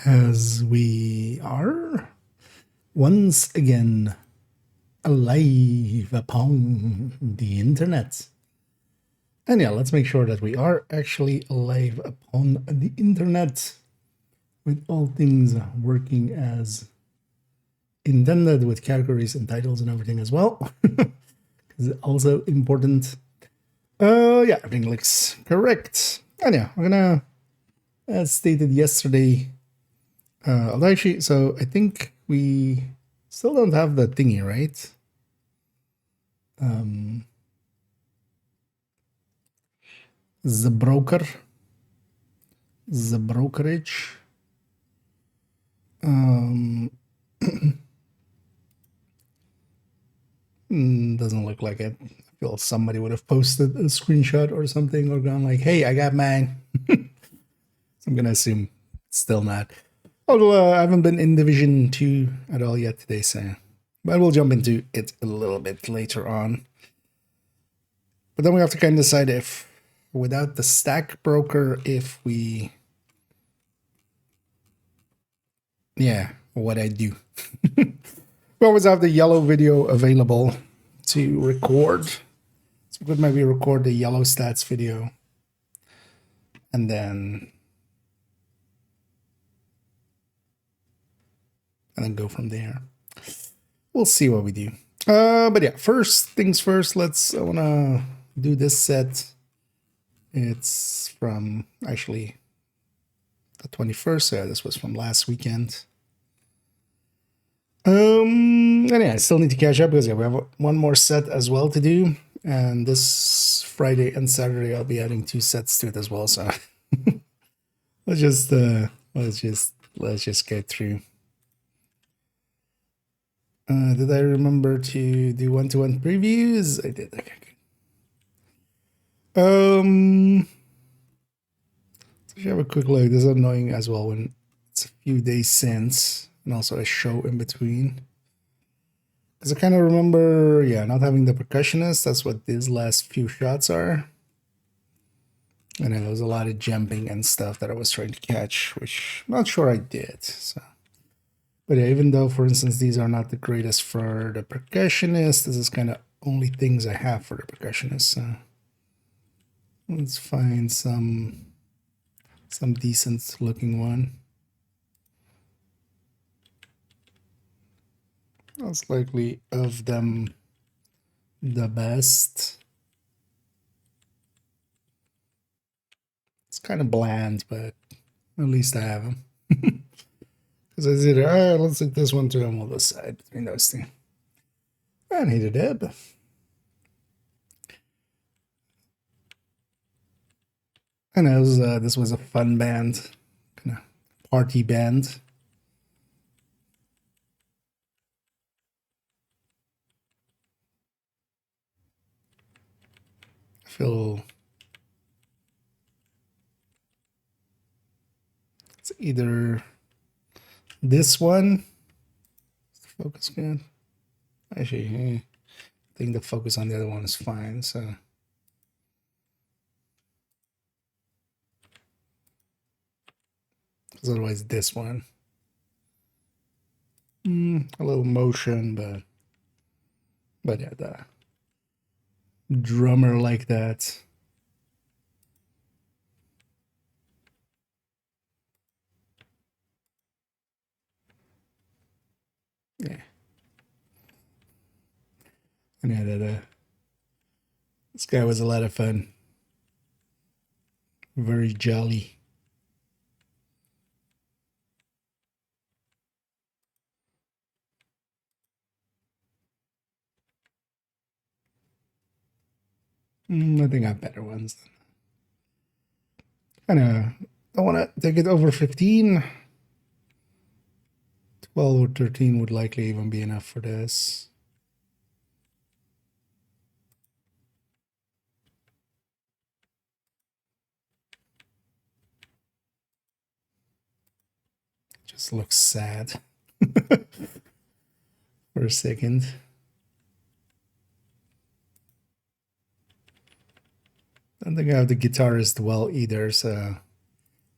as we are once again alive upon the internet. And yeah, let's make sure that we are actually alive upon the internet with all things working as intended with categories and titles and everything as well. Is also important. Yeah, everything looks correct. And yeah, we're gonna, as stated yesterday, actually, so I think we still don't have the thingy, right? The brokerage. Doesn't look like it. I feel somebody would have posted a screenshot or something or gone like, hey, I got mine. So I'm gonna assume it's still not. Although I haven't been in Division 2 at all yet today, so but we'll jump into it a little bit later on. But then we have to kind of decide if, without the stack broker, if we, yeah, what I do. We always have the yellow video available to record. So we could maybe record the yellow stats video and then go from there. We'll see what we do. But yeah, first things first, I want to do this set. It's from actually the 21st. So yeah, this was from last weekend. And yeah, I still need to catch up because yeah, we have one more set as well to do. And this Friday and Saturday, I'll be adding 2 sets to it as well. So let's just get through. Did I remember to do one-to-one previews? I did. Okay. Let's have a quick look. This is annoying as well when it's a few days since, and also a show in between. Because I kind of remember, yeah, not having the percussionist. That's what these last few shots are. And there was a lot of jumping and stuff that I was trying to catch, which I'm not sure I did. So, but yeah, even though, for instance, these are not the greatest for the percussionist, this is kind of only things I have for the percussionist. So let's find some decent looking one. Most likely of them the best. It's kind of bland, but at least I have them. Because I said, all right, let's take this one too, and we'll decide between those two. I needed it. I know this was a fun band, kind of party band. I feel it's either this one. Focus good. Actually, I think the focus on the other one is fine. So. Because otherwise, this one. A little motion, but yeah, the drummer like that. Yeah. And yeah, this guy was a lot of fun. Very jolly. I think I have better ones. I don't want to take it over 15. 12 or 13 would likely even be enough for this. Just looks sad for a second. I don't think I have the guitarist well either, so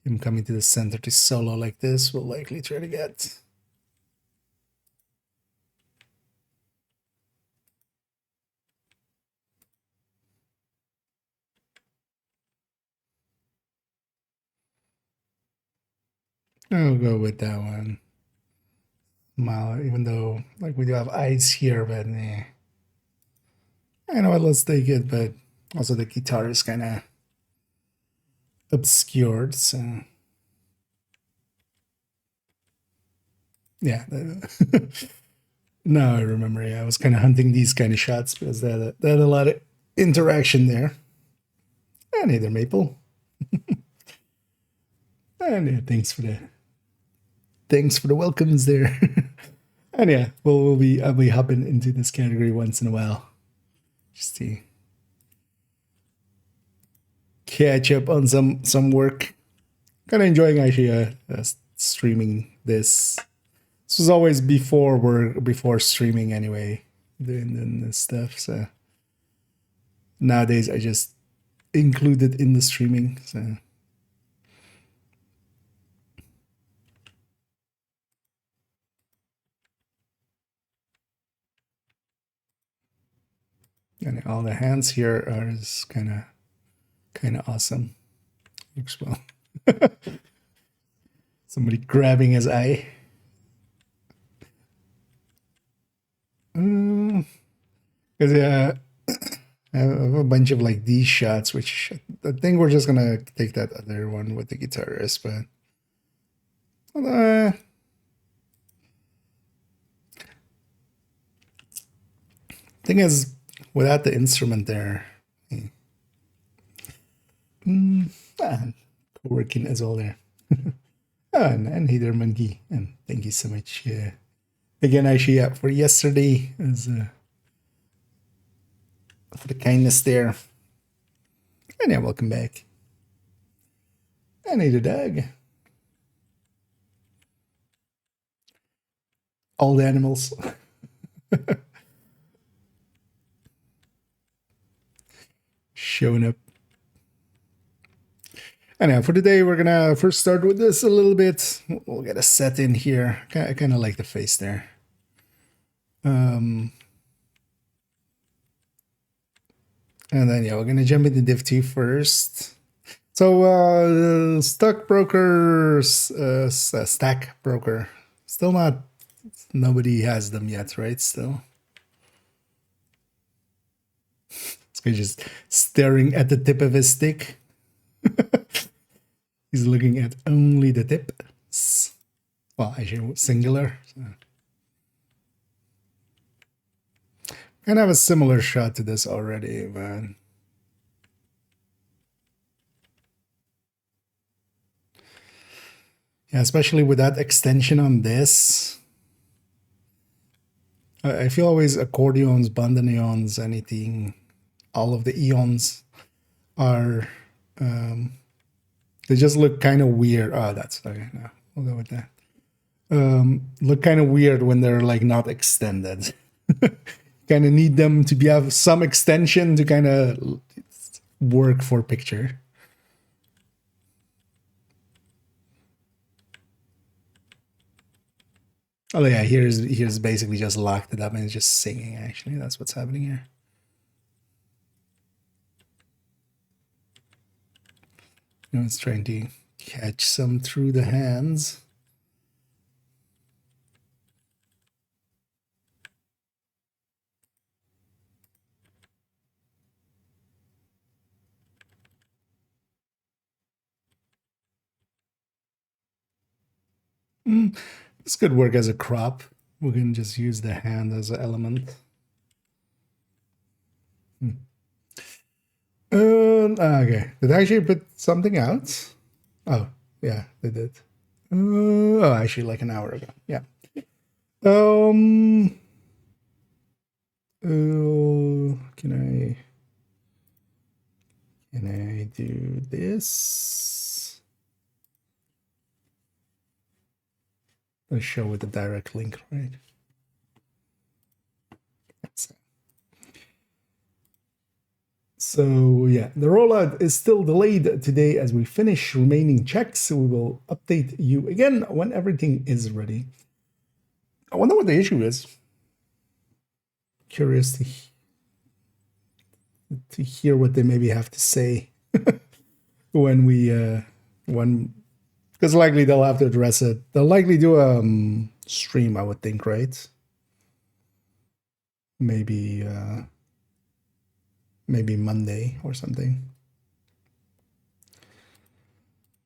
him coming to the center to solo like this will likely try to get. I'll go with that one. Well, even though like we do have eyes here, but I know what, let's take it, but also the guitar is kind of obscured, so yeah. No, I remember. Yeah, I was kind of hunting these kind of shots because they had a lot of interaction there. And either maple. And yeah, thanks for the welcomes there. And yeah, I'll be hopping into this category once in a while, just to catch up on some work. Kind of enjoying actually streaming this. This was always before streaming anyway, doing this stuff. So nowadays I just include it in the streaming. So. And all the hands here are kind of awesome. Looks well. Somebody grabbing his eye. Because yeah, I have a bunch of like these shots, which I think we're just gonna take that other one with the guitarist, but thing is, without the instrument there, co-working as well there. And Heather Monkey, and thank you so much. Again, actually, for yesterday, as for the kindness there. And yeah, welcome back. And Heather Doug. All the animals. Showing up. Anyhow, for today, we're gonna first start with this a little bit. We'll get a set in here. I kind of like the face there. And then yeah, we're gonna jump into Div 2 first. So stockbrokers, stack broker, still not. Nobody has them yet, right? Still, this guy just staring at the tip of his stick. He's looking at only the tip. Well, actually, singular. So. Kind of have a similar shot to this already, but yeah, especially with that extension on this. I feel always accordions, bandoneons, anything, all of the eons are, they just look kind of weird. Oh, that's okay. No, we'll go with that. Look kind of weird when they're like not extended. Kind of need them to have some extension to kind of work for picture. Oh yeah, here's basically just locked it up and it's just singing. Actually, that's what's happening here. You know, it's trying to catch some through the hands. This could work as a crop. We can just use the hand as an element. Okay, did I actually put something out? Oh, yeah, they did. Oh, actually, like an hour ago. Yeah. Can I do this? Let's show with the direct link, right? That's it. So yeah, the rollout is still delayed today as we finish remaining checks. We will update you again when everything is ready. I wonder what the issue is. Curious to hear what they maybe have to say when when because likely they'll have to address it. They'll likely do a stream, I would think, right? Maybe maybe Monday or something.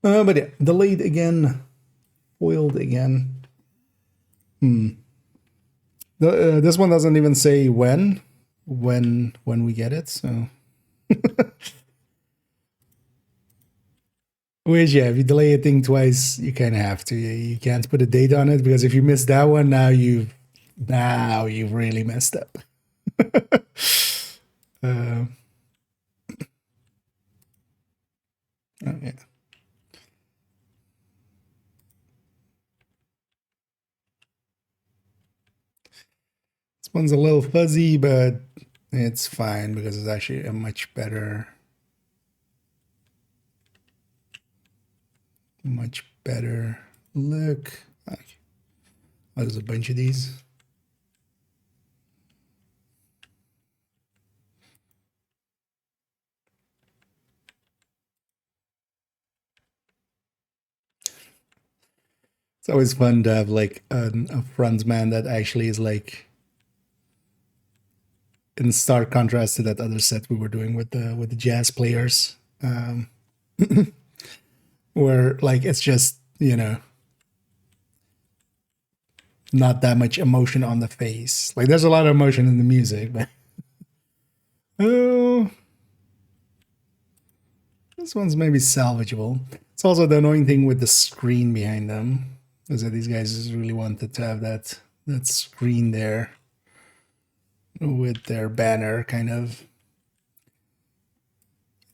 But yeah, delayed again, foiled again. This one doesn't even say when we get it. So, which yeah, if you delay a thing twice, you kind of have to. You can't put a date on it because if you miss that one, now you've really messed up. uh, oh, yeah. This one's a little fuzzy, but it's fine because it's actually a much better look. Oh, there's a bunch of these. It's always fun to have like a frontman that actually is like in stark contrast to that other set we were doing with the jazz players, where like it's just not that much emotion on the face. Like there's a lot of emotion in the music, but oh, this one's maybe salvageable. It's also the annoying thing with the screen behind them is that these guys just really wanted to have that screen there with their banner kind of.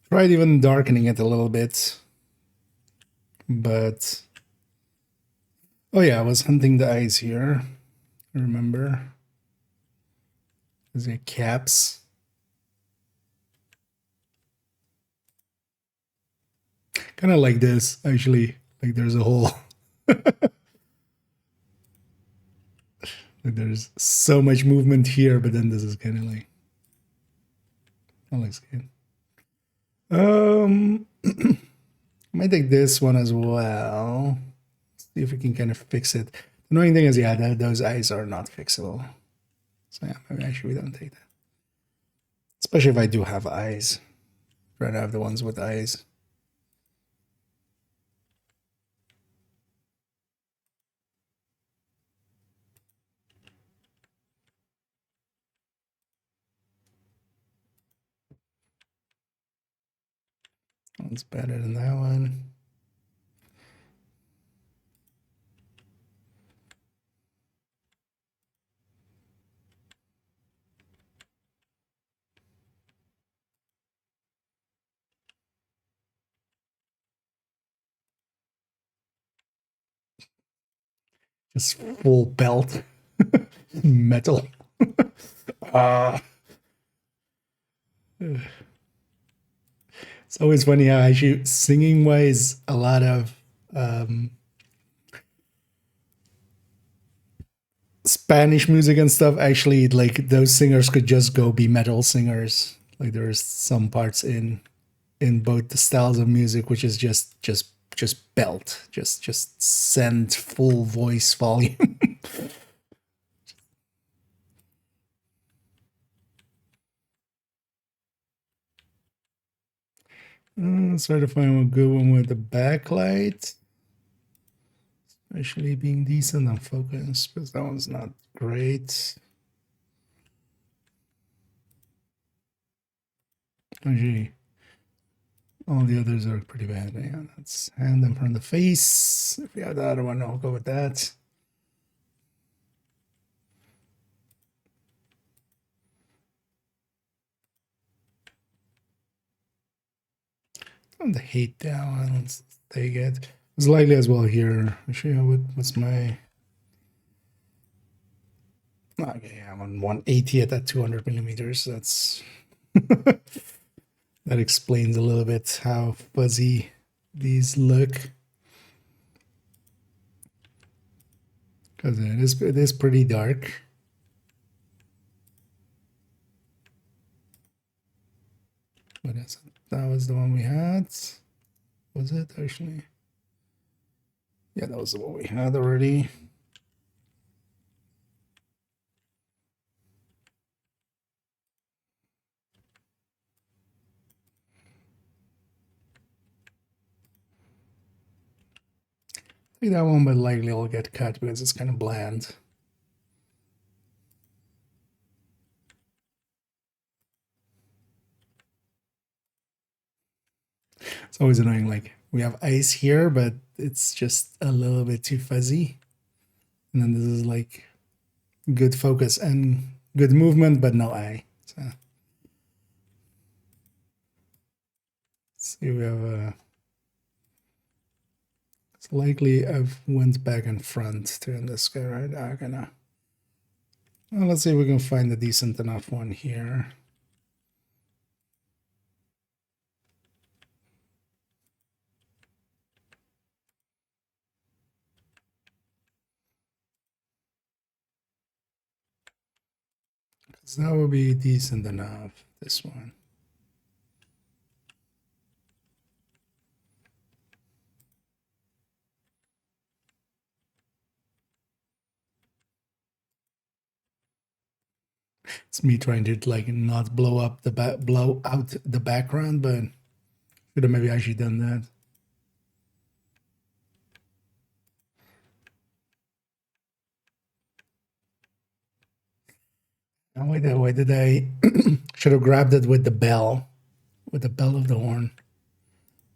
Tried even darkening it a little bit, but oh yeah, I was hunting the eyes here. I remember. Is it caps? Kind of like this, actually. Like there's a whole like there's so much movement here, but then this is kind of like that looks good. I might take this one as well. See if we can kind of fix it. The annoying thing is, yeah, those eyes are not fixable. So yeah, maybe actually we don't take that. Especially if I do have eyes. I'd rather have the ones with eyes. One's better than that one. Just full belt metal. It's always funny how actually singing wise, a lot of Spanish music and stuff, actually, like those singers could just go be metal singers. Like there's some parts in both the styles of music which is just belt, just send full voice volume. Try to find a good one with the backlight. Actually being decent on focus, because that one's not great. Oh gee. All the others are pretty bad. Yeah, let's hand them from the face. If we have the other one, I'll go with that. And the hate down. Let's take it. It's likely as well here. Actually, what's my? Okay, I'm on 180 at that 200 millimeters. That's That explains a little bit how fuzzy these look. Because it is pretty dark. What is it? That was the one we had. Was it actually? Yeah, that was the one we had already. I think that one but likely will get cut because it's kind of bland. It's always annoying, like we have ice here, but it's just a little bit too fuzzy. And then this is like good focus and good movement, but no eye. So let's see, we have a it's likely I've went back and front to in this guy, right? Okay, no. Well, let's see if we can find a decent enough one here. So that would be decent enough, this one. It's me trying to like not blow out the background, but should have maybe actually done that. And why did I should have grabbed it with the bell of the horn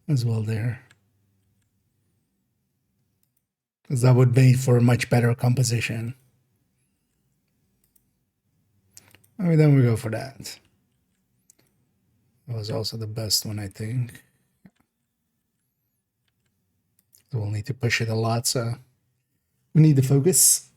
as well there. Because that would make for a much better composition. I mean, then we go for that. That was also the best one, I think. We'll need to push it a lot, so we need to focus.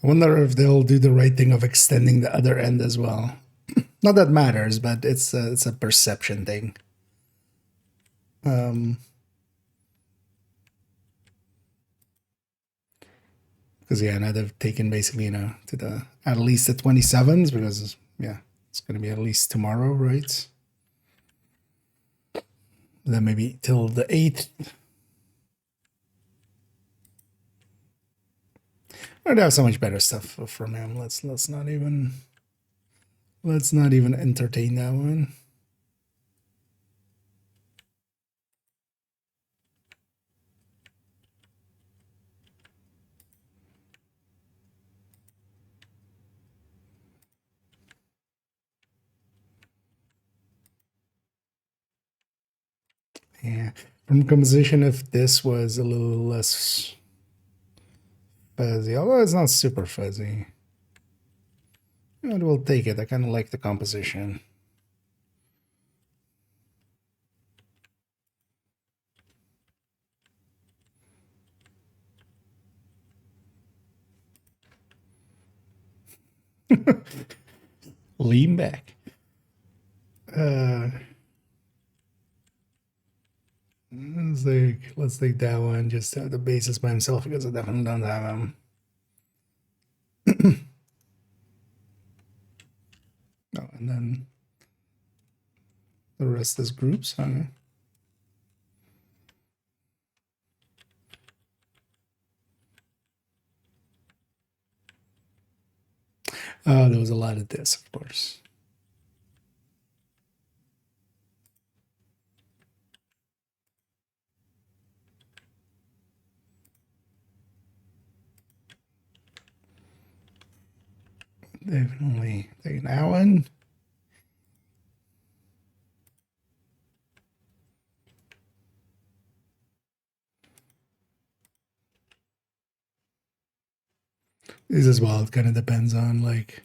I wonder if they'll do the right thing of extending the other end as well. Not that matters, but it's a perception thing. Because yeah, now they've taken basically, to the at least the 27s, because yeah, it's gonna be at least tomorrow, right? Then maybe till the 8th. I'd have so much better stuff from him. Let's not even entertain that one. Yeah, from composition, if this was a little less fuzzy, although it's not super fuzzy, we'll take it. I kind of like the composition. Lean back. Let's take that one. Just have the basis by himself because I definitely don't have him. Oh, and then the rest is groups, huh? Oh, there was a lot of this, of course. Definitely take that one. This as well, it kind of depends on like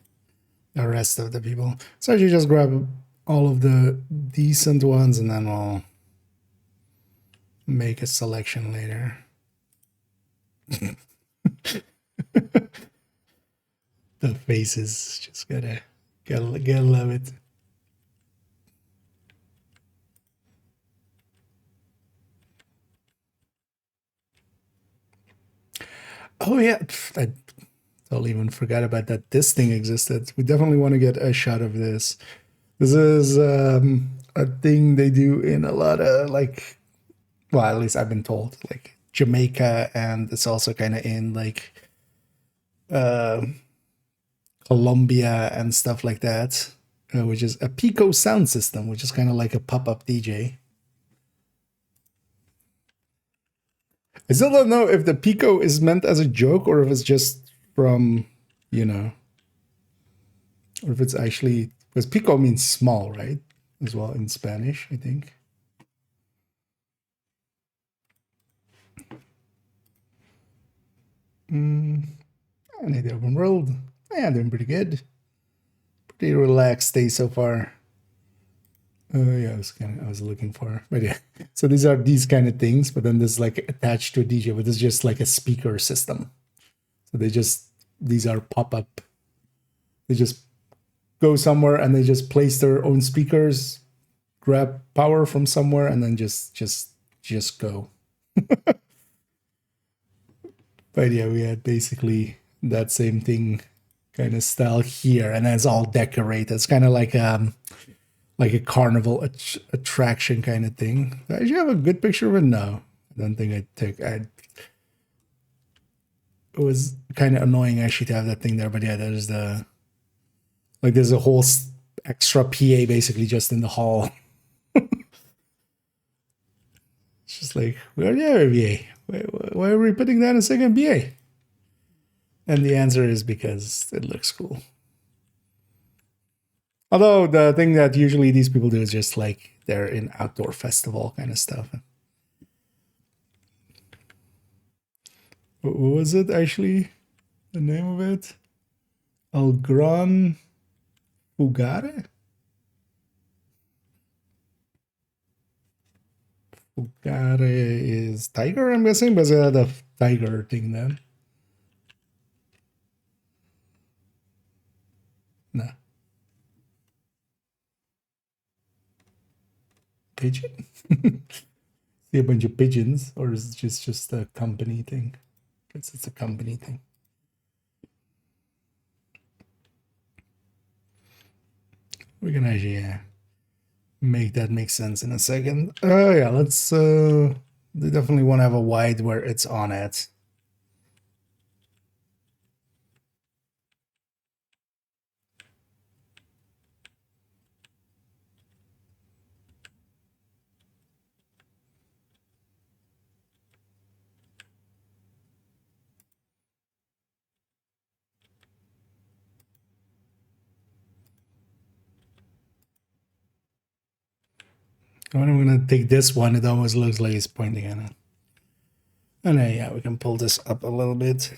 the rest of the people. So you just grab all of the decent ones and then we'll make a selection later. The faces, just gotta love it. Oh yeah, I totally even forgot about that. This thing existed. We definitely want to get a shot of this. This is a thing they do in a lot of like, well, at least I've been told, like Jamaica, and it's also kind of in like Colombia and stuff like that, which is a Pico sound system, which is kind of like a pop-up DJ. I still don't know if the Pico is meant as a joke or if it's just from, you know, or if it's actually, because Pico means small, right? As well in Spanish, I think. I need the open world. Yeah, doing pretty good. Pretty relaxed day so far. Yeah, I was looking for, but yeah. So these are these kind of things, but then there's like attached to a DJ, but it's just like a speaker system. So these are pop-up. They just go somewhere and they just place their own speakers, grab power from somewhere, and then just go. But yeah, we had basically that same thing kind of style here, and it's all decorated. It's kind of like a carnival attraction kind of thing. Did you have a good picture of it? No, I don't think I took. It was kind of annoying actually to have that thing there, but yeah, there's there's a whole extra PA basically just in the hall. It's just like, where are the BA? Why are we putting down a second BA? And the answer is because it looks cool. Although the thing that usually these people do is just like they're in outdoor festival kind of stuff. What was it actually? The name of it? El Gran Fugare? Fugare is tiger, I'm guessing, but it's the tiger thing then. No. Pigeon? See a bunch of pigeons, or is it just a company thing? It's a company thing. We're gonna actually make that make sense in a second. Oh yeah, let's they definitely want to have a wide where it's on it. When I'm gonna take this one, it almost looks like it's pointing at it. And yeah, we can pull this up a little bit.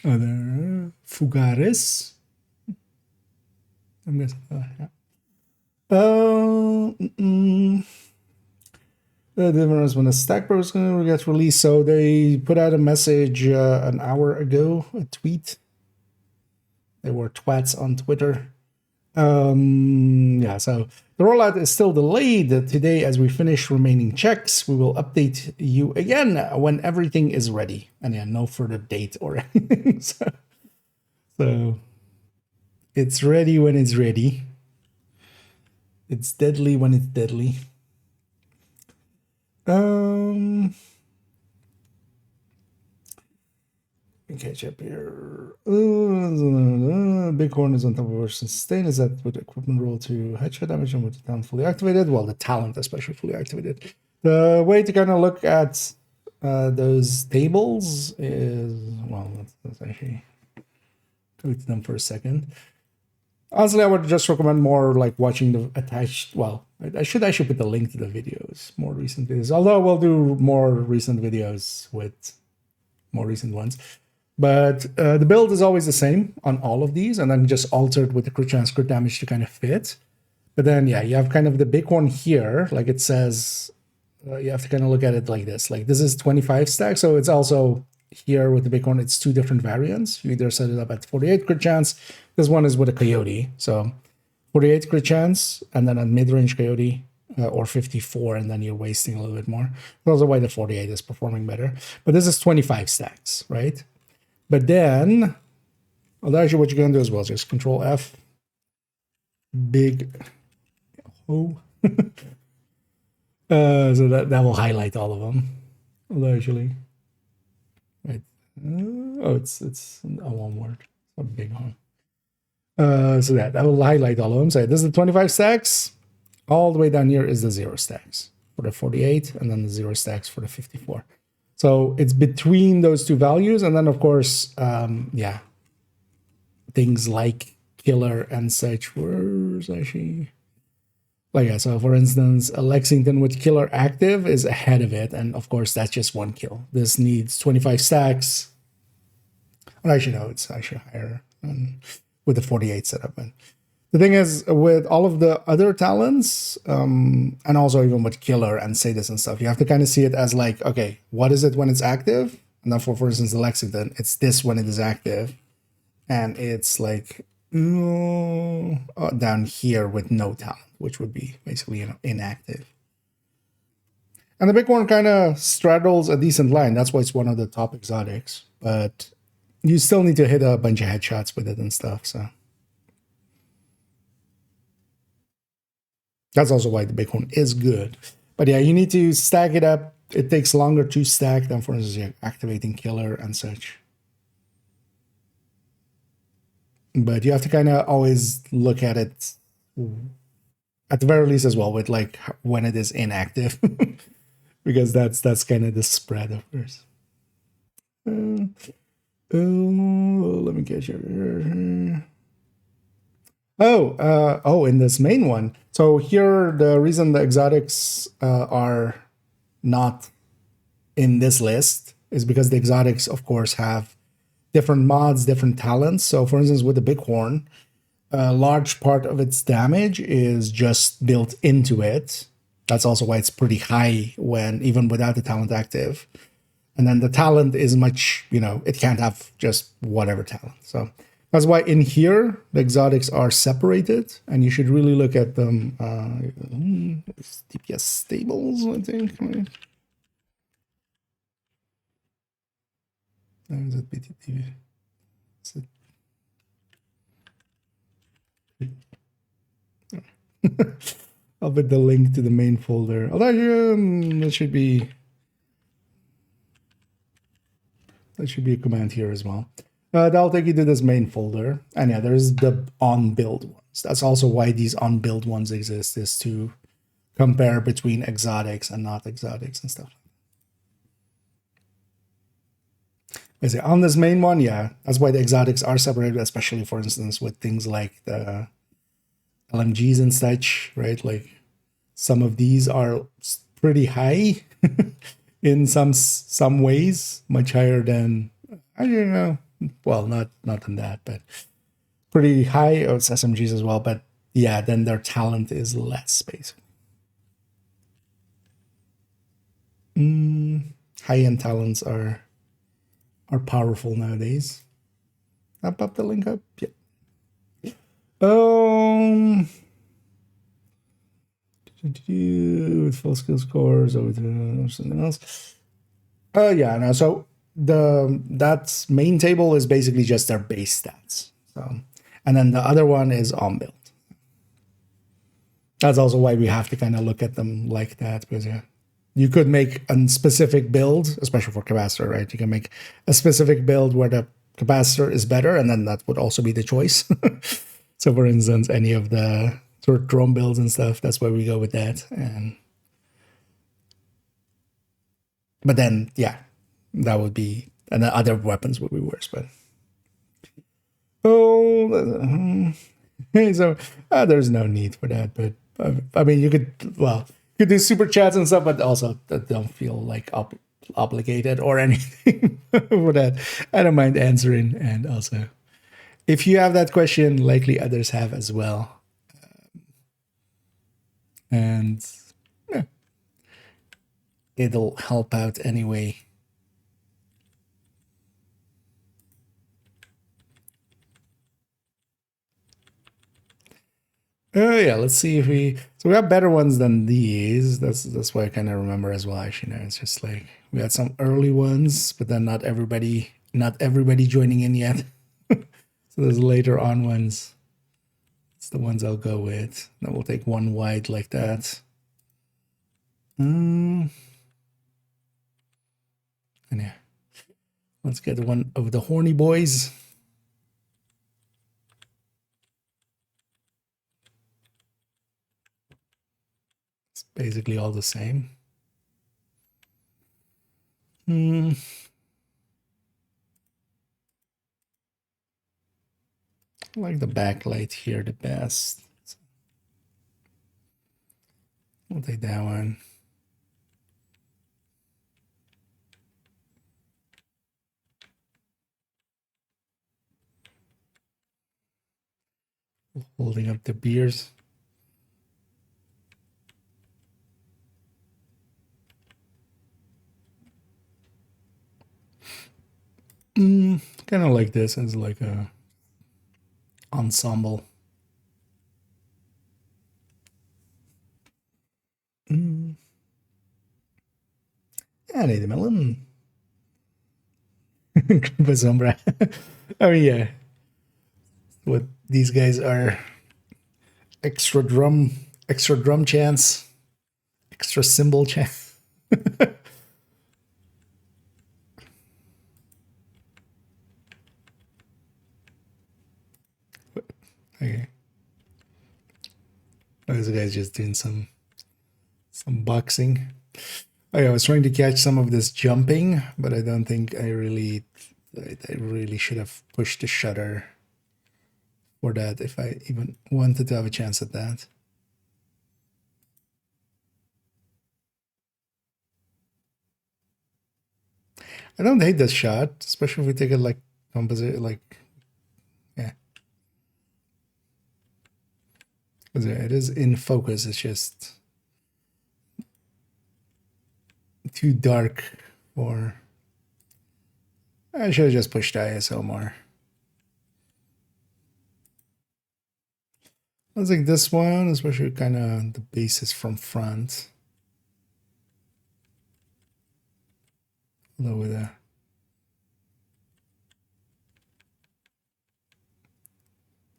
Other Fugares. I'm guessing. Yeah. The difference when the Stack Pro is going to get released. So they put out a message an hour ago, a tweet. They were twats on Twitter. Yeah, so the rollout is still delayed today as we finish remaining checks. We will update you again when everything is ready. And yeah, no further date or anything. So it's ready when it's ready. It's deadly when it's deadly. Catch up here. Bighorn is on top of our sustain. Is that with equipment roll to headshot damage and with the talent fully activated? Well, the talent especially fully activated. The way to kind of look at those tables is, well, let's actually go to them for a second. Honestly, I would just recommend more like watching the attached. Well, I should actually put the link to the videos, more recent videos. Although we'll do more recent videos with more recent ones. But the build is always the same on all of these, and then just altered with the crit chance, crit damage to kind of fit. But then, yeah, you have kind of the big one here, like it says you have to kind of look at it like this. Like this is 25 stack, so it's also here with the Bitcoin, it's two different variants. You either set it up at 48 crit chance. This one is with a coyote, so 48 crit chance, and then a mid-range coyote, or 54, and then you're wasting a little bit more. That's also why the 48 is performing better. But this is 25 stacks, right? But then, well, actually, what you're gonna do as well is just Control F, big O. So that will highlight all of them. Actually, right? Oh, it's a one word, a big one. So that will highlight all of them. So this is the 25 stacks. All the way down here is the 0 stacks for the 48, and then the 0 stacks for the 54. So it's between those two values, and then of course, yeah, things like killer and such. Where's actually? Like, yeah, so for instance, a Lexington with killer active is ahead of it. And of course, that's just one kill. This needs 25 stacks. Well, actually, no, it's actually higher with the 48 setup. And the thing is, with all of the other talents, and also even with killer and Sadist and stuff, you have to kind of see it as like, okay, what is it when it's active? And then for instance, the Lexington, it's this when it is active. And it's like down here with no talent, which would be basically, you know, inactive. And the Bighorn kind of straddles a decent line. That's why it's one of the top exotics. But you still need to hit a bunch of headshots with it and stuff. So that's also why the Bighorn is good. But yeah, you need to stack it up. It takes longer to stack than, for instance, yeah, activating killer and such. But you have to kind of always look at it at the very least as well with like when it is inactive, because that's kind of the spread, of course. Let me get you. Oh, in this main one. So here, the reason the exotics are not in this list is because the exotics, of course, have different mods, different talents. So for instance, with the Bighorn, a large part of its damage is just built into it. That's also why it's pretty high when even without the talent active. And then the talent is much, you know, it can't have just whatever talent. So that's why in here, the exotics are separated, and you should really look at them. TPS stables, I think. Is it BTT? I'll put the link to the main folder. Although that should be a command here as well. That'll take you to this main folder. And yeah, there's the on-build ones. That's also why these on-build ones exist, is to compare between exotics and not exotics and stuff. I say on this main one, yeah, that's why the exotics are separated, especially for instance with things like the LMGs and such, right? Like some of these are pretty high in some ways, much higher than, I don't know, well, not than that, but pretty high. Oh, it's SMGs as well, but yeah, then their talent is less, basically. High-end talents are powerful nowadays. I'll pop the link up. Yeah. With full skill scores or something else. Yeah, no. So that main table is basically just their base stats. So, and then the other one is on build. That's also why we have to kind of look at them like that, because yeah, you could make a specific build, especially for capacitor, right? You can make a specific build where the capacitor is better, and then that would also be the choice. So for instance, any of the sort of drone builds and stuff, that's where we go with that. But then, yeah, that would be, and the other weapons would be worse, but. So there's no need for that, but I mean, you could do super chats and stuff, but also don't feel like obligated or anything for that. I don't mind answering. And also, if you have that question, likely others have as well. And yeah. it'll help out anyway. Oh yeah, let's see if we got better ones than these. That's why I kind of remember as well. Actually, no, it's just like we had some early ones, but then not everybody joining in yet. So there's later on ones. It's the ones I'll go with. Then we'll take one wide like that. And yeah, let's get one of the horny boys. It's basically all the same. I like the backlight here the best. We'll take that one. Holding up the beers. Kind of like this as like a ensemble. Yeah, the melon. Grupo Sombra. I mean, yeah. What these guys are extra drum chance, extra cymbal chance. Okay. Those guys just doing some boxing. Oh, yeah, I was trying to catch some of this jumping, but I don't think I really should have pushed the shutter for that if I even wanted to have a chance at that. I don't hate this shot, especially if we take it like composite, like, yeah. It is in focus, it's just too dark for... I should have just pushed ISO more. I think this one, especially kind of the bases from front. Although with a...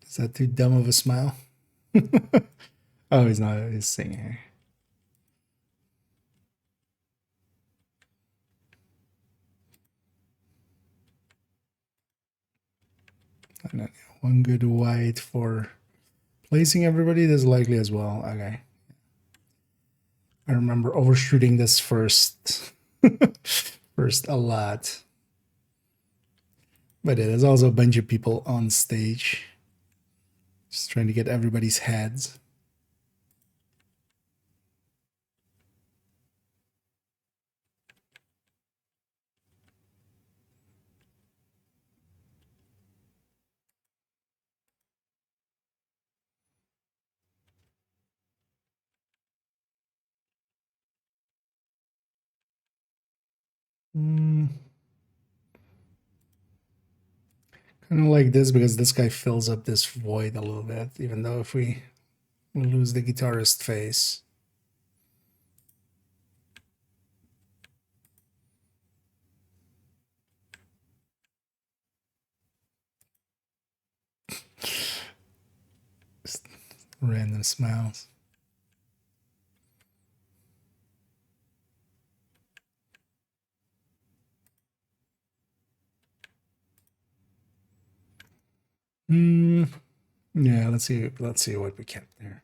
Is that too dumb of a smile? Oh, he's not. He's singing. And then one good white for placing everybody. This is likely as well. Okay. I remember overshooting this first. First a lot. But there's also a bunch of people on stage. Just trying to get everybody's heads. Kind of like this because this guy fills up this void a little bit, even though if we lose the guitarist face. Just random smiles. Yeah, let's see what we get there.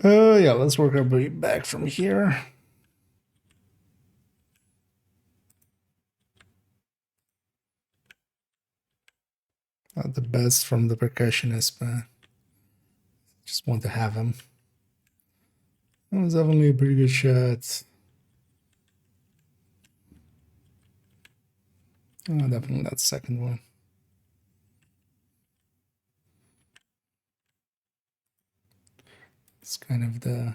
Yeah, let's work our way back from here. Not the best from the percussionist, but just want to have him. That was definitely a pretty good shot. Oh, definitely that second one. It's kind of the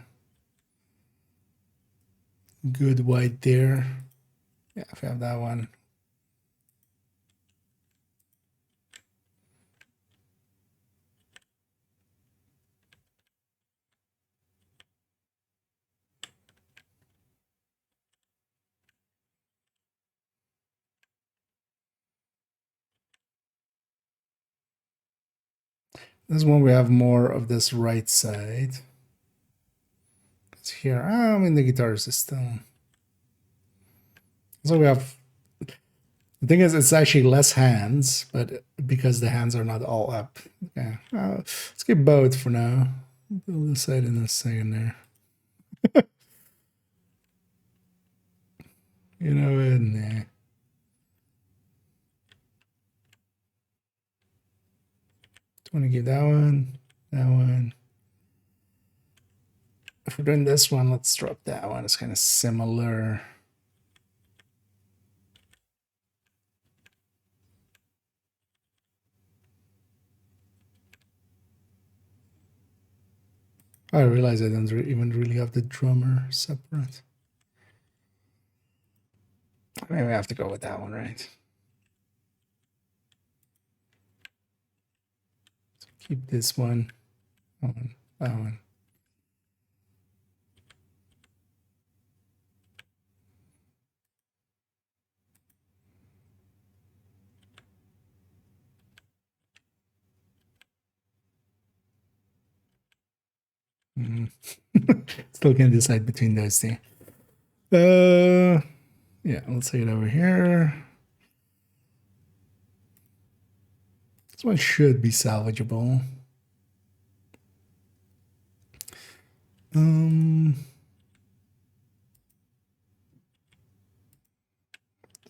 good white there. Yeah, if we have that one. This one we have more of this right side. It's here. I mean, the guitars is still. So we have. The thing is, it's actually less hands, but because the hands are not all up. Yeah. Let's get both for now. Build this side in a second there. You know what? Nah. Want to give that one, that one. If we're doing this one, let's drop that one. It's kind of similar. I realize I don't even really have the drummer separate. Maybe I have to go with that one, right? Keep this one. That one. That one. Still can't decide between those two. Yeah, let's take it over here. This one should be salvageable.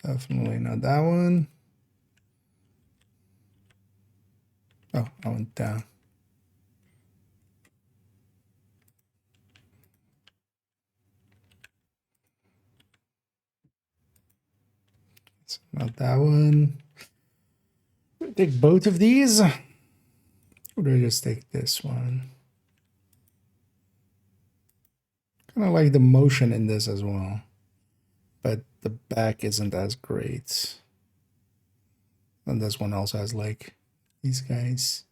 Definitely not that one. Oh, I went down. So not that one. Take both of these. Or do I just take this one? Kind of like the motion in this as well. But the back isn't as great. And this one also has like these guys.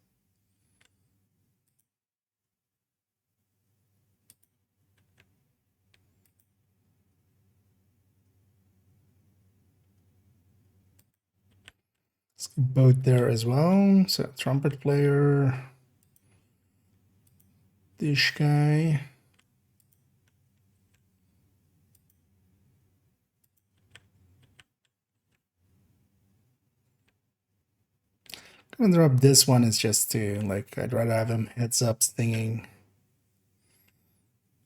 Let's get both there as well. So trumpet player. This guy. I'm gonna drop this one. Is just to like, I'd rather have him heads up stinging.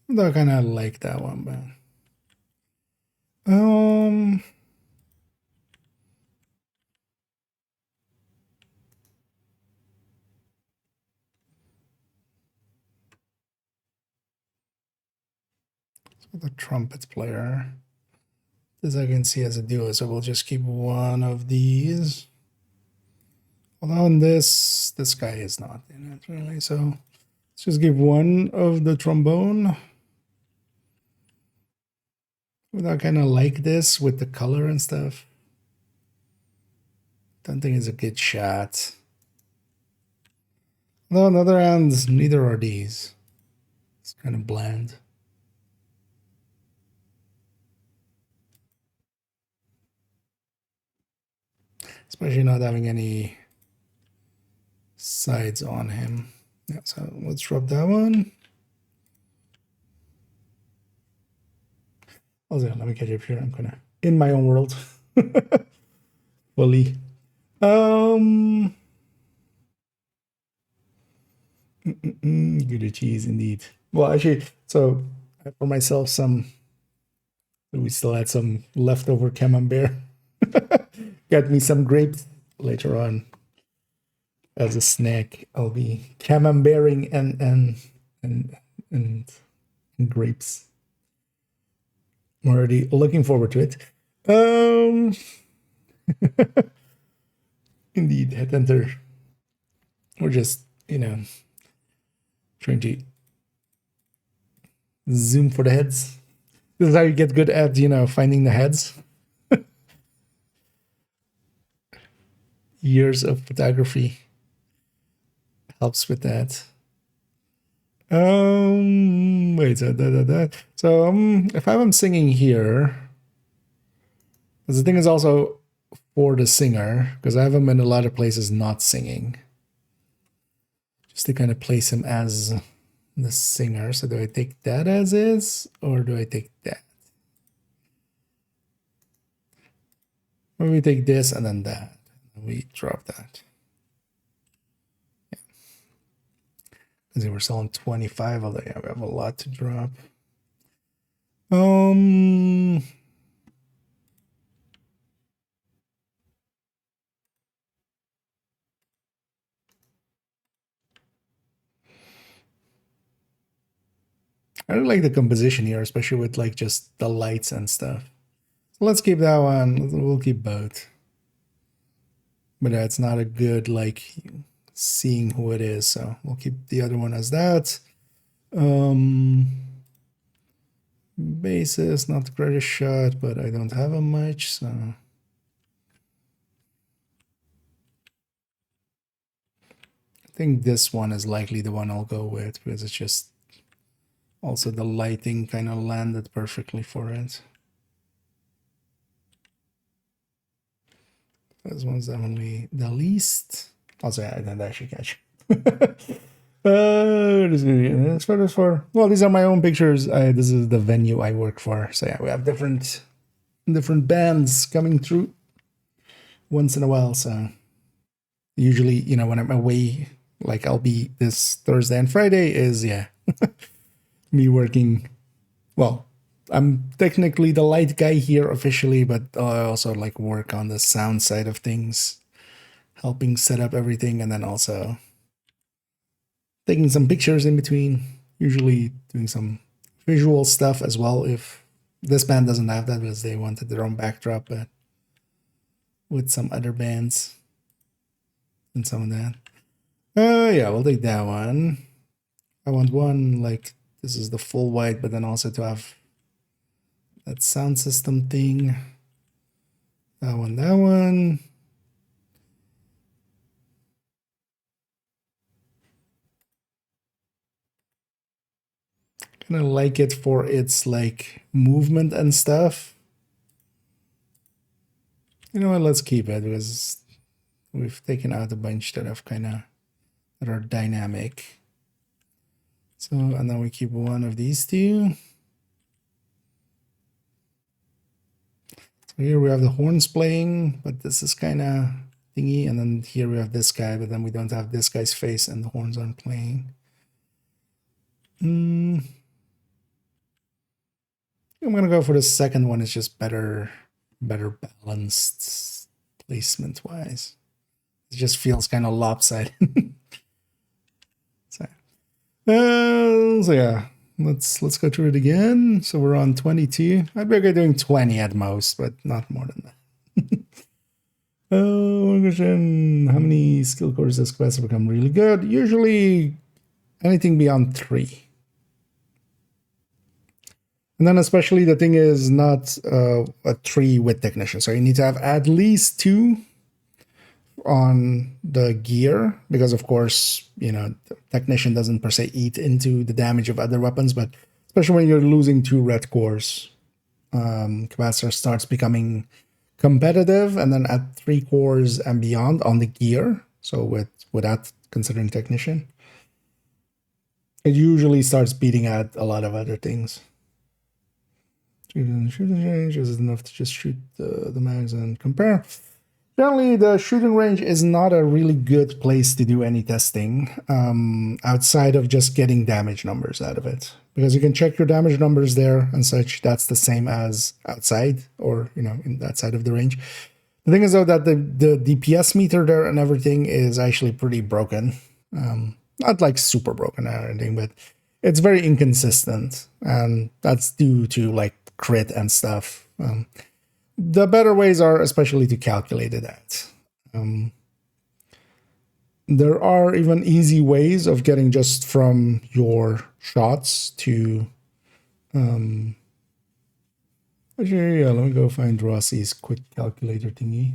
Though I kind of like that one, but so the trumpet player. This I can see as a duo, so we'll just keep one of these. Although on this guy is not in it really, so let's just give one of the trombone. Without kind of like this with the color and stuff. Don't think it's a good shot. Though on the other hand, neither are these. It's kind of bland. Especially not having any sides on him. Yeah, so let's drop that one. Also, let me catch up here. I'm kind of in my own world. Fully. Good cheese indeed. Well, actually, so for myself, we still had some leftover camembert. Got me some grapes later on as a snack. I'll be camembering and grapes. I'm already looking forward to it. Indeed, headhunter. We're just, trying to zoom for the heads. This is how you get good at, you know, finding the heads. Years of photography helps with that. Wait, so if I'm singing here, because the thing is also for the singer, because I have him in a lot of places not singing, just to kind of place him as the singer. So do I take that as is, or do I take that? Or we take this and then that. We drop that. Yeah. We're selling 25, although yeah, we have a lot to drop. I really like the composition here, especially with like just the lights and stuff. So let's keep that one. We'll keep both. But it's not a good like seeing who it is, so we'll keep the other one as that. Basis, not the greatest shot, but I don't have a much, so I think this one is likely the one I'll go with because it's just also the lighting kind of landed perfectly for it. This one's definitely the least. Also, yeah, I didn't actually catch. As for well, these are my own pictures. This is the venue I work for. So yeah, we have different bands coming through once in a while. So usually, you know, when I'm away, like I'll be this Thursday and Friday is yeah, me working. Well, I'm technically the light guy here officially, but I also like work on the sound side of things, helping set up everything, and then also taking some pictures in between, usually doing some visual stuff as well. If this band doesn't have that because they wanted their own backdrop, but with some other bands and some of that. Yeah, we'll take that one. I want one like this is the full white, but then also to have that sound system thing. That one. Kind of like it for its like movement and stuff. You know what? Let's keep it because we've taken out a bunch that have that are dynamic. So and then we keep one of these two. So here we have the horns playing, but this is kind of thingy, and then here we have this guy, but then we don't have this guy's face and the horns aren't playing. I'm gonna go for the second one. It's just better balanced placement wise. It just feels kind of lopsided. So yeah, let's go through it again. So we're on 22. I'd be okay doing 20 at most, but not more than that. One question: how many skill cores does class become really good? Usually anything beyond 3. And then especially the thing is not a 3 with technician. So you need to have at least 2 on the gear, because of course, you know, the technician doesn't per se eat into the damage of other weapons, but especially when you're losing 2 red cores, capacitor starts becoming competitive, and then at 3 cores and beyond on the gear, so without considering technician, it usually starts beating at a lot of other things. Shooting range is enough to just shoot the mags and compare. Generally, the shooting range is not a really good place to do any testing outside of just getting damage numbers out of it. Because you can check your damage numbers there and such. That's the same as outside or, you know, in that side of the range. The thing is, though, that the DPS meter there and everything is actually pretty broken. Not like super broken or anything, but it's very inconsistent. And that's due to like crit and stuff. The better ways are especially to calculate it at. There are even easy ways of getting just from your shots to Actually, yeah, let me go find Rossi's quick calculator thingy.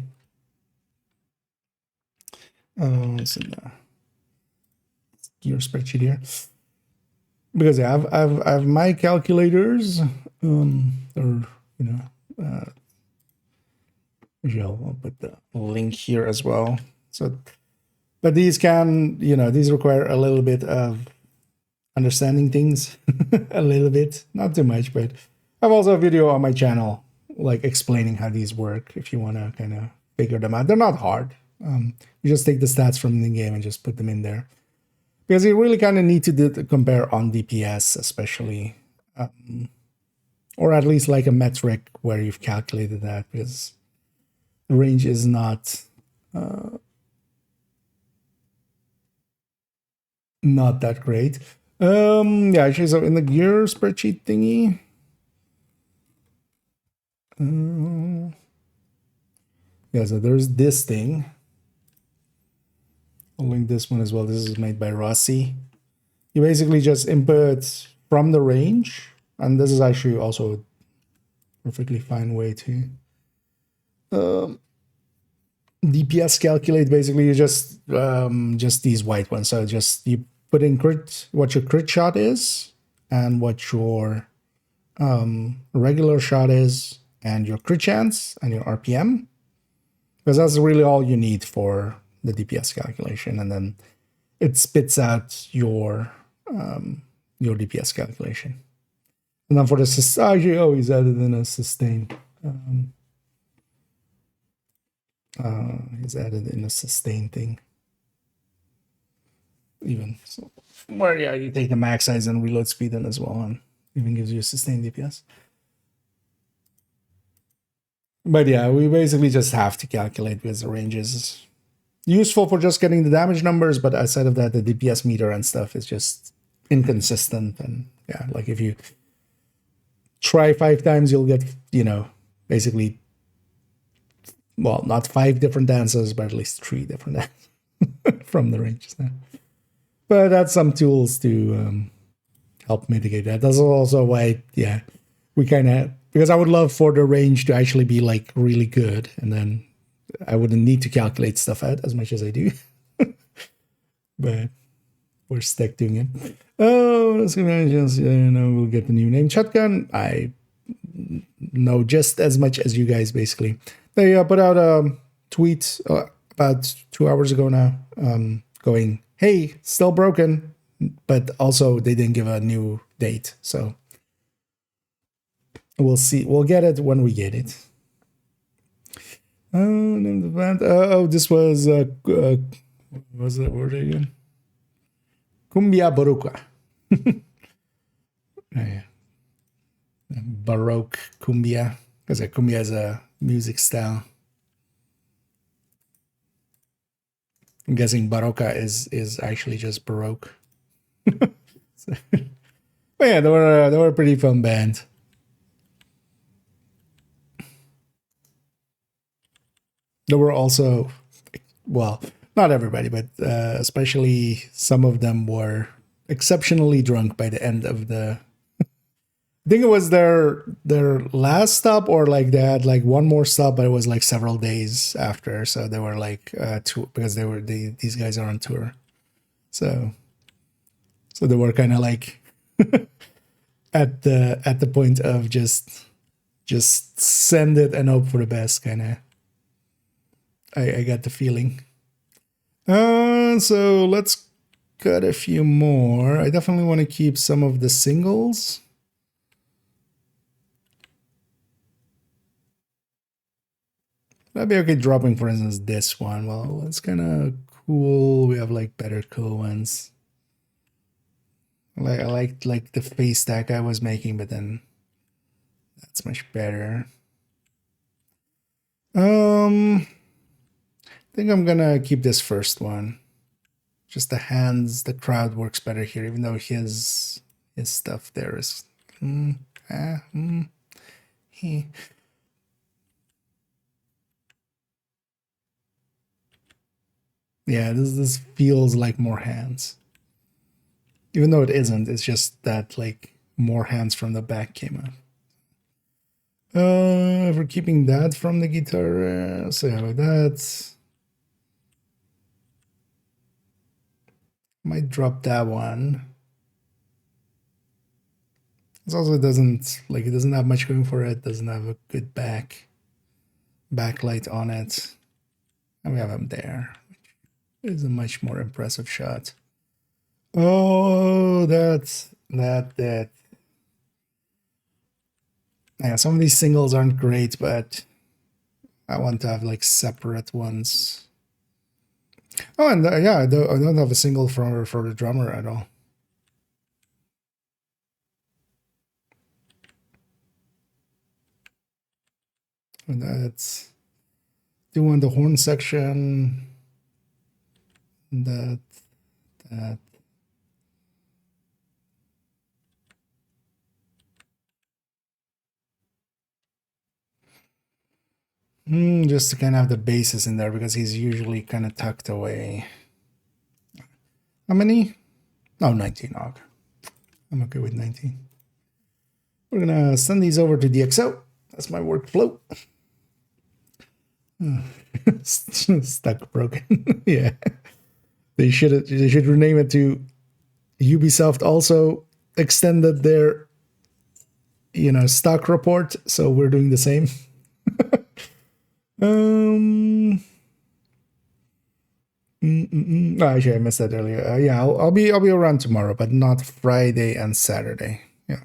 It's in your spreadsheet here. Because yeah, I've my calculators, or you know, I'll put the link here as well. So, but these can, these require a little bit of understanding things, a little bit, not too much. But I've also a video on my channel like explaining how these work. If you want to kind of figure them out, they're not hard. You just take the stats from the game and just put them in there. Because you really kind of need to compare on DPS, especially, or at least like a metric where you've calculated that, because range is not that great. Yeah, actually, so in the gear spreadsheet thingy, yeah, so there's this thing. I'll link this one as well. This is made by Rossi. You basically just input from the range, and this is actually also a perfectly fine way to DPS calculate. Basically, you just these white ones. So just you put in what your crit shot is, and what your regular shot is, and your crit chance, and your RPM, because that's really all you need for the DPS calculation, and then it spits out your DPS calculation. And then for the actually, oh, he's added in a sustain. He's added in a sustain thing. Even so, where yeah, you take the max size and reload speed in as well, and even gives you a sustained DPS. But yeah, we basically just have to calculate because the range is useful for just getting the damage numbers, but outside of that, the DPS meter and stuff is just inconsistent. And yeah, like if you try 5 times, you'll get, basically, well, not 5 different dances, but at least 3 different dances from the ranges there. But that's some tools to help mitigate that. That's also why, yeah, we kind of, because I would love for the range to actually be like really good, and then I wouldn't need to calculate stuff out as much as I do. But we're stuck doing it. Oh, let's go. Just, we'll get the new name. Shotgun, I know just as much as you guys, basically. They put out a tweet about 2 hours ago now, going, hey, still broken, but also they didn't give a new date. So we'll see. We'll get it when we get it. Name the band. This was what was that word again? Cumbia Baroque. Yeah. Baroque cumbia, because cumbia is a music style. I'm guessing Barocca is actually just Baroque. So, but yeah, they were a pretty fun band. There were also, well, not everybody, but especially some of them were exceptionally drunk by the end of the. I think it was their last stop, or like they had like one more stop, but it was like several days after. So they were like because these guys are on tour, so they were kind of like at the point of just send it and hope for the best, kind of. I got the feeling. So let's cut a few more. I definitely want to keep some of the singles. That'd be okay dropping, for instance, this one. Well, it's kind of cool. We have like better cool ones. I like the face stack I was making, but then that's much better. I think I'm gonna keep this first one. Just the hands, the crowd works better here, even though his stuff there is. Yeah, this feels like more hands. Even though it isn't, it's just that like more hands from the back came If we're keeping that from the guitar, so how about that? Might drop that one. It also doesn't like, it doesn't have much going for it. Doesn't have a good backlight on it. And we have him there. It's a much more impressive shot. Oh, that. Yeah, some of these singles aren't great, but I want to have like separate ones. Oh, and yeah, I don't have a single for the drummer at all. And that's doing the horn section. That. Just to kind of have the bases in there because he's usually kind of tucked away. How many? Oh, 19. Okay. I'm okay with 19. We're gonna send these over to DxO. That's my workflow. Stuck broken. Yeah. They should rename it to Ubisoft also extended their stock report, so we're doing the same. Actually, I missed that earlier. Yeah, I'll be around tomorrow, but not Friday and Saturday. Yeah,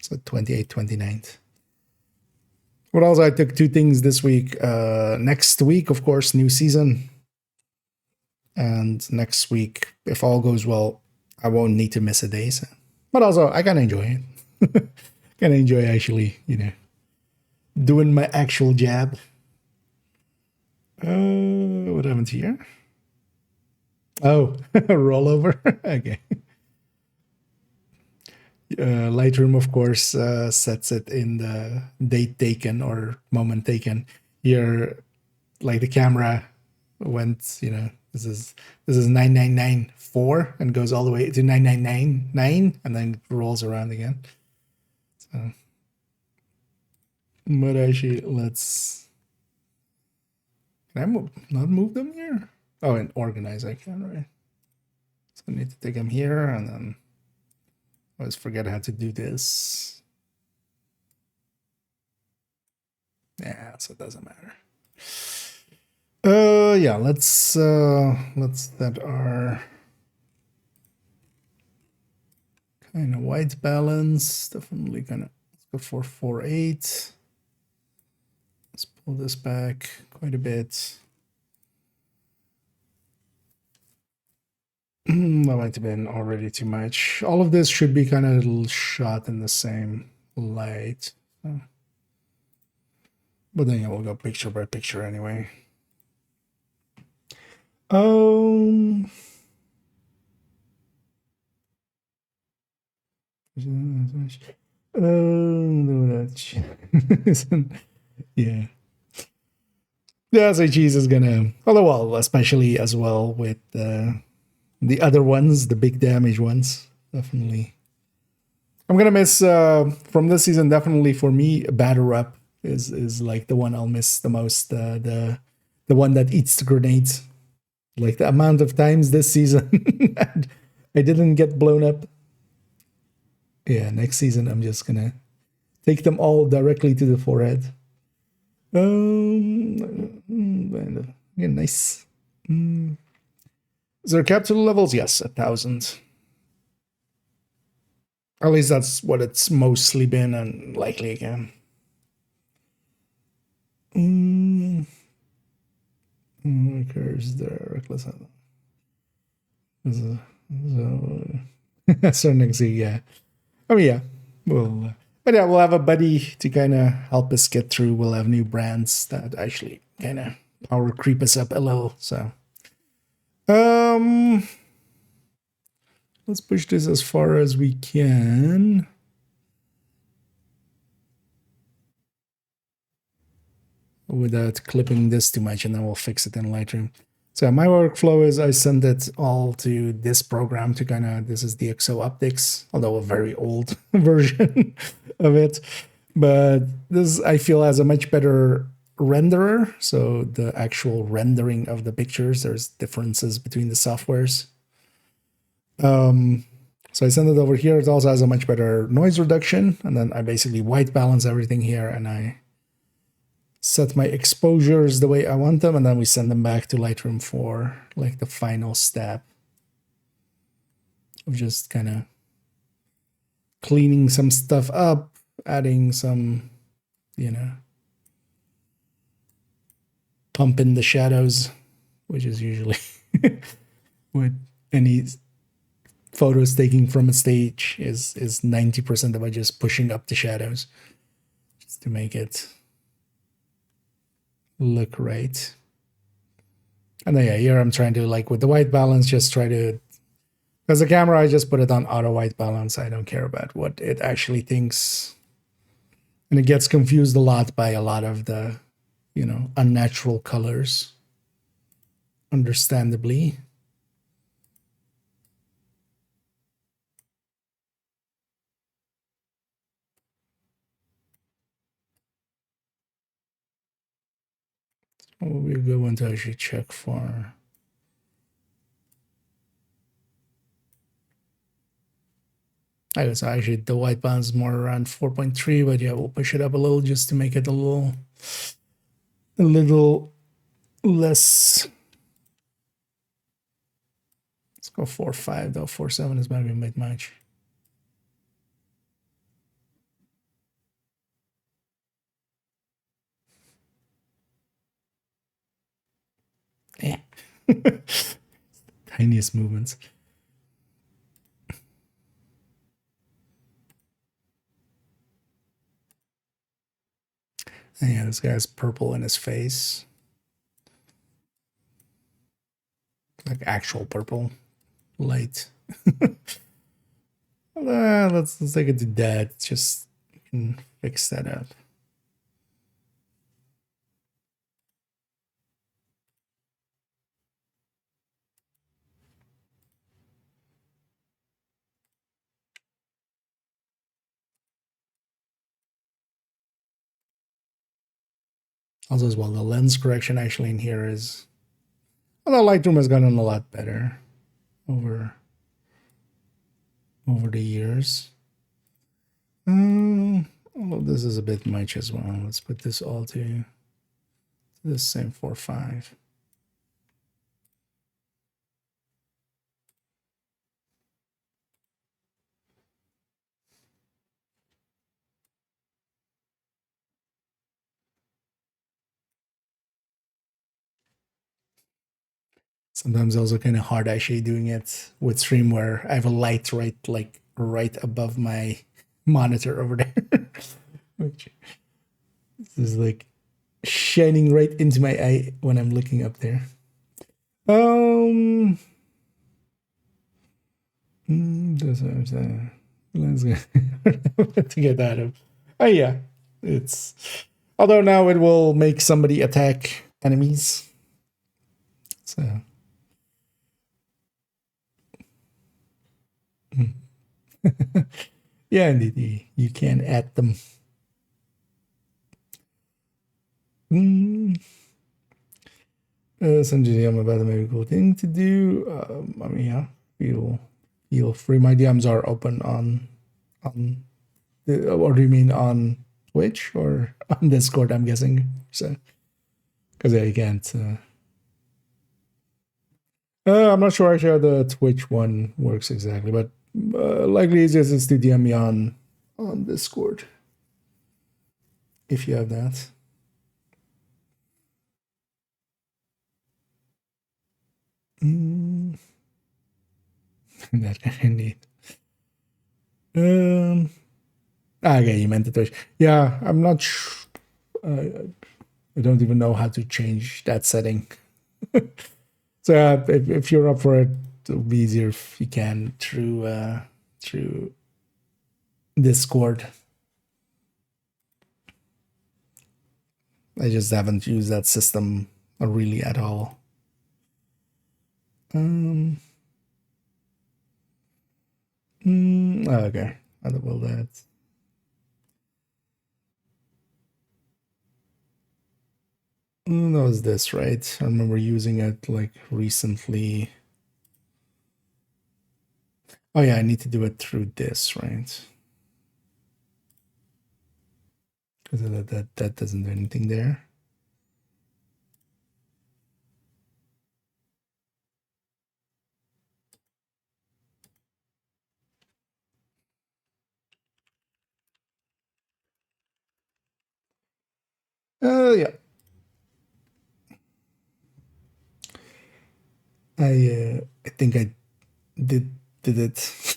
so 28th, 29th. What else? I took two things this week. Next week, of course, new season. And next week, if all goes well, I won't need to miss a day. So. But also, I can enjoy it. Can enjoy actually, doing my actual jab. What happened here? Oh, rollover. Okay. Lightroom, of course, sets it in the date taken or moment taken. Here, like the camera went, this is 9994 and goes all the way to 9999 and then rolls around again. So, but actually, let's. Can I not move them here? Oh, and organize I can, right? So I need to take them here and then I always forget how to do this. Yeah, so it doesn't matter. Yeah, let's set our kind of white balance. Definitely gonna go for 4.8. Let's pull this back quite a bit. That might have been already too much. All of this should be kind of shot in the same light. So. But then yeah, we'll go picture by picture anyway. Yeah. Yeah, so cheese is gonna, well, especially as well with the other ones, the big damage ones, definitely. I'm gonna miss from this season. Definitely for me, Batter Up is like the one I'll miss the most. The one that eats the grenades. Like the amount of times this season I didn't get blown up. Yeah, next season I'm just gonna take them all directly to the forehead. Yeah, nice. Is there capsule levels? Yes, 1,000. At least that's what it's mostly been, and likely again. Occurs the reckless. So next week, yeah. I mean, yeah, but yeah, we'll have a buddy to kind of help us get through. We'll have new brands that actually kind of power creep us up a little. So, let's push this as far as we can. Without clipping this too much, and then we'll fix it in Lightroom. So my workflow is I send it all to this program to this is DxO Optics, although a very old version of it. But this I feel has a much better renderer. So the actual rendering of the pictures, there's differences between the softwares. So I send it over here. It also has a much better noise reduction. And then I basically white balance everything here and I set my exposures the way I want them. And then we send them back to Lightroom for like the final step of just kind of cleaning some stuff up, adding some, you know, pump in the shadows, which is usually what any photos taking from a stage is 90% about just pushing up the shadows just to make it look right. And then yeah, here I'm trying to, like with the white balance, just try to, because the camera I just put it on auto white balance. I don't care about what it actually thinks. And it gets confused a lot by a lot of the, you know, unnatural colors, understandably. We'll go into actually check for. I guess actually the white balance is more around 4.3, but yeah, we'll push it up a little just to make it a little less. Let's go 4.5 though. 4.7 is maybe a bit much. Yeah. Tiniest movements. And yeah, this guy has purple in his face. Like actual purple. Light. Let's take it to that. Just fix that up. Also, as well, the lens correction actually in here is, although Lightroom has gotten a lot better over the years. Although this is a bit much as well. Let's put this all to the same 4.5. Sometimes also kind of hard actually doing it with stream where I have a light right above my monitor over there, which is like shining right into my eye when I'm looking up there. Let's go to get that up. Oh yeah, it's, although now it will make somebody attack enemies. So yeah, indeed, you can add them. Sanjay, I'm about to make a cool thing to do. I mean, yeah, feel free. My DMs are open on or do you mean on Twitch or on Discord? I'm guessing. So, because yeah, you can't. I'm not sure actually how the Twitch one works exactly, but likely easiest is to DM me on Discord if you have that. That kind of neat. Okay, you meant the Twitch. Yeah, I'm not sure. I don't even know how to change that setting. So if you're up for it, it'll be easier if you can through Discord. I just haven't used that system really at all. Okay, I will that. That was this, right? I remember using it like recently. Oh yeah, I need to do it through this, right? Because that doesn't do anything there. Yeah. I think I did it.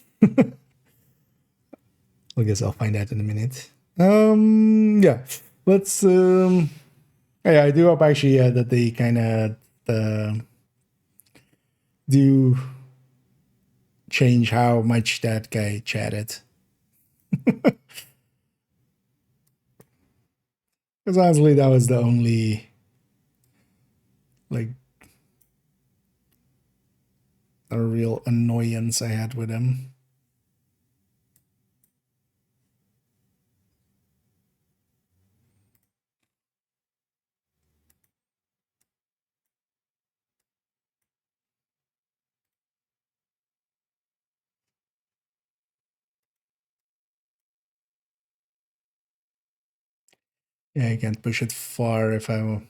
I guess I'll find out in a minute. Yeah. Let's yeah, I do hope actually that they kind of do change how much that guy chatted. Because honestly, that was the only like a real annoyance I had with him. Yeah, I can't push it far if I.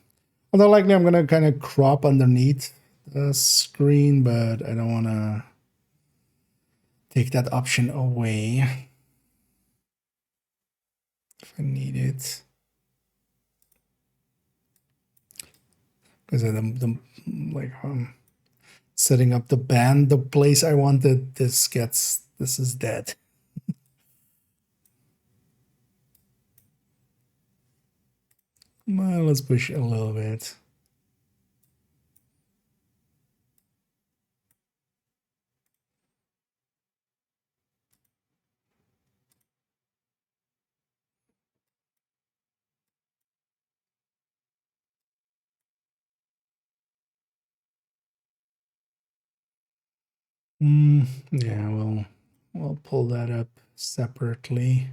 Although likely I'm gonna kind of crop underneath the screen, but I don't want to take that option away if I need it. Because setting up the band the place I wanted, this is dead. Well, let's push a little bit. Yeah, we'll pull that up separately.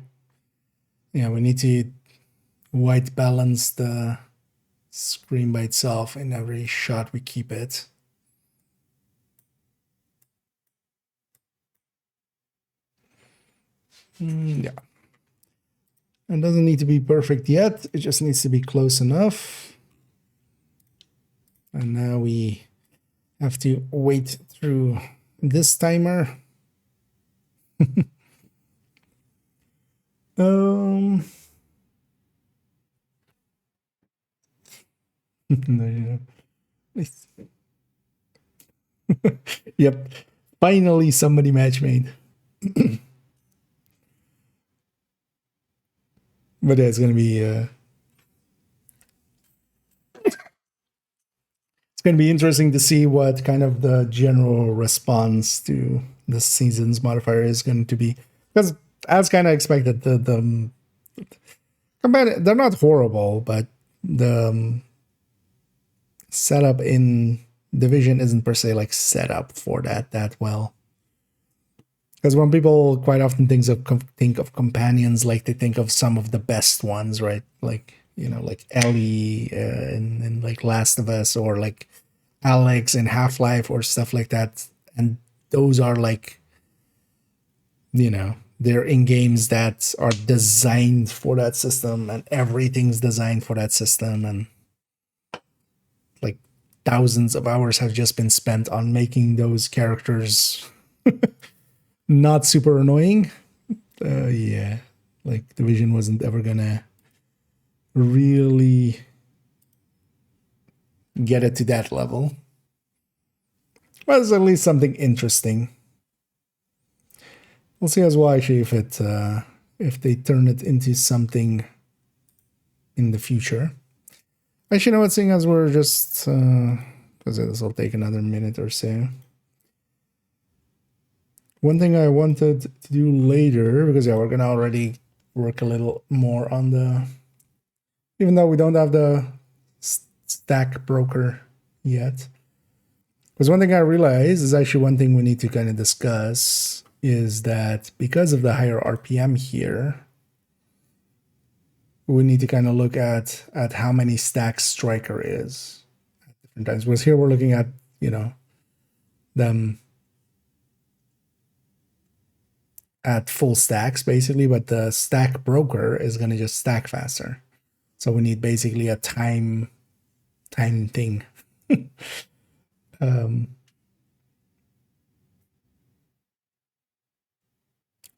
Yeah, we need to white balance the screen by itself in every shot we keep it. Yeah. It doesn't need to be perfect yet. It just needs to be close enough. And now we have to wait through this timer. Yep. Finally, somebody match made. But yeah, it's gonna be interesting to see what kind of the general response to this season's modifier is going to be. Because as kind of expected, they're not horrible, but the setup in Division isn't per se like set up for that well. Because when people quite often think of companions, like they think of some of the best ones, right? Like like Ellie in like Last of Us, or like Alex in Half-Life, or stuff like that. And those are like, they're in games that are designed for that system, and everything's designed for that system, and like thousands of hours have just been spent on making those characters not super annoying. Yeah, like Division wasn't ever gonna really get it to that level. But it's at least something interesting. We'll see as well actually if they turn it into something in the future. Actually, you know what? Seeing as we're just because this will take another minute or so. One thing I wanted to do later, because yeah, we're gonna already work a little more on the, even though we don't have the stack broker yet. Because one thing I realized is actually one thing we need to kind of discuss is that because of the higher RPM here, we need to kind of look at how many stacks striker is at different times. Whereas here we're looking at, you know, them at full stacks basically, but the stack broker is going to just stack faster. So we need basically a time thing.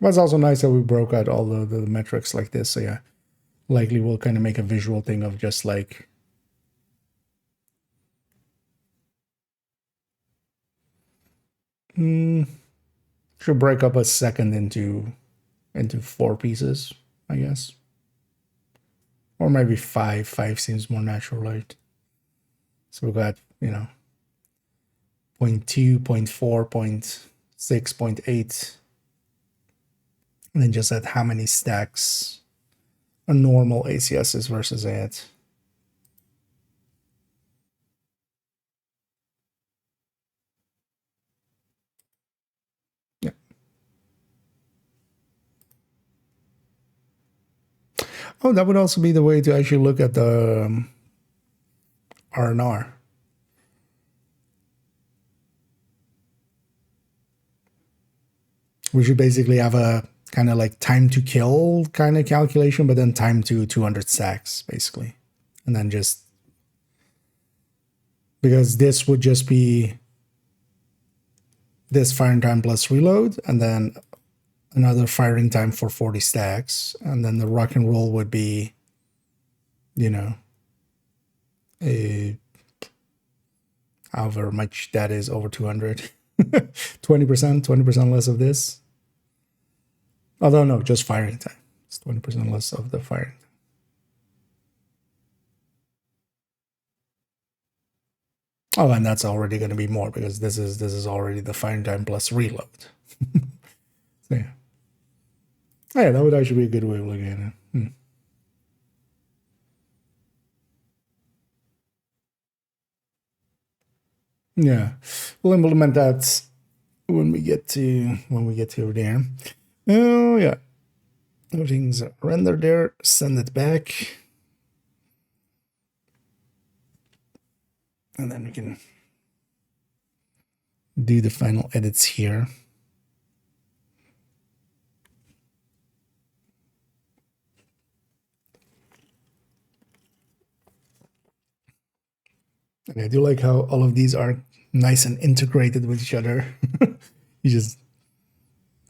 But it's also nice that we broke out all the metrics like this. So yeah, likely we'll kind of make a visual thing of just like should break up a second into 4 pieces, I guess. Or maybe 5. 5 seems more natural, right? So we got, you know, 0.2, 0.4, 0.6, 0.8. And then just at how many stacks a normal ACS is versus it. Yeah. Oh, that would also be the way to actually look at the R&R. We should basically have a kind of like time to kill kind of calculation, but then time to 200 stacks, basically. And then just, because this would just be this firing time plus reload, and then another firing time for 40 stacks. And then the rock and roll would be, you know, however much that is over 200. 20% less of this. Although no, just firing time. It's 20% less of the firing time. Oh, and that's already going to be more because this is already the firing time plus reload. So, yeah. Oh, yeah, that would actually be a good way of looking at it. Yeah, we'll implement that when we get to there. Oh yeah, everything's rendered there. Send it back, and then we can do the final edits here. And I do like how all of these are nice and integrated with each other. You just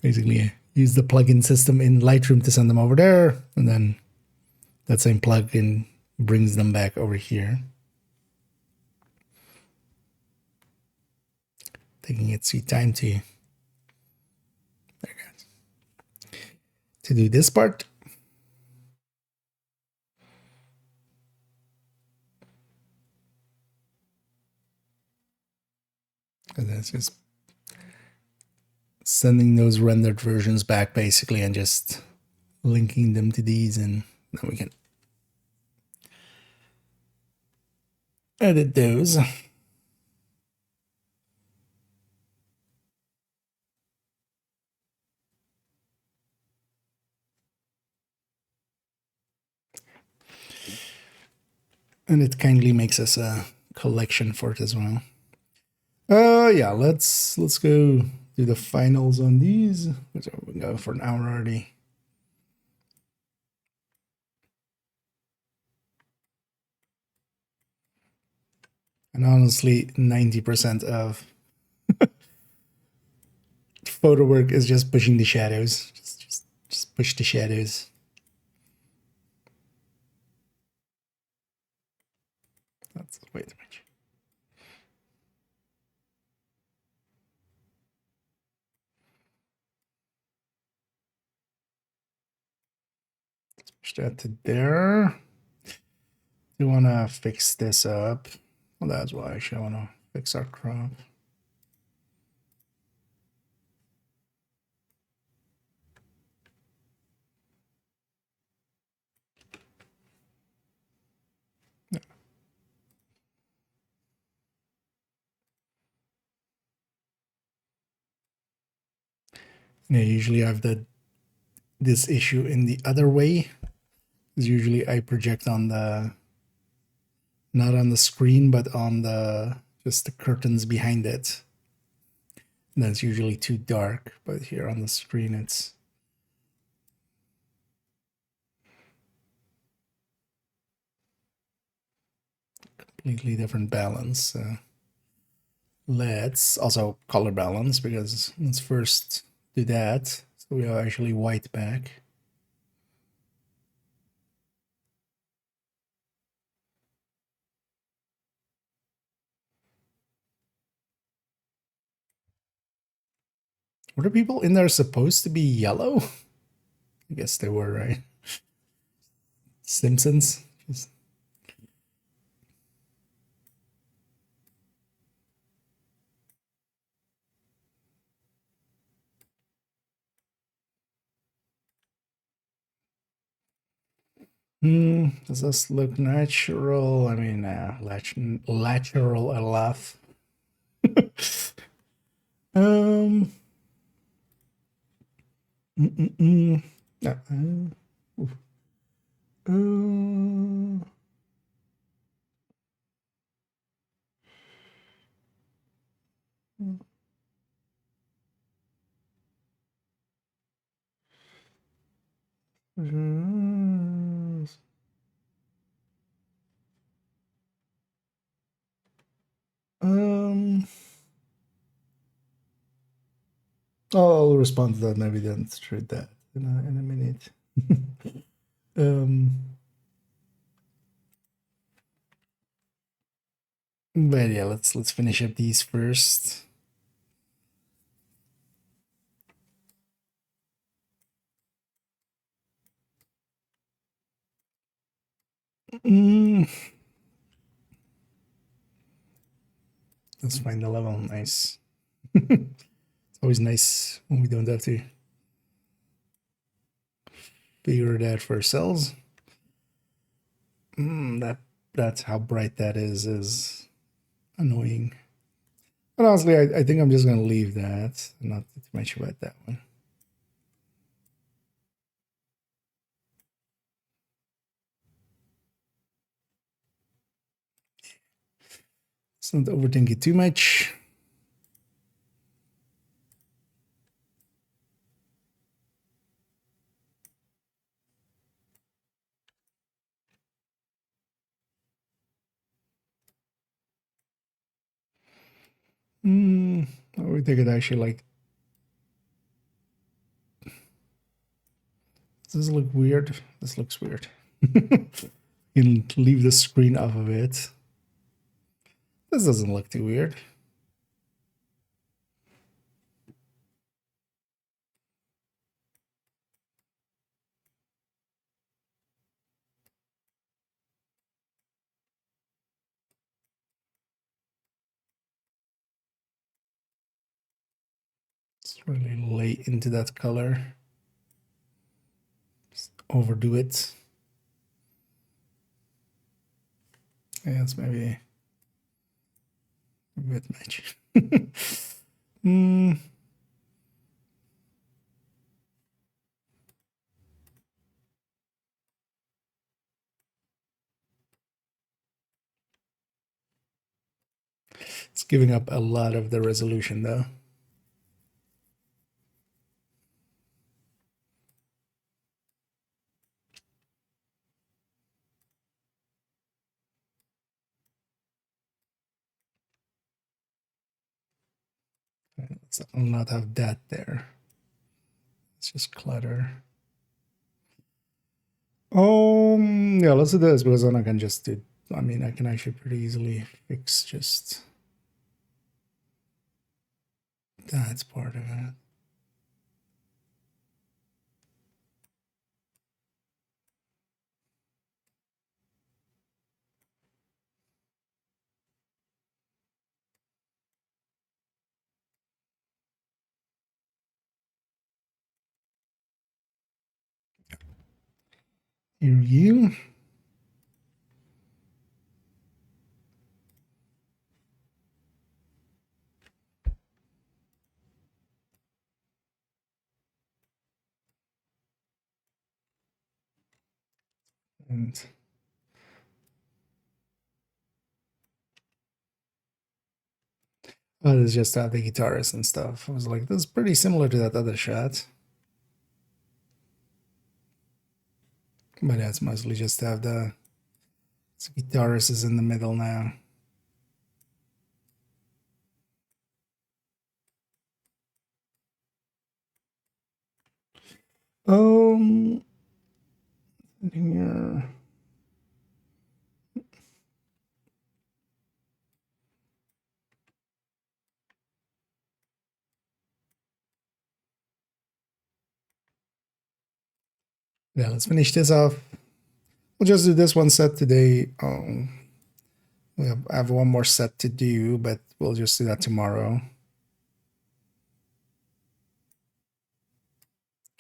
basically use the plugin system in Lightroom to send them over there, and then that same plugin brings them back over here. Taking its sweet time to do this part. And that's just sending those rendered versions back basically and just linking them to these, and then we can edit those. And it kindly makes us a collection for it as well. Yeah, let's go do the finals on these. We're going for an hour already. And honestly, 90% of photo work is just pushing the shadows. Just push the shadows. That's way too much. Push that to there. We want to fix this up. Well, that's why actually I want to fix our crop. Yeah, usually I have this issue in the other way. Because usually I project on the, not on the screen, but on the, just the curtains behind it. And that's usually too dark, but here on the screen it's completely different balance. Let's also color balance, because let's first do that. So we are actually white back. Were the people in there supposed to be yellow? I guess they were, right? Simpsons. Just... Does this look natural? I mean, lateral enough. um. Um, I'll respond to that maybe then through that in a minute. um, but yeah, let's finish up these first. Let's find the level. Nice. It's always nice when we don't have to figure it out for ourselves. That's how bright that is annoying. But honestly, I think I'm just gonna leave that. I'm not too much about that one. Let's not overthink it too much. We think it actually like. Does this look weird? This looks weird. You can leave the screen off of it. This doesn't look too weird. It's really late into that color. Just overdo it. Yeah, it's maybe a bit much. It's giving up a lot of the resolution though. Let's not have that there. It's just clutter. Yeah, let's do this, because then I can just do, I mean, I can actually pretty easily fix just that part of it. Here you. And oh, it's just the guitarist and stuff. I was like, this is pretty similar to that other shot. But yeah, it's mostly just to have the guitarist is in the middle now. Here. Yeah, let's finish this off. We'll just do this one set today. I have one more set to do, but we'll just do that tomorrow.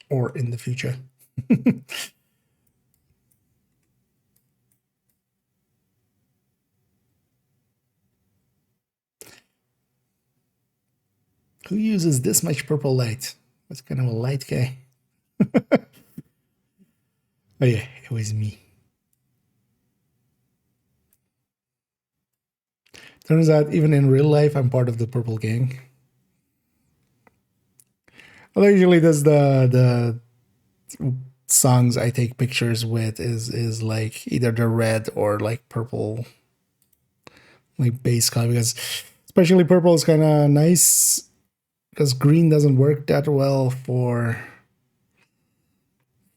Or in the future. Who uses this much purple light? What's kind of a light guy? Oh yeah, it was me. Turns out even in real life, I'm part of the purple gang. Although usually does the songs I take pictures with is like either the red or like purple, like base color, because especially purple is kind of nice because green doesn't work that well for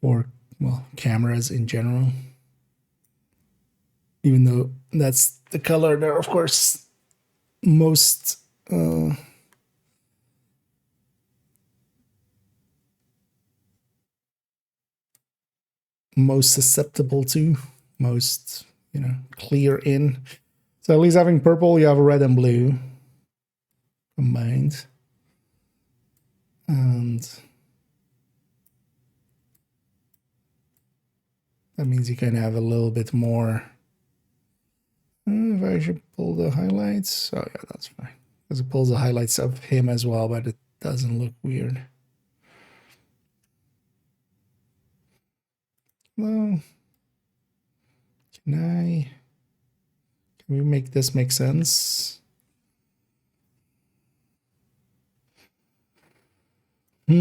well, cameras in general. Even though that's the color that, of course, most most susceptible to, most, clear in. So at least having purple, you have red and blue combined. And that means you can have a little bit more. If I should pull the highlights. Oh yeah, that's fine. Because it pulls the highlights of him as well, but it doesn't look weird. Well, can we make this make sense? It's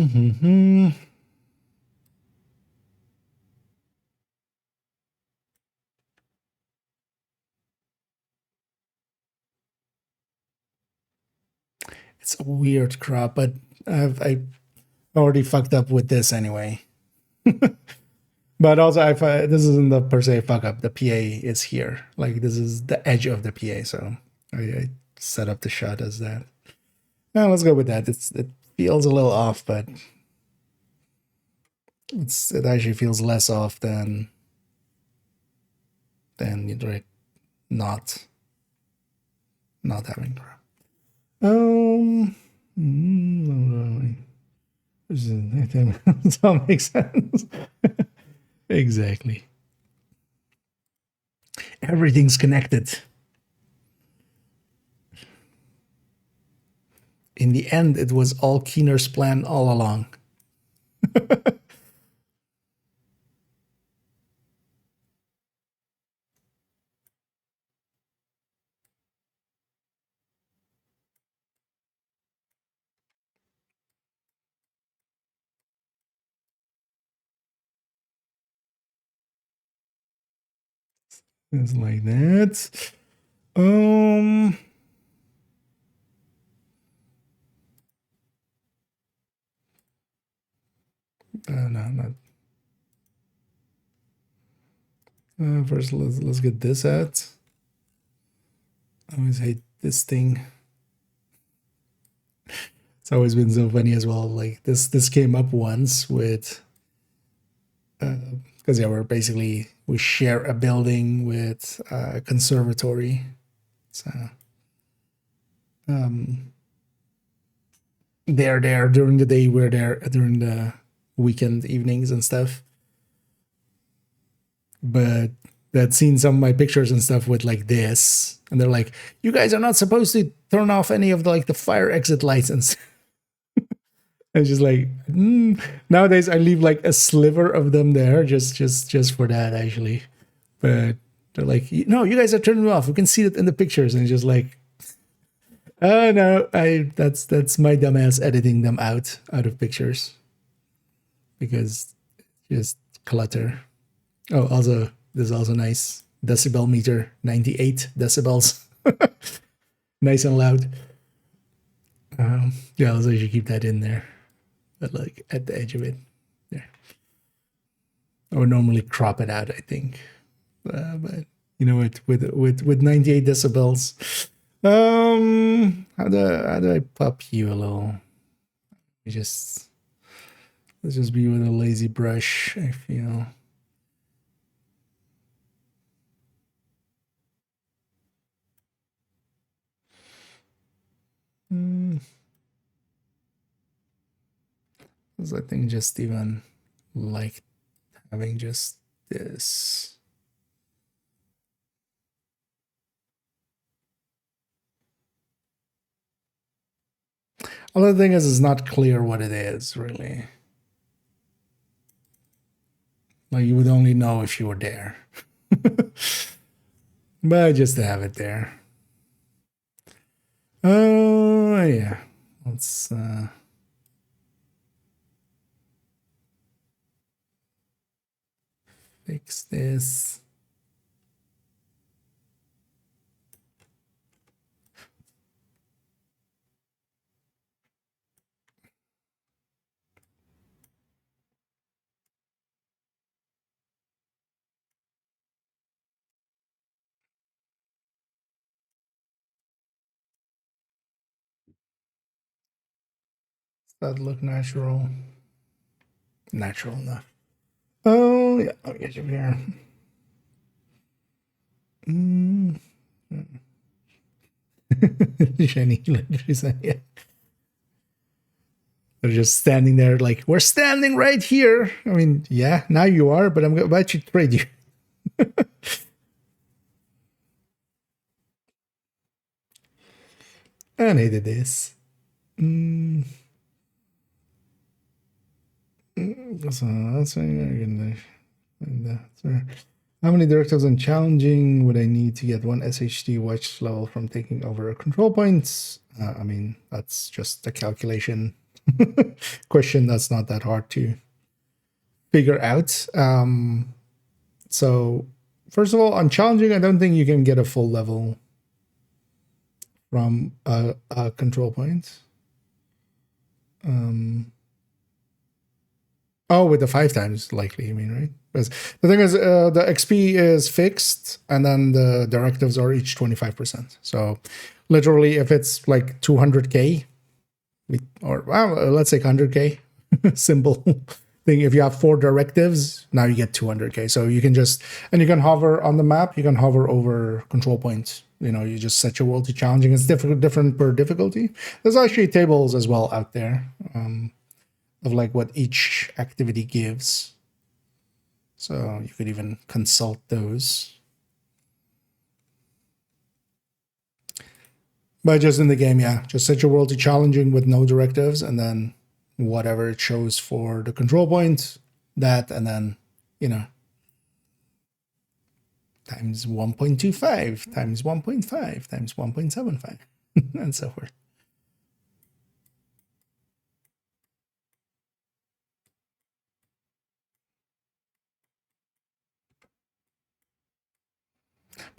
a weird crop, but I already fucked up with this anyway. But also, this isn't the per se fuck up. The PA is here. Like, this is the edge of the PA, so I set up the shot as that. Now let's go with that. It feels a little off, but it actually feels less off than right, not having crap. Does that make sense? Exactly. Everything's connected. In the end, it was all Keener's plan all along. It's like that. No, not. First, let's get this out. I always hate this thing. It's always been so funny as well. Like this came up once with because we share a building with a conservatory. So they're there during the day, we're there during the weekend evenings and stuff. But they'd seen some of my pictures and stuff with like this, and they're like, "You guys are not supposed to turn off any of the fire exit lights." And I was just like, nowadays I leave like a sliver of them there just for that actually. But they're like, no, you guys are turning them off. We can see it in the pictures. And it's just like, oh no, that's my dumbass editing them out of pictures because just clutter. Oh, also this is also nice. Decibel meter, 98 decibels. Nice and loud. Yeah, also you should keep that in there, but like at the edge of it. There. I would normally crop it out, I think, but you know, with 98 decibels. How do I pop you a little? Let's just be with a lazy brush. I feel. I think just even like having just this. Other thing is, it's not clear what it is really. Like you would only know if you were there. But just to have it there. Oh yeah. Let's fix this. Does that look natural? Natural enough. Oh yeah, I'll get you here. Shiny electricity. Yeah. They're just standing there like, we're standing right here. I mean, yeah, now you are, but I'm about to trade you. And I did this. How many directives on challenging would I need to get one SHD watch level from taking over a control point? I mean, that's just a calculation question that's not that hard to figure out. So first of all, on challenging, I don't think you can get a full level from a control point. Oh, with the 5 times likely, you mean, right? Because the thing is, the XP is fixed, and then the directives are each 25%. So literally, if it's like 200K, or well, let's say 100K, simple thing. If you have 4 directives, now you get 200K. So you can just, and you can hover on the map, you can hover over control points. You know, you just set your world to challenging. It's different per difficulty. There's actually tables as well out there. Of like what each activity gives. So you could even consult those. But just in the game, yeah, just set your world to challenging with no directives, and then whatever it shows for the control point, that, and then, you know, times 1.25, times 1.5, times 1.75, and so forth.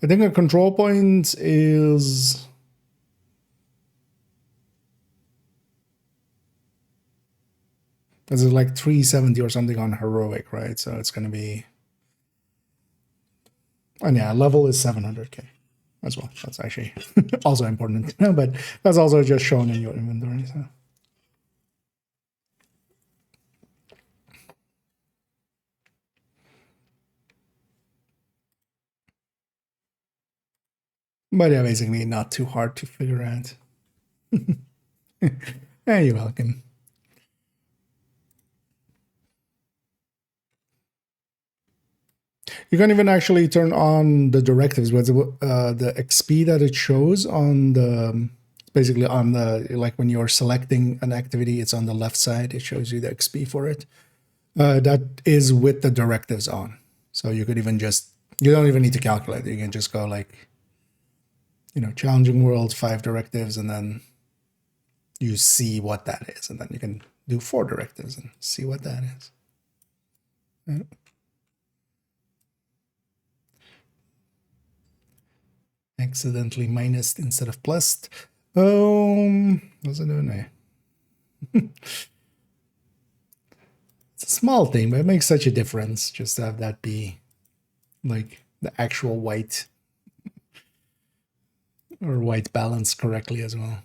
I think a control point is like 370 or something on heroic, right? So it's going to be, and yeah, level is 700K as well. That's actually also important to know, but that's also just shown in your inventory. So. But yeah, basically not too hard to figure out. Yeah, you're welcome. You can even actually turn on the directives, but the XP that it shows on the, basically on the, like when you're selecting an activity, it's on the left side. It shows you the XP for it. That is with the directives on. So you could even just You don't even need to calculate. You can just go like, challenging world, 5 directives, and then you see what that is. And then you can do 4 directives and see what that is. Yeah. Accidentally minused instead of plussed. What's it doing there? It's a small thing, but it makes such a difference just to have that be like the actual white or white balance correctly as well.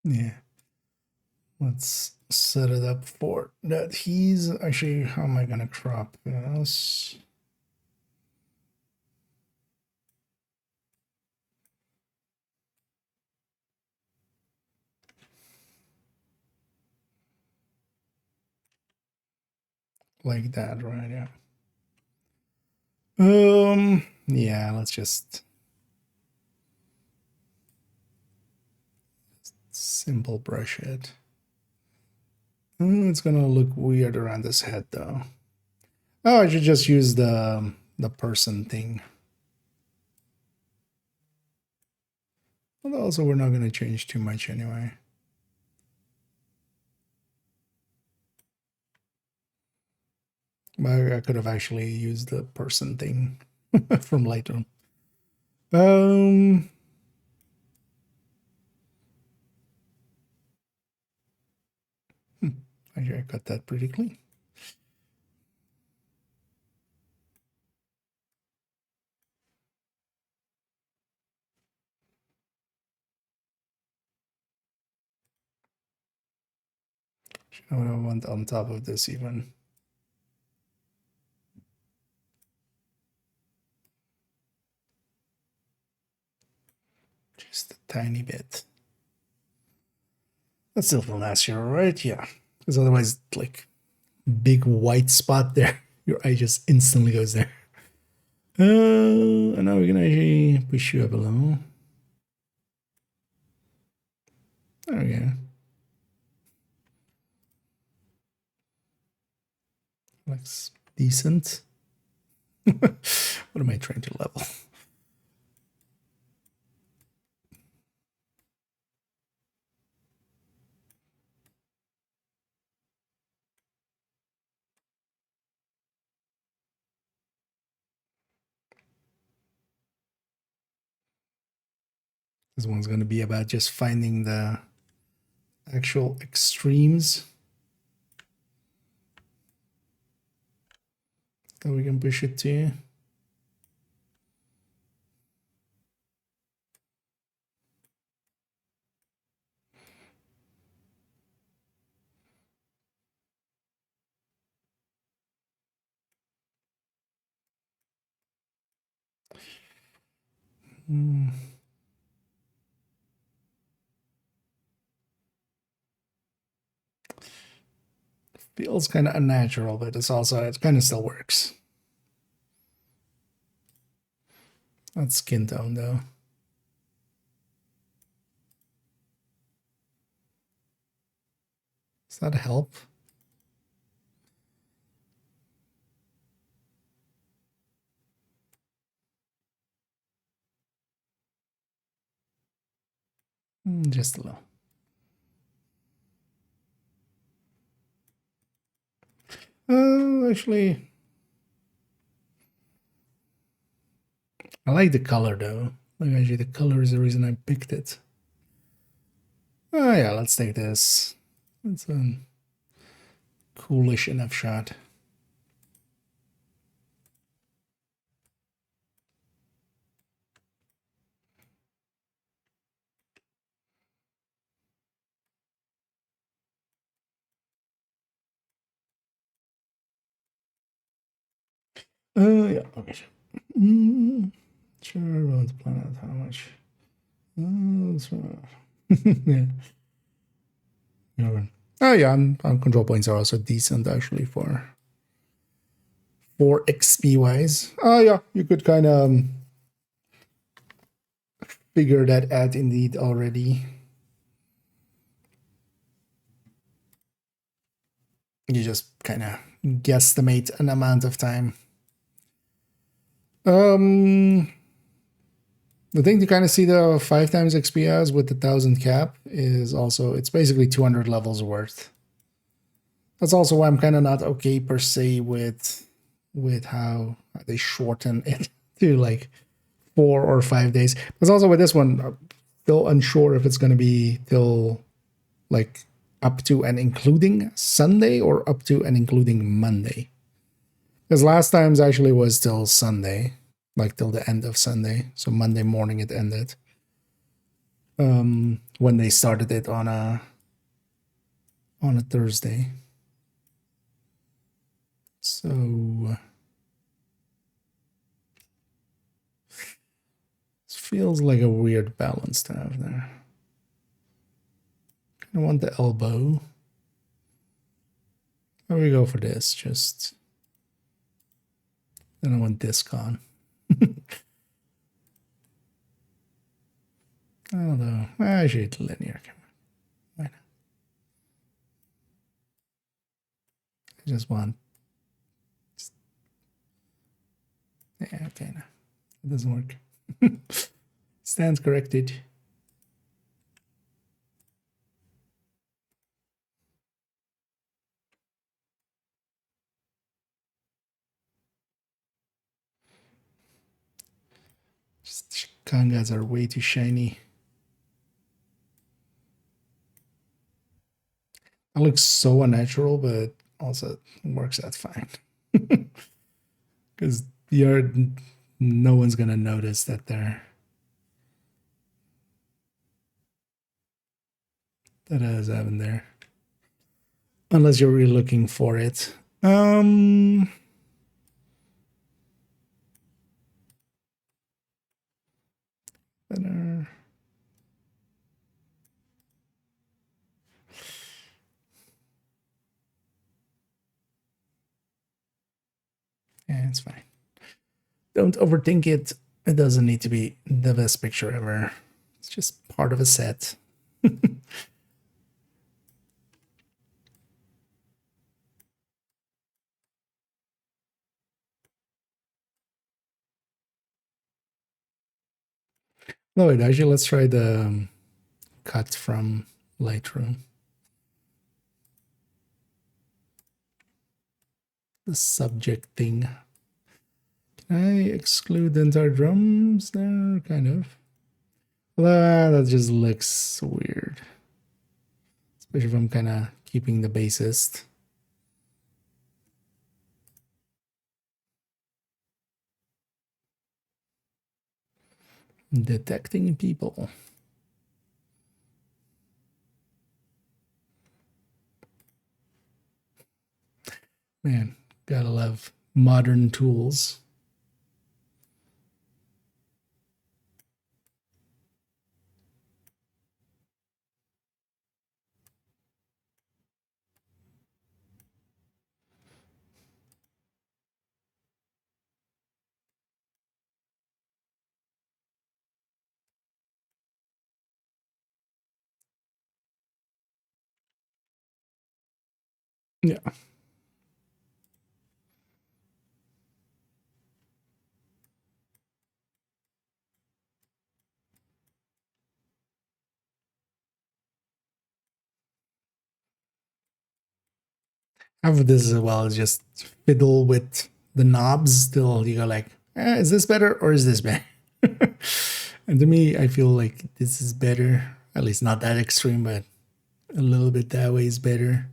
Yeah. Let's set it up for that. He's actually, how am I going to crop this? Like that, right? Yeah. Yeah, let's just simple brush it. It's gonna look weird around his head though. Oh, I should just use the person thing. But also we're not gonna change too much anyway. But I could have actually used the person thing from Lightroom. Actually I got that pretty clean. I would want on top of this even. Just a tiny bit. That still feel nastier, right? Yeah. Because otherwise, like, big white spot there, your eye just instantly goes there. And now we're gonna actually push you up a little. There we go. Looks decent. What am I trying to level? This one's going to be about just finding the actual extremes that we can push it to. Feels kind of unnatural, but it kind of still works. That's skin tone though. Does that help? Just a little. Actually, I like the color though. Like actually, the color is the reason I picked it. Oh yeah, let's take this. It's a coolish enough shot. Yeah, okay. Sure, we want to plan out how much Yeah. Oh yeah, and control points are also decent actually for XP wise. Oh yeah, you could kind of figure that out indeed already. You just kind of guesstimate an amount of time. The thing to kind of see the 5 times XP as with the 1000 cap is also, it's basically 200 levels worth. That's also why I'm kind of not okay per se with how they shorten it to like 4 or 5 days. Because also with this one, I'm still unsure if it's going to be till like up to and including Sunday or up to and including Monday. Because last time's actually was till Sunday, like till the end of Sunday. So Monday morning it ended. When they started it on a Thursday. So this feels like a weird balance to have there. I want the elbow. How we go for this? Just then I want this gone. Although I should linear camera. Why not? I just want. Yeah, okay, no. It doesn't work. Stands corrected. Just Kangas are way too shiny. It looks so unnatural, but also works out fine. Because no one's gonna notice that that is having there. Unless you're really looking for it. Better. Yeah, it's fine. Don't overthink it. It doesn't need to be the best picture ever. It's just part of a set. No, wait, actually, let's try the cut from Lightroom. The subject thing. Can I exclude the entire drums there? Kind of. That just looks weird. Especially if I'm kind of keeping the bassist. Detecting people. Man, gotta love modern tools. Yeah. Half of this as well is just fiddle with the knobs till you go like, is this better or is this better? And to me, I feel like this is better. At least not that extreme, but a little bit that way is better.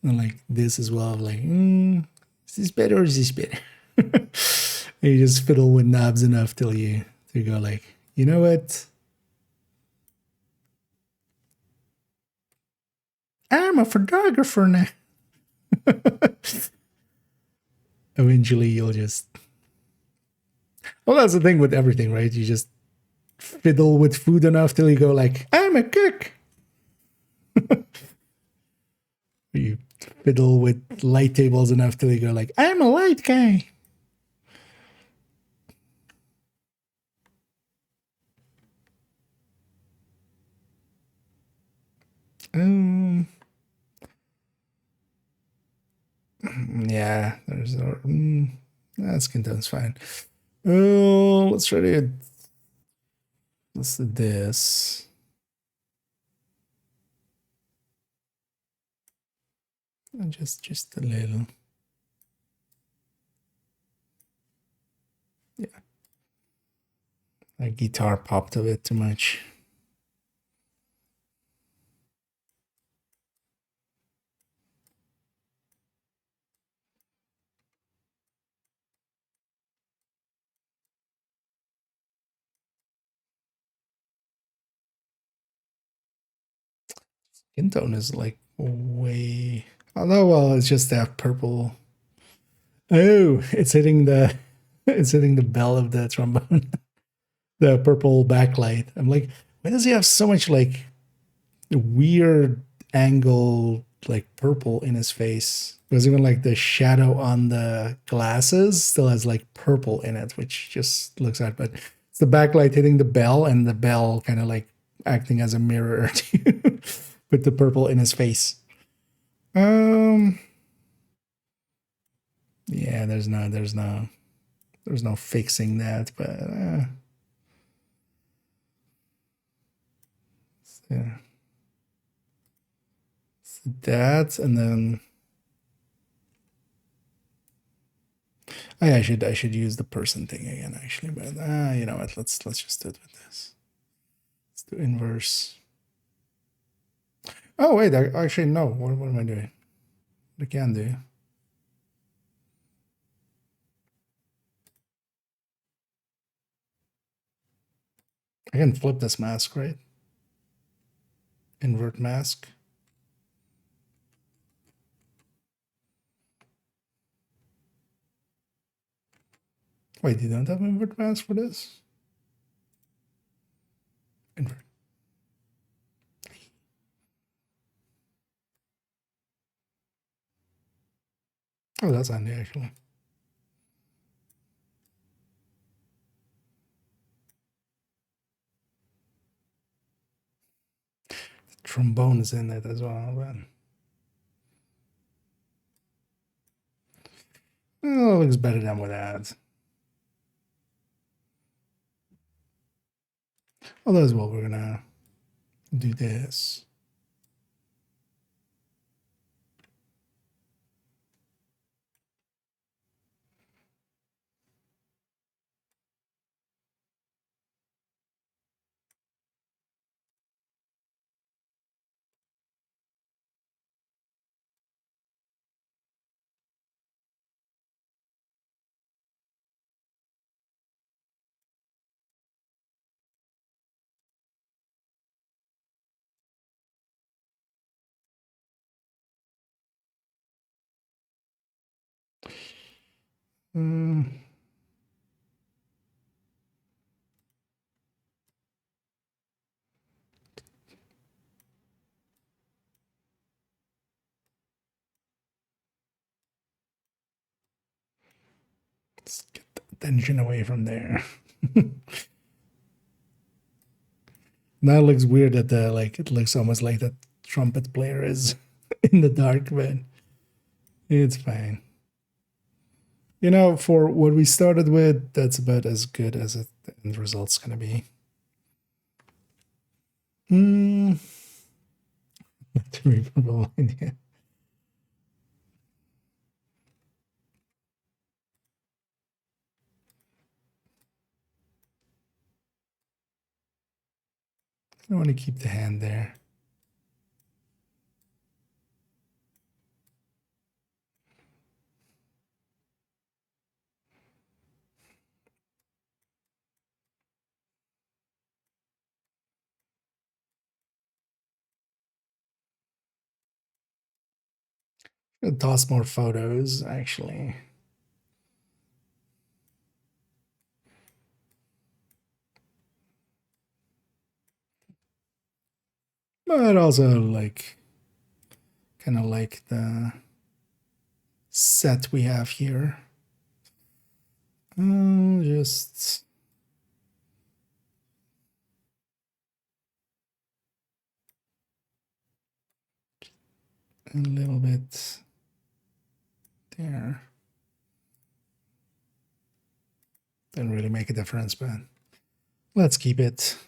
And like this as well, like, is this better or is this better? And you just fiddle with knobs enough till you go like, you know what? I'm a photographer now. Eventually, you'll just. Well, that's the thing with everything, right? You just fiddle with food enough till you go like, I'm a cook. You fiddle with light tables enough till you go like, I'm a light guy. Yeah, there's skin tone's fine. Oh, let's try to let's do this. And just a little. Yeah. My guitar popped a bit too much. Skin tone is like way. Oh no, well, it's just that purple. Oh, it's hitting the it's hitting the bell of the trombone. The purple backlight. I'm like, why does he have so much like weird angle like purple in his face? Because even like the shadow on the glasses still has like purple in it, which just looks odd. But it's the backlight hitting the bell and the bell kind of like acting as a mirror to put the purple in his face. Yeah, there's no fixing that, but yeah. So that, and then I should use the person thing again actually, but you know what? Let's just do it with this. Let's do inverse. Oh wait, actually no. What am I doing? What I can do? I can flip this mask, right? Invert mask. Wait, you don't have invert mask for this? Invert. Oh, that's handy actually. Trombone is in it as well, but oh, it looks better than without. Although as well, we're gonna do this. Mm. Let's get the attention away from there. Now it looks weird that the like it looks almost like the trumpet player is in the dark, but it's fine. You know, for what we started with, that's about as good as the end result's gonna be. Hmm. Removable idea. I want to keep the hand there. I'm gonna toss more photos, actually. but also like kind of like the set we have here. Just a little bit there. Didn't really make a difference, but let's keep it.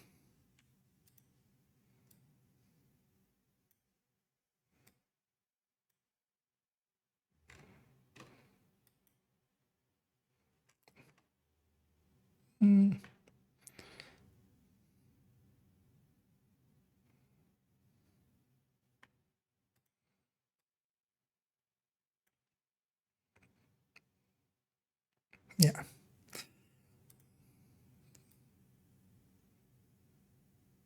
Yeah.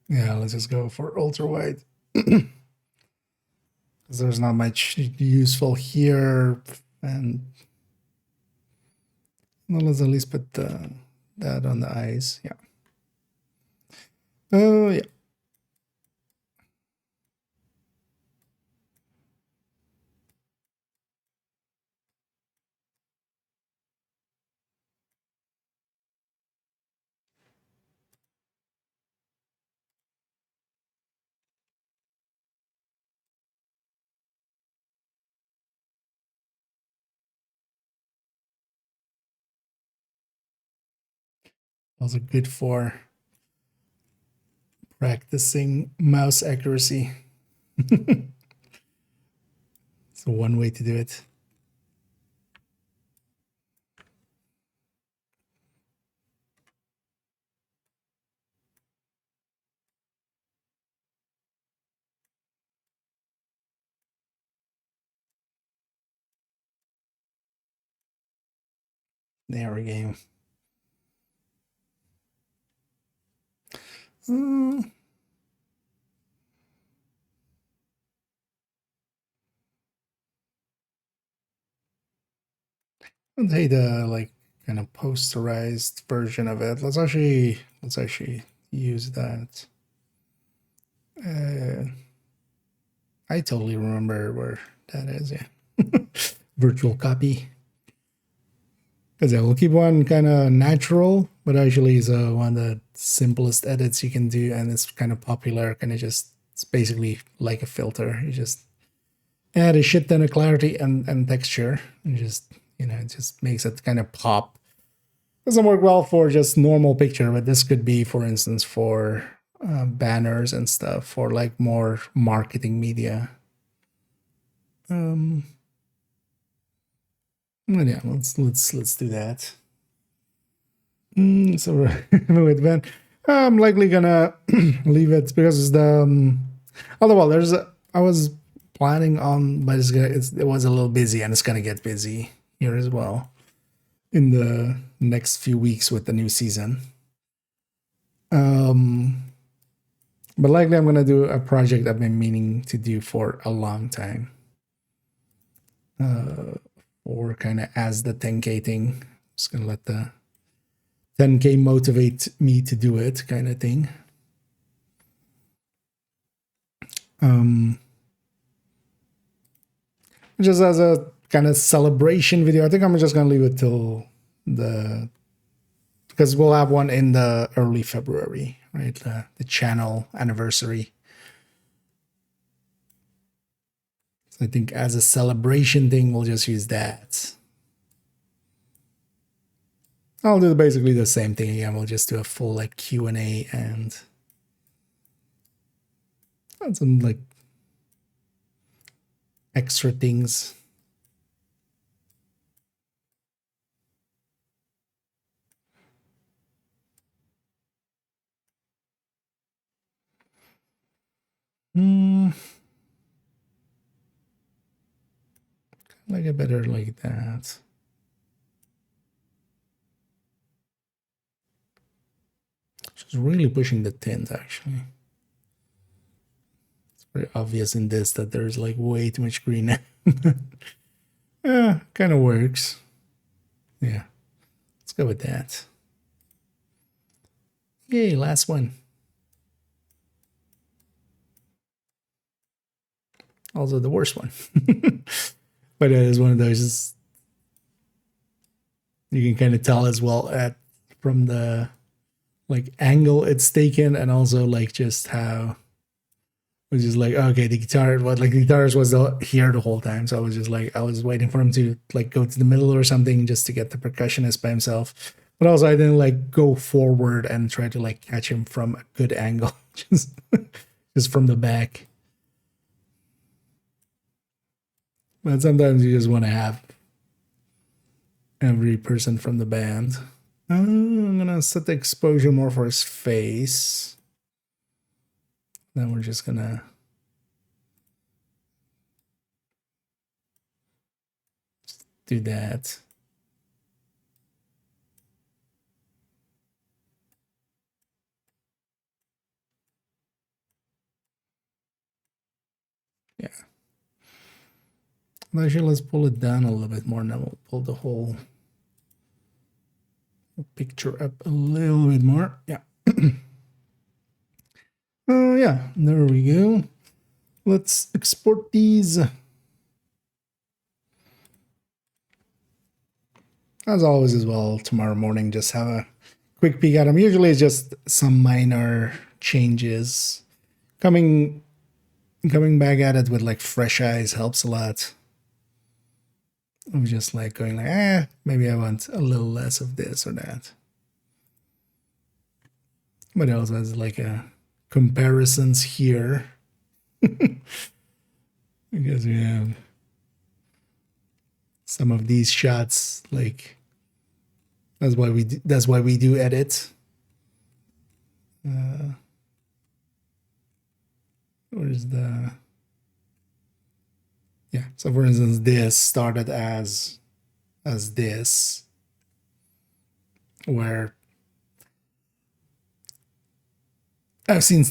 Yeah, let's just go for ultra wide. Because there's not much useful here. And well, let's at least put that on the eyes. Yeah. Oh, yeah. Also good for practicing mouse accuracy. It's one way to do it. There we go. I'd say the like kind of posterized version of it. Let's actually use that. I totally remember where that is. Yeah, virtual copy. Because yeah, we'll keep one kind of natural, but actually is one of the simplest edits you can do, and it's kind of popular. Kind of just it's basically like a filter. You just add a shit ton of clarity and texture, and just it just makes it kind of pop. Doesn't work well for just normal picture, but this could be, for instance, for banners and stuff, for like more marketing media. Yeah, let's do that. So with Ben, I'm likely gonna leave it because the although well, I was planning on, but it was a little busy, and it's gonna get busy here as well in the next few weeks with the new season. But likely I'm gonna do a project I've been meaning to do for a long time. Or kind of as the 10K thing. Just gonna let the 10K motivate me to do it, kind of thing. Just as a kind of celebration video. I think I'm just gonna leave it till because we'll have one in the early February, right? The channel anniversary. So I think as a celebration thing, we'll just use that. I'll do basically the same thing again. We'll just do a full like Q&A and some like extra things. Like a better like that. She's really pushing the tint actually. It's very obvious in this that there's like way too much green. Yeah, kind of works. Yeah, let's go with that. Yay, last one. Also the worst one. But it is one of those, you can kind of tell as well from the like angle it's taken, and also like just how it was just like, okay, the guitarist was here the whole time, so I was just like, I was waiting for him to like go to the middle or something just to get the percussionist by himself. But also I didn't like go forward and try to like catch him from a good angle. just from the back. But sometimes you just want to have every person from the band. I'm gonna set the exposure more for his face. Then we're just gonna do that. Yeah. Actually, let's pull it down a little bit more, and then we'll pull the whole picture up a little bit more. Yeah. Oh, yeah. There we go. Let's export these. As always, as well, tomorrow morning, just have a quick peek at them. Usually it's just some minor changes. Coming back at it with like fresh eyes helps a lot. I'm just like going like, maybe I want a little less of this or that. But it also has like a comparisons here. Because we have some of these shots, like that's why we do edit. Where's the so for instance, this started as this, where I've seen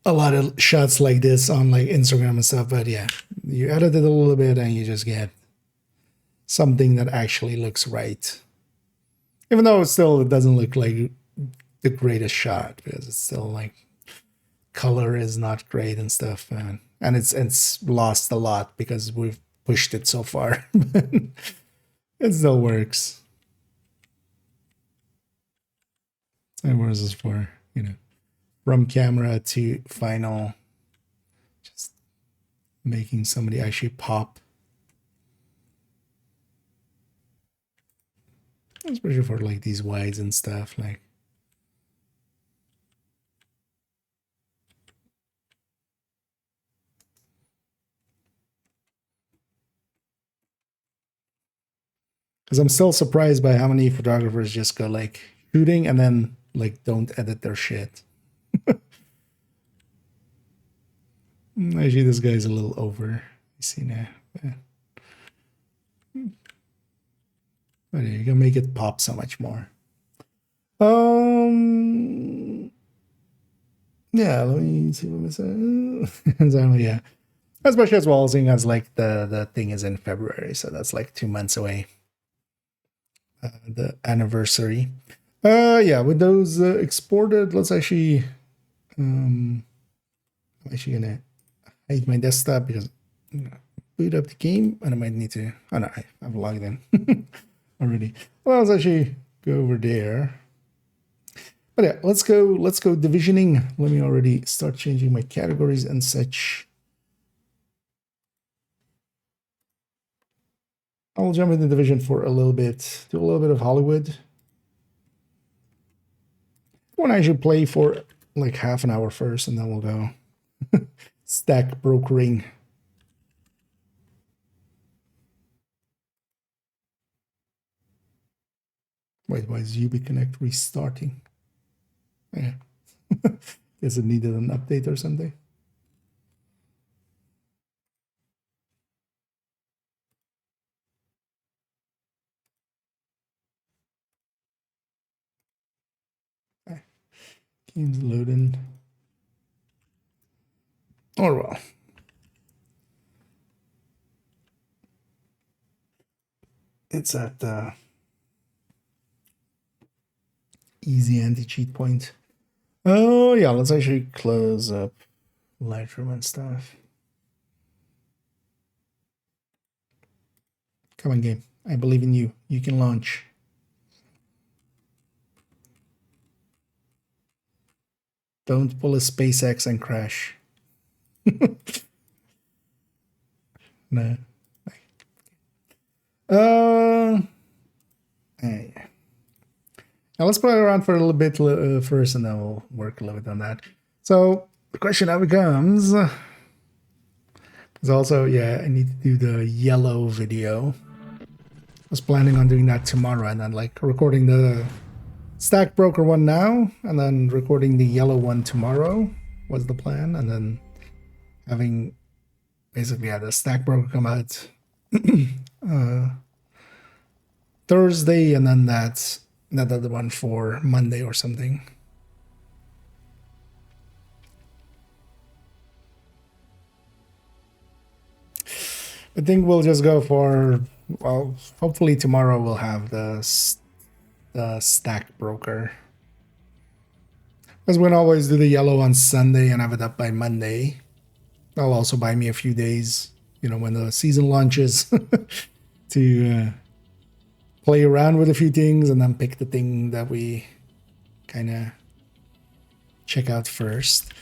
a lot of shots like this on like Instagram and stuff, but yeah, you edit it a little bit and you just get something that actually looks right. Even though it doesn't look like the greatest shot, because it's still like color is not great and stuff, and it's lost a lot because we've pushed it so far. It still works. And what is this for? From camera to final, just making somebody actually pop. Especially for like these wides and stuff, like. Because I'm still surprised by how many photographers just go like shooting and then like don't edit their shit. Actually, this guy's a little over. You see now. But you can make it pop so much more. Yeah, let me see what I'm saying. So, yeah. Especially as well, seeing as like the thing is in February, so that's like 2 months away. The anniversary. Yeah, with those exported, let's actually I'm actually gonna hide my desktop because I'm gonna boot up the game and I might need to. Oh no, I've logged in already. Well, let's actually go over there. But yeah, let's go divisioning. Let me already start changing my categories and such. I'll jump into division for a little bit, do a little bit of Hollywood. I want to actually play for like half an hour first, and then we'll go stack brokering. Wait, why is UbiConnect restarting? Yeah. Guess it needed an update or something. Game's loading. Oh well. It's at the easy anti-cheat point. Oh yeah, let's actually close up Lightroom and stuff. Come on, game. I believe in you. You can launch. Don't pull a SpaceX and crash. No. Hey. Now let's play around for a little bit first, and then we'll work a little bit on that. So the question now becomes is also, yeah, I need to do the yellow video. I was planning on doing that tomorrow, and then like recording the Stack Broker one now, and then recording the yellow one tomorrow was the plan, and then having basically the Stack Broker come out Thursday, and then that's that other one for Monday or something. I think we'll just go for, well, hopefully tomorrow we'll have the Stack Broker. Because we can always do the yellow on Sunday and have it up by Monday. That'll also buy me a few days, you know, when the season launches to play around with a few things and then pick the thing that we kind of check out first.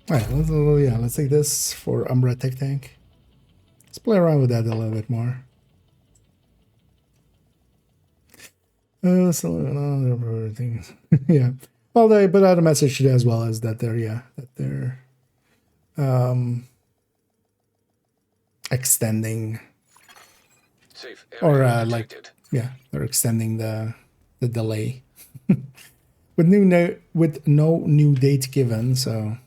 Alright, let's take this for Umbra Tech Tank. Let's play around with that a little bit more. So other things. Yeah. Well, they put out a message today as well as that they're extending or like, yeah, they're extending the delay with no new date given, so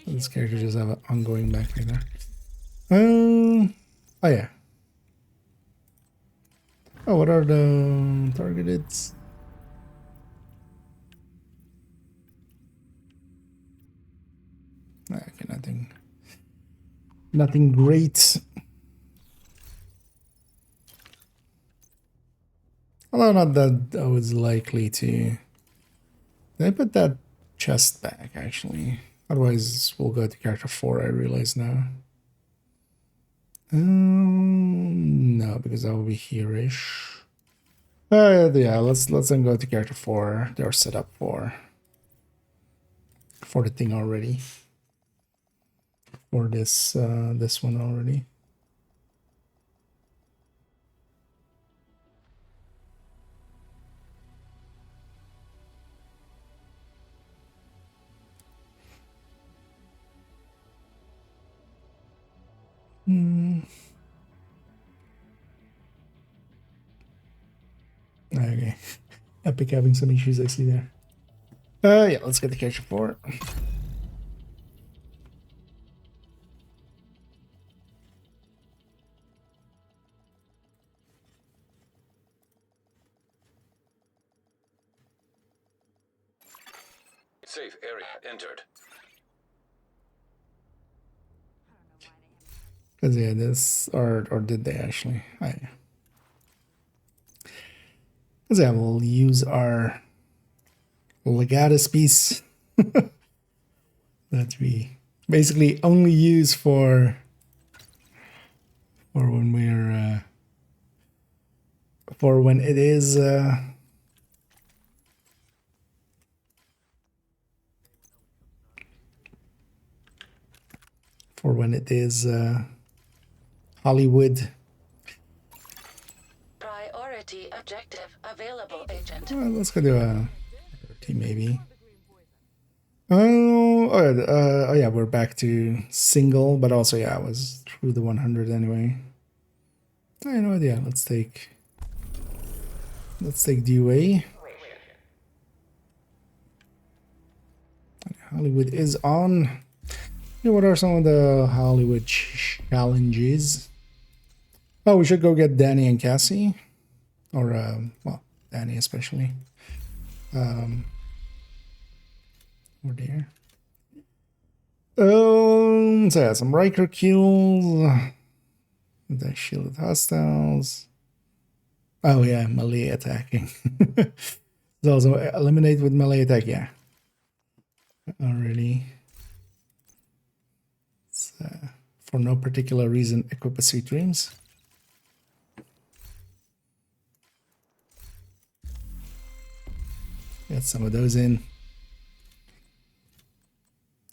this character just have an ongoing back right there. Oh yeah. Oh, what are the targeted? Okay, nothing great. Although not that I was likely to. Did I put that chest back actually? Otherwise, we'll go to character 4. I realize now. No, because that will be here-ish. Yeah, let's then go to character 4. They're set up for the thing already. For this this one already. Okay. Epic having some issues I see there. Yeah, let's get the character 4. Safe area entered. Because yeah, this or did they actually? Because yeah, we'll use our Legatus piece that we basically only use for when we're for when it is Hollywood. Priority objective available, agent. Well, let's go do a team maybe. Oh yeah, we're back to single, but also yeah, I was through the 100 anyway. I have no idea. Let's take DUA. Hollywood is on. Yeah, what are some of the Hollywood challenges? Oh, we should go get Danny and Cassie, or well, Danny especially. Over there. So yeah, some Riker kills. The shielded hostiles. Oh yeah, melee attacking. It's also eliminate with melee attack, yeah. Already. It's, for no particular reason, equip a Sweet Dreams. Get some of those in.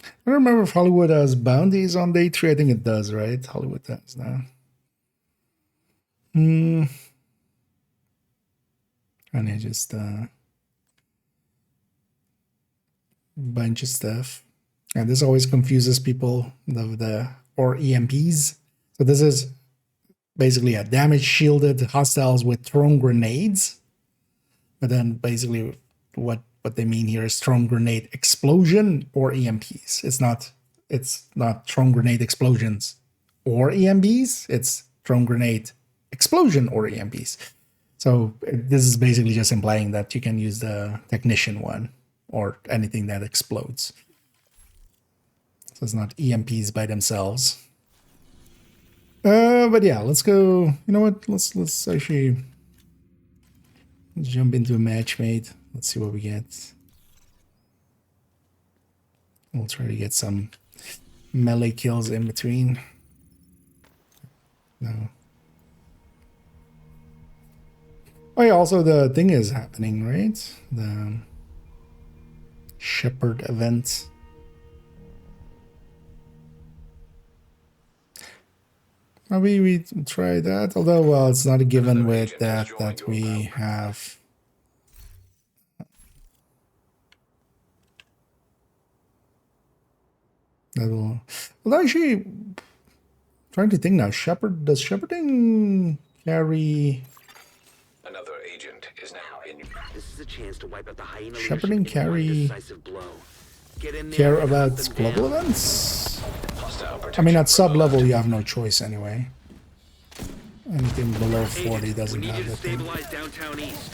I don't remember if Hollywood has bounties on day 3. I think it does, right? Hollywood does now. And I just bunch of stuff. And this always confuses people, or EMPs. So this is basically a damage shielded hostiles with thrown grenades. But then basically what they mean here is thrown grenade explosion or EMPs. It's not thrown grenade explosions or EMPs. It's thrown grenade explosion or EMPs. So this is basically just implying that you can use the technician one or anything that explodes. So it's not EMPs by themselves. But yeah, let's go. You know what? Let's jump into a match made. Let's see what we get. We'll try to get some melee kills in between. No. Oh yeah, also the thing is happening, right? The Shepherd event. Maybe we try that, although, well, it's not a given with that we have. Well, actually, trying to think now. Does shepherding carry? Another agent is now in. This is a chance to wipe out the hyena Shepherding leadership in one carry decisive blow. Get in there care and about hunt them global down. events? Hostile I protection mean, at sub from level, alert. you have no choice anyway. Anything below 40 Agent, doesn't we need have you to that thing. stabilize downtown east.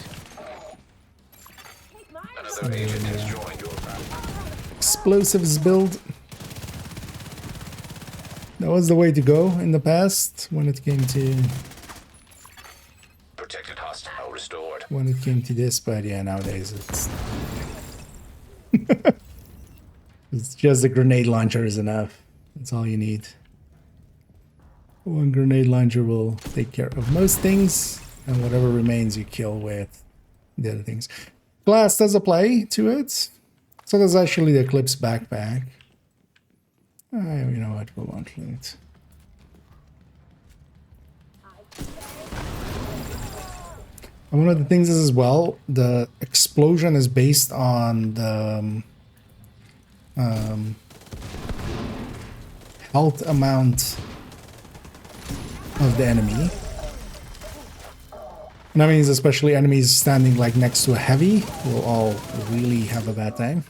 Another agent has joined your battle. Explosives build. That was the way to go in the past when it came to Protected hostile restored. this, but yeah, nowadays it's it's just a grenade launcher is enough. That's all you need. One grenade launcher will take care of most things, and whatever remains you kill with the other things. Glass does apply to it. So there's actually the Eclipse backpack. You know what, we'll launch it. And one of the things is as well, the explosion is based on the health amount of the enemy. And that means especially enemies standing like next to a heavy will all really have a bad time.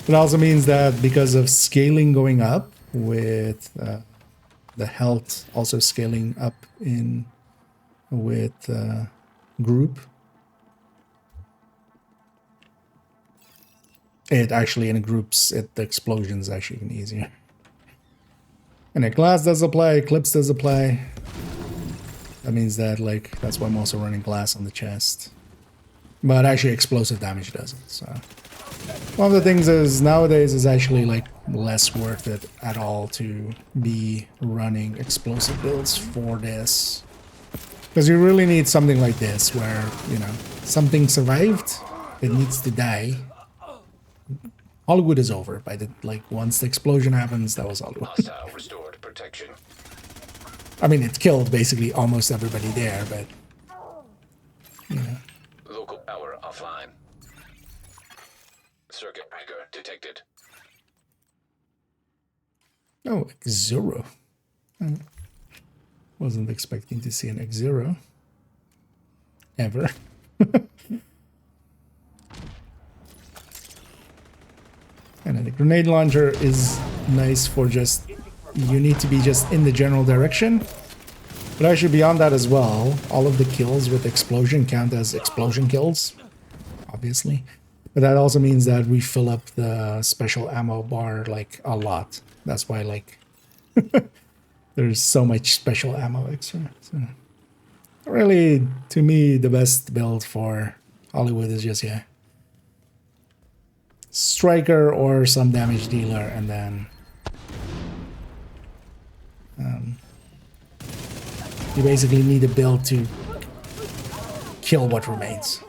It also means that because of scaling going up with the health also scaling up in with group, it actually in groups the explosion is actually even easier. And if glass does apply, Eclipse does apply. That means that like that's why I'm also running glass on the chest. But actually explosive damage doesn't, so one of the things is nowadays is actually like less worth it at all to be running explosive builds for this. Because you really need something like this where, you know, something survived, it needs to die. Hollywood is over by the, like, once the explosion happens, that was Hollywood. Hostile restored protection. I mean, it killed basically almost everybody there, but, you know. Local power offline. Circuit breaker detected. Oh, X0. Wasn't expecting to see an X0. Ever. And then the grenade launcher is nice for just, you need to be just in the general direction. But actually beyond that as well, all of the kills with explosion count as explosion kills, obviously. But that also means that we fill up the special ammo bar like a lot. That's why like there's so much special ammo extra. So really, to me, the best build for Hollywood is just, yeah, striker or some damage dealer, and then you basically need a build to kill what remains.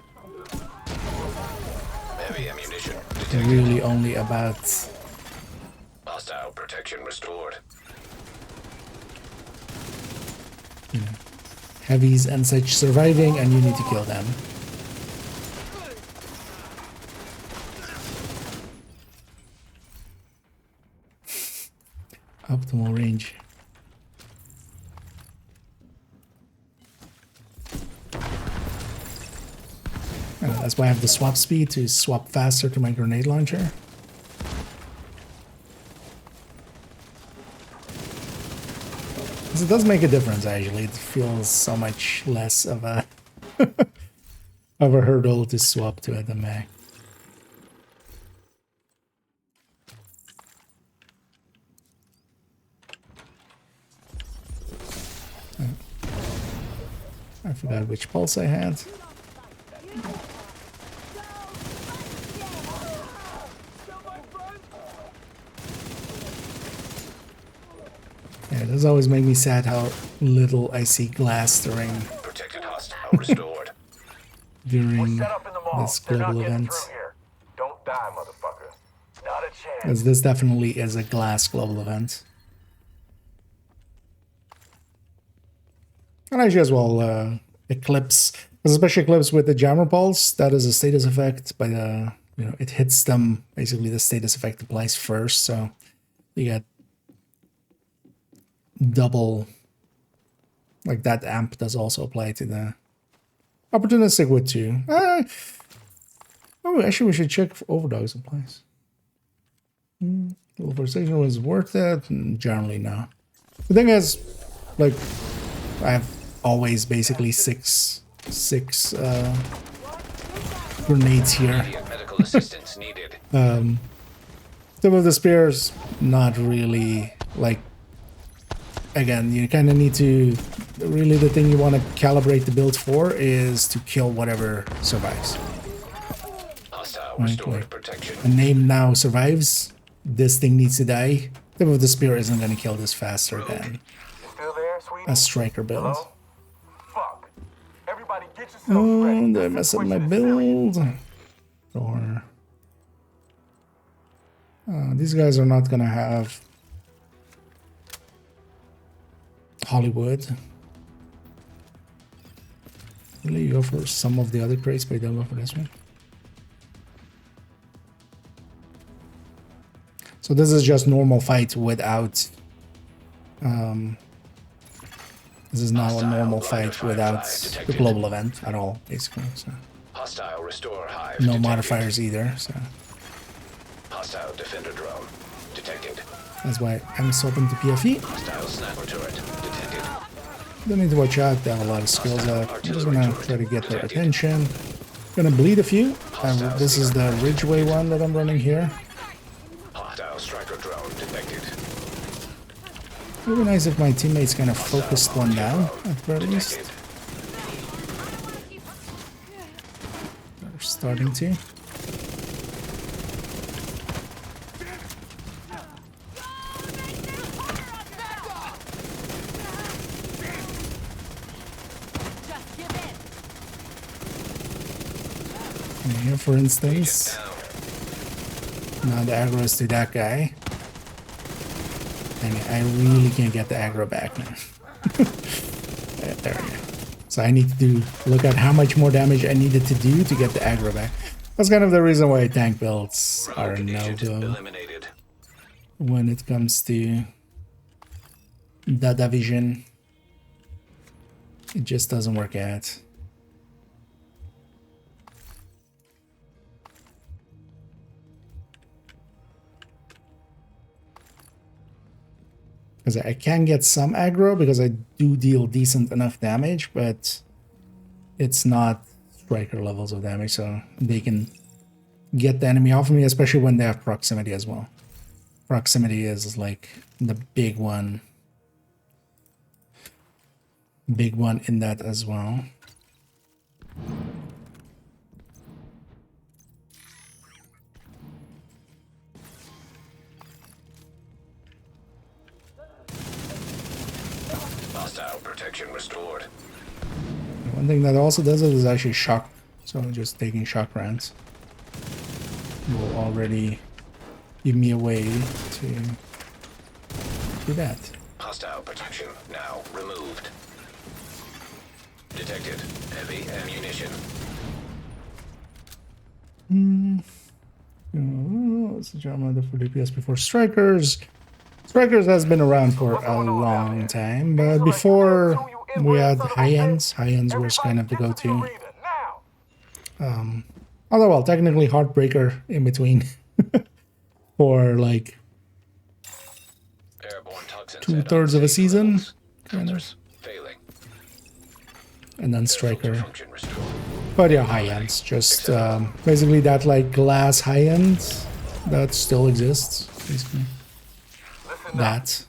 Heavy ammunition It's detected. really only about Hostile protection restored. heavies and such surviving, and you need to kill them. Optimal range. That's why I have the swap speed to swap faster to my grenade launcher. Because it does make a difference, actually. It feels so much less of a of a hurdle to swap to at the Mac. I forgot which pulse I had. Yeah, it does always make me sad how little I see glass during Protected hostile restored. during Set up in the mall. this They're not global getting event. through here. Don't die, motherfucker. Not a chance. Because this definitely is a glass global event. And actually as well, Eclipse, especially Eclipse with the Jammer Pulse, that is a status effect, but it hits them, basically the status effect applies first, so you get double, like that amp does also apply to the opportunistic with 2. Oh, actually we should check if Overdogs applies. Conversation was worth it? Generally no. The thing is, like, I have always basically six grenades here. Immediate medical assistance needed. Tip of the spear's not really, like, again, you kind of need to, really the thing you want to calibrate the build for is to kill whatever survives. Hostile Right, restored like, protection. a name now survives, this thing needs to die. Tip of the spear isn't going to kill this faster than You still there, sweetie? a striker build. Hello? Fuck. Everybody get yourself Oh, ready. did I This mess up my situation is serious. build? Or these guys are not gonna have Hollywood. Really, you go for some of the other crates, but you don't go for this one. So this is just normal fight without. This is now a normal fight without the global event at all, basically. So Hostile restore hive no detected. modifiers either. So Hostile defender drone detected. that's why I'm swapping to PFE. Hostile sniper turret detected. Don't need to watch out. They have a lot of skills up. I'm just gonna try to get their attention. Gonna bleed a few. This is the Ridgeway one that I'm running here. Hostile striker drone detected. It would be nice if my teammates kind of focused one down, at the very least. Detected. They're starting to. And here, for instance, now the aggro is to that guy. And I really can't get the aggro back now. There we go. So I need to look at how much more damage I needed to do to get the aggro back. That's kind of the reason why tank builds are Rogue agent no-go eliminated. when it comes to the division. It just doesn't work out. Because I can get some aggro because I do deal decent enough damage, but it's not striker levels of damage, so they can get the enemy off of me, especially when they have proximity as well. Proximity is like the big one. Big one in that as well. Hostile protection restored. One thing that also does it is actually shock. So just taking shock rounds will already give me a way to do that. Hostile protection now removed. Detected heavy ammunition. What's the drama of the 40 PS before Strikers? Strikers has been around for a long time, but before we had high-ends. High-ends was kind of the go-to. Although, well, technically Heartbreaker in between for like Airborne toxins 2/3 of a season, kind of, Filters failing. and then Filter Striker. function restored. But yeah, high-ends, just basically that like glass high-end that still exists, basically. Listen up. That.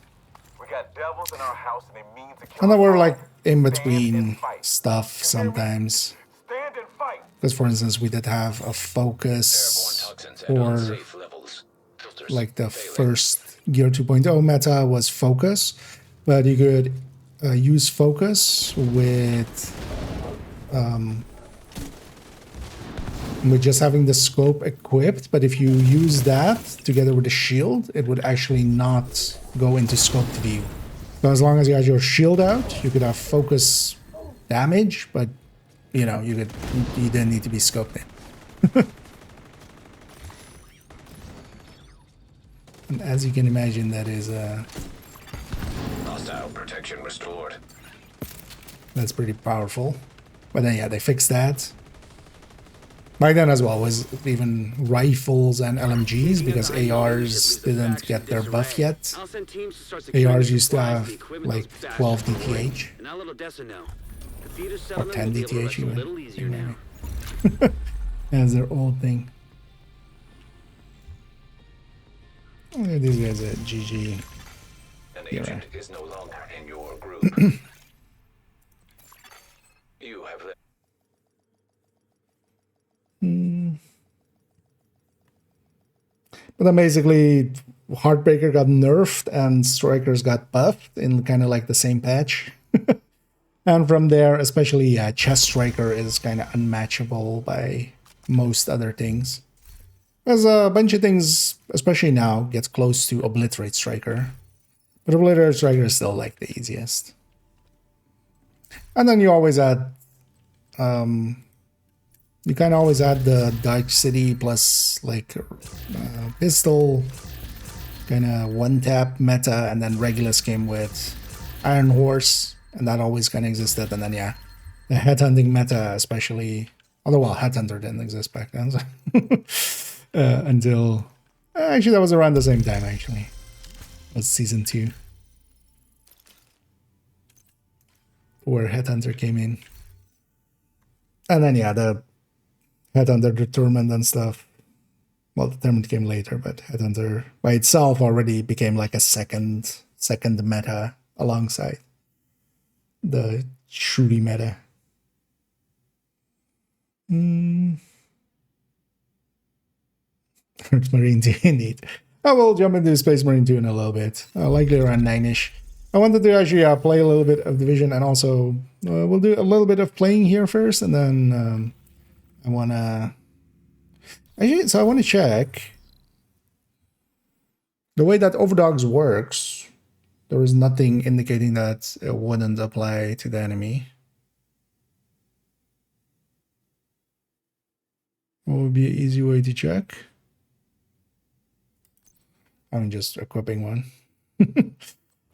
We got devils in our house and they mean to kill And then us we're all. like in Stand and between fight. stuff sometimes. Stand and fight. Because for instance, we did have a Airborne focus toxins at for unsafe levels. Filters like the failing. first Gear 2.0 meta was focus, but you could use focus with just having the scope equipped. But if you use that together with the shield, it would actually not go into scope view. So as long as you had your shield out, you could have focus damage, but you know you didn't need to be scoped in. And as you can imagine, that is Hostile protection restored. that's pretty powerful. But then yeah, they fixed that. Back then as well was even rifles and LMGs because ARs didn't get their buff yet. I'll send teams to start securing ARs the used to supplies, have the equipment, like those bastards 12 destroyed. DTH And I'll let Odessa know. Computer or settlement 10 will be able to DTH rest a even. little easier now. As their old thing. Oh, yeah, these guys at GG. An You're agent right. is no longer in your group. You have the But then basically, Heartbreaker got nerfed and Strikers got buffed in kind of like the same patch. And from there, especially Chest Striker is kind of unmatchable by most other things. There's a bunch of things, especially now, gets close to Obliterate Striker. But Obliterate Striker is still like the easiest. And then you always add you kind of always add the Dark City plus like pistol, kind of one tap meta, and then Regulus came with Iron Horse, and that always kind of existed. And then yeah, the headhunting meta, especially, although well, Headhunter didn't exist back then, so until actually that was around the same time. Actually, it was season 2 where Headhunter came in, and then yeah, the Headhunter Determined and stuff. Well, Determined came later, but Headhunter by itself already became like a second meta alongside the Shooty meta. Marine 2 indeed. I will jump into Space Marine 2 in a little bit, likely around 9ish. I wanted to actually play a little bit of Division, and also we'll do a little bit of playing here first, and then I want to actually, so I want to check the way that Overdogs works. There is nothing indicating that it wouldn't apply to the enemy. What would be an easy way to check? I'm just equipping one.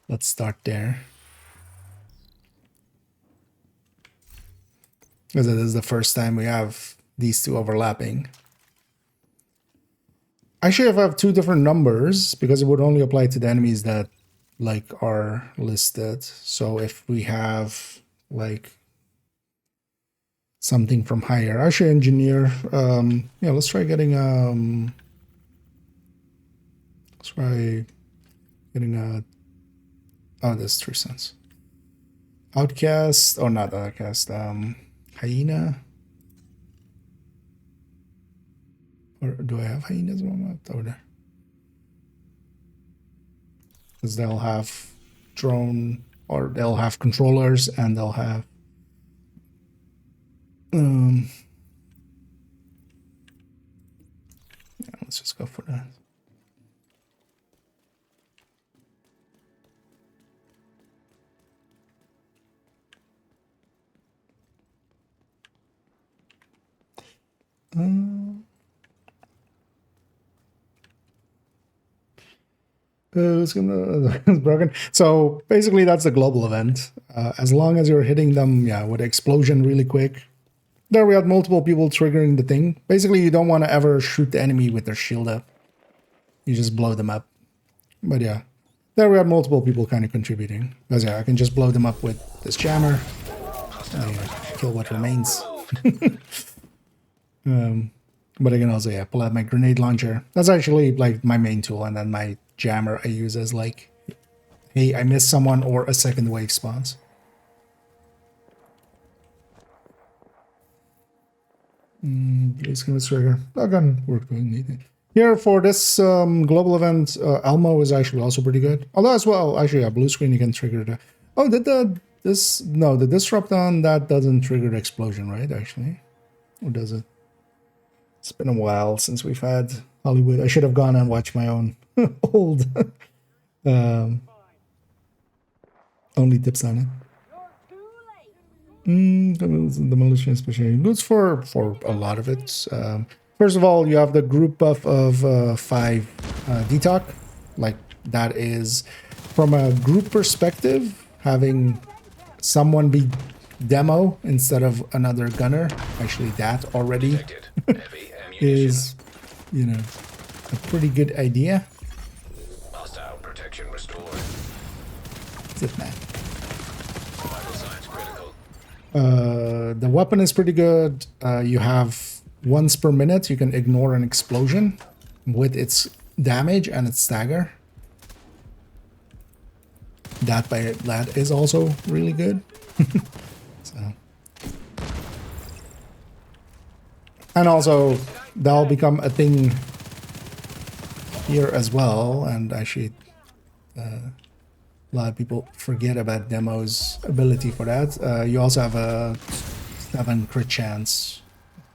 Let's start there. Because it is the first time we have these two overlapping. Actually, if I have two different numbers, because it would only apply to the enemies that like are listed. So if we have like something from higher, actually engineer, yeah, let's try getting oh, there's 3 cents. Outcast, or not Outcast, Hyena. Or do I have Hyenas on over there? Because they'll have drone or they'll have controllers and they'll have yeah, let's just go for that. It's broken. So basically, that's the global event. As long as you're hitting them, yeah, with explosion really quick. There we had multiple people triggering the thing. Basically, you don't want to ever shoot the enemy with their shield up. You just blow them up. But yeah, there we had multiple people kind of contributing. Because yeah, I can just blow them up with this jammer. And, kill what remains. But I can also, yeah, pull out my grenade launcher. That's actually like my main tool, and then my jammer I use as like, hey, I missed someone or a second wave spawns. Blue skin with trigger. Again, we're doing here for this global event. Elmo is actually also pretty good. Although as well, actually, yeah, blue screen you can trigger the. Oh, did the disrupt on that doesn't trigger the explosion, right? Actually, or does it? It's been a while since we've had Hollywood. I should have gone and watched my own old only tips on it. Demolition especially loots for a lot of it. First of all, you have the group buff of 5 detox. Like that is from a group perspective, having someone be demo instead of another gunner. Actually, that already is, you know, a pretty good idea. Hostile protection restored. That's it, man. Vital signs critical. The weapon is pretty good. You have once per minute you can ignore an explosion with its damage and its stagger. That is also really good. So. And also that'll become a thing here as well, and actually a lot of people forget about Demo's ability for that. You also have a 7 crit chance.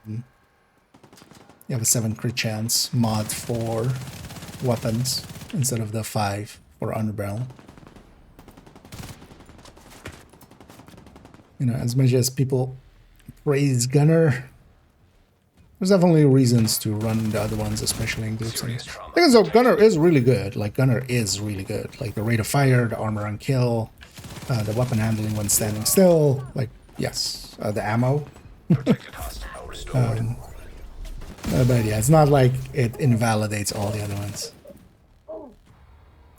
You have a 7 crit chance mod for weapons instead of the 5 for underbarrel. You know, as much as people praise Gunner, there's definitely reasons to run the other ones, especially in groups. Because so Gunner is really good. Like Gunner is really good. Like the rate of fire, the armor on kill, the weapon handling when standing still. Like yes, the ammo. Protected hostile restored. But yeah, it's not like it invalidates all the other ones.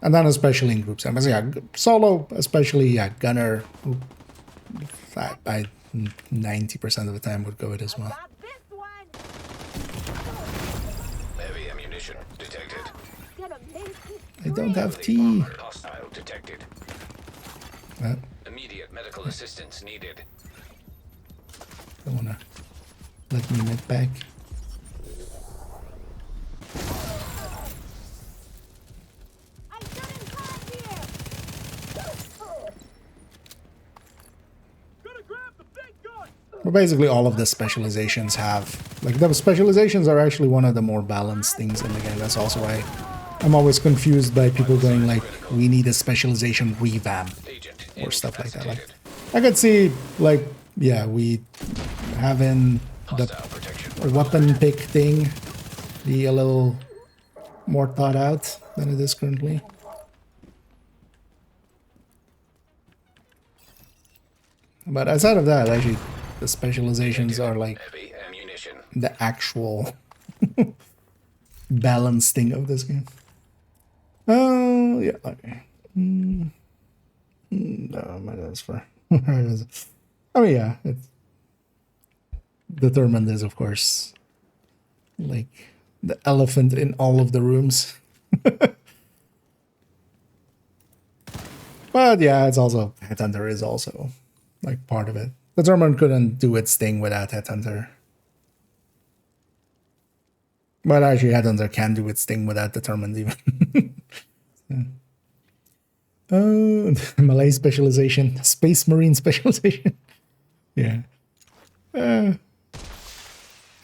And then especially in groups. But yeah, solo, especially yeah, Gunner. I 90% of the time would go with this one. Heavy ammunition detected. I don't have tea. Armored hostile detected. Immediate medical assistance needed. Don't wanna let me mid back. But basically all of the specializations have, like the specializations are actually one of the more balanced things in the game. That's also why I'm always confused by people going like, we need a specialization revamp or stuff like that. Like I could see like, yeah, we having the weapon pick thing be a little more thought out than it is currently. But outside of that, actually, the specializations are like the actual balancing of this game. Oh, yeah, okay. No, my that's for. I mean, yeah, it's determined is, of course, like the elephant in all of the rooms. But yeah, it's also Headhunter is also like part of it. The Determined couldn't do its thing without Headhunter. But actually Headhunter can do its thing without Determined even. Oh, Malay specialization, Space Marine specialization. Yeah. I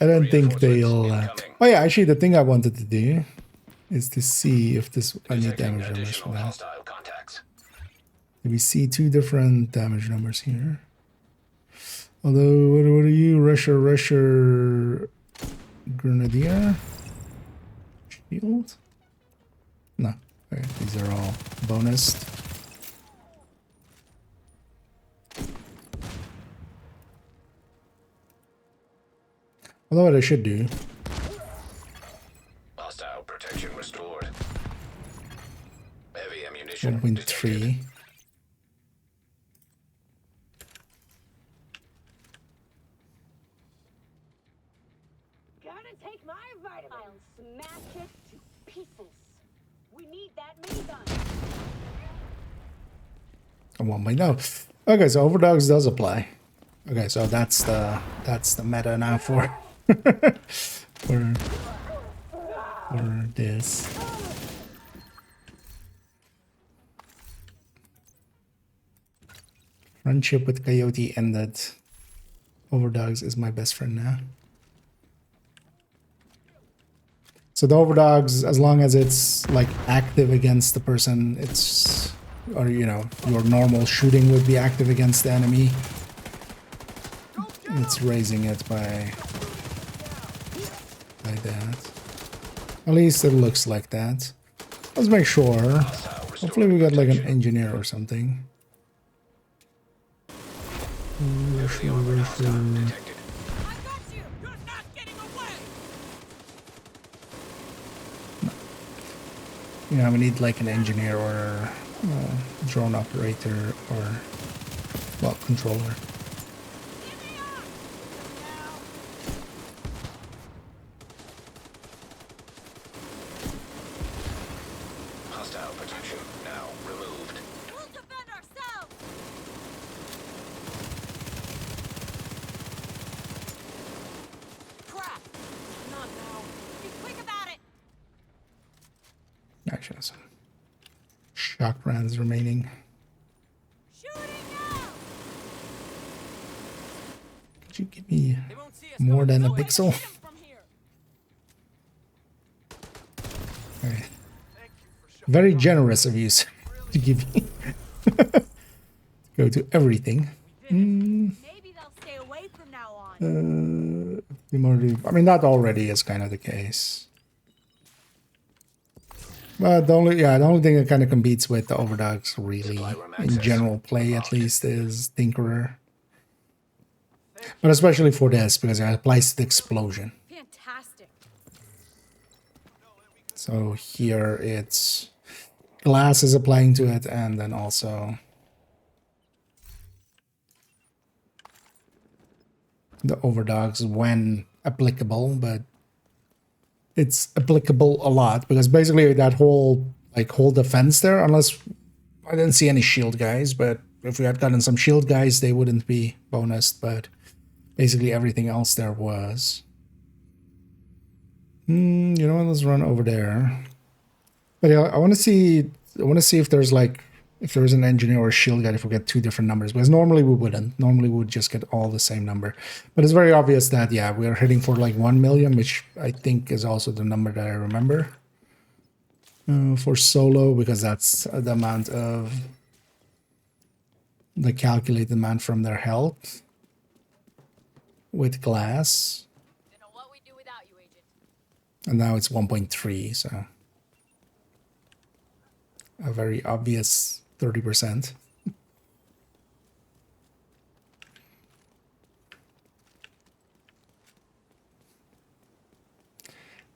don't think they'll. Oh yeah, actually, the thing I wanted to do is to see if this. I need Detecting damage numbers for additional that. hostile contacts. We see two different damage numbers here. Although, what are you? Rusher, Grenadier, Shield? No. Okay, these are all bonused. Although what I should do. Hostile protection restored. Heavy ammunition 1.3. detected. Gonna take my vitamin. I'll smash it to pieces. We need that minigun. I want my no. Okay, so overdogs does apply. Okay, so that's the meta now for for this. Friendship with Coyote ended. Overdogs is my best friend now. So the overdogs, as long as it's like active against the person, it's, or you know, your normal shooting would be active against the enemy. It's raising it by that. At least it looks like that. Let's make sure. Hopefully we got like an engineer or something. Heavy armored hostile detected. I got you. You're not getting away. Yeah, we need like an engineer or drone operator or, well, controller. Hostile protection now removed. We'll defend ourselves. Crap. Not now. Be quick about it. Actually, some shock rounds remaining. Shooting now. Could you give me They won't see us more coming. than a No way to pixel? hit 'em from here. Okay. Very generous of you sir, to give me go to everything. Maybe they'll stay away from now on. I mean, that already is kind of the case. But the only thing that kind of competes with the overdogs really, in general play at least, is Tinkerer. But especially for this, because it applies to the explosion. Fantastic. So here it's glass is applying to it, and then also the overdogs when applicable, but it's applicable a lot because basically that whole defense there, unless I didn't see any shield guys, but if we had gotten some shield guys, they wouldn't be bonused, but basically everything else there was. You know what, let's run over there. But yeah, I want to see if there's an engineer or a shield guy if we get two different numbers, because normally we wouldn't. Normally we would just get all the same number. But it's very obvious that, yeah, we are hitting for like 1 million, which I think is also the number that I remember for solo, because that's the amount of the calculated amount from their health with glass. Don't know what we do without you, Agent. And now it's 1.3, so a very obvious 30%.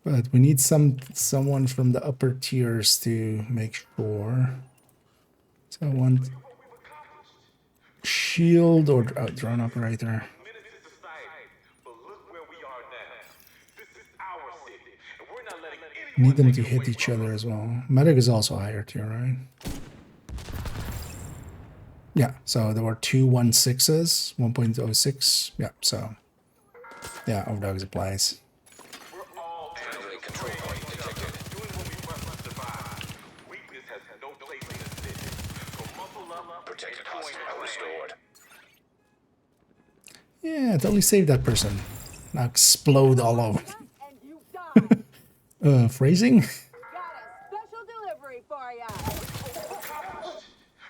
But we need someone from the upper tiers to make sure. So I want shield or drone operator. Need them to hit each other as well. Medic is also higher tier, right? Yeah, so there were two 1.6s, 1.06. Yeah, so yeah, overdogs applies. Friendly control point detected. Doing what we must to survive. Weakness has no place in this city. Protected hostile restored. Yeah, totally save that person. Now explode all over. And you die. Phrasing? Got a special delivery for ya.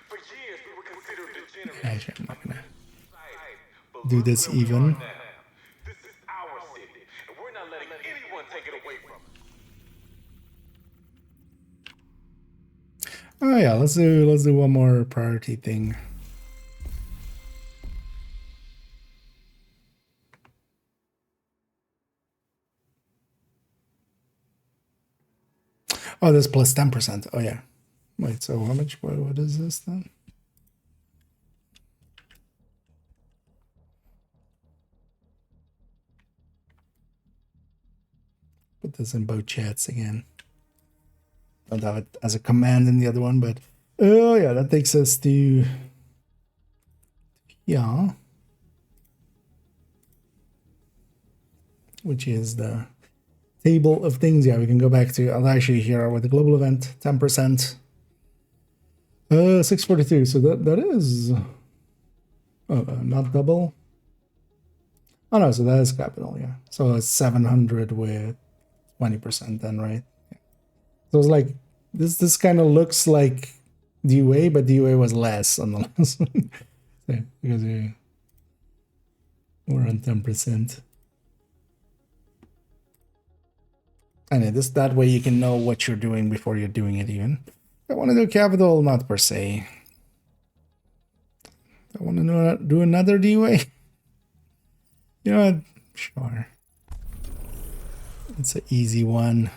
For years, we were considered degenerates. Actually, I'm not gonna do this even. This is our city, and we're not letting anyone take it away from us. Oh yeah, let's do one more priority thing. Oh, this plus 10%. Oh yeah. Wait, so how much? What is this then? Put this in both chats again. Don't have it as a command in the other one, but oh yeah, that takes us to yeah, which is the table of things. Yeah, we can go back to. I'll actually here with the global event 10%. 642. So that is not double. Oh no, so that is capital. Yeah, so it's 700 with 20% then, right? Yeah. So it's like this kind of looks like DUA, but DUA was less on the last one. Yeah, because we're on 10%. And this that way you can know what you're doing before you're doing it even. I want to do capital, not per se. I want to do another DUA. You know what? Sure. It's an easy one.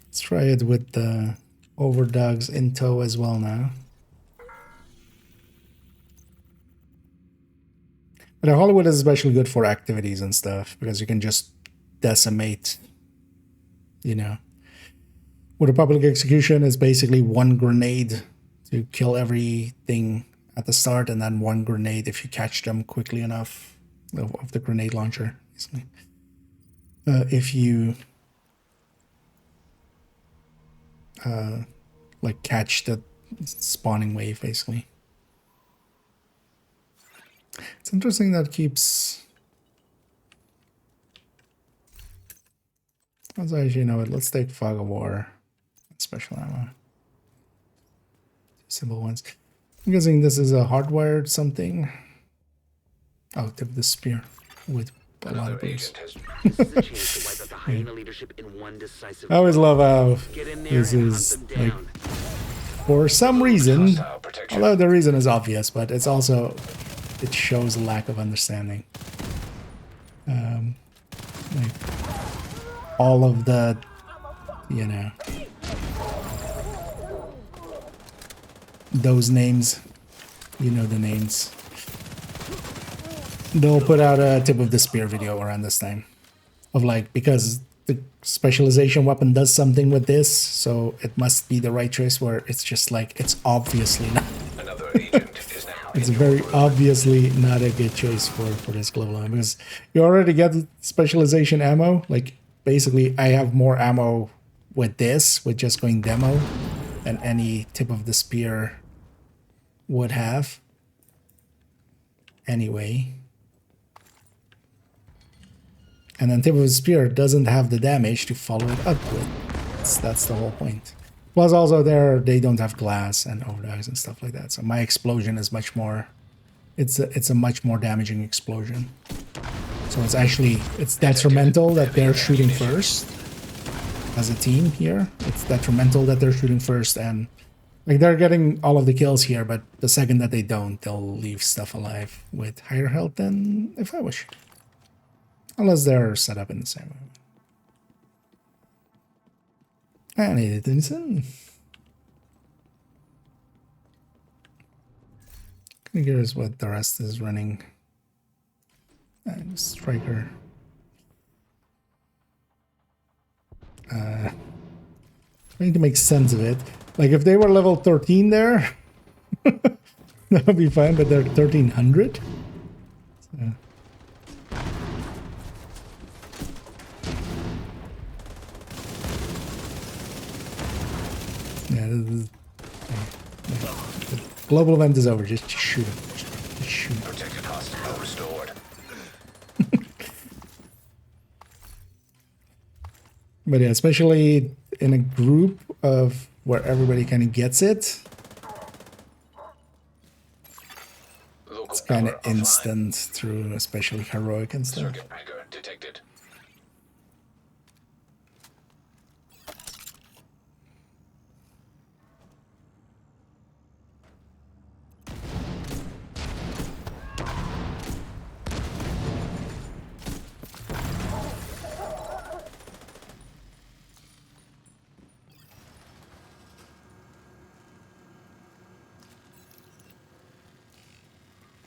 Let's try it with the overdogs in tow as well now. But Hollywood is especially good for activities and stuff because you can just decimate, you know. With a public execution is basically one grenade to kill everything at the start, and then one grenade if you catch them quickly enough of the grenade launcher. Basically. If you like catch the spawning wave, basically. It's interesting that keeps. Let's actually know it. Let's take Fog of War. Special ammo. Simple ones. I'm guessing this is a hardwired something. Oh, tip the spear with a lot Another of boost. agent has This is a chance to wipe out the hyena leadership in one decisive. I always love how Get in there this and is hunt them like, down. for some reason, hostile protection. although the reason is obvious, but it's also, it shows a lack of understanding. Like all of the, you know, those names, you know the names. They'll put out a tip of the spear video around this time of like, because the specialization weapon does something with this, so it must be the right choice, where it's just like, it's obviously not. Another agent is now It's in very your room. obviously not a good choice for this global ammo, because you already get specialization ammo. Like basically I have more ammo with this, with just going demo, than any tip of the spear would have. Anyway. And then tip of the spear doesn't have the damage to follow it up with. That's the whole point. Plus also they don't have glass and overdogs and stuff like that. So my explosion is much more, it's a much more damaging explosion. So it's detrimental that they're shooting first as a team here. It's detrimental that they're shooting first, and like they're getting all of the kills here, but the second that they don't, they'll leave stuff alive with higher health than if I was shooting. Unless they're set up in the same way. And it isn't. Kind of curious what the rest is running. And Striker. Trying to make sense of it. Like if they were level 13 there, that would be fine, but they're 1300. So. Yeah, this is, The global event is over. Just shoot him. Just shoot him. Protected hostile restored. But yeah, especially in a group of where everybody kind of gets it, Local it's kind of power offline. instant through especially heroic and stuff. Circuit breaker detected.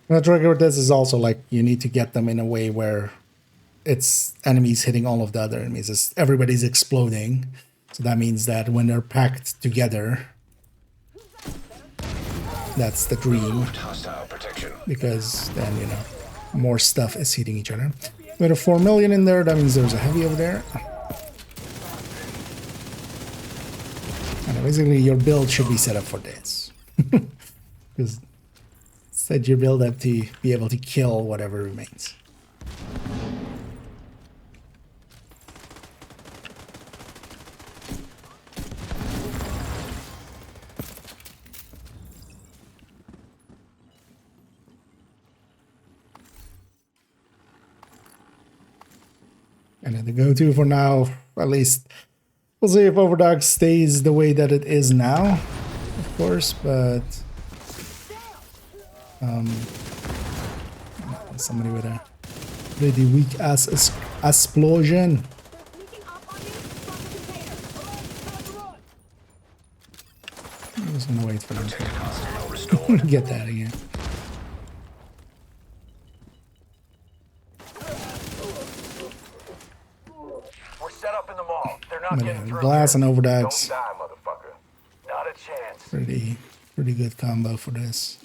The trigger with this is also like you need to get them in a way where it's enemies hitting all of the other enemies. Everybody's exploding. So that means that when they're packed together, that's the dream. Hostile protection. Because then, you know, more stuff is hitting each other. We had a 4 million in there. That means there's a heavy over there. And basically your build should be set up for this. Because set your build up to be able to kill whatever remains. And then the go-to for now, at least, we'll see if Overdog stays the way that it is now, of course, but somebody with a really weak ass explosion. I'm just gonna wait for them Protected hostile restored. to get that again. We're set up in the mall. They're not But getting yeah, through. glass here. and Don't Overdogs, die, motherfucker. Not a chance. pretty good combo for this.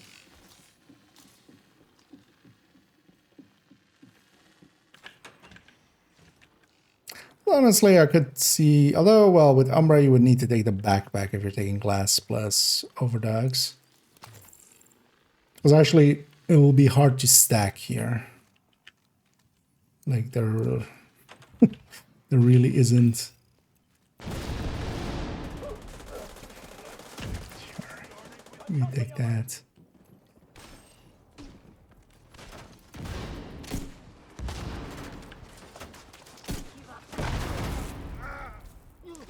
Honestly, I could see, although, well, with Umbra, you would need to take the backpack if you're taking glass plus Overdogs. Because actually, it will be hard to stack here. Like, there really isn't. Sure. You take that.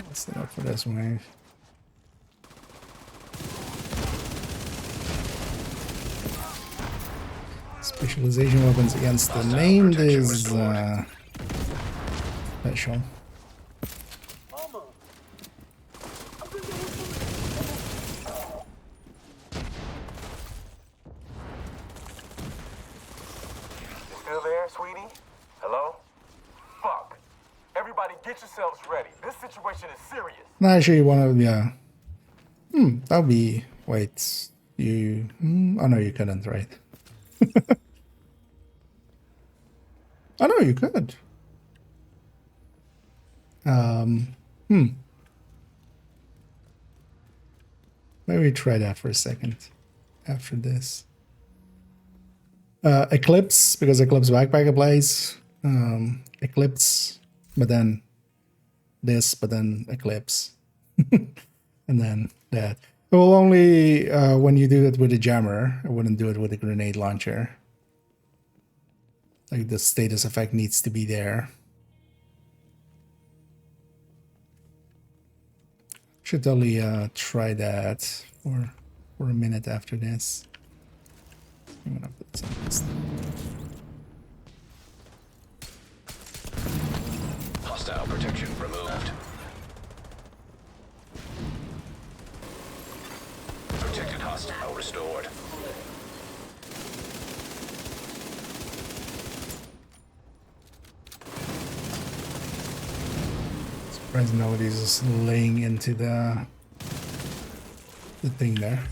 Let's set up for this wave. Specialization weapons against the named is special. You still there, sweetie? Hello? Fuck. Everybody get yourselves ready. This situation is serious. No, actually, one of yeah. That would be. Wait, you. Oh no, you couldn't, right? Oh no, you could. Maybe try that for a second. After this, Eclipse, because Eclipse backpack applies. Eclipse, but then this, but then Eclipse, and then that. It will only when you do it with a jammer. I wouldn't do it with a grenade launcher. Like the status effect needs to be there. Should totally try that for a minute after this. I'm gonna put some of this stuff. Hostile protection removed. Protected hostile restored. Surprised nobody's just laying into the thing there.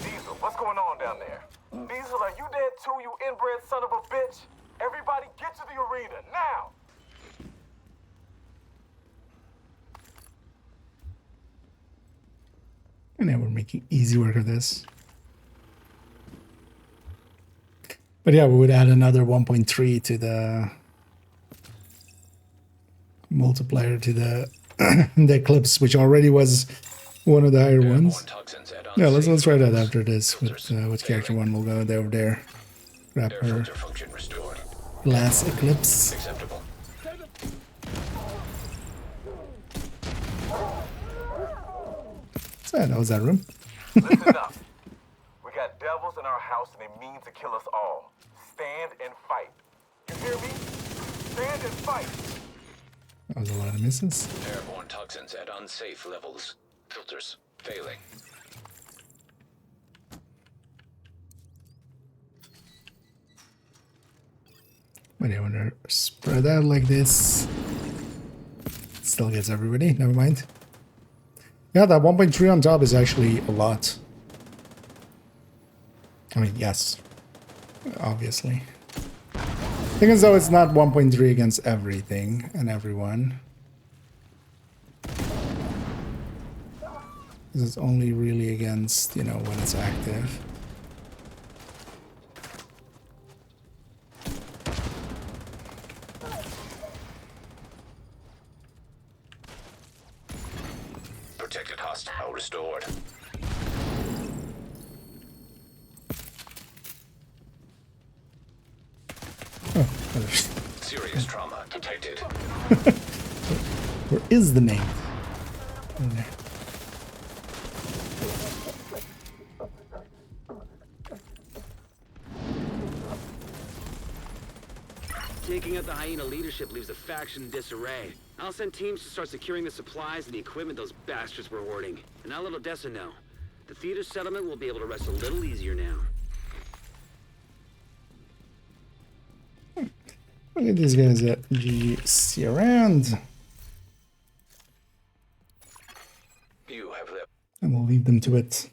Diesel, what's going on down there? Diesel, are you dead too, you inbred son of a bitch? Everybody get to the arena, now! And now we're making easy work of this. But yeah, we would add another 1.3 to the multiplier to the the Eclipse, which already was one of the higher ones. Toxins at Yeah, let's unsafe try that levels. after this with character one. We'll go over there, grab Air her filter function restored. glass Eclipse. Acceptable. So that was that room. Listen up. We got devils in our house and they mean to kill us all. Stand and fight. You hear me? Stand and fight. That was a lot of misses. Airborne toxins at unsafe levels. Filters failing. But yeah, when they're spread out like this, still gets everybody. Never mind. Yeah, that 1.3 on top is actually a lot. I mean, yes, obviously. Thing is, though, it's not 1.3 against everything and everyone. This is only really against, you know, when it's active. Protected hostile restored. Oh, Serious trauma detected. where is the name? In there. Taking out the hyena leadership leaves the faction in disarray. I'll send teams to start securing the supplies and the equipment those bastards were hoarding. And I'll let Odessa know. The theater settlement will be able to rest a little easier now. Look at these guys at GC around. You have left. And we'll leave them to it.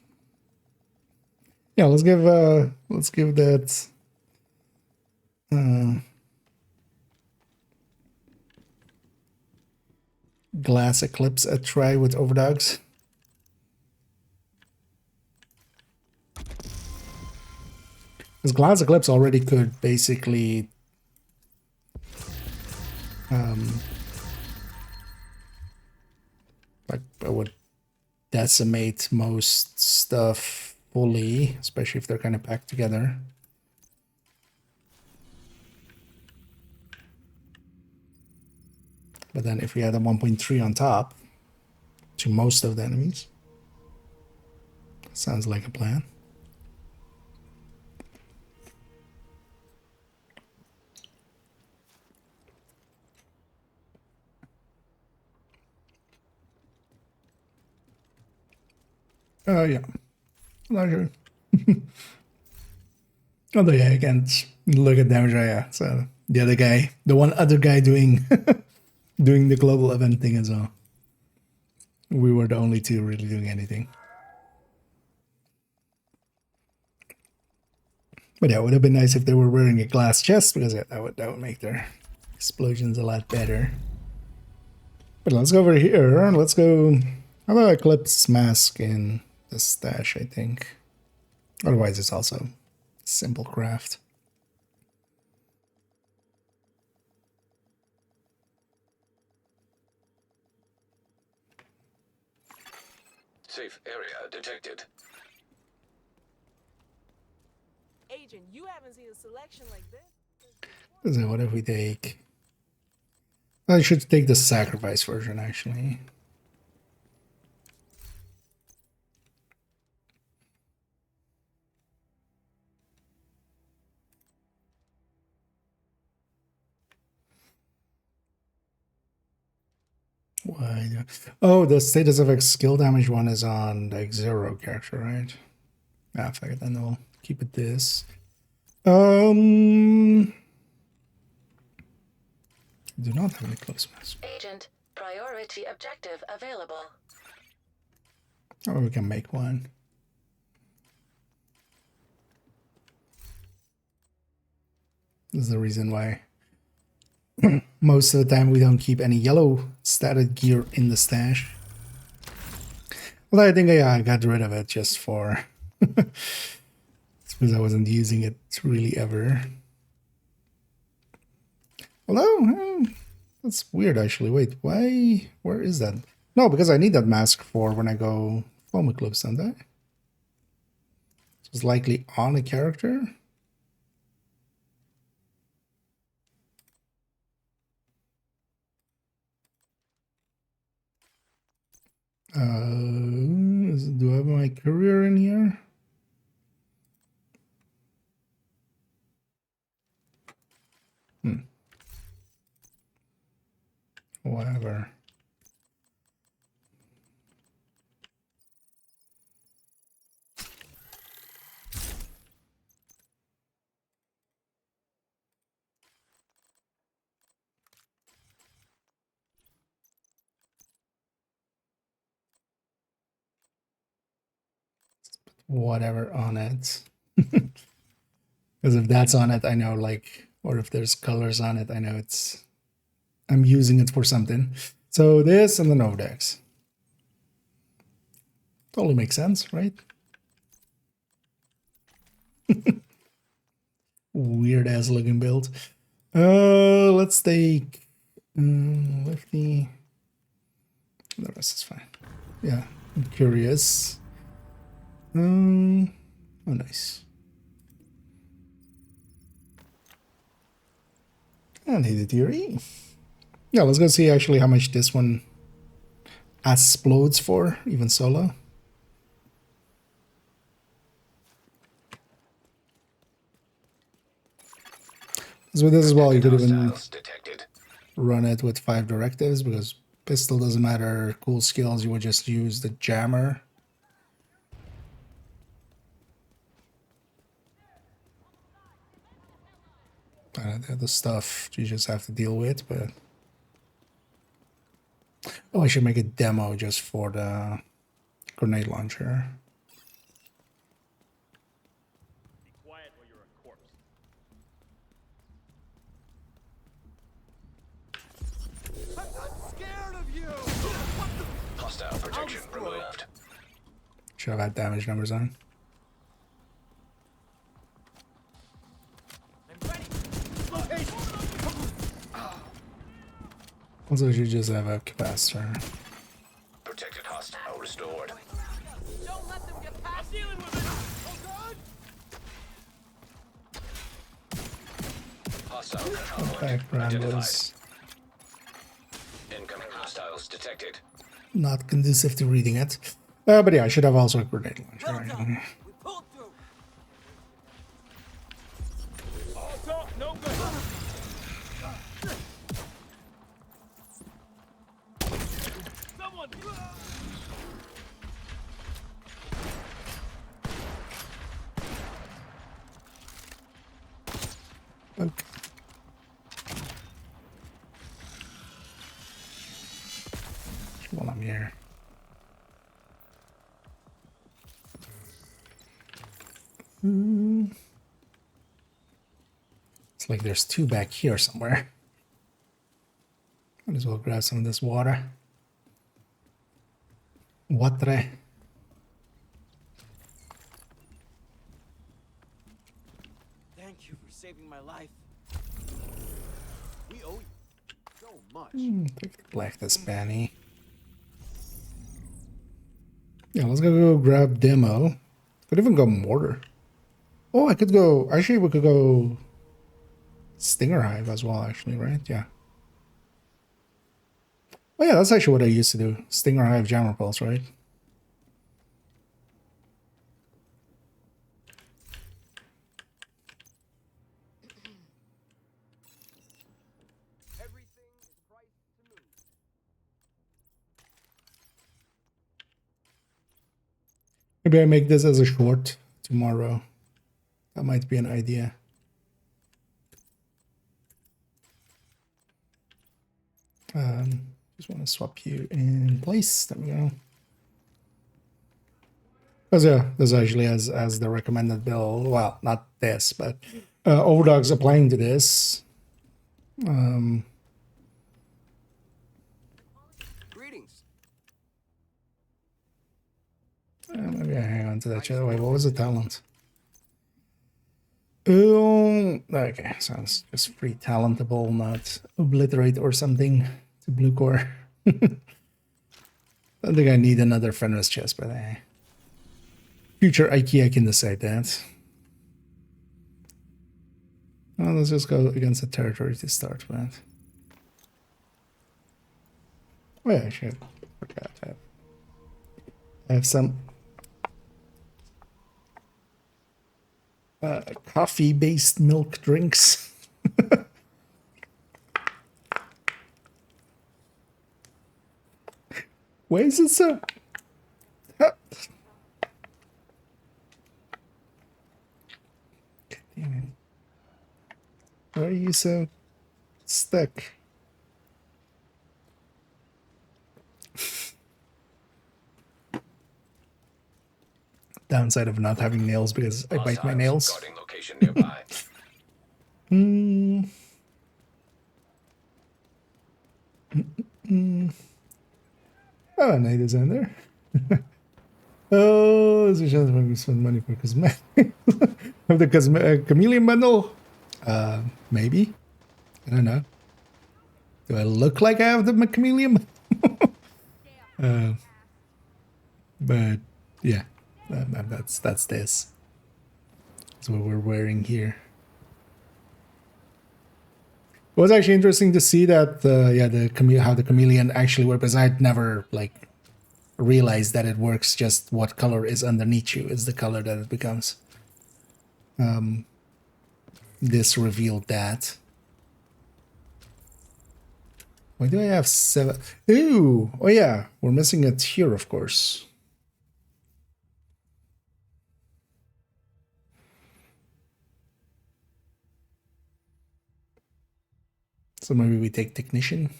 Yeah, let's give that glass Eclipse a try with overdogs. Because glass Eclipse already could basically like I would decimate most stuff fully, especially if they're kind of packed together. But then if we add a 1.3 on top to most of the enemies, sounds like a plan. Yeah. Not sure. Although, yeah, I can't look at damage. Yeah, so the other guy, the one other guy doing doing the global event thing as well. We were the only two really doing anything. But yeah, it would have been nice if they were wearing a glass chest, because that would make their explosions a lot better. But let's go over here. Let's go. How about Eclipse Mask in the stash, I think. Otherwise, it's also simple craft. Safe area detected. Agent, you haven't seen a selection like this. So what if we take... I should take the sacrifice version, actually. Why? Oh, the status effect skill damage one is on like 0 character, right? Ah, fuck it, then we'll keep it this. Do not have any close mask. Agent, priority objective available. Or we can make one. This is the reason why most of the time we don't keep any yellow statted gear in the stash. Well, I think I got rid of it just for it's because I wasn't using it really ever. Although that's weird actually. Wait, why? Where is that? No, because I need that mask for when I go foam eclipse, don't I? It's likely on a character. Do I have my career in here? Whatever. Whatever on it. Because if that's on it, I know, like, or if there's colors on it, I know I'm using it for something. So this and the Nodex. Totally makes sense, right? Weird ass looking build. Let's take Lefty. The rest is fine. Yeah, I'm curious. Oh, nice. And hit the theory. Yeah, let's go see actually how much this one explodes for, even solo. So with this as well, you could even detected. run it with 5 directives, because pistol doesn't matter, cool skills, you would just use the jammer. The other stuff you just have to deal with, but... Oh, I should make a demo just for the grenade launcher. Be quiet or you're a corpse. I'm not scared of you! Hostile protection removed. Should have had damage numbers on. I'm ready. Location. Also, you should just have a capacitor. Protected hostile restored. Don't let them get past dealing with it. Oh god! Hostile control point Background identified. was Incoming hostiles detected. not conducive to reading it. But yeah, I should have also a grenade launcher. Well Right? done. We pulled through. All talk, no good. Someone. Okay. While I'm here. It's like there's 2 back here somewhere. Might as well grab some of this water. Water. Thank you for saving my life. We owe you so much. Black this Banny. Yeah, let's go grab demo. Could even go mortar. Oh, I could go. Actually, we could go Stinger Hive as well, actually, right? Yeah. Oh, yeah, that's actually what I used to do. Stinger Hive Jammer Pulse, right? Everything is priced to move. Maybe I make this as a short tomorrow. That might be an idea. Just want to swap you in place. There we go. Because yeah, this actually as the recommended build. Well, not this, but Overdog's applying to this. Greetings. into that chest. Wait, what was the talent? Oh, okay, so it's just free talentable, not obliterate or something to blue core. I don't think I need another Fenris chest, but future IKEA can decide that. Well, let's just go against the territory to start with. Oh yeah, I should forgot that. I have some coffee-based milk drinks. Why is it so? Ah. Damn it. Why are you so stuck? Downside of not having nails because I bite my Hostiles nails. guarding location nearby. Oh, night is in there. Oh, there's a chance we spend money for cosmetic. Of the chameleon bundle? Maybe. I don't know. Do I look like I have the chameleon? But yeah, that's this. That's what we're wearing here. It was actually interesting to see that how the chameleon actually works. Because I'd never like realized that it works. Just what color is underneath you is the color that it becomes. This revealed that. Why do I have 7? Ooh! Oh yeah, we're missing a tier, of course. So maybe we take technician.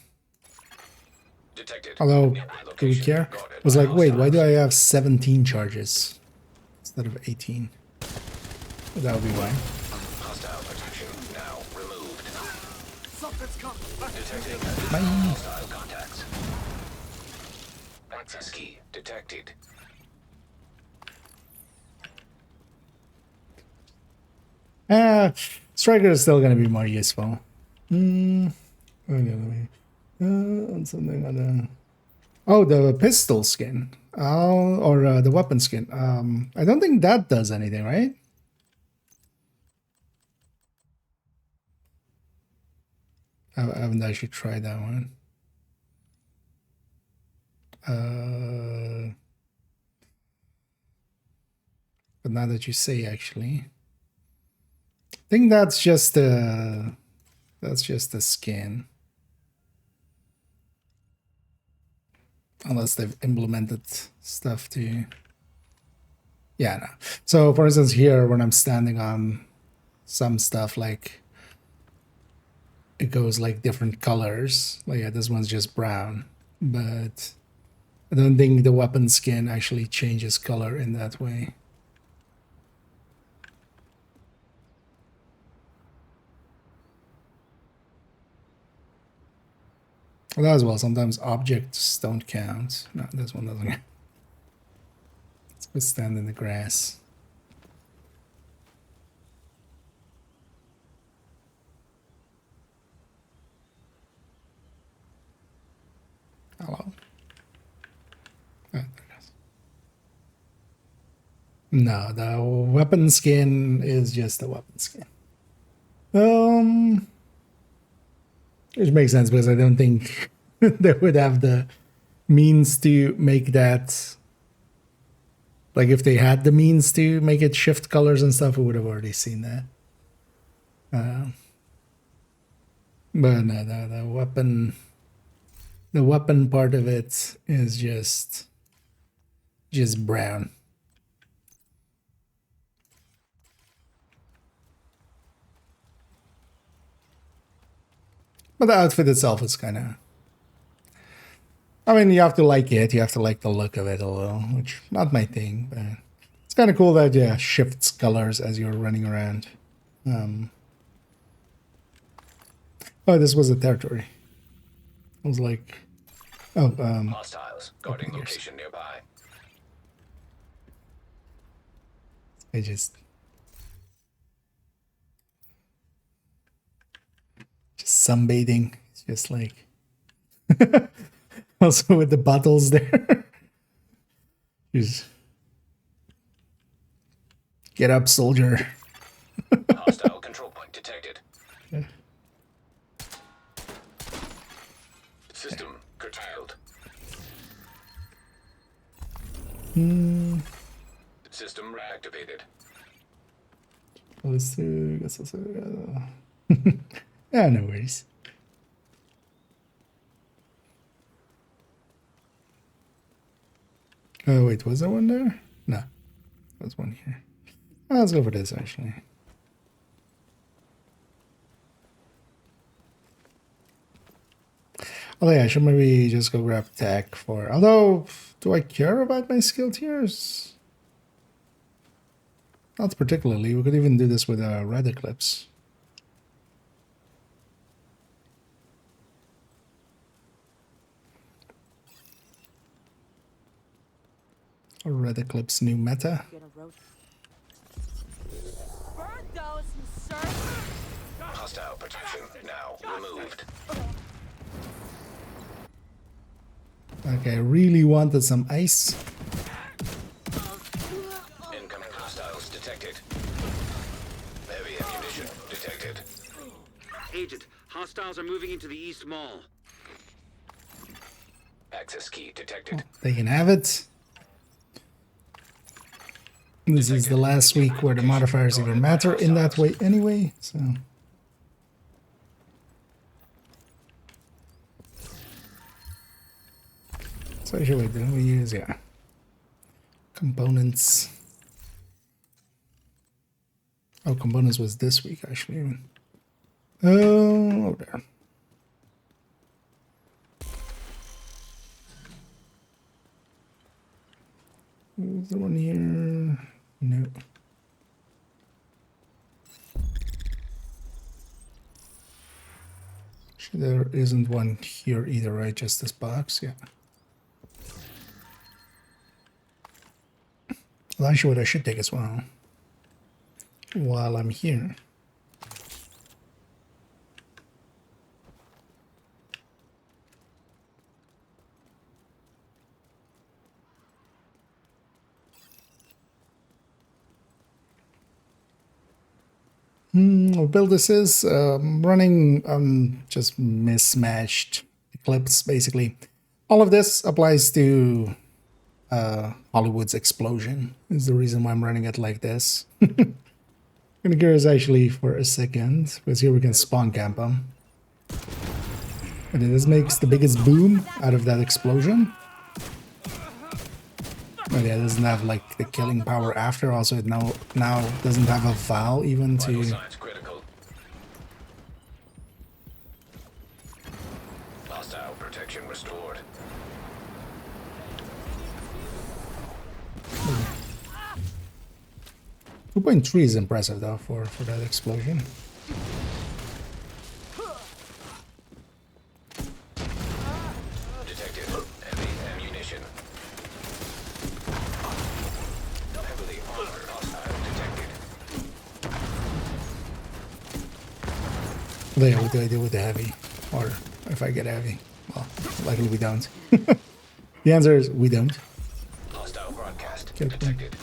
Detected. Although, Nearby do we location care? guarded I was by like, wait, why hostiles. do I have 17 charges instead of 18? But that would be why. Hostile protection now removed. Something's coming. Detecting Bye. hostile contacts. Access key detected. Striker is still going to be more useful. Okay, on something other. Oh, the pistol skin. Oh, or the weapon skin. I don't think that does anything, right? I haven't actually tried that one. But now that you say, actually, I think that's just a skin. Unless they've implemented stuff to. Yeah, no. So, for instance, here when I'm standing on some stuff, like it goes like different colors. Like, yeah, this one's just brown, but I don't think the weapon skin actually changes color in that way. Well, as well, sometimes objects don't count. No, this one doesn't. Let's go stand in the grass. Hello. Oh, there it is. No, the weapon skin is just a weapon skin. Which makes sense because I don't think they would have the means to make that. Like, if they had the means to make it shift colors and stuff, we would have already seen that. But no, the weapon part of it is just brown. But the outfit itself is kind of. I mean, you have to like it. You have to like the look of it a little, which not my thing, but it's kind of cool that shifts colors as you're running around. Oh, this was a territory. I was like, Hostiles guarding Years. location nearby. I just sunbathing. It's just like also with the bottles there. Just get up, soldier. Hostile control point detected. System curtailed. System reactivated. Yeah, no worries. Oh wait, was there one there? No, there's one here. Let's go for this actually. Oh yeah, I should maybe just go grab tech for. Although, do I care about my skill tiers? Not particularly. We could even do this with a red eclipse. A red eclipse new meta. Burn those who serve. Hostile protection now removed. Okay, I really wanted some ice. Incoming hostiles detected. Heavy ammunition detected. Agent, hostiles are moving into the East Mall. Access key detected. They can have it. This is the last week where the modifiers even matter in that way anyway, so. So actually, wait, didn't we use, yeah. Components. Oh, components was this week, actually, even. Oh, there. Is there one here? No. Actually, there isn't one here either, right? Just this box, yeah. Well, actually, what I should take as well, while I'm here. What build this is? Running just mismatched Eclipse, basically. All of this applies to Hollywood's Explosion, is the reason why I'm running it like this. I'm gonna curious actually for a second, because here we can spawn camp them. And this makes the biggest boom out of that explosion. Oh yeah, it doesn't have like the killing power after. Also, it now doesn't have a Val even Vital to. signs critical. Hostile protection restored. 2.3 is impressive though for that explosion. Detected heavy ammunition. Heavily armored hostile detected. Yeah, what do I do with the heavy? Or if I get heavy? Well, likely we don't. The answer is we don't. Hostile broadcast Okay. detected.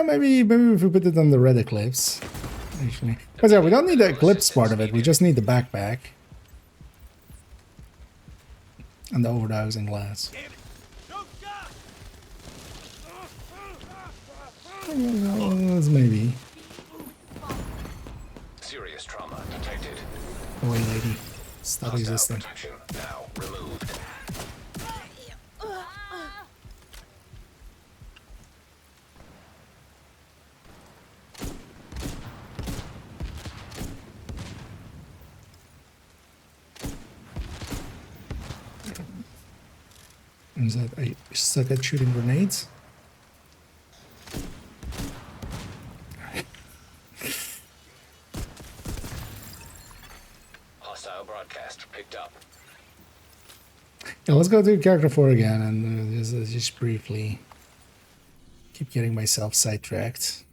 Maybe if we put it on the red eclipse, actually. Because yeah, we don't need the eclipse part of it. We just need the backpack and the overdosing glass. Maybe. Serious trauma detected. Oh wait, lady, stop Hostile existing. protection now removed. Is that I suck at shooting grenades? Hostile broadcast picked up. Yeah, let's go to character 4 again and just briefly keep getting myself sidetracked.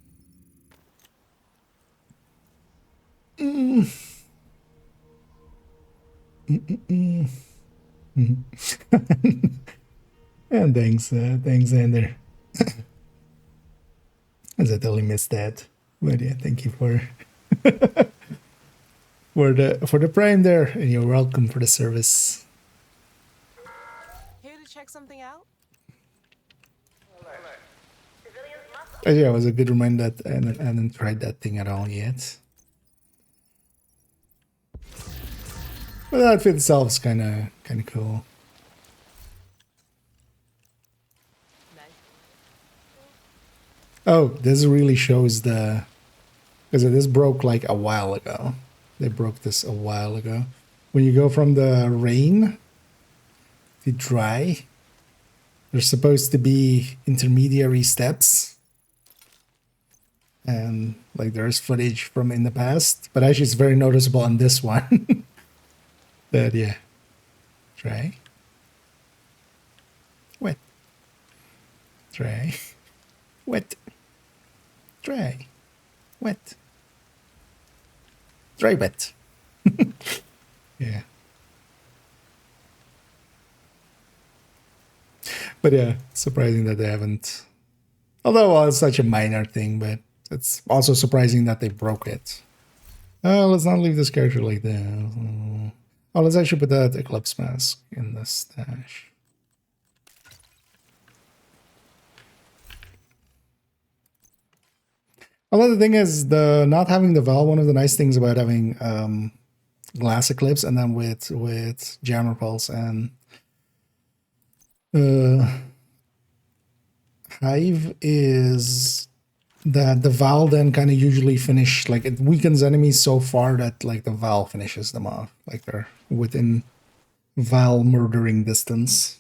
And thanks, Ender. As I totally missed that. But yeah, thank you for for the prime there, and you're welcome for the service. Here to check something out? Yeah, it was a good reminder that I hadn't tried that thing at all yet. But the outfit itself is kind of cool. Nice. Oh, this really shows the, because this broke like a while ago. They broke this a while ago. When you go from the rain to dry, there's supposed to be intermediary steps. And like there's footage from in the past, but actually it's very noticeable on this one. But yeah, dry, wet, dry, wet, dry, wet, dry, wet. Yeah. But yeah, surprising that they haven't. Although, well, it's such a minor thing, but it's also surprising that they broke it. Let's not leave this character like that. Oh, let's actually put that Eclipse mask in the stash. Although the thing is, the not having the Val, one of the nice things about having Glass Eclipse and then with Jam Repulse and Hive is that the Val then kind of usually finish, like it weakens enemies so far that like the Val finishes them off, like they're within Val murdering distance.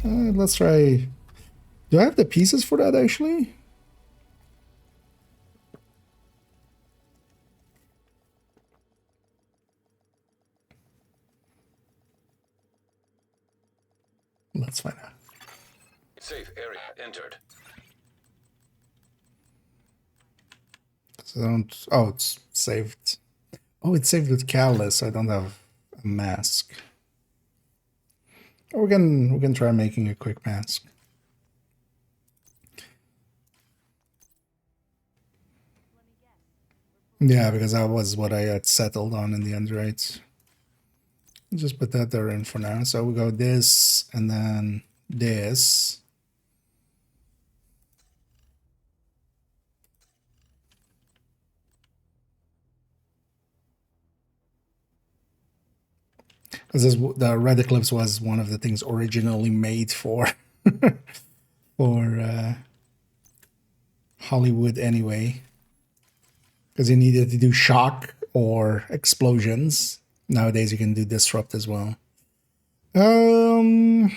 Let's try. Do I have the pieces for that actually? Let's find out. Safe area entered. So don't. Oh, it's saved. Oh, it's saved with Callus. So I don't have a mask. Oh, we can try making a quick mask. Yeah, because that was what I had settled on in the underwrites. Just put that there in for now. So we go this and then this. Because the Red Eclipse was one of the things originally made for for Hollywood anyway. Because you needed to do shock or explosions. Nowadays you can do disrupt as well. So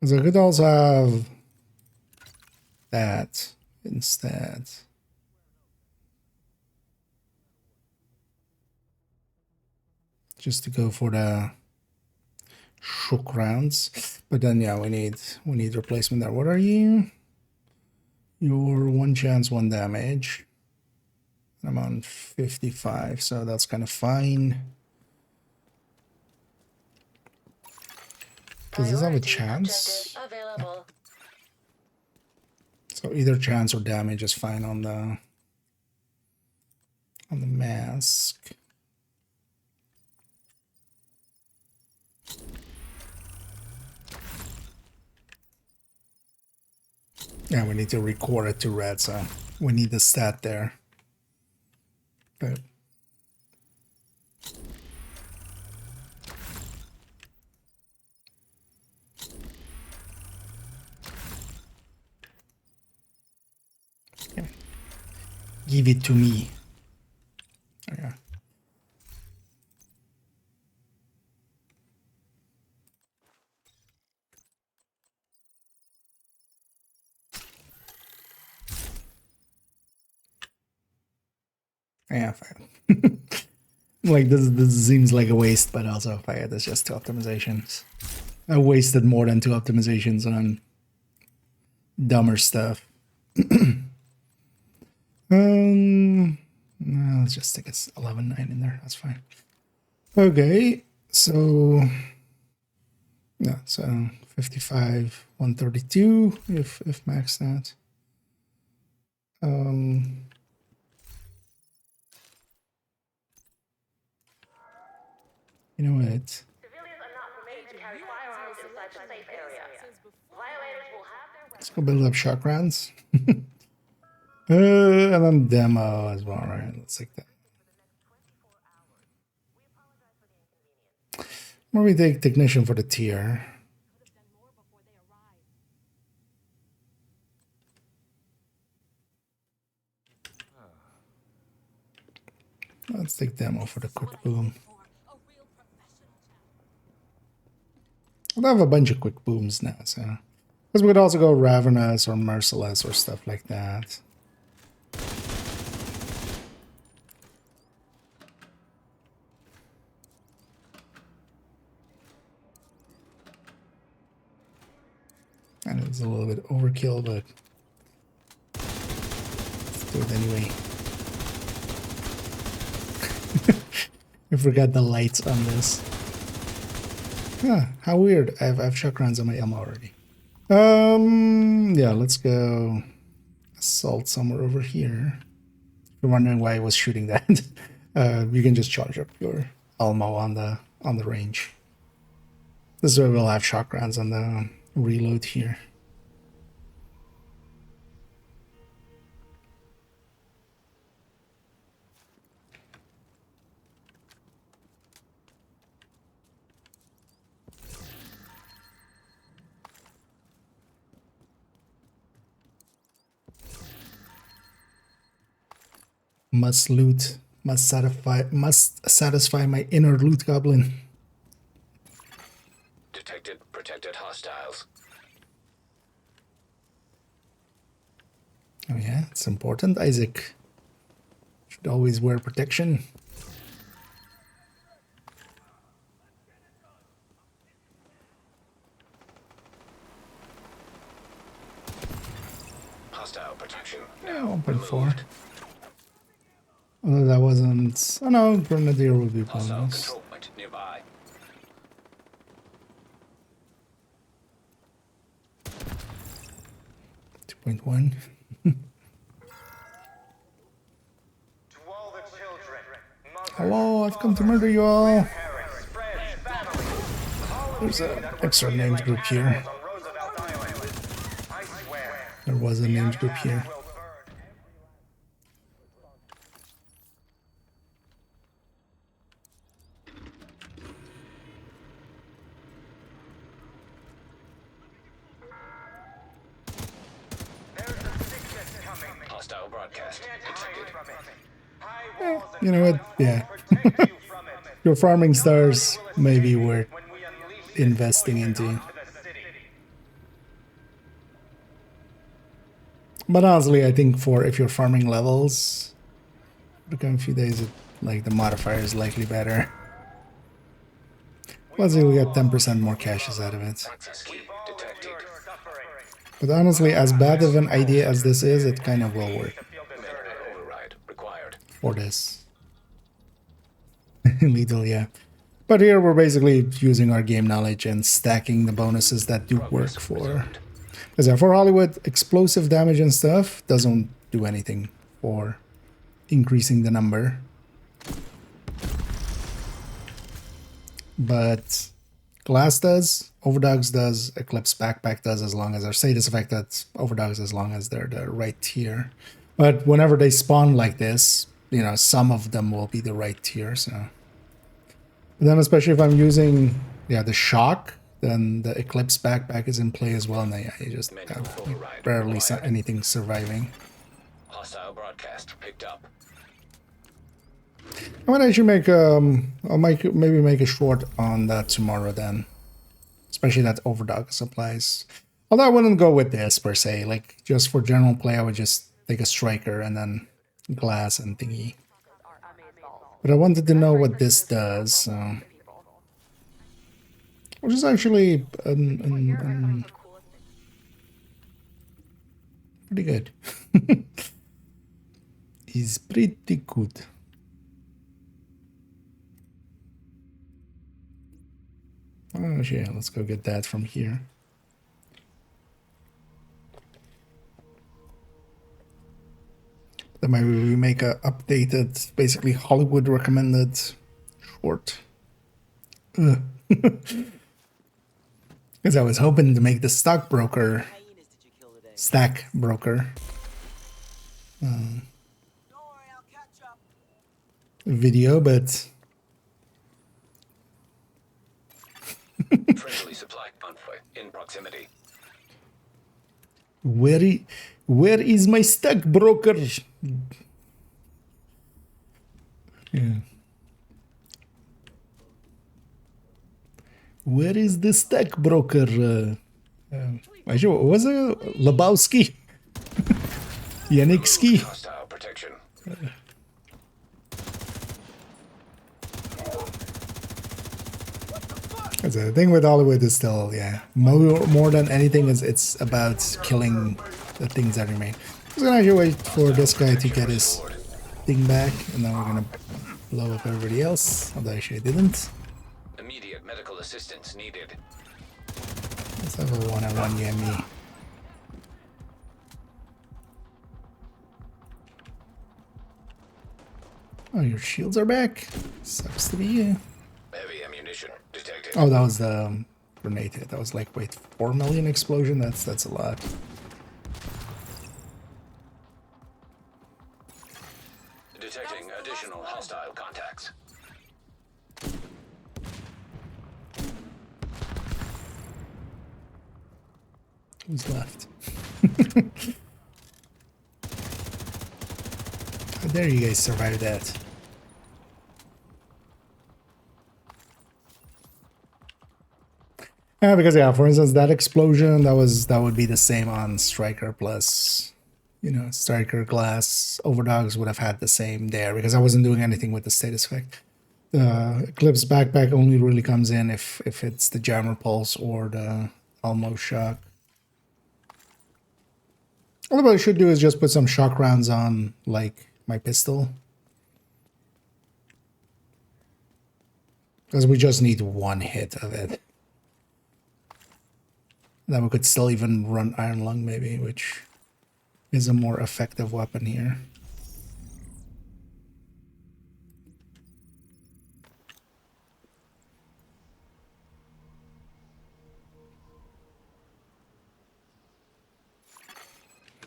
I could also have that instead. Just to go for the shook rounds. But then yeah, we need replacement there. What are you? You're 1 chance, 1 damage. I'm on 55, so that's kind of fine. Does this have a chance? Available. So either chance or damage is fine on the mask. Yeah, we need to record it to red, so we need the stat there. But yeah. Give it to me. Okay. Yeah, fine. Like this seems like a waste, but also fine. That's just 2 optimizations. I wasted more than 2 optimizations on dumber stuff. No, let's just stick a 11.9 in there. That's fine. Okay, so yeah, so 55, 132 if maxed out. You know what? Civilians are not permitted to carry firearms inside the safe area. Violators will have their Let's go build up shock rounds. And then demo as well, right? Let's take that. Or we take technician for the tier. Let's take demo for the quick boom. I'll have a bunch of quick booms now, so because we could also go Ravenous or Merciless or stuff like that. And it's a little bit overkill, but let's do it anyway. I forgot the lights on this. Huh, how weird. I have shock rounds on my ammo already. Yeah, let's go assault somewhere over here. If you're wondering why I was shooting that, you can just charge up your ammo on the range. This is where we'll have shock rounds on the reload here. Must loot, must satisfy my inner loot goblin. Detected protected hostiles. Oh yeah, it's important, Isaac. Should always wear protection. Hostile protection. Yeah, Now 1.4. removed. Although that wasn't... Oh no, Grenadier would be Hostile bonus. control point nearby. 2.1. Hello, I've come to murder you all. There's an extra named group here. There was a named group here. Hostile broadcast detected. You know what? Yeah. Your farming stars may be worth investing into. But honestly, I think for if you're farming levels, become a few days, like the modifier is likely better. Plus, you'll get 10% more caches out of it. Access key detected. But honestly, as bad of an idea as this is, it kind of will work Minute override required. for this. Lethal, yeah. But here we're basically using our game knowledge and stacking the bonuses that do work for. Because yeah, for Hollywood, explosive damage and stuff doesn't do anything for increasing the number. But Glass does, Overdogs does, Eclipse Backpack does, as long as they're status affected, Overdogs as long as they're the right tier. But whenever they spawn like this, you know, some of them will be the right tier, so. But then especially if I'm using, yeah, the Shock, then the Eclipse Backpack is in play as well, and then, yeah, you just have barely anything surviving. Hostile broadcast picked up. I might actually make maybe make a short on that tomorrow then, especially that Overdog supplies. Although I wouldn't go with this per se, like just for general play, I would just take a Striker and then Glass and thingy. But I wanted to know what this does, so... Which is actually pretty good. He's pretty good. Oh yeah, let's go get that from here. Then maybe we make a updated, basically Hollywood recommended short. Because I was hoping to make the stockbroker, stack broker video, but Friendly supply convoy in proximity. where is my stockbroker? Yeah. Where is the stockbroker? What was it? Lebowski? Yannickski? Hostile protection. The thing with Hollywood is still, yeah, more than anything is it's about killing the things that remain. I'm just gonna actually wait for this guy to get his thing back, and then we're gonna blow up everybody else. Although actually I didn't. Immediate medical assistance needed. Let's have a one-on-one Yami. Oh, your shields are back. Sucks to be you. Heavy ammunition detected. Oh, that was the grenade hit. That was like, wait, 4 million explosion? That's a lot. Detecting additional hostile contacts. Who's left? How dare you guys survive that? Yeah, because yeah, for instance, that explosion that would be the same on Striker plus, you know, Striker Glass. Overdogs would have had the same there because I wasn't doing anything with the status effect. The Eclipse backpack only really comes in if it's the Jammer Pulse or the Almost Shock. What I should do is just put some shock rounds on, like, my pistol. Because we just need one hit of it. Then we could still even run Iron Lung, maybe, which is a more effective weapon here.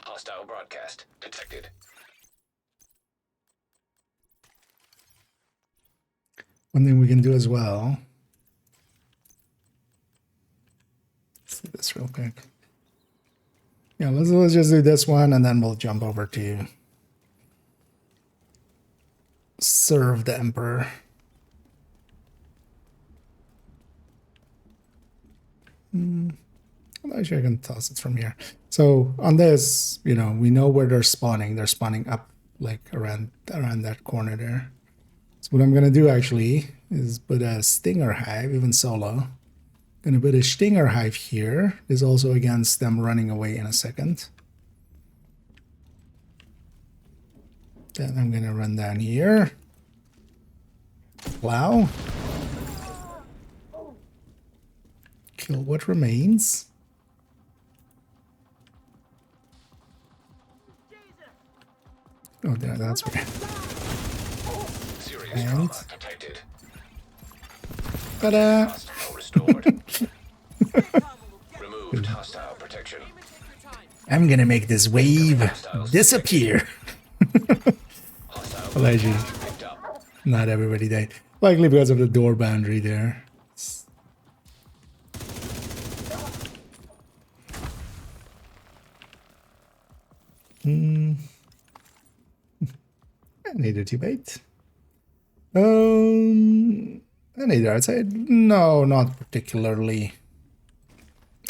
Hostile broadcast detected. One thing we can do as well. Let's do this real quick. Yeah, let's just do this one and then we'll jump over to serve the Emperor. Actually, I can toss it from here. So on this, you know, we know where they're spawning. They're spawning up like around that corner there. So what I'm gonna do actually is put a Stinger Hive, even solo. Gonna put a Stinger Hive here. Is also against them running away in a second. Then I'm gonna run down here. Plow. Kill what remains. Oh, there, that's where. Serious And- trauma detected. Ta-da! Hostile restored. Removed hostile protection. I'm gonna make this wave disappear. Hostile Well, actually, picked up. not everybody died. Likely because of the door boundary there. Neither too bait. Neither, I'd say. No, not particularly.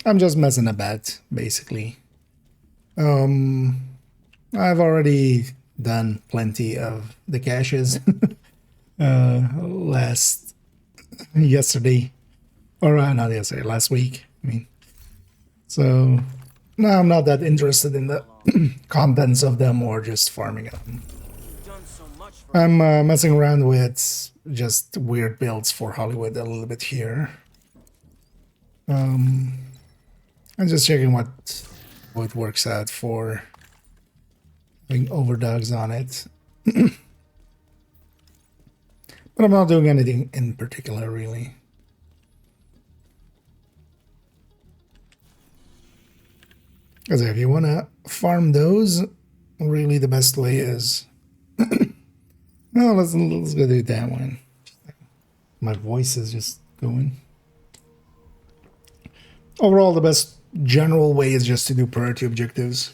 I'm just messing about, basically. I've already done plenty of the caches. yesterday, or not yesterday, last week. I mean, so now I'm not that interested in the contents of them or just farming them. Done so much for I'm messing around with just weird builds for Hollywood a little bit here. I'm just checking what works out for having overdogs on it. But I'm not doing anything in particular, really. Because if you want to farm those, really the best way is... well, let's go do that one. My voice is just going. Overall, the best general way is just to do priority objectives.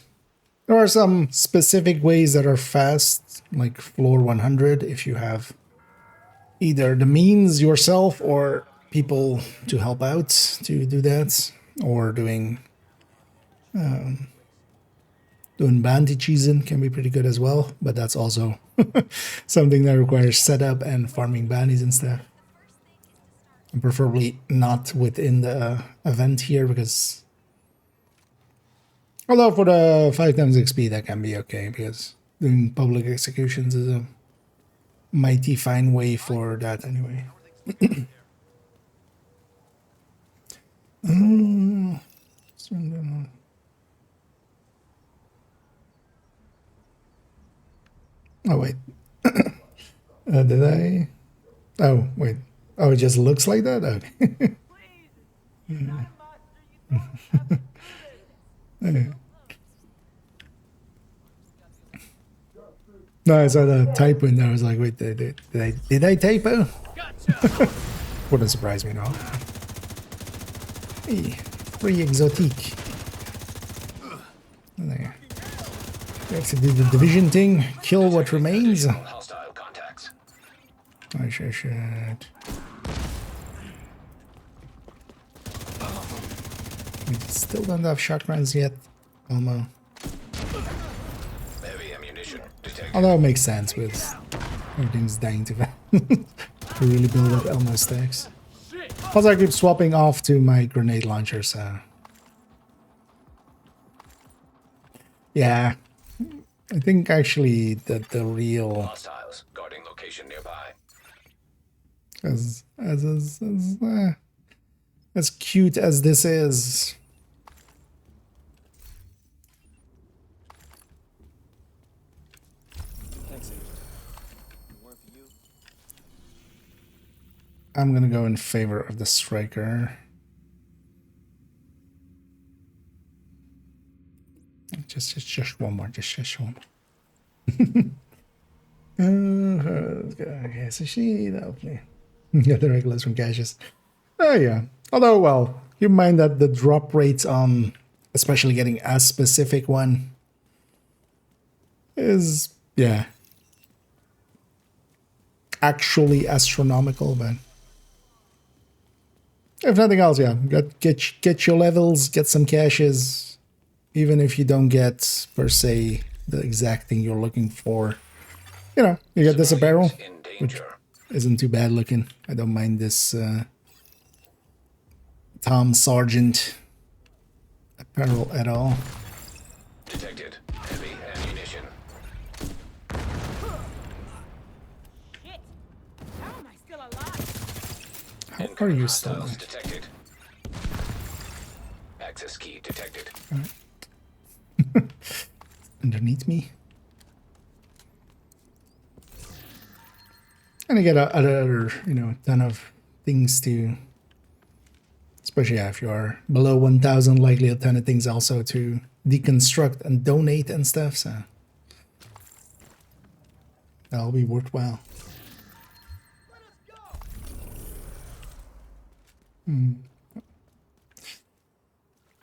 There are some specific ways that are fast, like floor 100, if you have either the means yourself or people to help out to do that, or doing bounty cheesing can be pretty good as well, but that's also something that requires setup and farming bounties and stuff. And preferably not within the event here, because although for the 5 times XP that can be okay, because doing public executions is a mighty fine way for that anyway. Oh wait, did I? Oh wait, oh it just looks like that. Okay. No, I saw the typo and I was like, wait, did I typo? Wouldn't surprise me at all. Hey, free exotique. There. We actually do the division thing, kill what remains. Hostile contacts. I sure should. We still don't have shotguns yet, Elmo. Heavy ammunition detected. Although it makes sense with everything's dying to really build up Elmo stacks. Also, I keep swapping off to my grenade launcher, so... yeah. I think actually that the real... Hostiles guarding location nearby. As cute as this is... Thanks, Agent. If it weren't for you, I'm gonna go in favor of the striker. Just one more, just one more. Okay, so she, okay. Get the regulars from caches. Oh yeah. Although, well, keep in mind that the drop rates on, especially getting a specific one, is, yeah, actually astronomical, but if nothing else, yeah, get your levels, get some caches, even if you don't get, per se, the exact thing you're looking for. You know, you get this apparel, In which danger. isn't too bad looking. I don't mind this Tom Sargent apparel at all. Detected. Heavy ammunition. Shit! How am I still alive? How are Incoming you still? hostiles detected. Access key detected. Underneath me? And I get other, you know, ton of things to, especially if you are below 1,000, likely a ton of things also to deconstruct and donate and stuff, so that'll be worthwhile.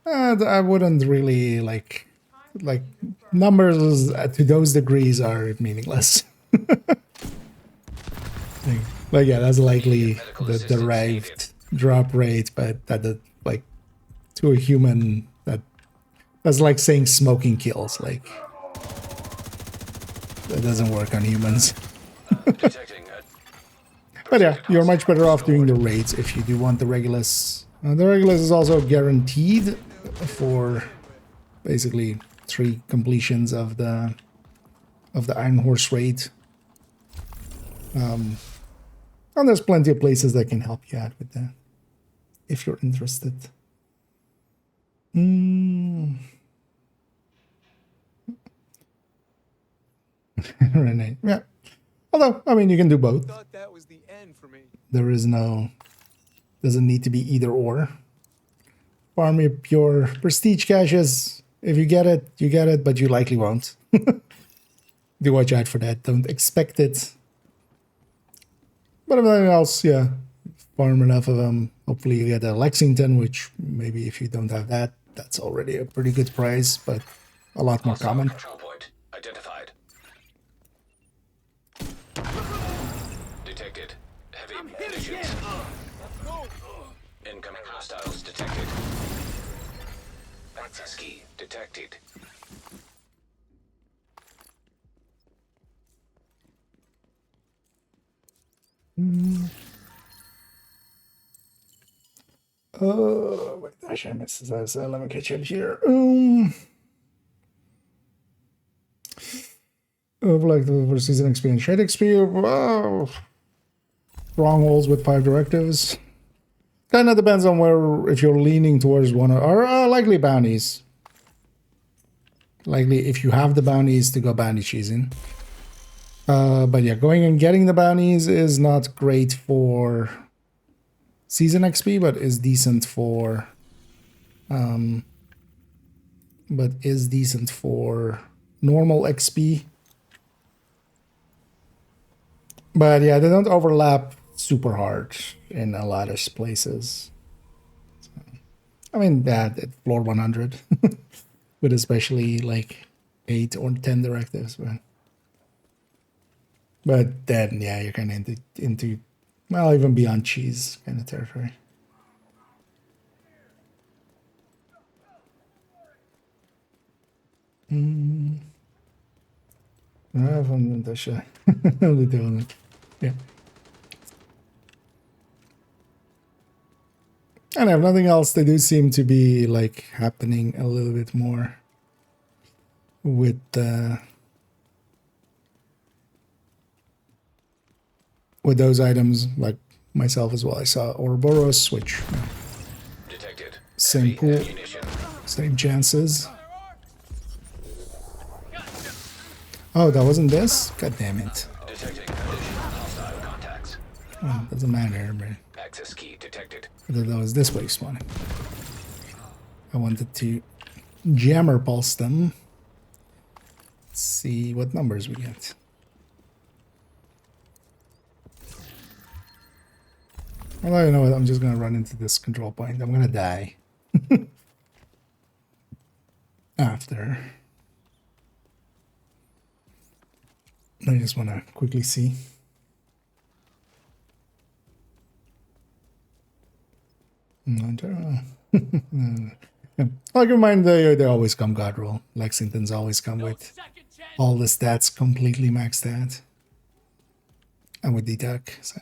I wouldn't really like numbers to those degrees are meaningless. Like yeah, that's likely the derived drop rate, but that like to a human that's like saying smoking kills. Like that doesn't work on humans. Detecting a But yeah, you're much better off doing the raids if you do want the Regulus. The Regulus is also guaranteed for basically 3 completions of the Iron Horse raid. And there's plenty of places that can help you out with that if you're interested. Renee, yeah. Although, I mean, you can do both. Thought that was the end for me. There is no, doesn't need to be either or. Farm your prestige caches. If you get it, you get it, but you likely won't. Do watch out for that. Don't expect it. But everything else, yeah, farm enough of them. Hopefully you get a Lexington, which maybe if you don't have that, that's already a pretty good price, but a lot more common. Control point identified. Detected. Heavy munitions. Incoming hostiles detected. Access key detected. Wait, actually I missed this. Let me catch up here. Like the season experience, trade XP. Wow. Strongholds with 5 directives. Kind of depends on where, if you're leaning towards one or likely bounties. Likely if you have the bounties to go bounty cheesing. But yeah, going and getting the bounties is not great for season XP, but is decent for normal XP. But yeah, they don't overlap super hard in a lot of places. So, I mean, that at floor 100 with especially like 8 or 10 directives, but then yeah, you're kind of into well, even beyond cheese kind of territory. Yeah. And if nothing else, they do seem to be like happening a little bit more with those items, like myself as well. I saw Ouroboros, which Detected. same pool, Ammunition. same chances. Oh, that wasn't this? God damn it. Detecting additional hostile contacts. Well, doesn't matter, but Access key detected. I thought that was this way spawning. I wanted to jammer pulse them. Let's see what numbers we get. Well, you know what? I'm just gonna run into this control point. I'm gonna die. After. I just want to quickly see. Like in mind, they always come God roll. Lexingtons always come with all the stats completely maxed out. And with D-Tuck. So.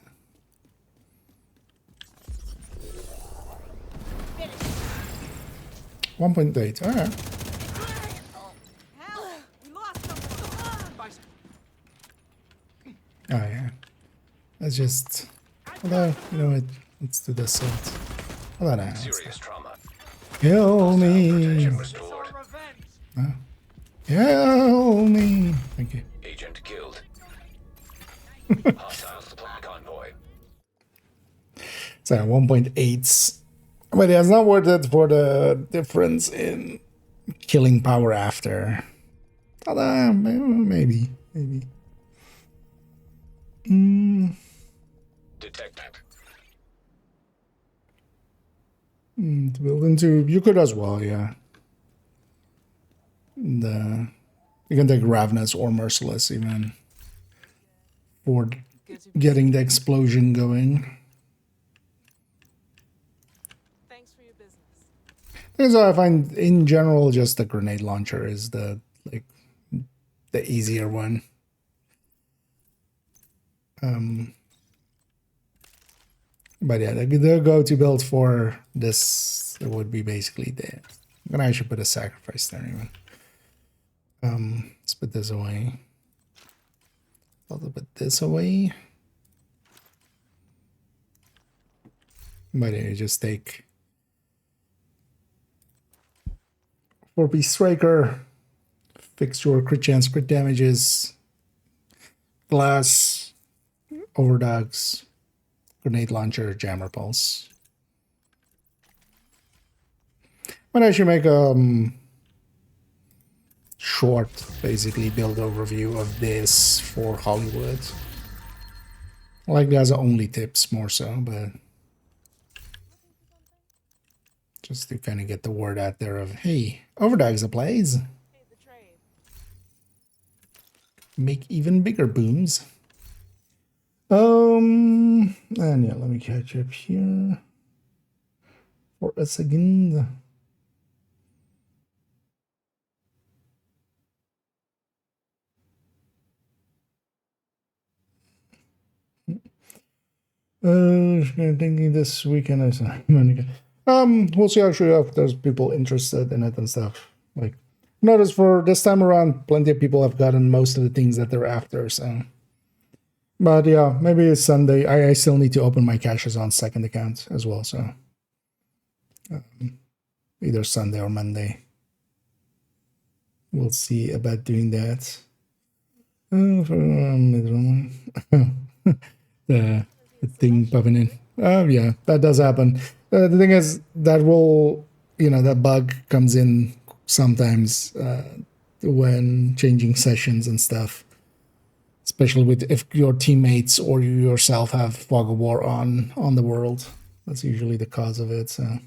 $1.8. All right. Oh yeah. Let's just. Although you know what, let's do the assault. Hold on. Serious trauma. Kill me. Protection restored. Kill me. Thank you. Agent killed. Hostile supply convoy. So 1.8. But yeah, it's not worth it for the difference in killing power after. Although, maybe. Detected. To build into, you could as well, yeah. You can take Ravenous or Merciless even for getting the explosion going. Thanks for your business. Because I find in general just the grenade launcher is the easier one. But yeah, the go-to build for this would be basically that. I'm gonna actually put a sacrifice there even. Let's put this away. I'll put this away. But yeah, you just take 4-piece striker, fix your crit chance, crit damages, glass, overdogs, grenade launcher, jammer pulse. But I should make short, basically, build overview of this for Hollywood. Like there's only tips more so, but just to kind of get the word out there of, hey, overdogs applies. Hey, the trade. Make even bigger booms. And yeah, let me catch up here for a second. Thinking this weekend is we'll see actually if there's people interested in it and stuff. Like, notice for this time around, plenty of people have gotten most of the things that they're after. So, but yeah, maybe it's Sunday. I still need to open my caches on second account as well. So, either Sunday or Monday. We'll see about doing that. The thing popping in. Oh yeah, that does happen. The thing is that will, that bug comes in sometimes when changing sessions and stuff. Especially with if your teammates or you yourself have fog of war on the world. That's usually the cause of it. So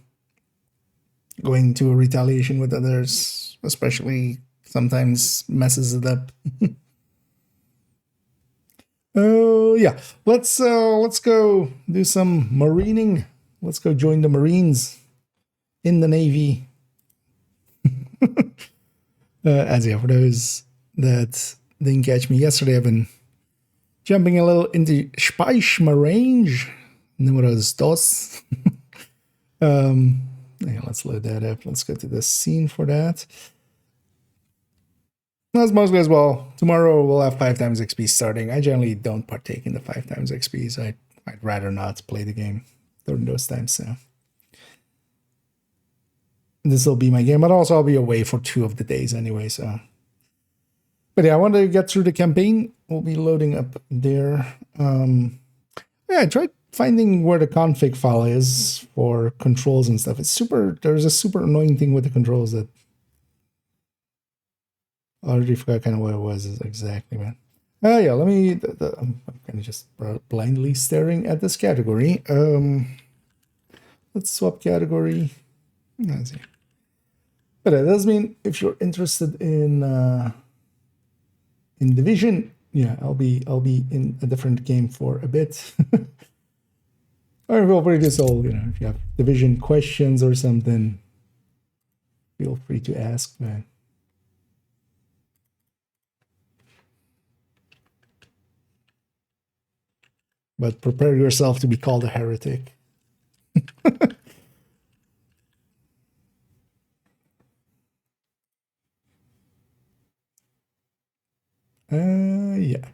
going to a retaliation with others, especially, sometimes messes it up. Oh yeah, let's go do some marining. Let's go join the Marines in the Navy. As yeah, for those that didn't catch me yesterday, I've been jumping a little into Speichmarange. Numeros dos. Yeah, let's load that up. Let's go to the scene for that. That's mostly as well. Tomorrow we'll have 5 times XP starting. I generally don't partake in the 5 times XPs. I'd rather not play the game during those times. So this will be my game, but also I'll be away for 2 of the days anyway. So, but yeah, I want to get through the campaign. We'll be loading up there. Yeah, I tried finding where the config file is for controls and stuff. There's a super annoying thing with the controls that I already forgot kind of what it was exactly, man. Oh yeah, let me. I'm kind of just blindly staring at this category. Let's swap category. Let's see. But that does mean if you're interested in Division, yeah, I'll be in a different game for a bit. Or feel free to solve, if you have Division questions or something, feel free to ask, man. But prepare yourself to be called a heretic. Yeah.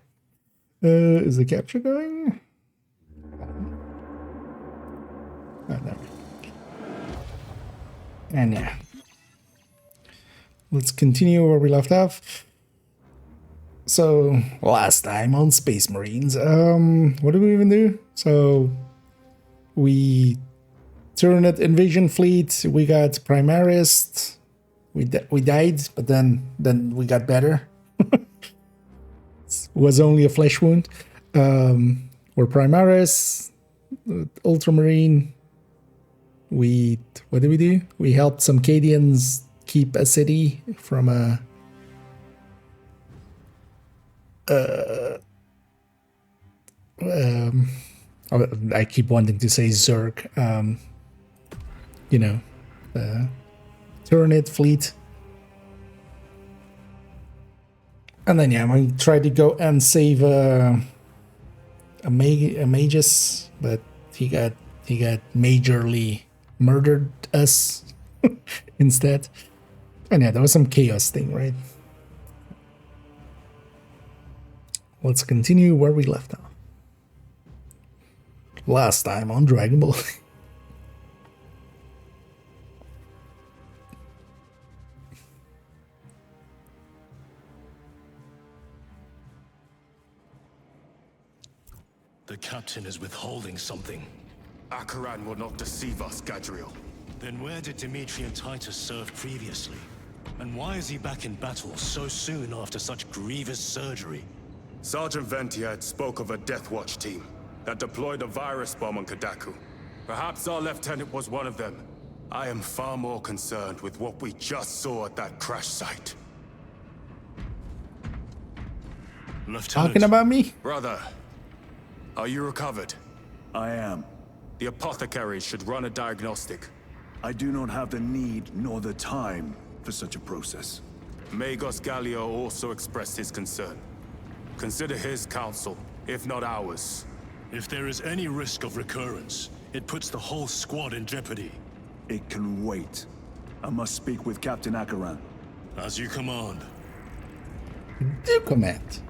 Is the capture going? Oh, no. And yeah. Let's continue where we left off. So, last time on Space Marines, what did we even do? So, we Tyranid Invasion Fleet, we got Primarist, we died, but then we got better. It was only a flesh wound. We're Primaris, Ultramarine. What did we do? We helped some Cadians keep a city from a I keep wanting to say Zerg, the Tyranid fleet. And then, yeah, I'm going to try to go and save a Magus, but he got he got majorly murdered us instead. And yeah, there was some chaos thing, right? Let's continue where we left off. Last time on Dragon Ball. The captain is withholding something. Akaran will not deceive us, Gadriel. Then where did Dimitri and Titus serve previously? And why is he back in battle so soon after such grievous surgery? Sergeant Ventia had spoke of a Death Watch team that deployed a virus bomb on Kadaku. Perhaps our lieutenant was one of them. I am far more concerned with what we just saw at that crash site. Lieutenant, Talking about me? Brother, are you recovered? I am. The apothecary should run a diagnostic. I do not have the need nor the time for such a process. Magos Gallio also expressed his concern. Consider his counsel, if not ours. if there is any risk of recurrence, it puts the whole squad in jeopardy. It can wait. I must speak with Captain Akaran. As you command. Do command.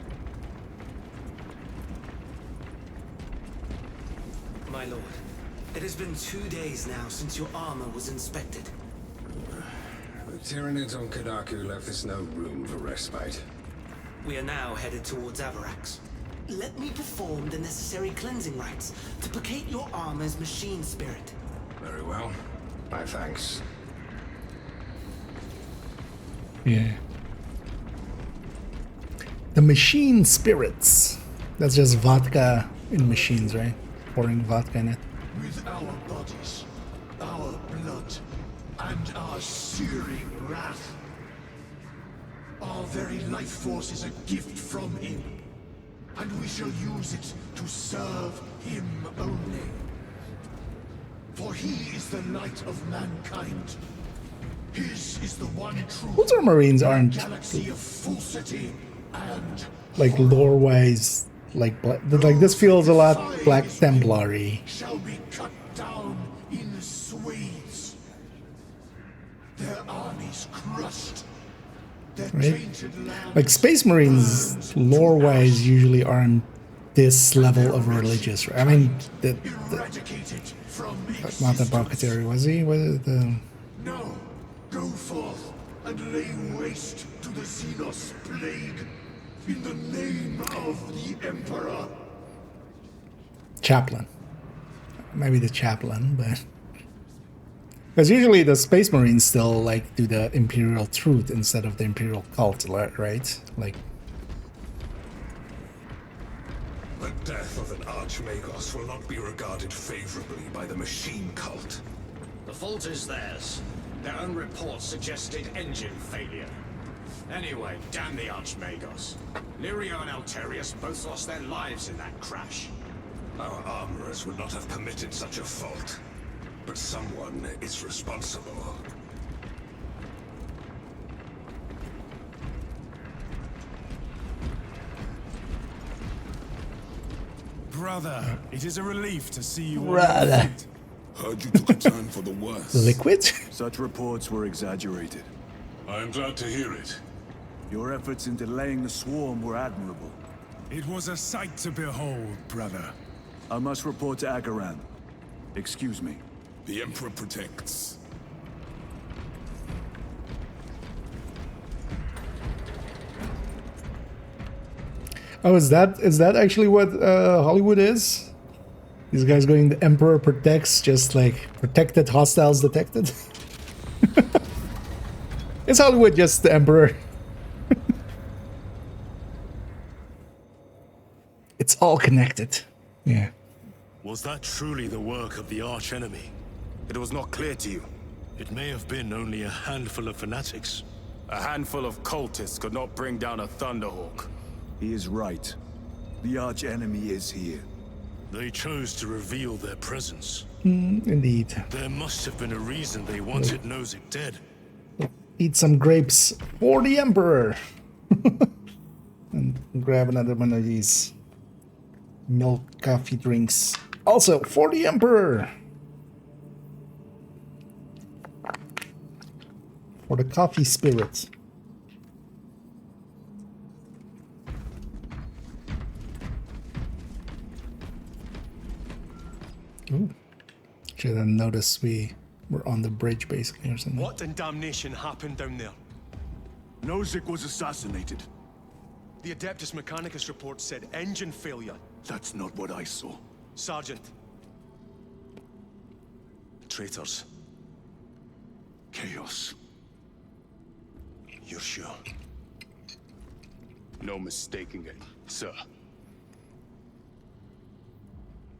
My lord, it has been 2 days now since your armor was inspected. The Tyranids on Kadaku left us no room for respite. We are now headed towards Avarax. Let me perform the necessary cleansing rites to placate your armor's machine spirit. Very well. My thanks. Yeah. The machine spirits. That's just vodka in machines, right? Pouring vodka in it. With our bodies, our blood, and our searing wrath. Our very life force is a gift from him, and we shall use it to serve him only. For he is the light of mankind. His is the one true Ultramarines aren't galaxy of falsity and like lore-wise, like this feels a lot Black Templary. shall be cut down in swathes. Their armies crushed. Their Right? tainted land Like Space Marines, lore-wise, usually aren't this level of religious. Right? I mean, eradicated from not the Apothecary, was he? Was it the... No, go forth and lay waste to the Xenos plague in the name of the Emperor. Chaplain? Maybe the chaplain, but... Because usually the Space Marines still like do the Imperial Truth instead of the Imperial Cult, right? Like, The death of an Archmagos will not be regarded favorably by the machine cult. The fault is theirs. Their own reports suggested engine failure. Anyway, damn the Archmagos. Lirio and Alterius both lost their lives in that crash. Our armorers would not have permitted such a fault. But someone is responsible. Brother, it is a relief to see you. Brother. Heard you took a turn for the worse. Liquid? Such reports were exaggerated. I am glad to hear it. Your efforts in delaying the swarm were admirable. It was a sight to behold, brother. I must report to Akaran. Excuse me. The Emperor protects. Oh, is that actually what Hollywood is? These guys going, the Emperor protects, just like protected, hostiles detected? Is Hollywood just the Emperor? It's all connected. Yeah. Was that truly the work of the archenemy? It was not clear to you. It may have been only a handful of fanatics. A handful of cultists could not bring down a Thunderhawk. He is right. The arch-enemy is here. They chose to reveal their presence. Indeed. There must have been a reason they wanted Nozick dead. Eat some grapes for the Emperor. And grab another one of these milk coffee drinks. Also for the Emperor. For the coffee spirits. Ooh. Should have noticed we were on the bridge basically or something. What in damnation happened down there? Nozick was assassinated. The Adeptus Mechanicus report said engine failure. That's not what I saw. Sergeant. Traitors. Chaos. You're sure? No mistaking it, sir.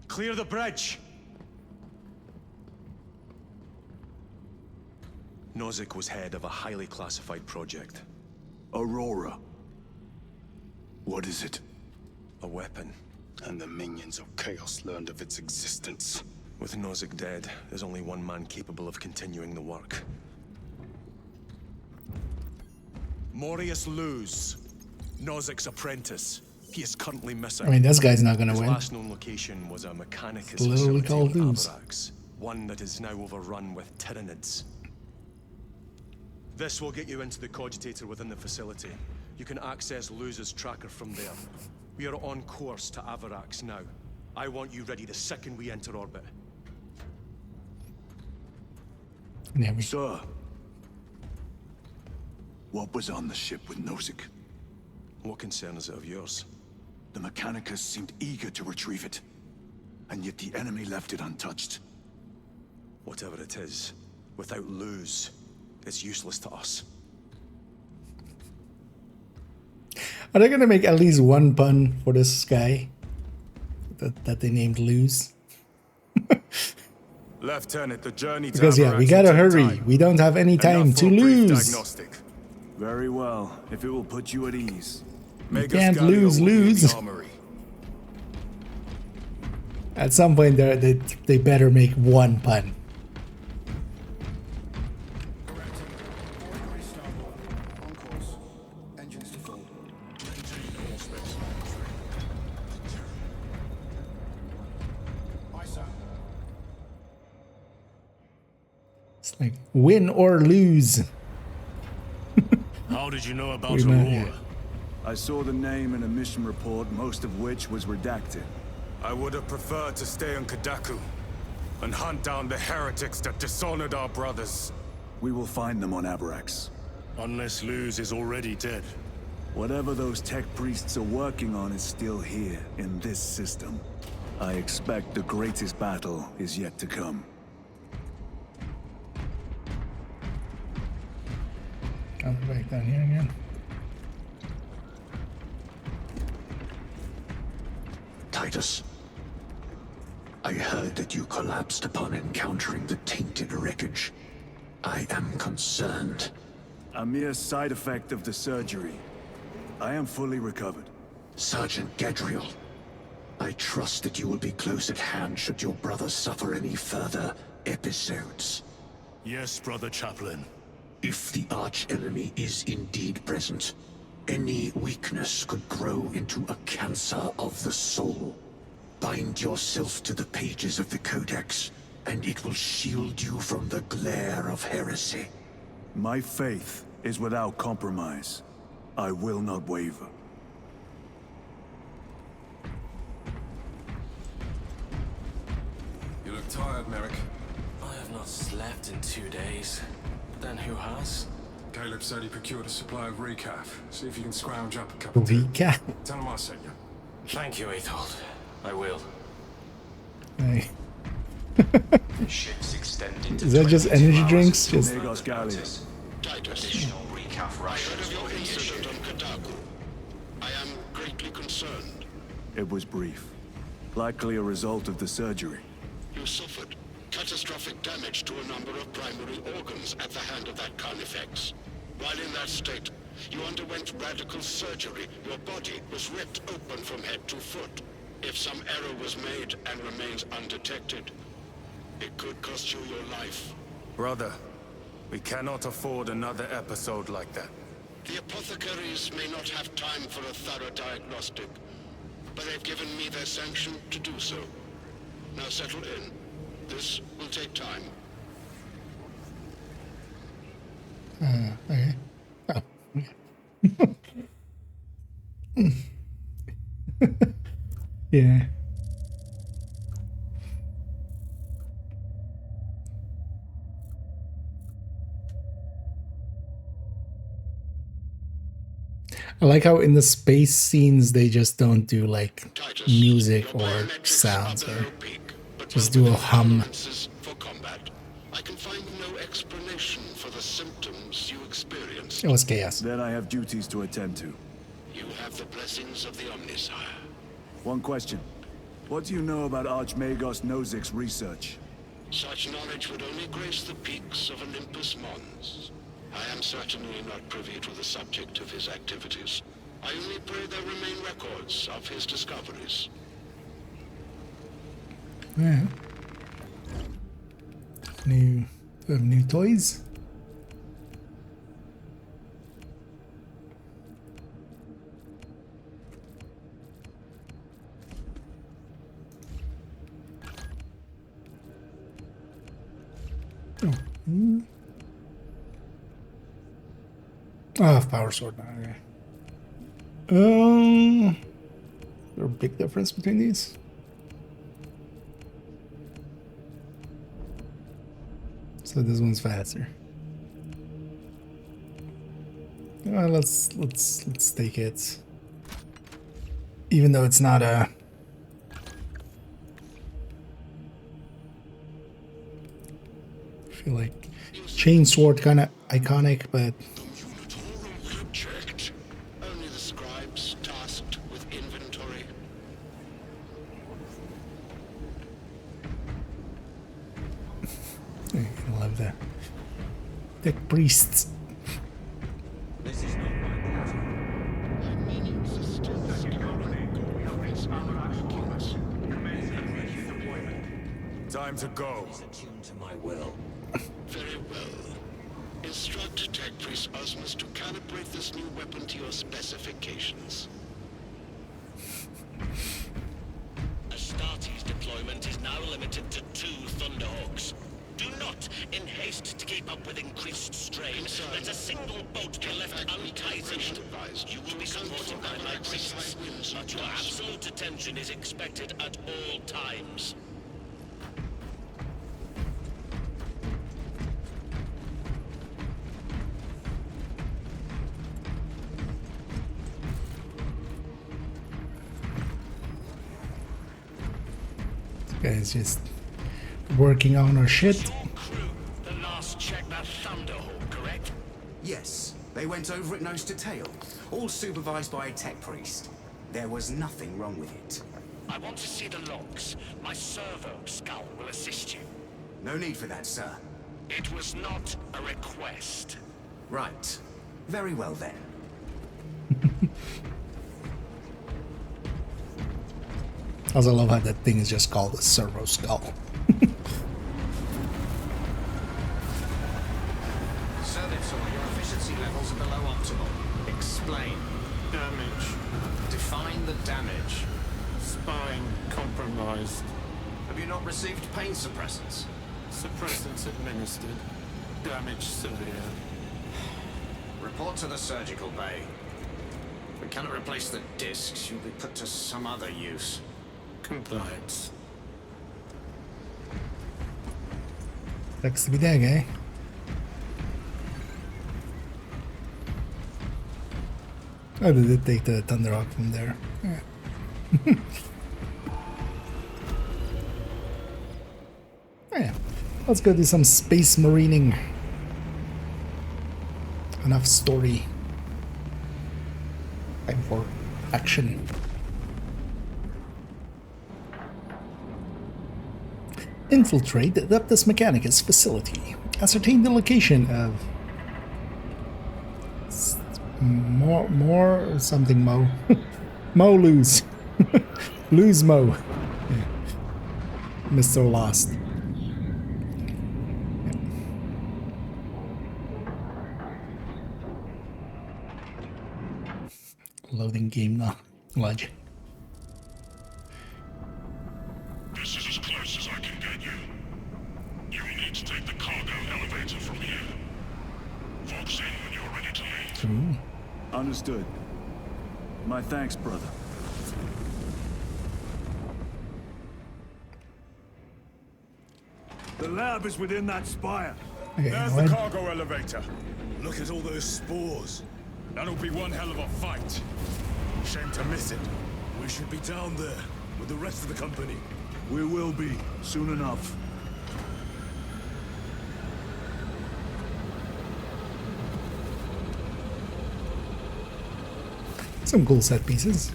Clear the bridge! Nozick was head of a highly classified project. Aurora. What is it? A weapon. And the minions of Chaos learned of its existence. With Nozick dead, there's only one man capable of continuing the work. Morius Luz, Nozick's apprentice. He is currently missing. I mean, this guy's not gonna His win. last known location was a Mechanicus Literally facility called on Luz. Avarax, one that is now overrun with Tyranids. This will get you into the cogitator within the facility. You can access Luz's tracker from there. We are on course to Avarax now. I want you ready the second we enter orbit. Sir, what was on the ship with Nozick? What concern is it of yours? The Mechanicus seemed eager to retrieve it, and yet the enemy left it untouched. Whatever it is, without Luz, it's useless to us. Are they gonna make at least one pun for this guy that they named Luz? Lieutenant, the journey to Because yeah, we Avarax gotta will take hurry. time. We don't have any time Enough to for a brief lose. diagnostic. Very well, if it will put you at ease. You can't lose. At some point, they better make one pun. It's like win or lose. How did you know about We met, Aurora? yeah. I saw the name in a mission report, most of which was redacted. I would have preferred to stay on Kadaku and hunt down the heretics that dishonored our brothers. We will find them on Avarax. Unless Luz is already dead. Whatever those tech priests are working on is still here, in this system. I expect the greatest battle is yet to come. Come back down here again. Titus, I heard that you collapsed upon encountering the tainted wreckage. I am concerned. A mere side effect of the surgery. I am fully recovered. Sergeant Gadriel, I trust that you will be close at hand should your brother suffer any further episodes. Yes, Brother Chaplain. If the arch-enemy is indeed present, any weakness could grow into a cancer of the soul. Bind yourself to the pages of the Codex, and it will shield you from the glare of heresy. My faith is without compromise. I will not waver. You look tired, Merrick. I have not slept in 2 days. Then who has? Caleb said he procured a supply of recaf. See if you can scrounge up a couple. Recap. Tell him I sent you. Thank you, Aethold. I will. Hey. Ships extend into Is that just energy 22 drinks? hours Just until Negos Gallia. notice. Additional recaf rations will be issued. Kadaku. I am greatly concerned. It was brief. Likely a result of the surgery. You suffered catastrophic damage to a number of primary organs at the hand of that Carnifex. While in that state, you underwent radical surgery. Your body was ripped open from head to foot. If some error was made and remains undetected, it could cost you your life. Brother, we cannot afford another episode like that. The apothecaries may not have time for a thorough diagnostic, but they've given me their sanction to do so. Now settle in. This will take time. Okay. Oh, okay. Yeah. I like how in the space scenes they just don't do like music or sounds or just do a hum. For combat. I can find no explanation for the symptoms you experienced. It was chaos. Then I have duties to attend to. You have the blessings of the Omnisire. One question. What do you know about Archmagos Nozik's research? Such knowledge would only grace the peaks of Olympus Mons. I am certainly not privy to the subject of his activities. I only pray there remain records of his discoveries. Yeah. New toys. Oh. Ah, power sword now. Okay. Is there a big difference between these? So this one's faster. Let's take it. Even though it's not a I feel like chainsword kind of iconic, but Checked. Only the scribes tasked with inventory. I love that. The priests. This is not my duty. My minions are still Time to go. He's attuned to my will. very well. Instruct Tech Priest Osmus to calibrate this new weapon to your specifications. Astartes deployment is now limited to 2 Thunderhawks. Do not, in haste to keep up with increased strain, let a single boat be left untightened. You will be supported by my priests, but your absolute attention is expected at all times. Guys, just working on our shit. The last check that Thunderhawk, correct? Yes, they went over it nose to tail, all supervised by a tech priest. There was nothing wrong with it. I want to see the logs. My servo skull will assist you. No need for that, sir. It was not a request. Right. Very well then. Also, I love how that thing is just called a servo skull. Servitor, your efficiency levels are below optimal. Explain. Damage. Define the damage. Spine compromised. Have you not received pain suppressants? Suppressants administered. Damage severe. Report to the surgical bay. If we cannot replace the discs, you'll be put to some other use. Compliance. Sucks to be that guy. Oh, did it take the Thunderhawk from there? Yeah. Yeah. Let's go do some space marining. Enough story. Time for action. Infiltrate the Adeptus Mechanicus facility. Ascertain the location of more something Mo. Mo lose. Lose Mo. Yeah. Mr. Lost. Loading game now. Logic. This is as close as I can get you. You will need to take the cargo elevator from here. Vox Ooh. Understood. My thanks, brother. The lab is within that spire. Okay, There's what? the cargo elevator. Look at all those spores. That'll be one hell of a fight. Shame to miss it. We should be down there with the rest of the company. We will be, soon enough. Some cool set pieces.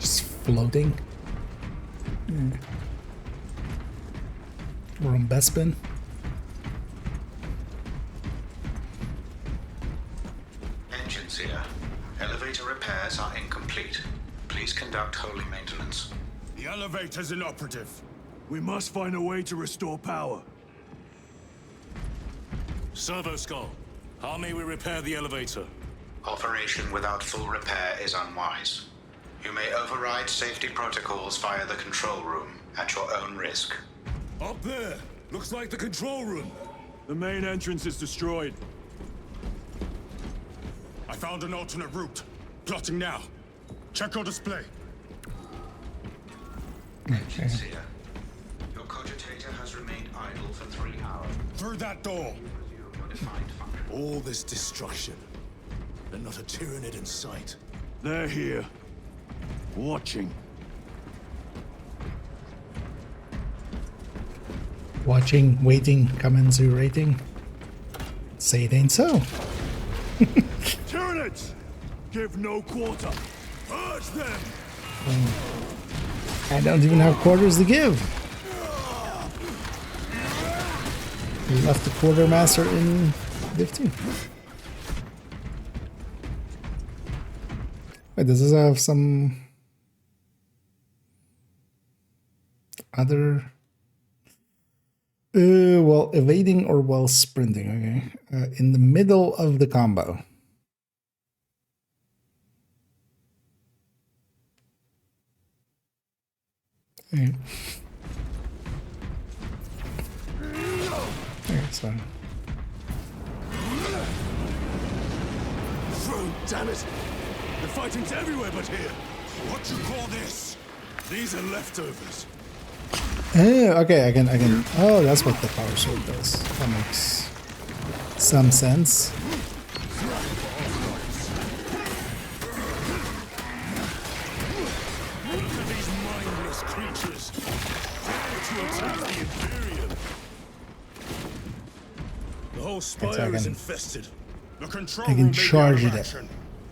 Just floating. Yeah. We're on Bespin. Engines here. Elevator repairs are incomplete. Please conduct holy maintenance. The elevator's inoperative. We must find a way to restore power. Servo Skull, how may we repair the elevator? Operation without full repair is unwise. You may override safety protocols via the control room at your own risk. Up there! Looks like the control room. The main entrance is destroyed. I found an alternate route. Plotting now. Check your display. Engines here. Your cogitator has remained idle for 3 hours. Through that door. Resume your defined function. All this destruction, and not a Tyranid in sight. They're here. Watching. Watching, waiting, commensurating. Say it ain't so. Tyranids! Give no quarter. Purge them! I don't even have quarters to give. We left the quartermaster in 15. Wait, does this have some other? While evading or while sprinting, okay. In the middle of the combo. Okay. Okay, so. Through, damn it! The fighting's everywhere but here. What you call this? These are leftovers. Okay, I can. Oh, that's what the power sword does. That makes some sense. Look at these mindless creatures. Dare to attack the Imperium. The whole spire is infested. The control room may be charge out of it. action.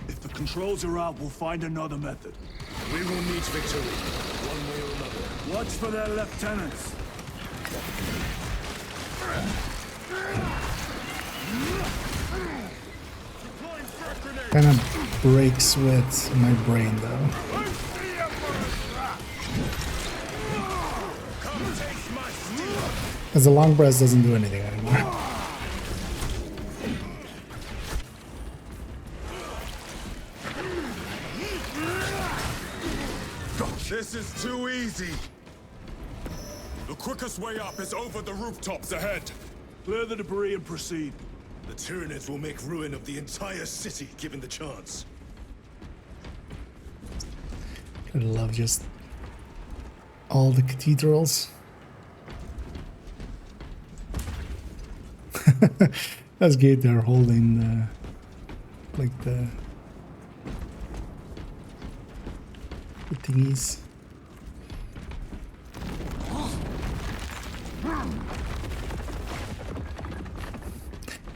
If the controls are out, we'll find another method. We will meet victory, one way or another. Watch for their lieutenants. Kind of breaks with my brain though. Because the long press doesn't do anything anymore. This is too easy. The quickest way up is over the rooftops ahead. Clear the debris and proceed. The Tyranids will make ruin of the entire city, given the chance. I love just all the cathedrals. That's good. They're holding the, like the thingies.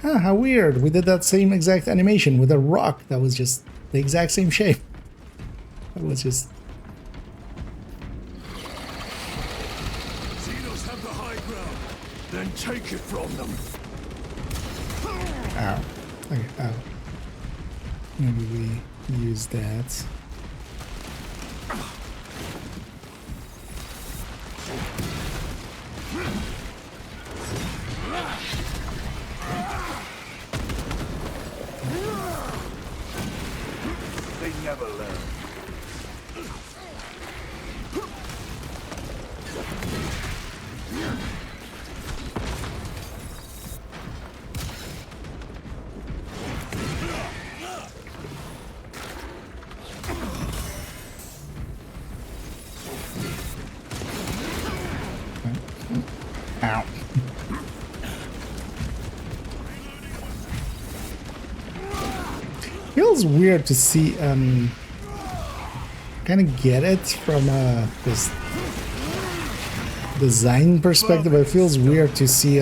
Ah, how weird. We did that same exact animation with a rock that was just the exact same shape. That was just... Xenos have the high ground. Then take it from them. Ow. Okay, ow. Maybe we use that. They never learn. Ow. Feels weird to see, kind of get it from this design perspective. It feels weird to see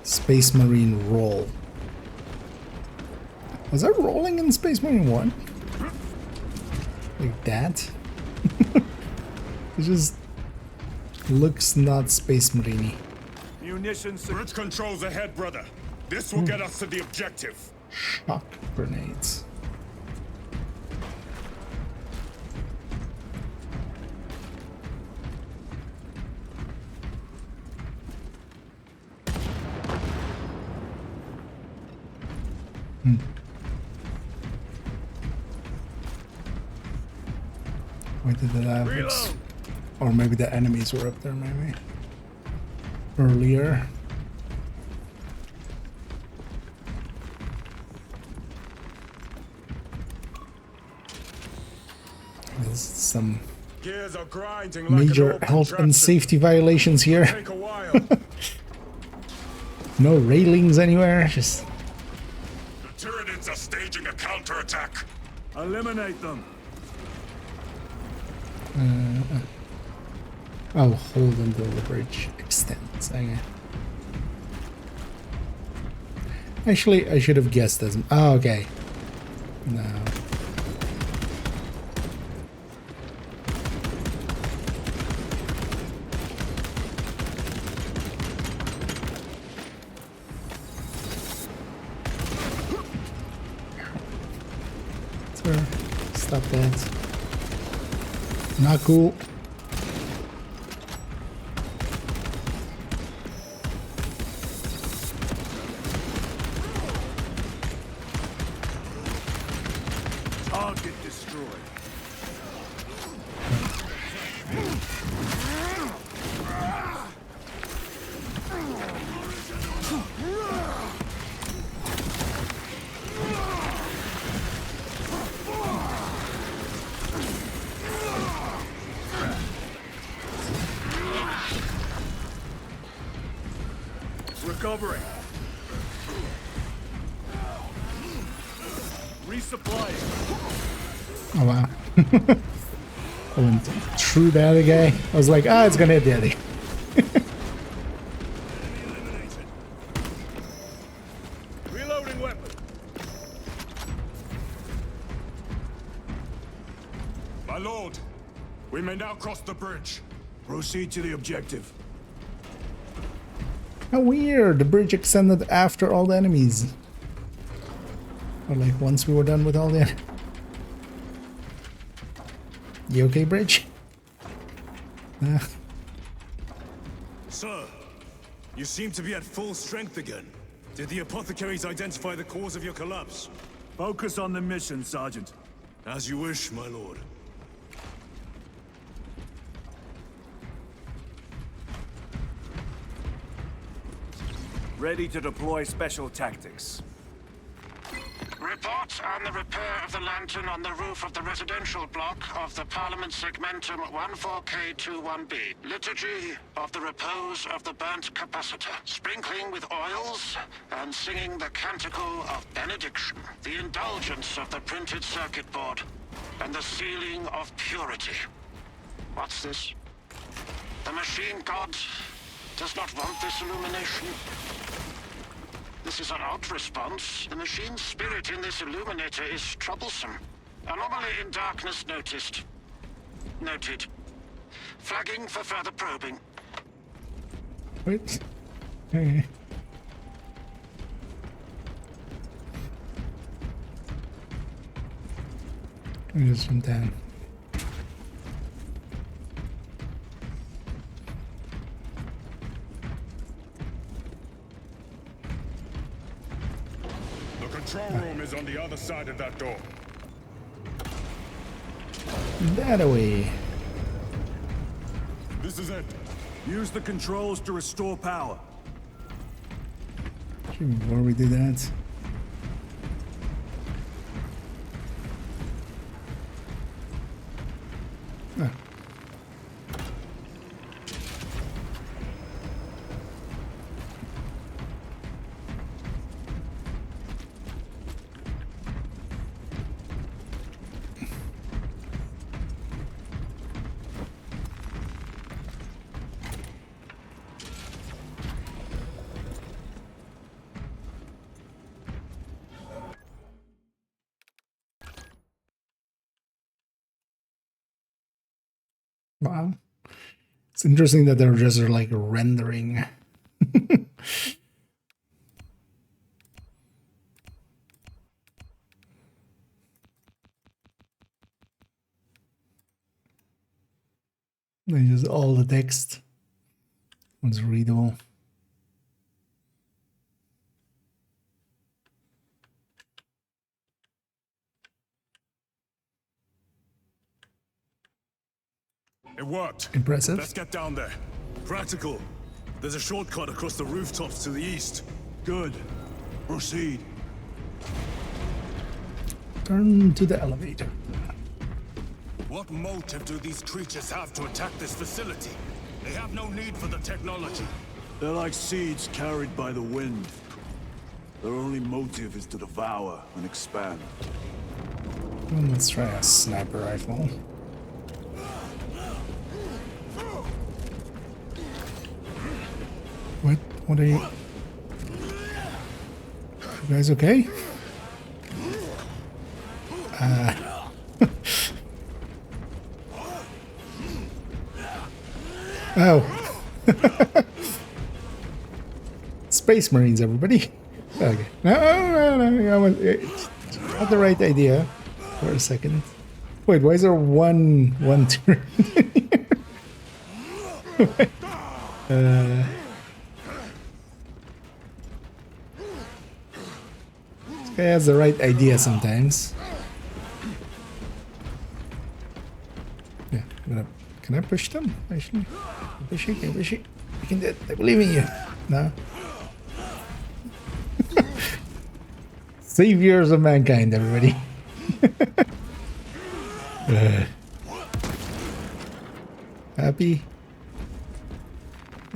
Space Marine roll. Was I rolling in Space Marine 1? Like that? It just looks not Space Marine-y. Munitions. Bridge controls ahead, brother. This will get us to the objective. Shock grenades. Where did that happen? Or maybe the enemies were up there, maybe. Earlier. There's some major health and safety violations here. No railings anywhere, just... The Tyranids are staging a counterattack. Eliminate them. Oh, hold until the bridge extends. Okay. Actually, I should have guessed as... Oh, okay. No. Sir, stop that. Not cool. Target destroyed. Recovering. Resupplying. Oh wow. I went through the other guy. I was like, it's gonna hit the other. Reloading weapon. My lord, we may now cross the bridge. Proceed to the objective. How weird. The bridge extended after all the enemies. Or like once we were done with all the... You okay, bridge? Sir, you seem to be at full strength again. Did the apothecaries identify the cause of your collapse? Focus on the mission, Sergeant. As you wish, my lord. Ready to deploy special tactics. Report on the repair of the lantern on the roof of the residential block of the Parliament Segmentum 14K21B. Liturgy of the repose of the burnt capacitor. Sprinkling with oils and singing the canticle of benediction. The indulgence of the printed circuit board and the sealing of purity. What's this? The machine god does not want this illumination. This is an out response. The machine's spirit in this illuminator is troublesome. Anomaly in darkness noticed. Noted. Flagging for further probing. Wait. Okay. Here's from down. The control room is on the other side of that door. That away. This is it. Use the controls to restore power. Before we do that. Wow. It's interesting that they're just like rendering. They just all the text was readable. It worked. Impressive. Let's get down there. Practical. There's a shortcut across the rooftops to the east. Good. Proceed. Turn to the elevator. What motive do these creatures have to attack this facility? They have no need for the technology. They're like seeds carried by the wind. Their only motive is to devour and expand. Let's try a sniper rifle. What are you? You guys okay? Oh. Space Marines, everybody. Okay. No. Not the right idea for a second. Wait, why is there one turn? This guy has the right idea sometimes. Yeah, can I push them? Actually, push it. You can do it. I believe in you. No. Saviors of mankind, everybody. Happy?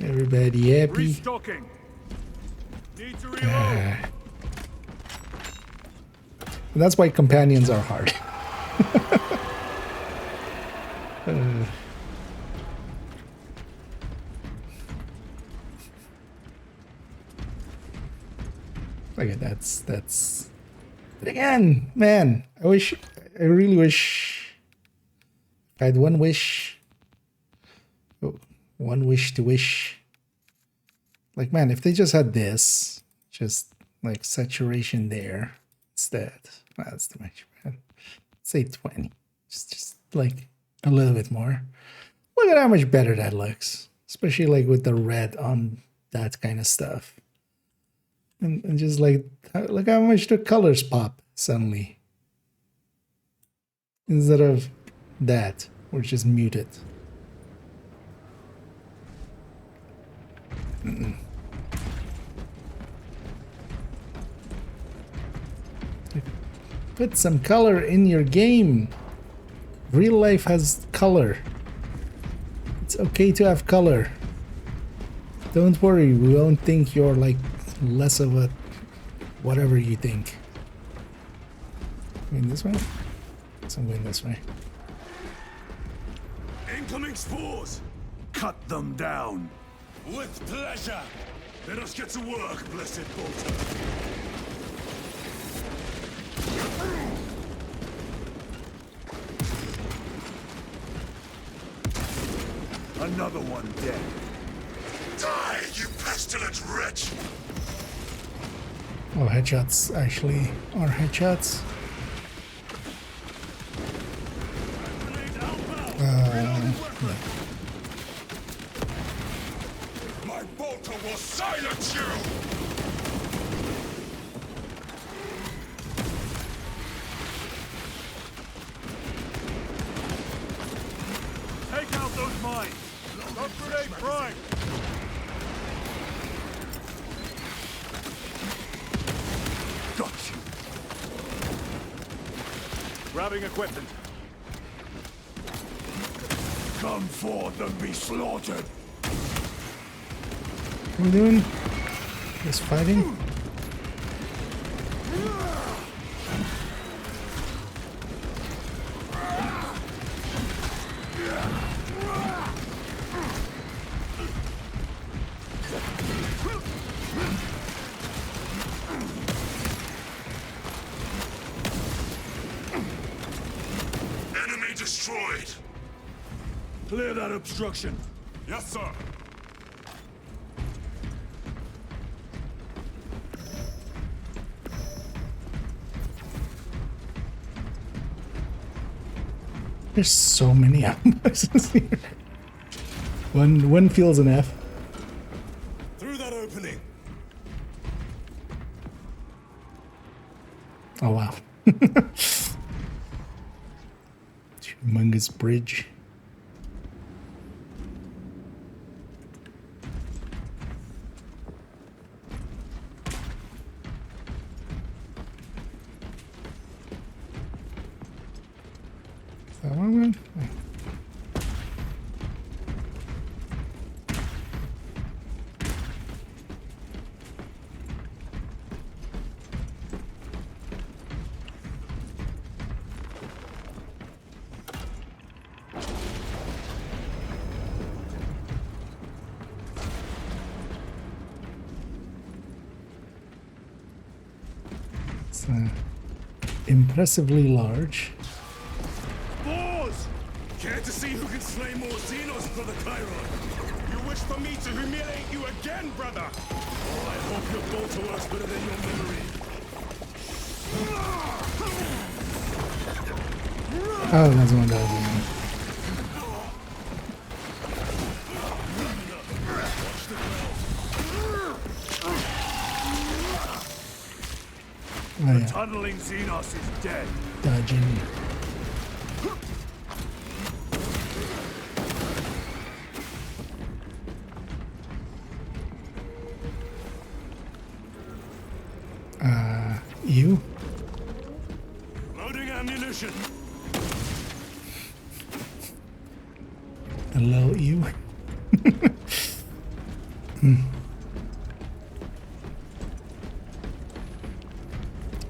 Everybody happy? Restocking. Need to reload. That's why companions are hard. Okay, that's. But again, man, I really wish I had one wish. Oh, one wish to wish. Like, man, if they just had this, just like saturation there instead. That's too much, man. Say 20. Just like a little bit more. Look at how much better that looks. Especially like with the red on that kind of stuff. And just like, look how much the colors pop suddenly. Instead of that, we're just muted. Put some color in your game. Real life has color. It's okay to have color. Don't worry, we won't think you're like less of a whatever you think. Going this way? So I'm going this way. Incoming spores! Cut them down! With pleasure! Let us get to work, blessed bolter! Another one dead. Die, you pestilent wretch! Oh, headshots actually are headshots. Yeah. My bolter will silence you! Take out those mines! Not grenade prime! Got you. Grabbing equipment. Come forth and be slaughtered. What are we doing? Just fighting? Enemy destroyed! Clear that obstruction. Yes, sir. There's so many boxes here. One feels an F. Through that opening. Oh wow. Humongous bridge. Is that one? It's impressively large. Boars! Care to see who can slay more Xenos for the Chiron? You wish for me to humiliate you again, brother? I hope your bolter works better than your memory. Oh, that's one of those. The tunneling Xenos is dead. Dodging. You? Loading ammunition. Hello, you.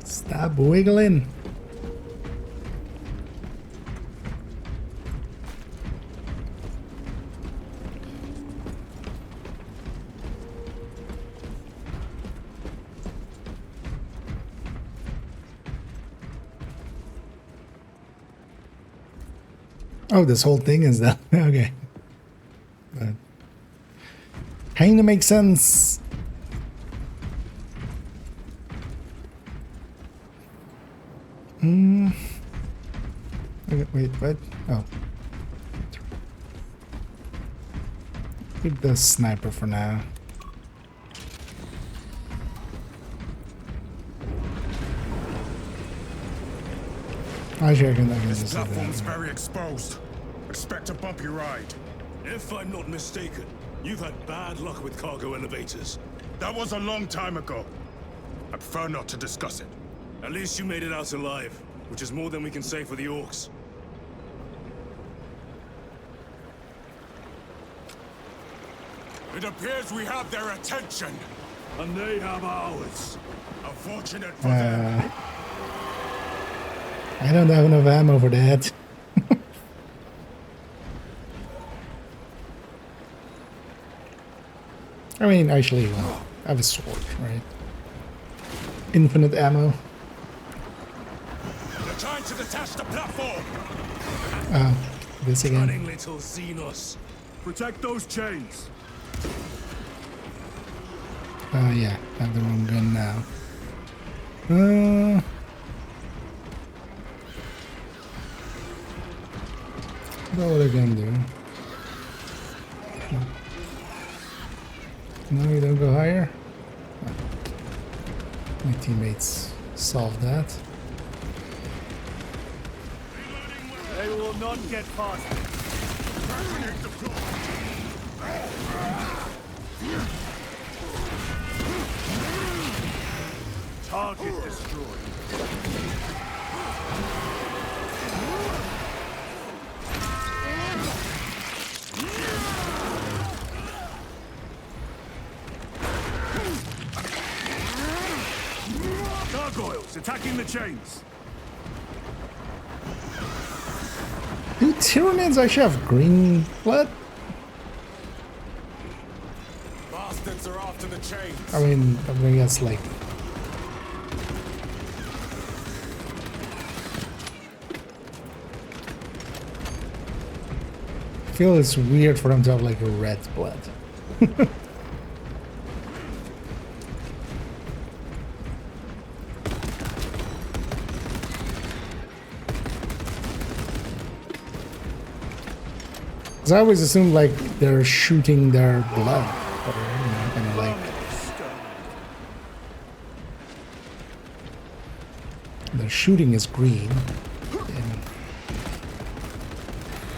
Stop wiggling. Oh, this whole thing is that. Okay. That kind of makes sense. Okay, wait, what? Oh. Keep the sniper for now. I can This platform's very exposed. Expect a bumpy ride. If I'm not mistaken, you've had bad luck with cargo elevators. That was a long time ago. I prefer not to discuss it. At least you made it out alive, which is more than we can say for the orcs. It appears we have their attention. And they have ours. Unfortunate for them. I don't have enough ammo for that. I mean, actually, well, I have a sword, right? Infinite ammo. They're trying to detach the platform. This again. Cunning little Xenos. Protect those chains. Yeah, I have the wrong gun now. What are they gonna do? No, you don't go higher? Oh. My teammates solved that. They will not get past it. Target destroyed. Gargoyles attacking the chains. Do Tyranids actually have green blood? Bastards are after the chains. I mean, that's like... feel it's weird for them to have like a red blood. Because I always assumed like they're shooting their blood, or you know, kind of like the shooting is green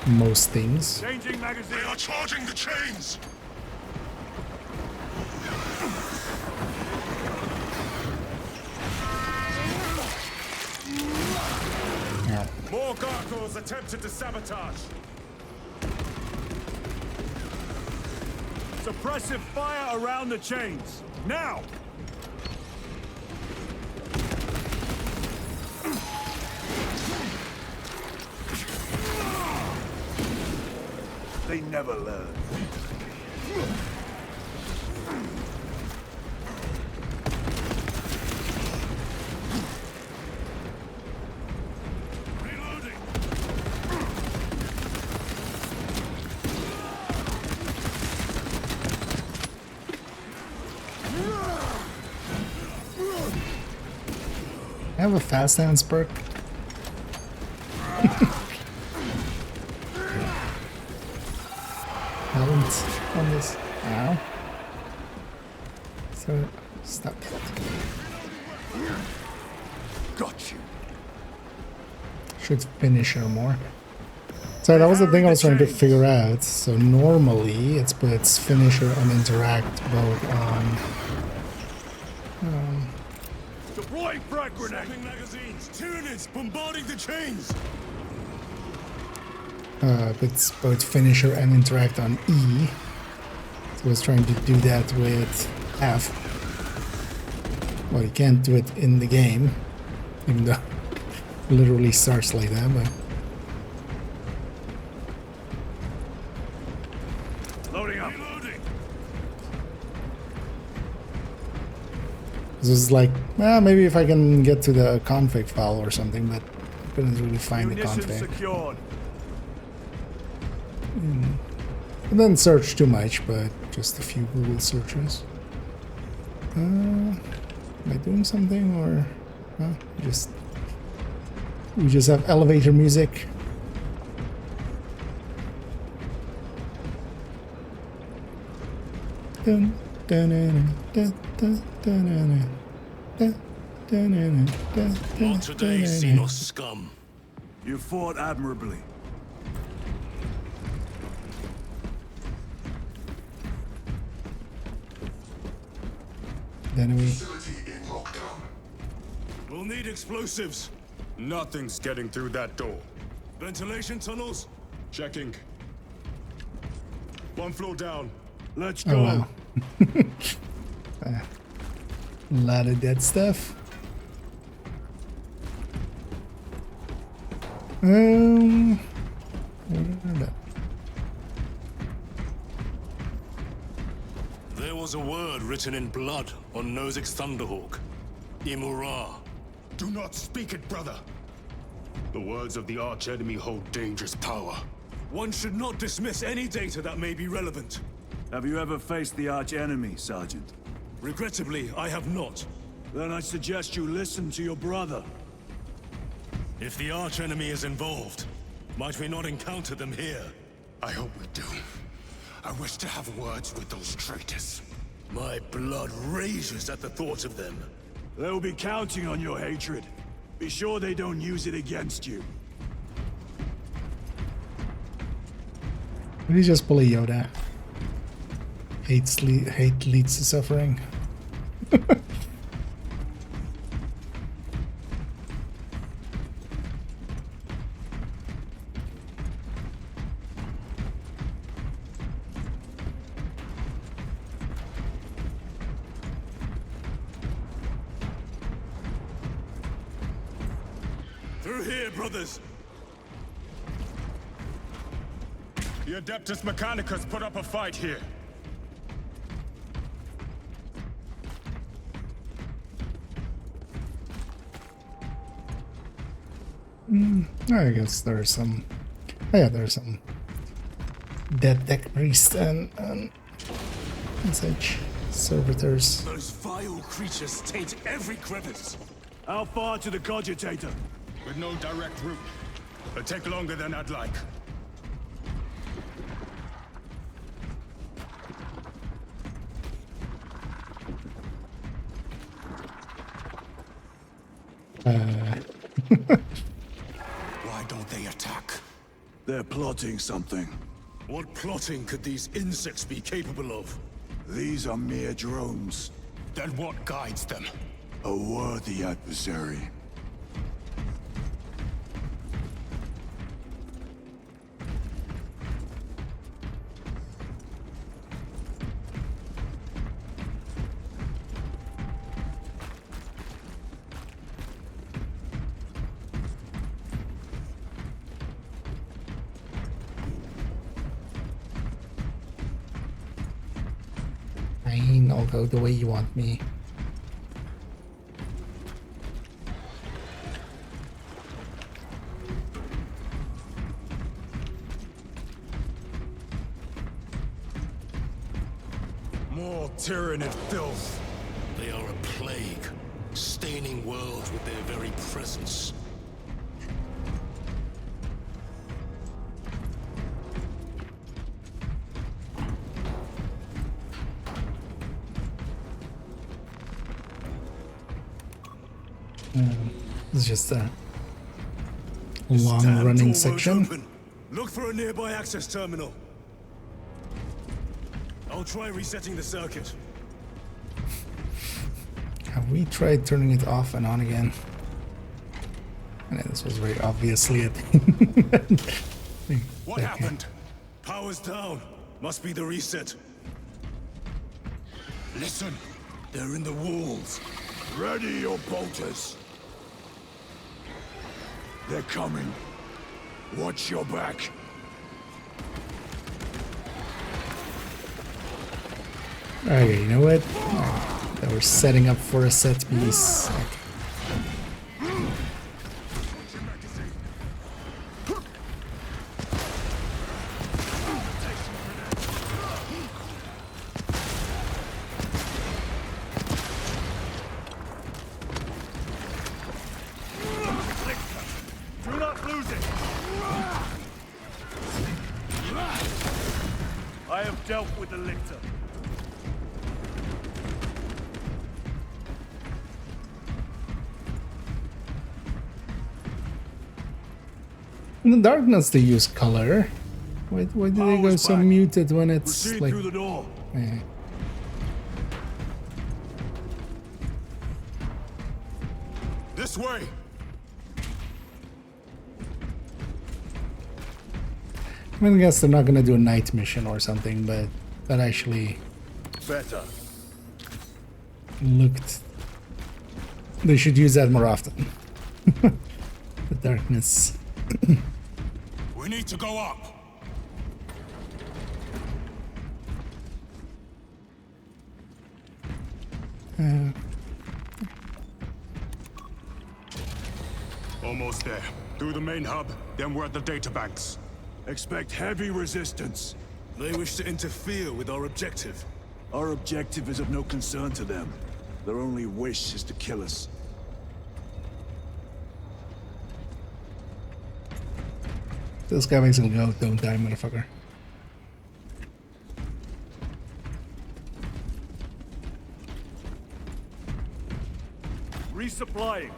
in most things. Changing magazine. They are charging the chains. Yeah. More gargoyles attempted to sabotage. Suppressive fire around the chains. Now! They never learn. I have a fast dance perk. Balance on this. Ow. So stop that. Got you. Should finish her more. So that was the thing I was trying to figure out. So normally it's puts finisher and interact both on Deploying frag grenade. Snapping magazines. Tyranids bombarding the chains. puts both finisher and interact on E. So I was trying to do that with F. Well, you can't do it in the game, even though it literally starts like that, but Loading up. this is like, maybe if I can get to the config file or something, but I couldn't really find the Munitions config. secured. I didn't search too much, but just a few Google searches. Am I doing something, or no? We just have elevator music. Dun, dun, dun, dun, dun, dun, dun, dun, dun, dun, Not today, Xenos scum. You fought admirably. Then we We'll need explosives. Nothing's getting through that door. Ventilation tunnels? Checking. One floor down. Let's Oh go. wow. A lot of dead stuff. There was a word written in blood on Nozick's Thunderhawk. Imura. Do not speak it, brother. The words of the archenemy hold dangerous power. One should not dismiss any data that may be relevant. Have you ever faced the arch-enemy, Sergeant? Regrettably, I have not. Then I suggest you listen to your brother. If the archenemy is involved, might we not encounter them here? I hope we do. I wish to have words with those traitors. My blood rages at the thought of them. They'll be counting on your hatred. Be sure they don't use it against you. Did he just pull a Yoda? Hate leads to suffering. Through here, brothers. The Adeptus Mechanicus put up a fight here. I guess there's some. Oh yeah, there's some dead tech priest and such servitors. Those vile creatures taint every crevice. How far to the cogitator? With no direct route. It'll take longer than I'd like. Why don't they attack? They're plotting something. What plotting could these insects be capable of? These are mere drones. Then what guides them? A worthy adversary. Fine, I'll go the way you want me. More tyrannid filth. They are a plague, staining worlds with their very presence. It's just a long-running section. Open. Look for a nearby access terminal. I'll try resetting the circuit. Have we tried turning it off and on again? I know this was very obviously a thing. What happened? Power's down. Must be the reset. Listen, they're in the walls. Ready your bolters. They're coming. Watch your back. Okay, you know what? They were setting up for a set piece. Okay. Do not lose it! I have dealt with the lictor. In the darkness they use color. Why do they go so muted when it's Proceed like... through the door. This way. I mean, I guess they're not gonna do a night mission or something, but that actually Better. looked... They should use that more often. The darkness. We need to go up. Almost there. Through the main hub, then we're at the databanks. Expect heavy resistance. They wish to interfere with our objective. Our objective is of no concern to them. Their only wish is to kill us. This guy makes him go, don't die, motherfucker. Resupplying.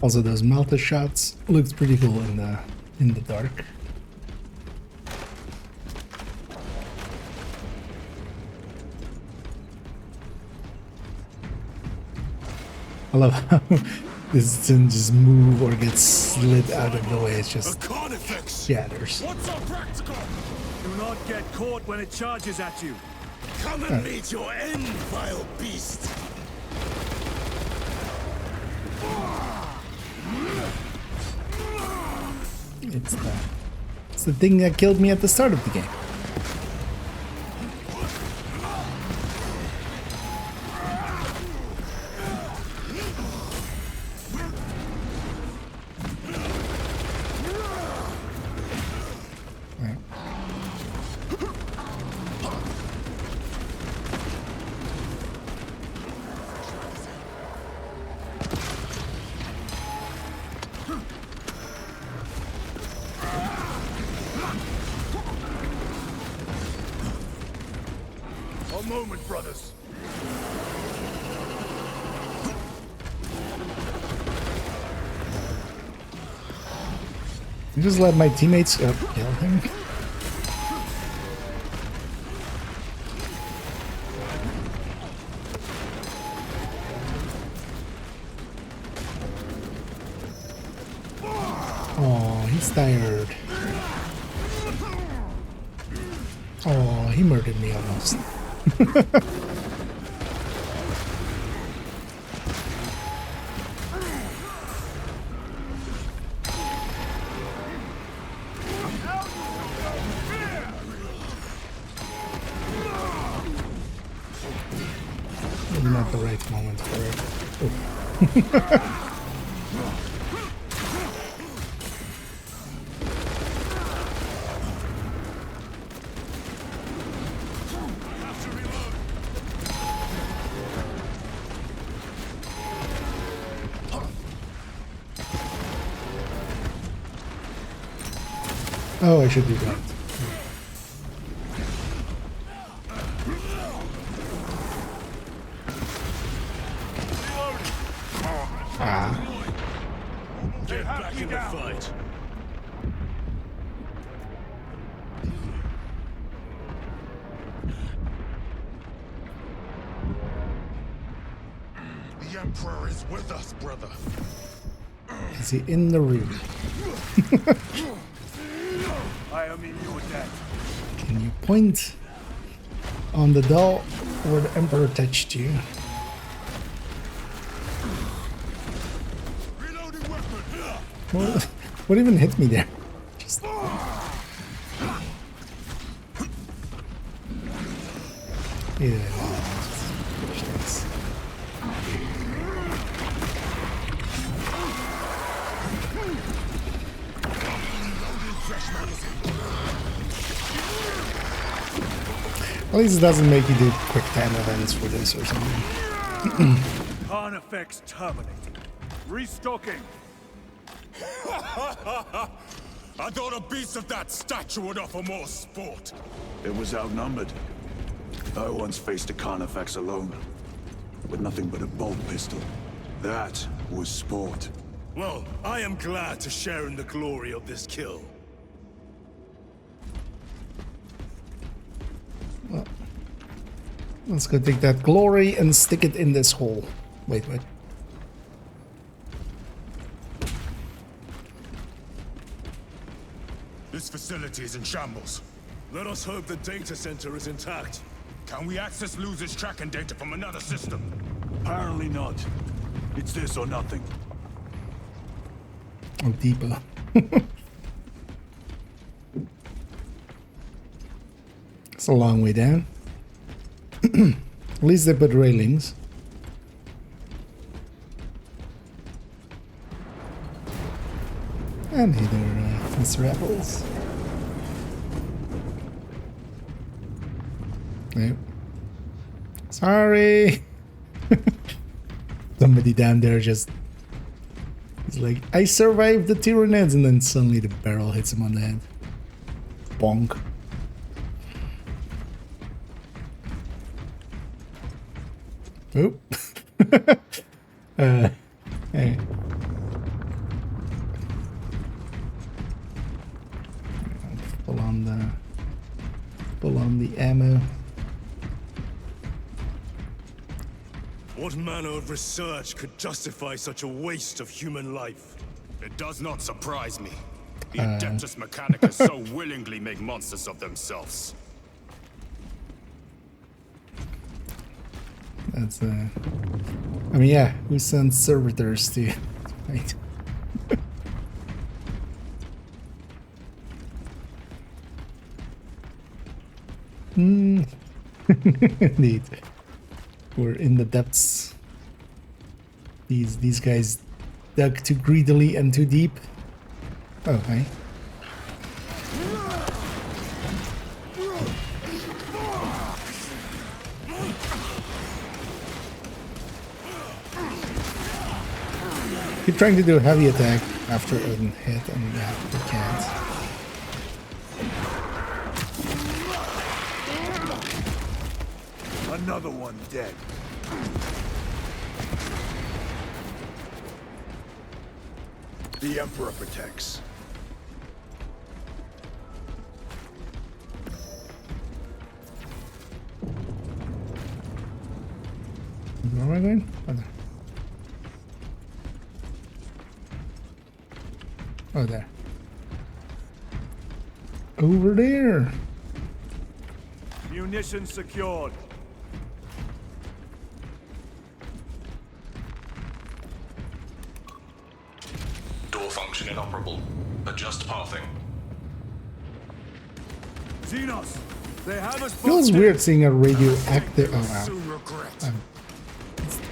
Also, those Malta shots looked pretty cool in the dark. I love how this doesn't just move or get slid out of the way. It's just shatters. What's so practical? Do not get caught when it charges at you. Come and meet your end, vile beast. It's the It's the thing that killed me at the start of the game. A moment, brothers. You just let my teammates kill him. Oh, he's tired. Oh, he murdered me almost. Maybe not the right moment for it. Oh. Oh, I should do that. Ah. Get back in the fight. The Emperor is with us, brother. Is he in the room? I am in your debt. Can you point on the doll where the Emperor touched you? What even hit me there? Just... Yeah. At least it doesn't make you do quick time events for this or something. Khan effects terminated. Restocking. I thought a beast of that stature would offer more sport. It was outnumbered. I once faced a Carnifex alone, with nothing but a bolt pistol. That was sport. Well, I am glad to share in the glory of this kill. Well, let's go take that glory and stick it in this hole. Wait. This facility is in shambles. Let us hope the data center is intact. Can we access losers' tracking data from another system? Apparently not. It's this or nothing. Oh, deeper. It's a long way down. At least they put railings. And hey there, Mr. Apples. Yep. Sorry. Somebody down there just... He's like, I survived the Tyranids, and then suddenly the barrel hits him on the head. Bonk. Oop. Hey. Pull on the ammo. What manner of research could justify such a waste of human life? It does not surprise me. The Adeptus Mechanicus so willingly make monsters of themselves. That's I mean, yeah, who sends servitors to fight? Indeed. We're in the depths. These guys dug too greedily and too deep. Oh, hi. Keep trying to do a heavy attack after a hit, and yeah, we can't. Another one dead. The Emperor protects. Where am I going? Oh, there. Over there. Munitions secured. Door function inoperable. Adjust pathing. Xenos, they have us. Feels weird seeing a radioactive. Oh wow.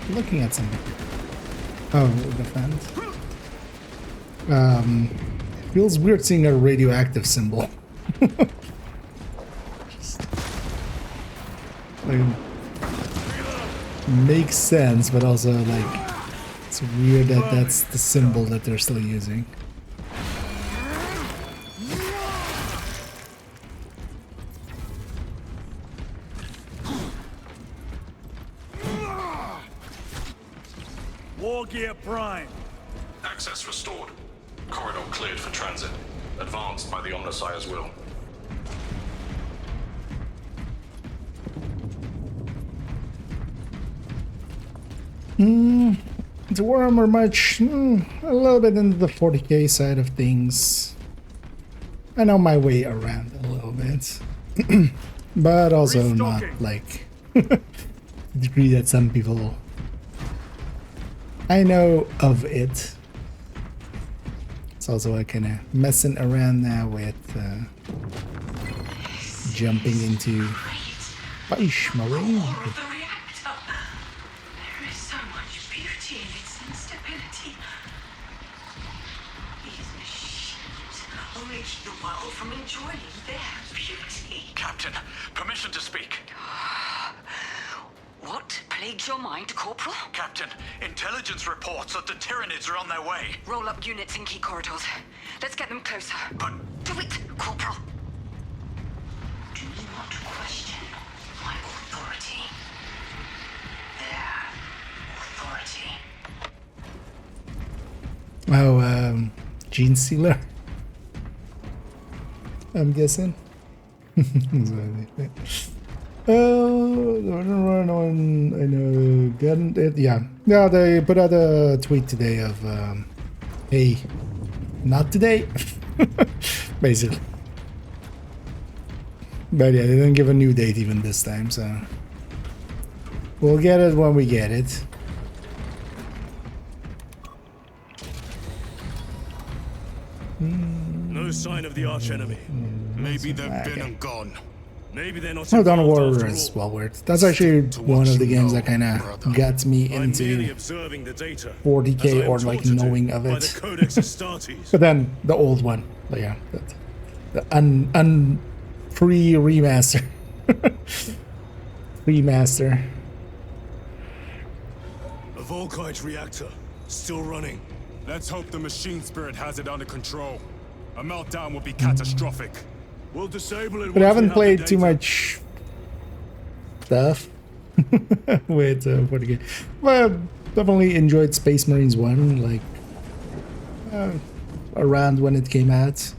I'm looking at something. Oh, defense. Feels weird seeing a radioactive symbol. Just, like, makes sense, but also like it's weird that that's the symbol that they're still using. War gear prime. Access restored. Corridor cleared for transit. Advanced by the Omnissiah's will. The Warhammer much a little bit into the 40k side of things. I know my way around a little bit. But also not like the degree that some people I know of it. It's also a kind of messing around now with jumping into Space Marine. There is so much beauty in its instability. These machines only keep the world from enjoying their beauty. Captain, permission to speak. What plagues your mind, Corporal? Captain, intelligence reports that the Tyranids are on their way. Roll up units in key corridors. Let's get them closer. But... Do it, Corporal. Do not question my authority. Their authority. Oh, Gene Stealer. I'm guessing. Oh, run on. I know. Getting it. Yeah. Yeah. They put out a tweet today of, hey, not today, basically. But yeah, they didn't give a new date even this time, so we'll get it when we get it. No sign of the archenemy. Maybe they've been and gone. Maybe they're not. Oh, Dawn of War is well worth. That's actually one of the games that kind of got me into 40k or like knowing of it. But then the old one, but yeah, the pre-remaster, remaster. A Volkite reactor still running. Let's hope the machine spirit has it under control. A meltdown would be catastrophic. We'll disable it. But I haven't played too much stuff with 40k. Well, definitely enjoyed Space Marines 1, like around when it came out.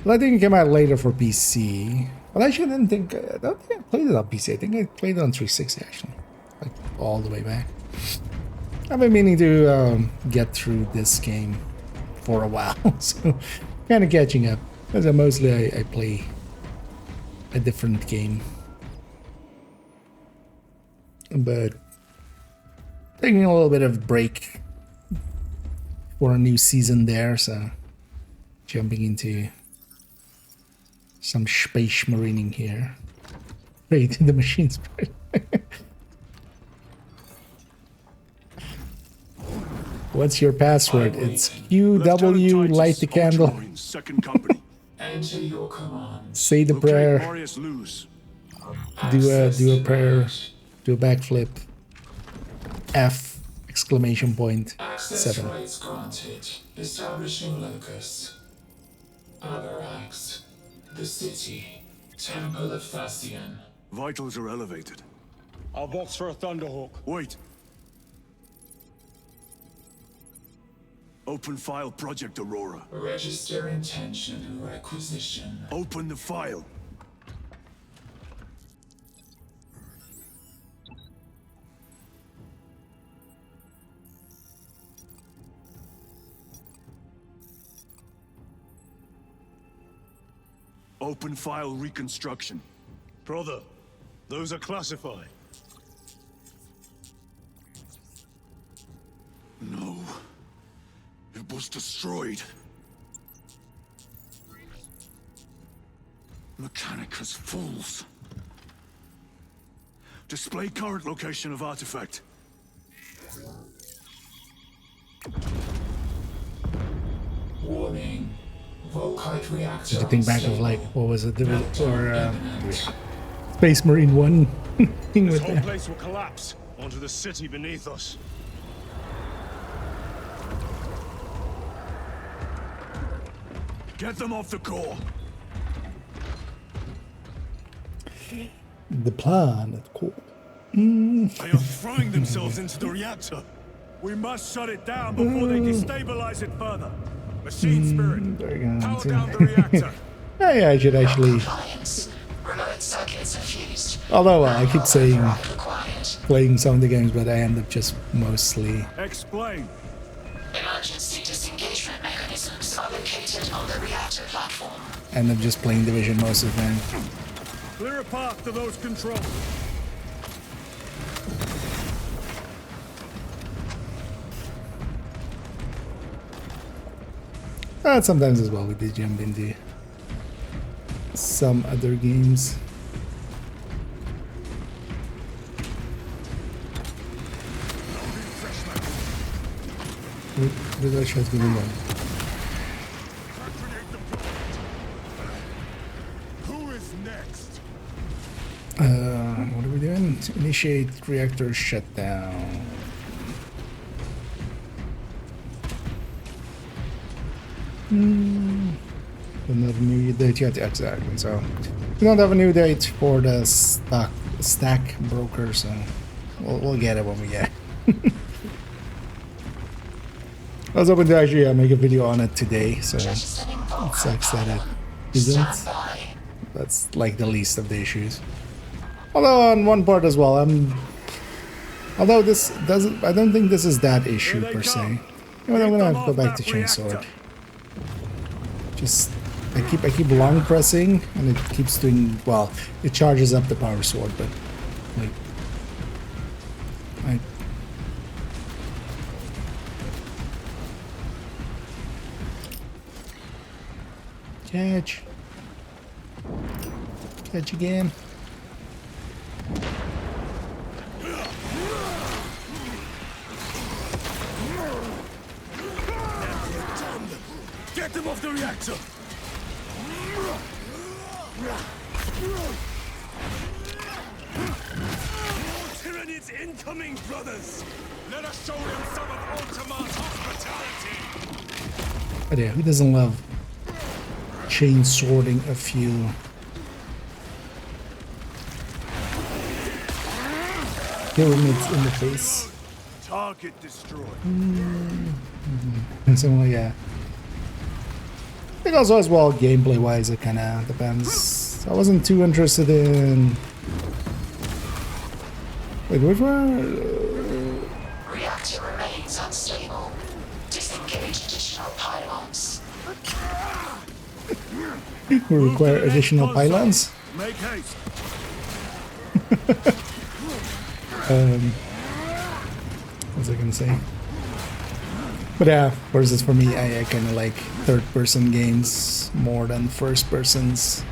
Well, I think it came out later for PC. But actually, I don't think I played it on PC. I think I played it on 360 actually, like all the way back. I've been meaning to get through this game for a while, so kind of catching up. As mostly I play a different game, but taking a little bit of break for a new season there, so jumping into some space marining here. spray to the machine spray. What's your password? It's QW, light the candle. Second company. Enter your command. Say the prayer. Marius Luz. Do a prayer. Do a backflip. F exclamation point. Access 7. rights granted. Establishing locus. Avarax. The city. Temple of Thasian. Vitals are elevated. I'll box for a Thunderhawk. Wait. Open file Project Aurora. Register intention requisition. Open the file. Open file reconstruction. Brother, those are classified. No. It was destroyed. Mechanicus fools. Display current location of artifact. Warning. Volkite reactor. Did you think back of like, what was it? Or Space Marine 1 thing This with whole that. place will collapse onto the city beneath us. Get them off the core. The planet core. They are throwing themselves into the reactor. We must shut it down before they destabilize it further. Machine spirit, power down the reactor. Yeah, I should actually. Although I keep saying playing some of the games, but I end up just mostly. Explain. Emergency disengagement mechanisms are located on the reactor platform. End up just playing Division most of the time. Clear a path to those controls. Sometimes as well we did jump into some other games. Where did I shot going on? Who is next? What are we doing? Initiate reactor shutdown. Not a new date yet, exactly. So we don't have a new date for the stack broker, so we'll get it when we get it. I was hoping to actually make a video on it today, so it sucks that it isn't. That's like the least of the issues. Although on one part as well, although this doesn't, I don't think this is that issue per se. But I'm gonna have to go back to Chainsword. Just I keep long pressing and it keeps doing well. It charges up the power sword, but like catch again. Get them off the reactor! Tyranids incoming, brothers! Let us show them some of Ultima's hospitality! But yeah, who doesn't love chain sorting a few? Pyramids in the face. Target destroyed. And so yeah. I think also as well, gameplay wise, it kind of depends. I wasn't too interested in. Wait, which one? Reactor remains unstable. Disengage additional pylons. We require additional pylons. Make haste. What was I gonna say? But yeah, versus for me, I kind of like third-person games more than first-persons.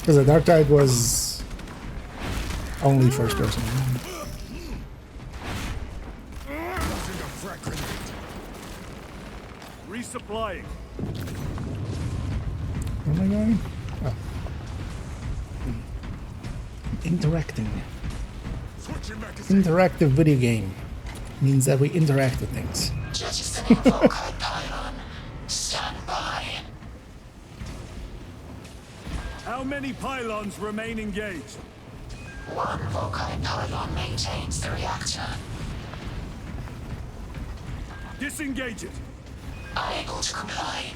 Because the Dark Tide was only first person. Resupplying. Where am I going? Oh. Interacting. Interactive video game means that we interact with things. Jettisoning Volkite pylon. Stand by. How many pylons remain engaged? One Volkite pylon maintains the reactor. Disengage it. Unable to comply.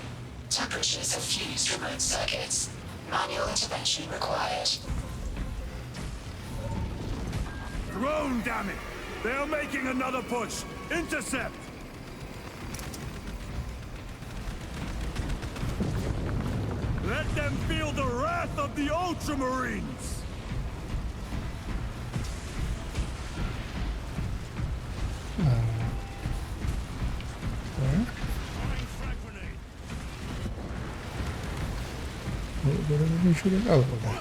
Temperatures have fused remote circuits. Manual intervention required. Drone, damn it! They are making another push. Intercept. Let them feel the wrath of the Ultramarines. Where? Where did we shoot it? Oh, okay.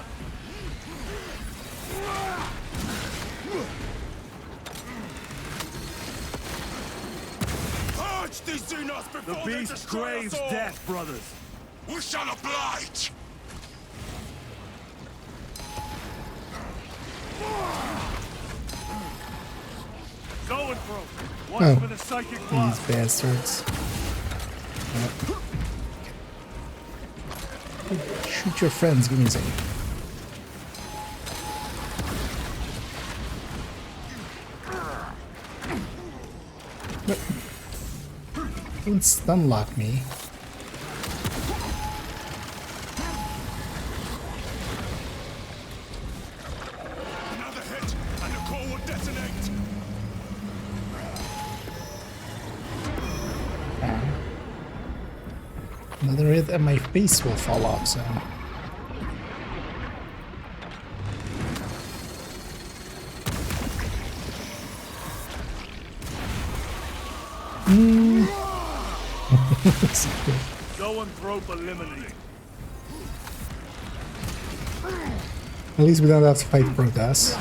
Purge these Xenos before the beast craves death, brothers. We shall oblige! Go and throw. Watch for the psychic blast. These bastards. Shoot your friends, give me a second. Don't stun lock me. Another hit, and the core will detonate! Another hit and my face will fall off, so... Zoanthrope eliminated. At least we don't have to fight Protoss.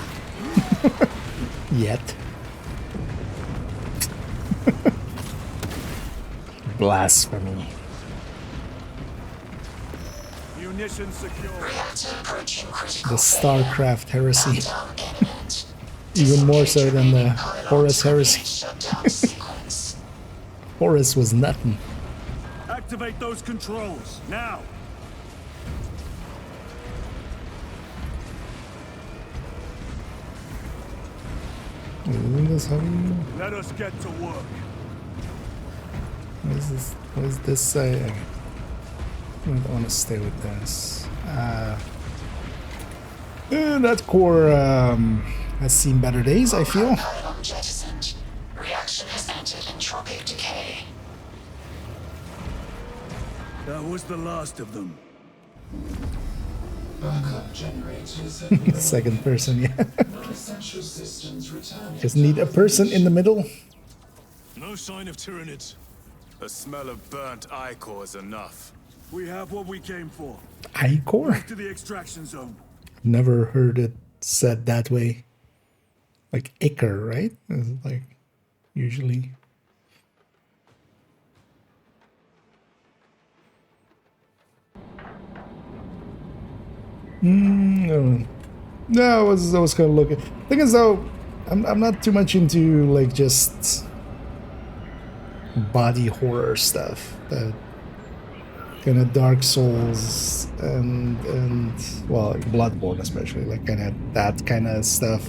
Yet. Blasphemy. Munitions secure. The StarCraft heresy. Even more so than the Horus heresy. Horus was nothing. Activate those controls now. Isn't this heavy? Let us get to work. What is this? What does this say? I don't want to stay with this. That core has seen better days, I feel. Jettisoned. Reaction has entered entropic decay. That was the last of them. Backup generators Second person, yeah. essential systems returning. Just need a person in the middle. No sign of Tyranids. The smell of burnt ichor is enough. We have what we came for. Ichor? Back to the extraction zone. Never heard it said that way. Like ichor, right? Is it like usually. No, I was kind of looking. Thing is, though, I'm not too much into like just body horror stuff. That kind of Dark Souls and well, like Bloodborne especially, like kind of that kind of stuff.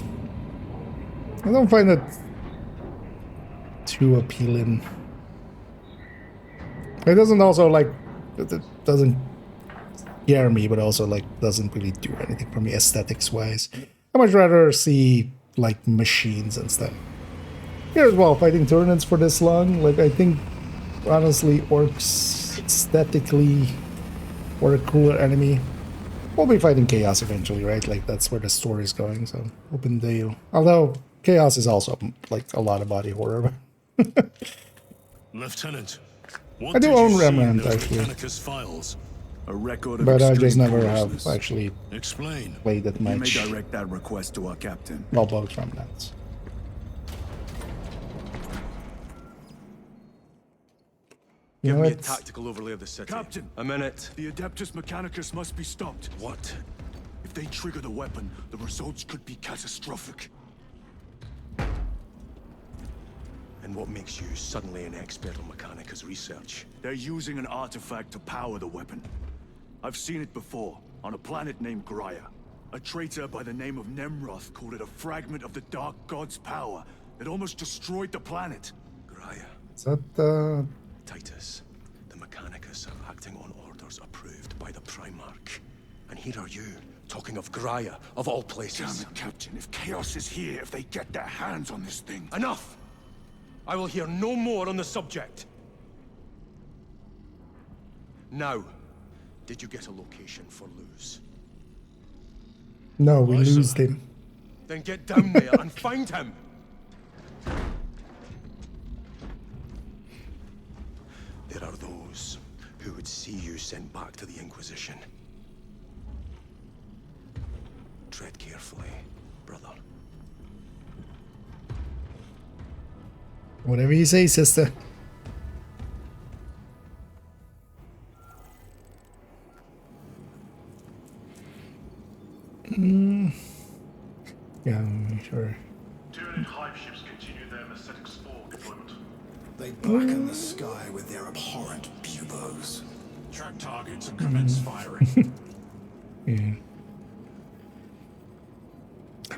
I don't find it too appealing. It doesn't also like it doesn't scare me, but also like doesn't really do anything for me aesthetics wise. I much rather see like machines and stuff. Here as well, fighting Tyranids for this long, like I think honestly orcs aesthetically were a cooler enemy. We'll be fighting Chaos eventually, right? Like that's where the story is going, so open deal. Although Chaos is also like a lot of body horror. Lieutenant, I do own Remnant actually. Mechanicus files? A record of But I extreme just never have cautiousness. actually Explain. played that You may much. direct that request to our captain. Well, both from that. You Give know me a what? tactical overlay of the city. Captain! A minute. The Adeptus Mechanicus must be stopped. What? If they trigger the weapon, the results could be catastrophic. And what makes you suddenly an expert on Mechanicus research? They're using an artifact to power the weapon. I've seen it before, on a planet named Graia. A traitor by the name of Nemroth called it a fragment of the Dark God's power that almost destroyed the planet. Graia. Is that Titus, the Mechanicus are acting on orders approved by the Primarch. And here are you, talking of Graia, of all places. Damn it, Captain. If Chaos is here, if they get their hands on this thing... Enough! I will hear no more on the subject. Now, did you get a location for Luz? No, we Why, sir? lose him. Then get down there and find him! There are those who would see you sent back to the Inquisition. Tread carefully, brother. Whatever you say, sister. Yeah, sure. Tyranid hive ships continue their Messetic Spore deployment. They blacken the sky with their abhorrent buboes. Track targets and commence firing. Yeah.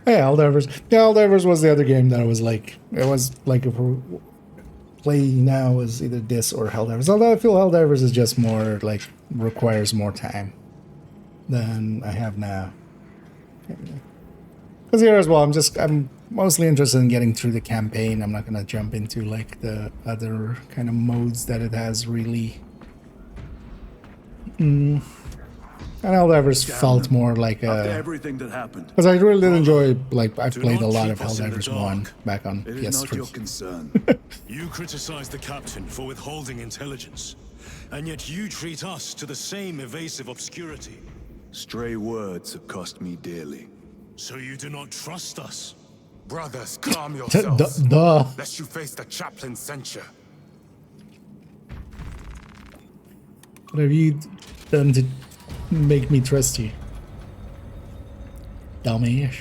Yeah, Helldivers. Yeah, Helldivers was the other game that I was like, it was like if we're playing now is either this or Helldivers. Although I feel Helldivers is just more like requires more time than I have now. Because here as well, I'm mostly interested in getting through the campaign. I'm not gonna jump into like the other kind of modes that it has really. And Helldivers felt more like After a. everything that happened, Because I really did enjoy, like, I've Do played a not lot of keep us in the Helldivers dark. 1 back on it is not your PS3. concern. You criticize the Captain for withholding intelligence, and yet you treat us to the same evasive obscurity. Stray words have cost me dearly. So you do not trust us? Brothers, calm yourselves. Duh. Lest you face the chaplain's censure. What have you done to make me trust you? Dumbass.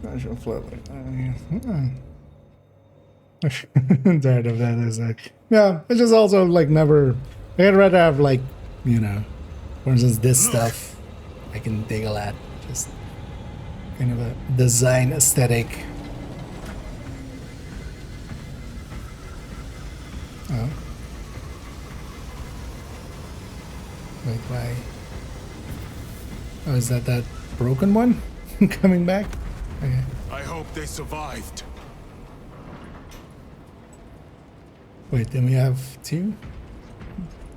I should flip it. I'm tired of that. Is like, yeah, it's just also like never. I'd rather have like, you know, for instance, this stuff. I can dig a lot. Just kind of a design aesthetic. Oh. Wait, why? Oh, is that broken one coming back? Okay. I hope they survived. Wait, then we have two?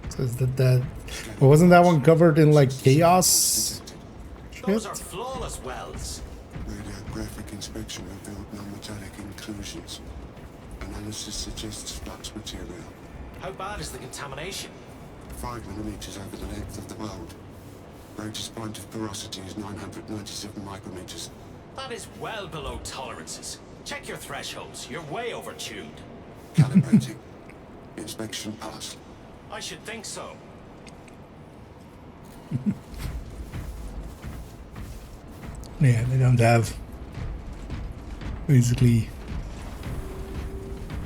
So is that well, wasn't that one covered in like chaos? Those are flawless welds. Radiographic inspection revealed no metallic inclusions. Analysis suggests flux material. How bad is the contamination? 5 millimeters over the length of the weld. Greatest point of porosity is 997 micrometers. That is well below tolerances. Check your thresholds. You're way overtuned. Calibrating. Inspection passed. I should think so. Yeah, they don't have basically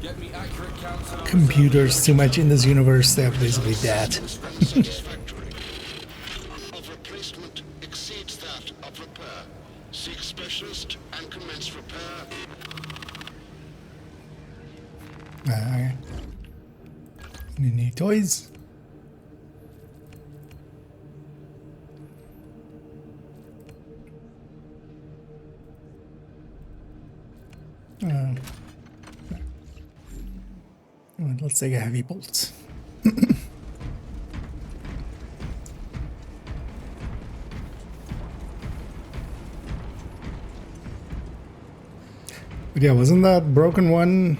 Get me accurate counts on computers too much in this universe. They have basically that. Satisfactory. Of replacement exceeds that of repair. Seek specialist and commence repair. Okay. Any new toys? Let's take a heavy bolt. But yeah, wasn't that broken one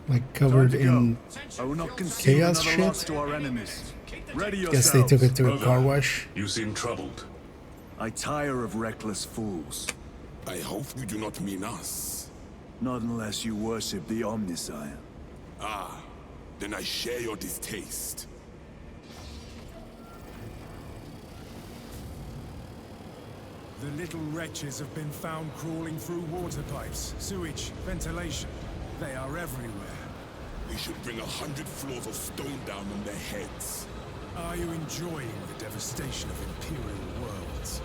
like covered in I will not concede chaos another loss shit? to our enemies. Ready Guess they took it to a Brother, car wash. You seem troubled. I tire of reckless fools. I hope you do not mean us. Not unless you worship the Omniscient. Ah, then I share your distaste. The little wretches have been found crawling through water pipes, sewage, ventilation. They are everywhere. We should bring 100 floors of stone down on their heads. Are you enjoying the devastation of Imperial worlds?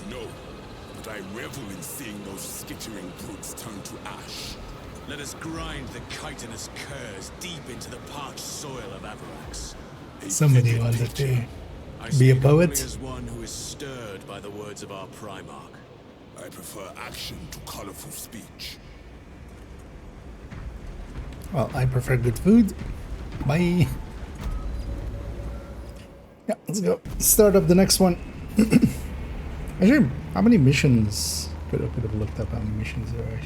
No, but I revel in seeing those skittering brutes turn to ash. Let us grind the chitinous curs deep into the parched soil of Avarax. Somebody wanted to I be a speak poet. only as one who is stirred by the words of our Primarch. I prefer action to colorful speech. Well, I prefer good food. Bye. Yeah, let's go. Start up the next one. Actually, how many missions? Could have looked up how many missions there are.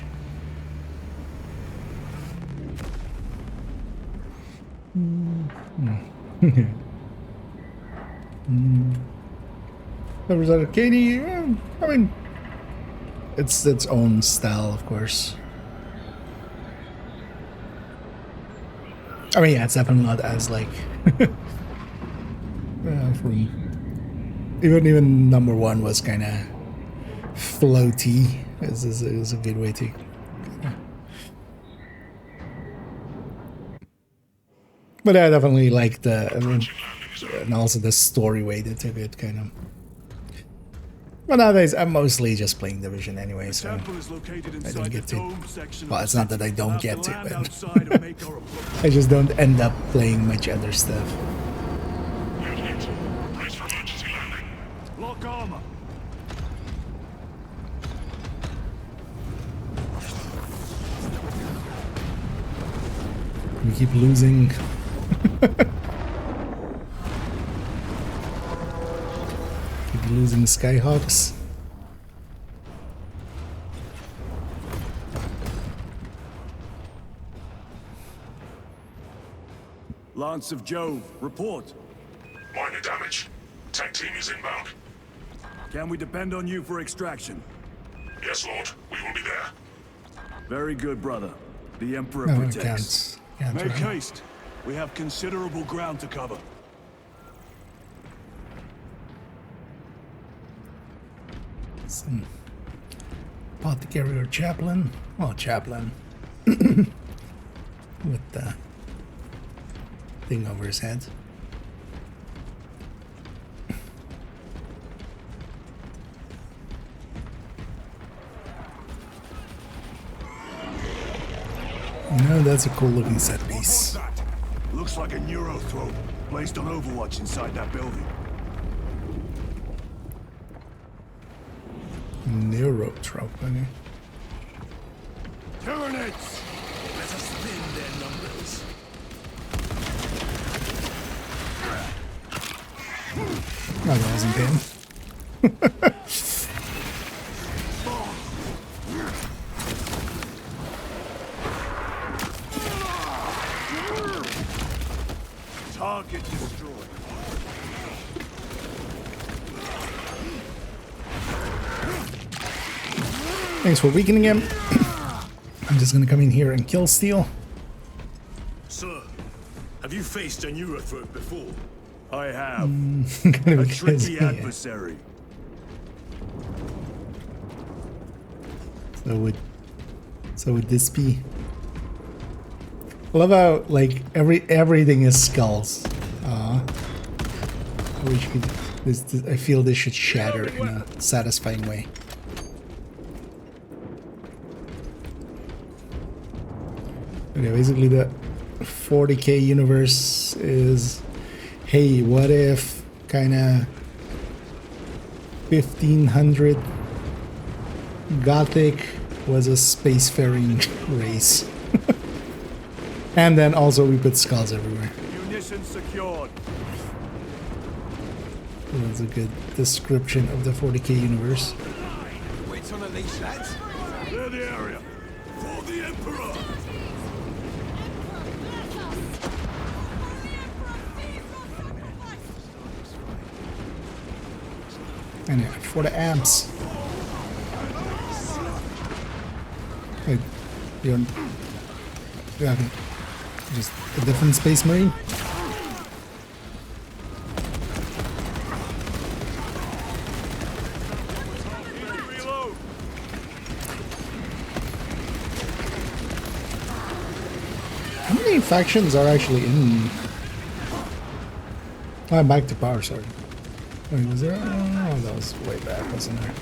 Representative Katie, I mean, it's its own style, of course. I mean, yeah, it's definitely not as like from even number one was kind of floaty. Is a good way to. But I definitely like the, and also the story way they took it, kind of. But nowadays, I'm mostly just playing Division anyway, so I don't get to. Well, it's not that I don't get to, but I just don't end up playing much other stuff. Lock armor. We keep losing. Keep losing Skyhawks. Lance of Jove, report. Minor damage. Tech team is inbound. Can we depend on you for extraction? Yes, Lord. We will be there. Very good, brother. The Emperor No, protects. can't Make run. haste. We have considerable ground to cover. Some apothecary or chaplain. Oh, chaplain. With the thing over his head. No, that's a cool looking set piece. Looks like a neurothrope placed on Overwatch inside that building. Neurotrope, okay. Tyranids! Let us thin their numbers. No, that wasn't him. Target destroyed. Thanks for weakening him. I'm just gonna come in here and kill Steel. Sir, have you faced a neurothrope before? I have. Kind of A because, tricky yeah. adversary. So would this be? I love how like everything is skulls. I wish you could. This, I feel this should shatter in a satisfying way. Okay, basically the 40k universe is, hey, what if kind of 1500 Gothic was a spacefaring race. And then also we put skulls everywhere. Munitions secured. That's a good description of the 40k universe. Wait wait on a leash, lads. Clear the area. For the Emperor! And for the amps. Wait, you're just a different Space Marine? How many factions are actually in? Oh, back to power, sorry. Wait, was there? Oh, that was way back, wasn't there?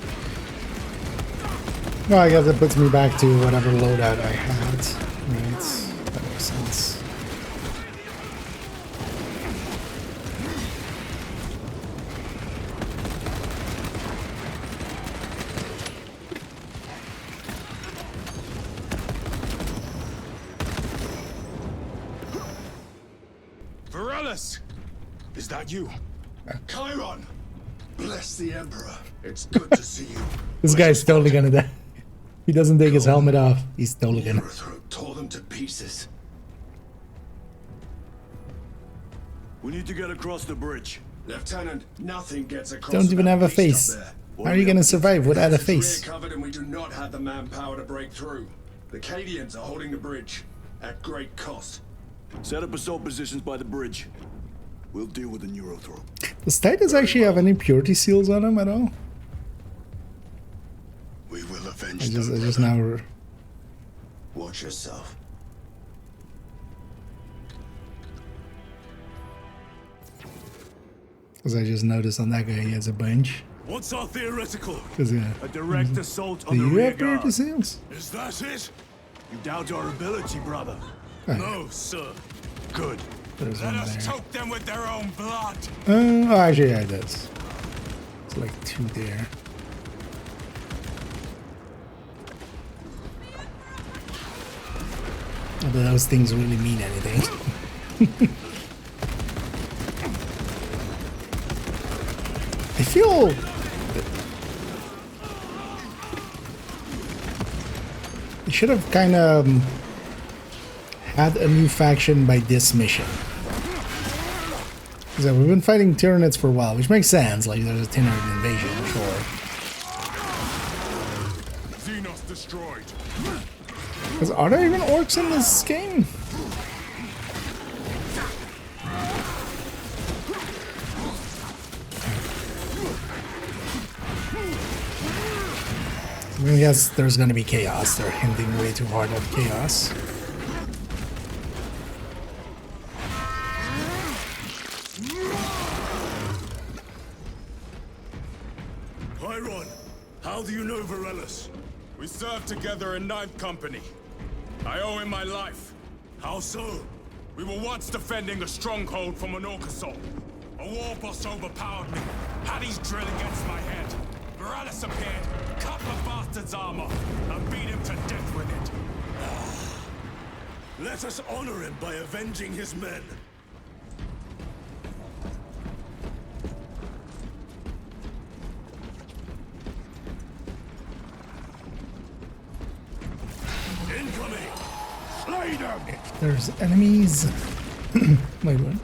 Well, I guess it puts me back to whatever loadout I had. Right, that makes sense. Varellus! Is that you? Chiron! Bless the Emperor. It's good to see you. This guy's totally gonna die. He doesn't take his helmet off. He's totally gonna. Tore them to pieces. We need to get across the bridge. Lieutenant, nothing gets across. Don't even have a face. How are you gonna survive without a face? We're covered and we do not have the manpower to break through. The Cadians are holding the bridge at great cost. Set up assault positions by the bridge. We'll deal with the Neurothrow. Does Titus actually have any purity seals on him at all? We will avenge I just now. Watch yourself. Because I just noticed on that guy he has a bunch. What's our theoretical? Yeah. A direct assault on Do the you rear have purity guard. seals? Is that it? You doubt our ability, brother? Right. No, sir. Good. There's Let one us there. choke them with their own blood. Oh, actually, yeah, it does. It's like 2 there. Although those things really mean anything. I feel... I should have kind of had a new faction by this mission. So we've been fighting Tyranids for a while, which makes sense, like there's a Tyranid invasion, sure. Xenos destroyed. Because are there even orcs in this game? I guess there's gonna be chaos. They're hinting way too hard at chaos. Chiron, how do you know Varellus? We served together in 9th Company. I owe him my life. How so? We were once defending a stronghold from an orc assault. A war boss overpowered me, had his drill against my head. Varellus appeared, cut the bastard's arm off, and beat him to death with it. Let us honor him by avenging his men. Incoming! Slay them! There's enemies. Wait, what?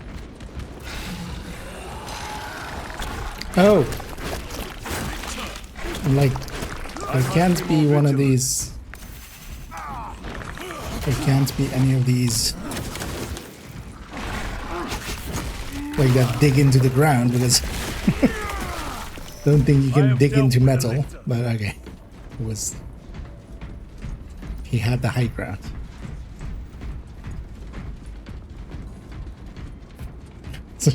Oh! I'm like, there can't be one of these. There can't be any of these. Like that dig into the ground because. Don't think you can dig into metal, but okay. It was. He had the high ground. So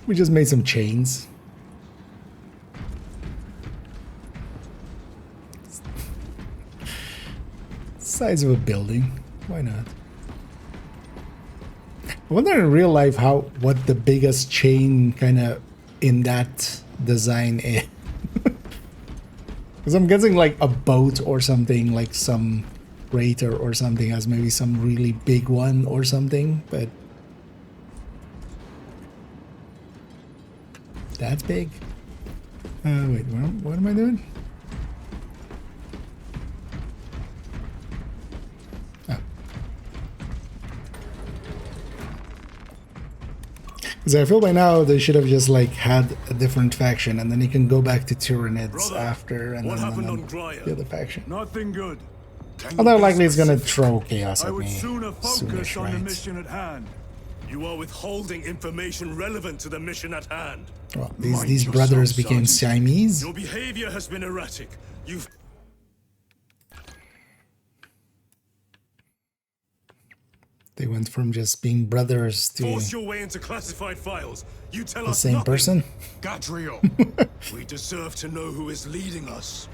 we just made some chains. Size of a building. Why not? I wonder in real life what the biggest chain kind of in that design is. Because I'm guessing like a boat or something, like some freighter or something has maybe some really big one or something, but that's big. Wait, what am I doing? Because I feel by now they should have just like had a different faction, and then you can go back to Tyranids after, and then the other faction. Nothing good. Although likely it's gonna throw chaos I at would me sooner focus soonish, on the right? mission at hand. You are withholding information relevant to the mission at hand. Well, these brothers became Siamese. Your behavior has been erratic. You've... They went from just being brothers to Force your way into classified files. You tell the us same nothing. person. Gadriel, we deserve to know who is leading us.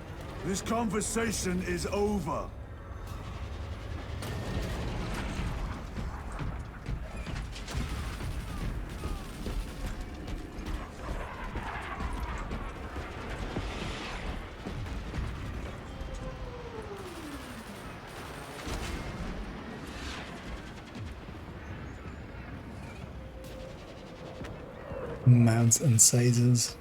This conversation is over. Mounts and sizes.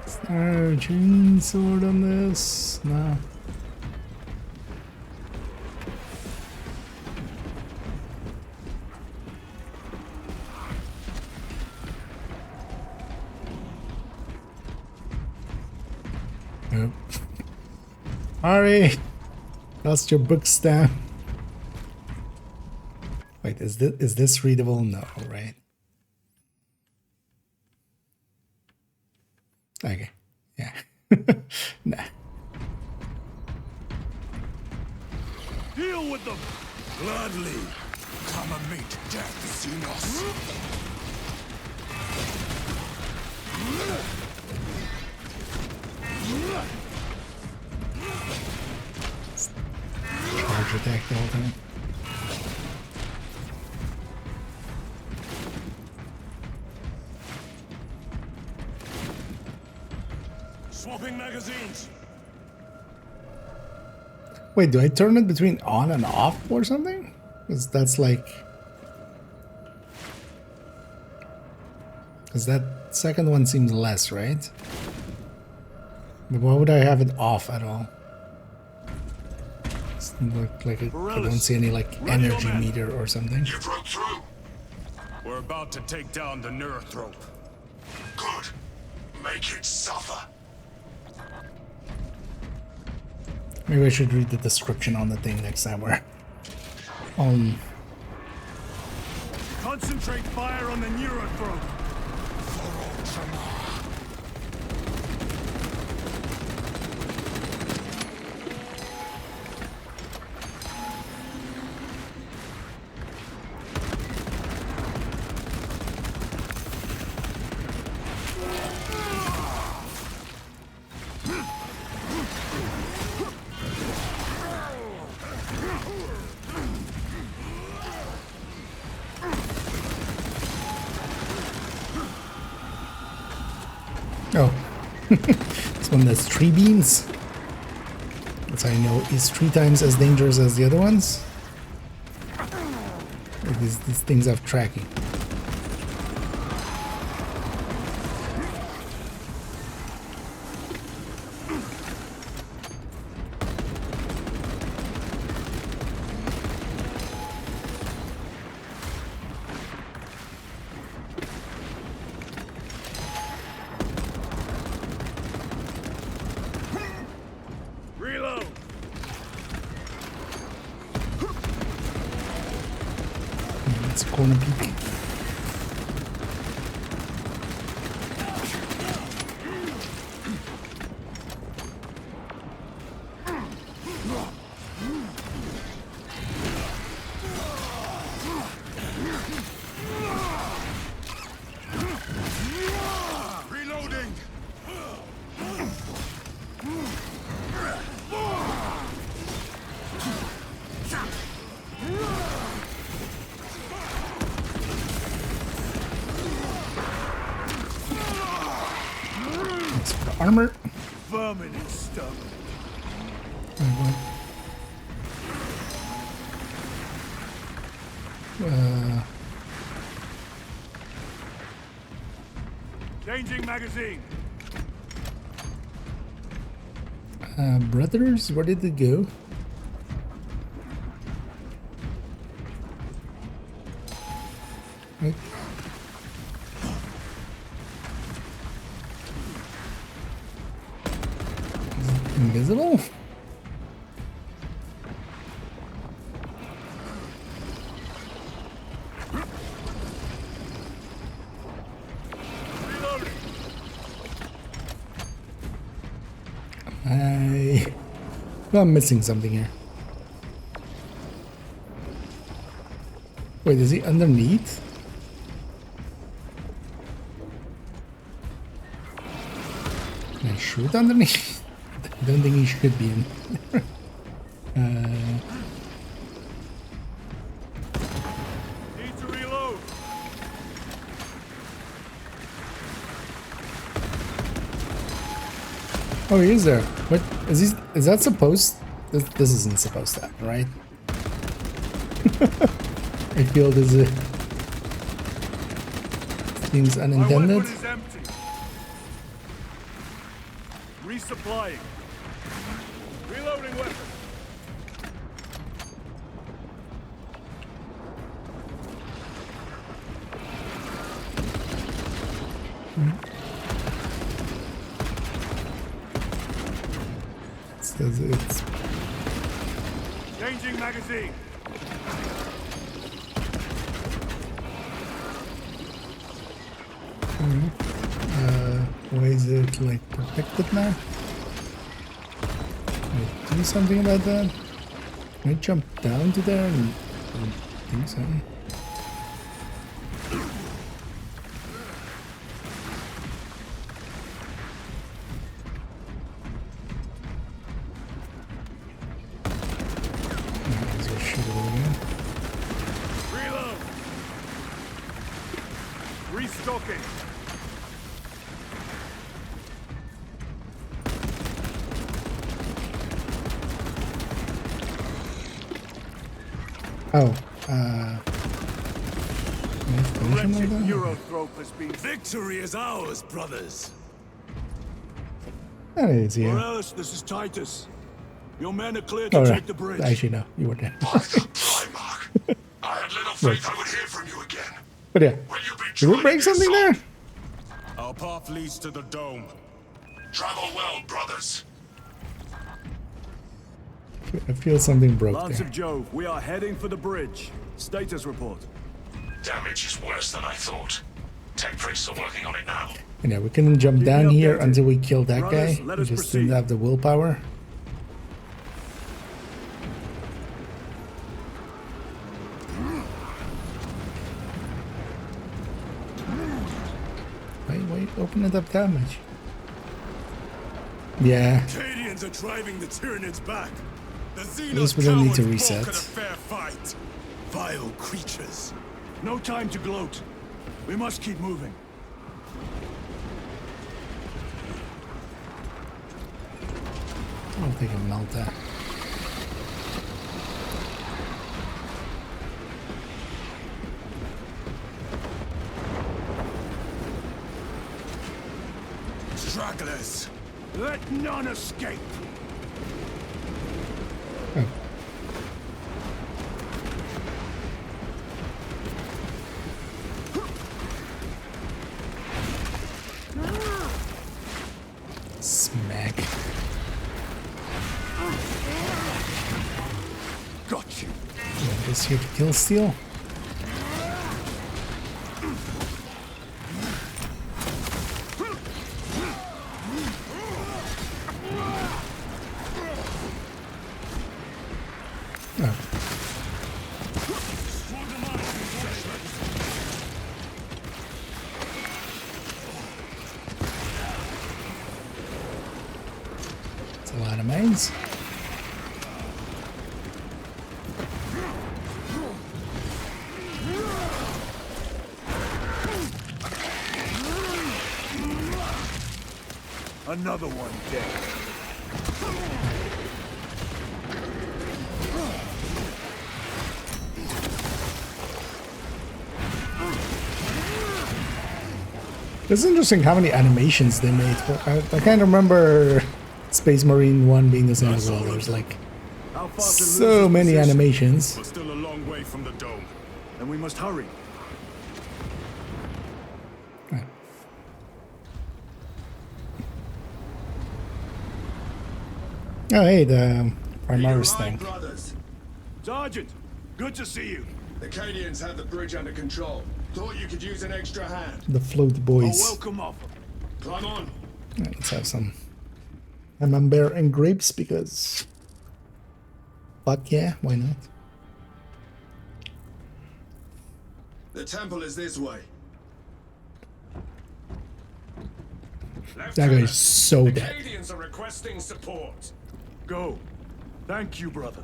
Is there a chain sword on this? No. Nope. Sorry, lost your book stamp. Wait, is this readable? No, right? Okay, yeah. Nah. Deal with them! Gladly. Come and meet death, Xenos. Charge attack the whole time. Swapping magazines. Wait, do I turn it between on and off or something? Because that's like... Because that second one seems less, right? But why would I have it off at all? Doesn't look like I don't see any like energy meter or something. You broke through. We're about to take down the Neurothrope. Good. Make it suffer. Maybe I should read the description on the thing next time we're Concentrate fire on the Neurothrope. Oh, this one that's 3 beams. That's how I know is 3 times as dangerous as the other ones. Like these things have tracking. Reload. It's a corner peek. Reloading. Thanks for the armor. Vermin is stubborn. Changing magazine. Brothers, where did they go? Invisible? I'm missing something here. Wait, is he underneath? Can I shoot underneath? I don't think he should be in. Need to reload. Oh, he is there. What is he? Is that supposed? This isn't supposed to happen, right? I feel this seems unintended. Is empty. Resupplying. Reloading weapon. Says it's Changing magazine. why is it like protected now? Can I do something about that? Can I jump down to there? I don't think so. Reload. Restocking. Oh, Victory is ours, brothers. that is here. Morales, this is Titus. Your men are clear to Oh, take the bridge. actually, no, you were there. I had little faith I would hear from you again. But yeah, did we break something there? Our path leads to the dome. Travel well, brothers. I feel something broke Lance there. of Jove, we are heading for the bridge. Status report. Damage is worse than I thought. Tech priests are working on it now. And yeah, we couldn't jump down me here updated. until we killed that Brothers, guy. let We us just didn't proceed. have the willpower. Wait, open it up that much. Yeah, Cadians are driving the Tyranids back. The at least we don't need to cowards balk reset. at a fair fight. Vile creatures. No time to gloat. We must keep moving. I don't think I melt that. Stragglers. Let none escape. Smack. Got you. Yeah, just here to kill steel. Oh. It's a lot of mines. Another one dead. It's interesting how many animations they made. I can't remember Space Marine 1 being the same as well. There's like so many animations. We're still a long way from the dome. Then we must hurry. Oh, hey, the Primaris thing. Brothers. Sergeant, good to see you. The Cadians have the bridge under control. Thought you could use an extra hand. The float boys. A welcome offer. Climb on. Right, let's have some camembert and grapes because fuck yeah, why not? The temple is this way. That guy's so the dead. Cadians are requesting support. Go. Thank you, brother.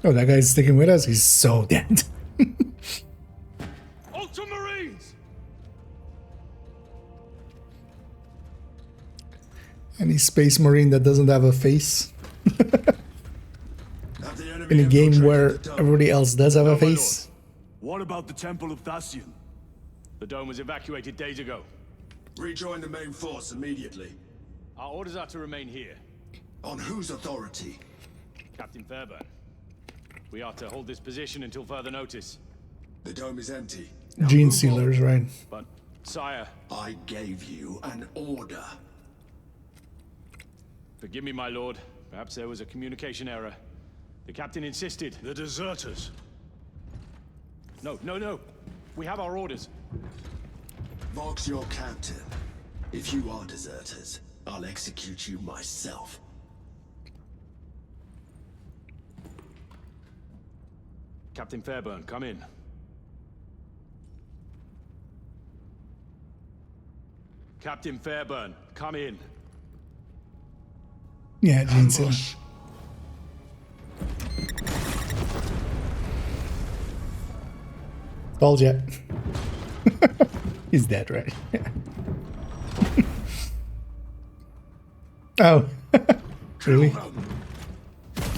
Oh, that guy's sticking with us? He's so dead. Ultramarines! Any space marine that doesn't have a face? In a game where everybody else does have a face? What about the Temple of Thasian? The dome was evacuated days ago. Rejoin the main force immediately. Our orders are to remain here. On whose authority? Captain Fairburn. We are to hold this position until further notice. The dome is empty. Gene sealers, right? But, sire... I gave you an order. Forgive me, my lord. Perhaps there was a communication error. The captain insisted. The deserters. No. We have our orders. Vox your captain. If you are deserters, I'll execute you myself. Captain Fairburn, come in. Captain Fairburn, come in. Yeah, Gene sealer. Told ya. He's dead, right? Oh. Really?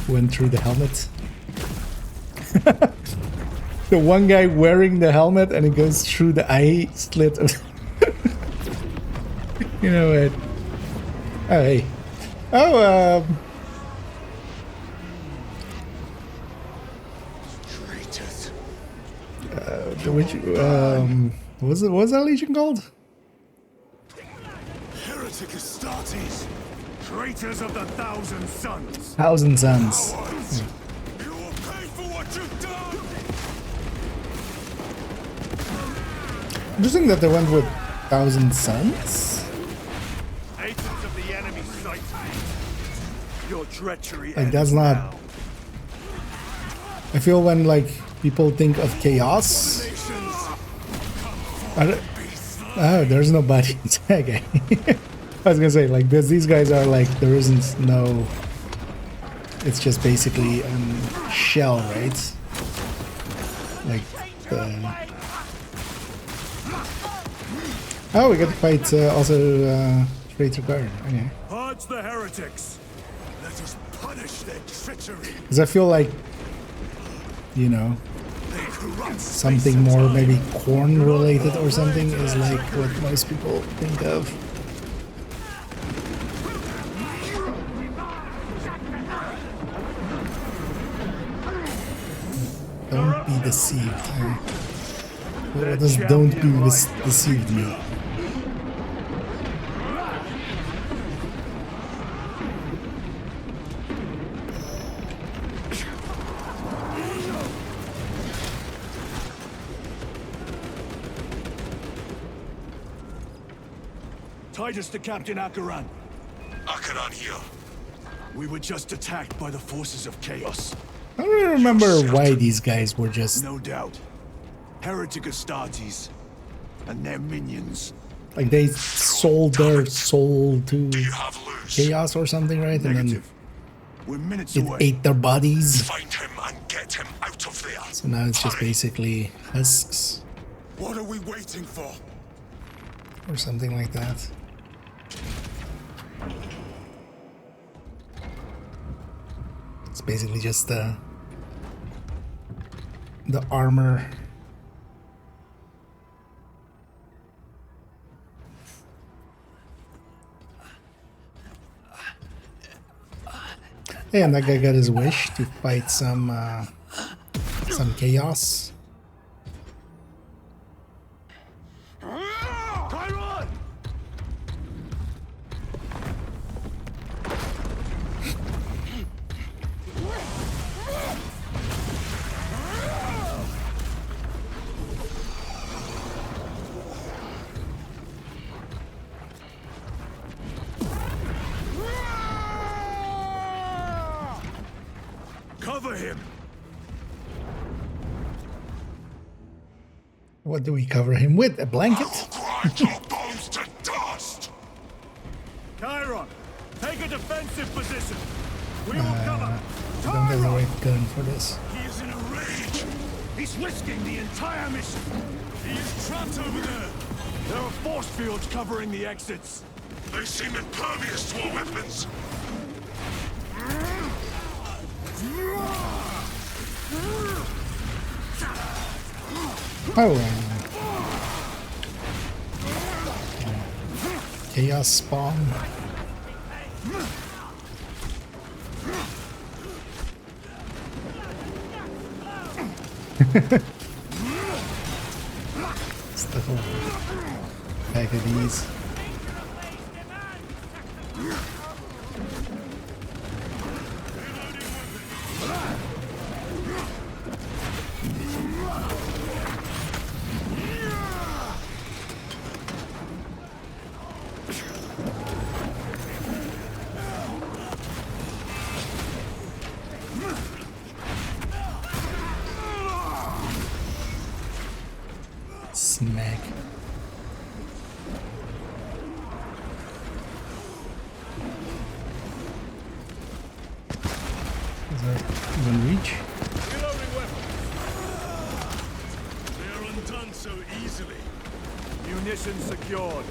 Went through the helmet. The one guy wearing the helmet and it goes through the eye slit. You know what? Oh, hey. Oh, what was that legion called? Heretic Astartes, traitors of the Thousand Suns. Thousand Suns. You will pay for what you've done. Interesting that they went with Thousand Suns. Agents of the enemy sight. Your treachery. Like that's not. I feel when like people think of chaos. Oh, there's nobody. Okay. I was gonna say like because these guys are like there isn't no. It's just basically shell, right? Like the. Oh, we got to fight also Traitor Guard. Okay. Purge the heretics. Let us punish their treachery. Because I feel like, you know, something more maybe corn related or something is like what most people think of. Don't be deceived. What does don't be deceived mean? Titus to Captain Akaran. Akaran here. We were just attacked by the forces of chaos. I don't remember why these guys were just... No doubt. Heretic Astartes and their minions. Like they sold their soul to chaos or something, right? Negative. And then it ate their bodies. Find him and get him out of there. So now it's just basically husks. What are we waiting for? Or something like that. It's basically just the armor. Hey, and that guy got his wish to fight some chaos. Cover him! What do we cover him with? A blanket? Grind your bones to dust! Chiron, take a defensive position. We will I cover. don't have the right gun for this. He is in a rage! He's risking the entire mission. He is trapped over there! There are force fields covering the exits. They seem impervious to our weapons! Oh, chaos spawn. It's the whole bag of these. Smack. Is that even reach? Reloading weapons! They are undone so easily. Munitions secured.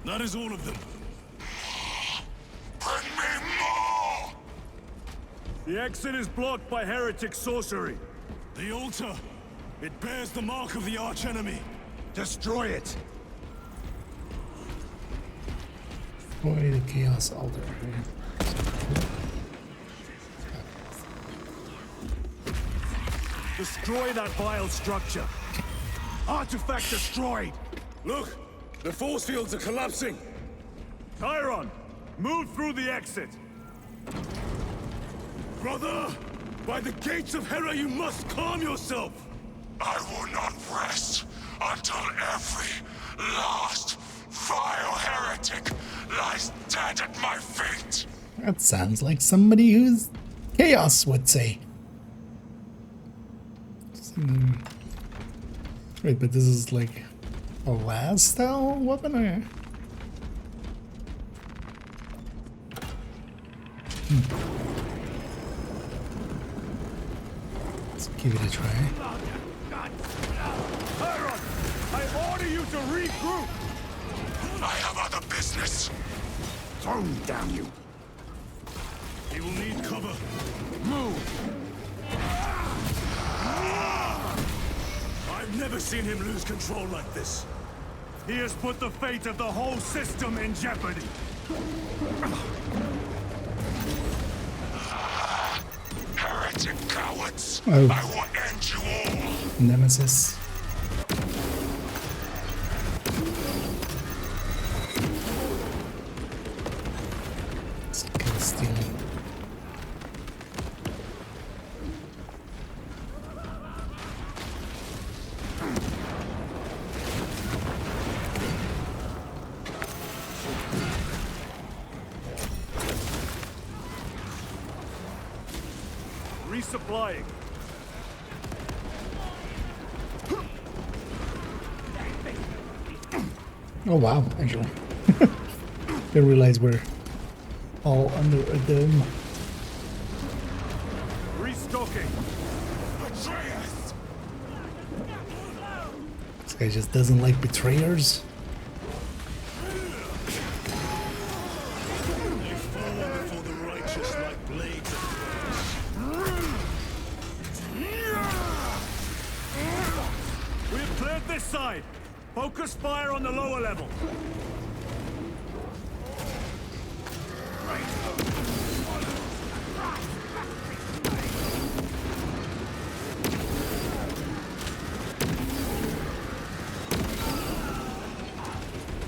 That is all of them. Bring me more! The exit is blocked by heretic sorcery. The altar! It bears the mark of the archenemy. Destroy it! Destroy the chaos altar. Destroy that vile structure. Artifact destroyed! Look! The force fields are collapsing! Chiron, move through the exit! Brother! By the gates of Hera, you must calm yourself! I will not rest until every last vile heretic lies dead at my feet! That sounds like somebody who's chaos would say. Wait, but this is like a last style weapon? Or? Let's give it a try. Chiron, I order you to regroup! I have other business. Tone down, you! He will need cover. Move! I've never seen him lose control like this. He has put the fate of the whole system in jeopardy. Heretic cowards! Oh. I will end you all! Nemesis. Skill stealing. Resupplying. Oh wow, actually. Didn't realize we're all under a dome. Restocking. This guy just doesn't like betrayers. They fall before the righteous like blades of We have cleared this side. Focus fire on the lower level.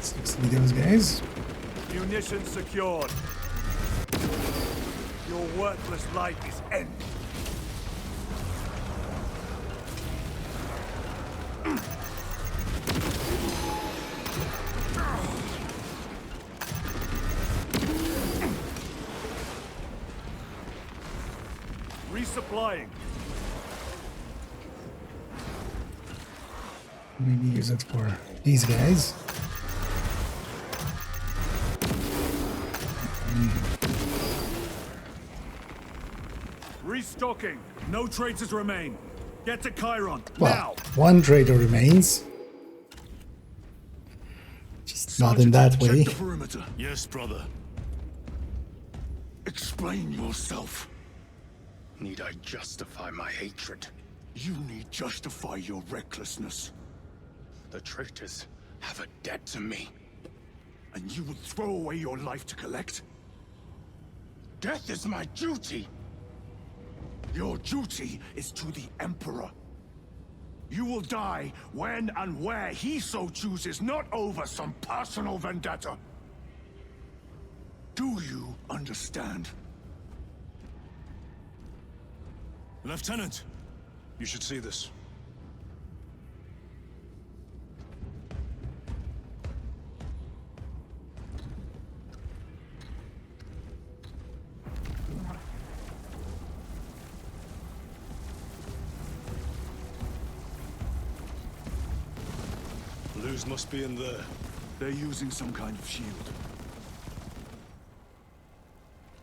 Seems to be those guys. Munitions secured. Your worthless life is ended. Resupplying. Maybe use it for these guys. Restocking. No traitors remain. Get to Chiron Well, one traitor remains. Just not in that way. Check the perimeter. Yes, brother. Explain yourself. Need I justify my hatred? You need justify your recklessness. The traitors have a debt to me. And you would throw away your life to collect? Death is my duty. Your duty is to the Emperor. You will die when and where he so chooses, not over some personal vendetta. Do you understand? Lieutenant, you should see this. Luz must be in there. They're using some kind of shield.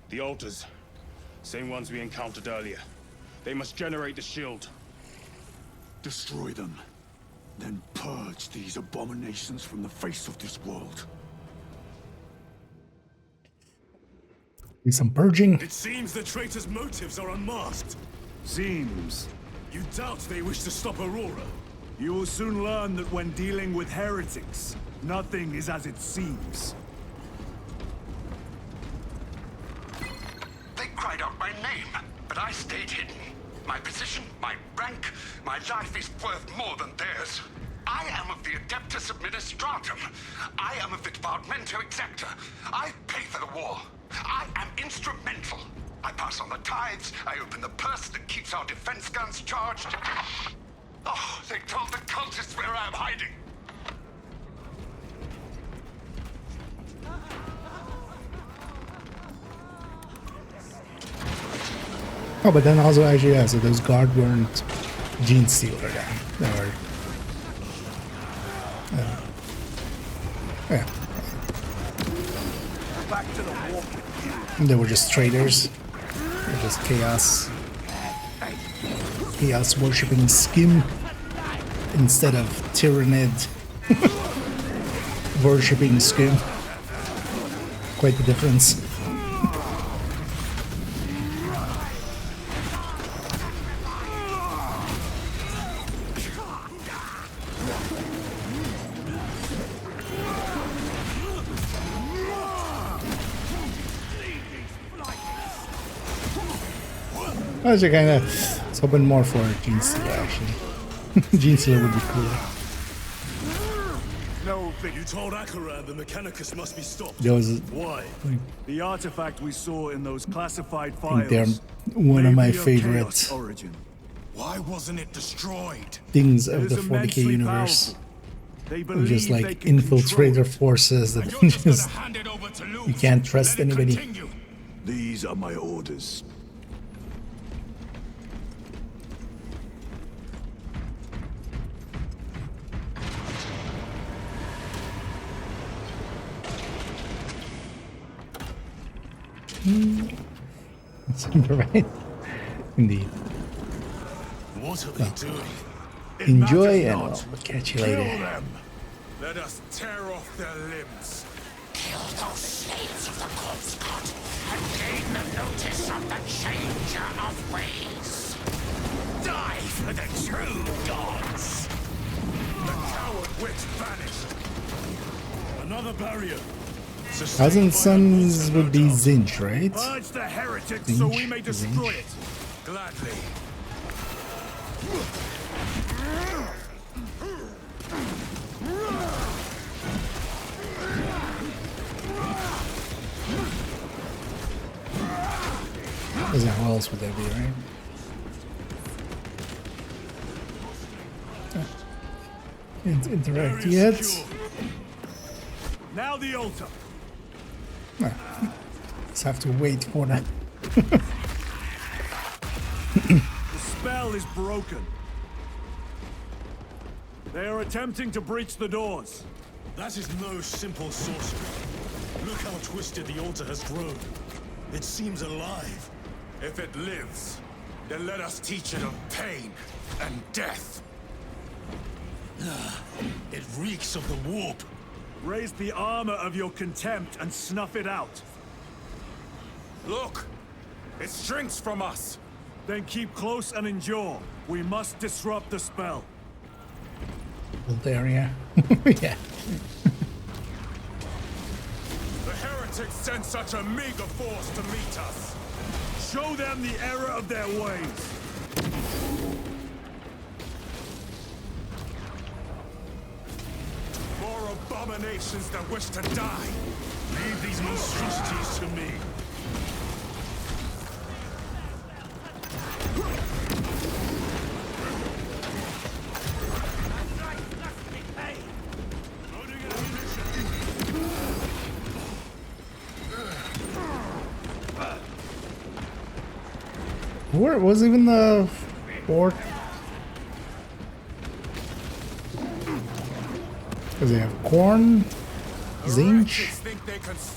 The altars. Same ones we encountered earlier. They must generate the shield. Destroy them. Then purge these abominations from the face of this world. Do some purging. It seems the traitors' motives are unmasked. Seems. You doubt they wish to stop Aurora? You will soon learn that when dealing with heretics, nothing is as it seems. They cried out my name, but I stayed hidden. My position, my rank, my life is worth more than theirs. I am of the Adeptus Administratum. I am of the Departamento Exacta. I pay for the war. I am instrumental. I pass on the tithes. I open the purse that keeps our defense guns charged. Oh, they told the cultists where I am hiding. Oh, but then also actually, yeah, so those guard weren't Gene Stealer then. They were... yeah. Back to the war. They were just traitors. They're just chaos. Chaos worshipping skim instead of Tyrannid worshipping skim. Quite the difference. I was kind of hoping more for Gene Stealer, actually. Gene Stealer would be cooler. No, but you told Akaran the Mechanicus must be stopped. Those, Why? The artifact we saw in those classified I files. think they're one of my favorite origin. Why wasn't it destroyed? things of the 40k universe. They're just like infiltrator forces that just you can't trust anybody. These are my orders. Right? Indeed. What are they doing? Enjoy and I'll catch you later. Them. Let us tear off their limbs. Kill those slaves of the corpse god and gain the notice of the changer of ways. Die for the true gods. The coward witch vanished. Another barrier. Cousin Sons would be Zinch, right? Purge the heretics Zinch, so we may destroy Zinch. it. Gladly. Who else would that be, right? Interact yet? Now the altar. Just have to wait for that. is broken. They are attempting to breach the doors. That is no simple sorcery. Look how twisted the altar has grown. It seems alive. If it lives, then let us teach it of pain and death. It reeks of the warp. Raise the armor of your contempt and snuff it out. Look! It shrinks from us! Then keep close and endure. We must disrupt the spell. Old area. Yeah. The heretics sent such a meager force to meet us. Show them the error of their ways. More abominations that wish to die. Leave these monstrosities to me. Where was even the fort? Because they have corn, zinch,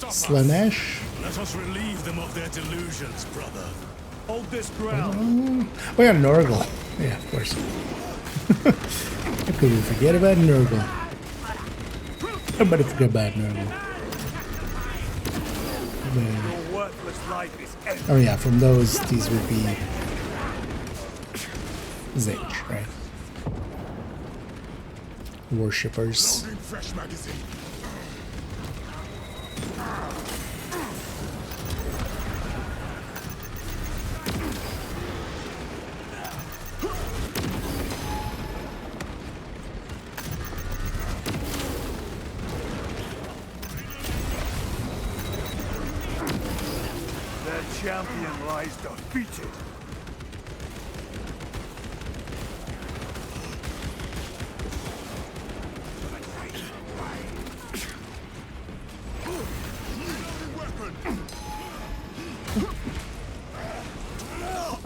slanesh. Let us relieve them of their delusions, brother. Hold this ground. Oh yeah, Nurgle. Yeah, of course. How could we forget about Nurgle? Nobody forget about Nurgle. Your worthless life is ended. Oh yeah, from those, these would be zinch, right? Worshippers. Fresh magazine. Their champion lies defeated.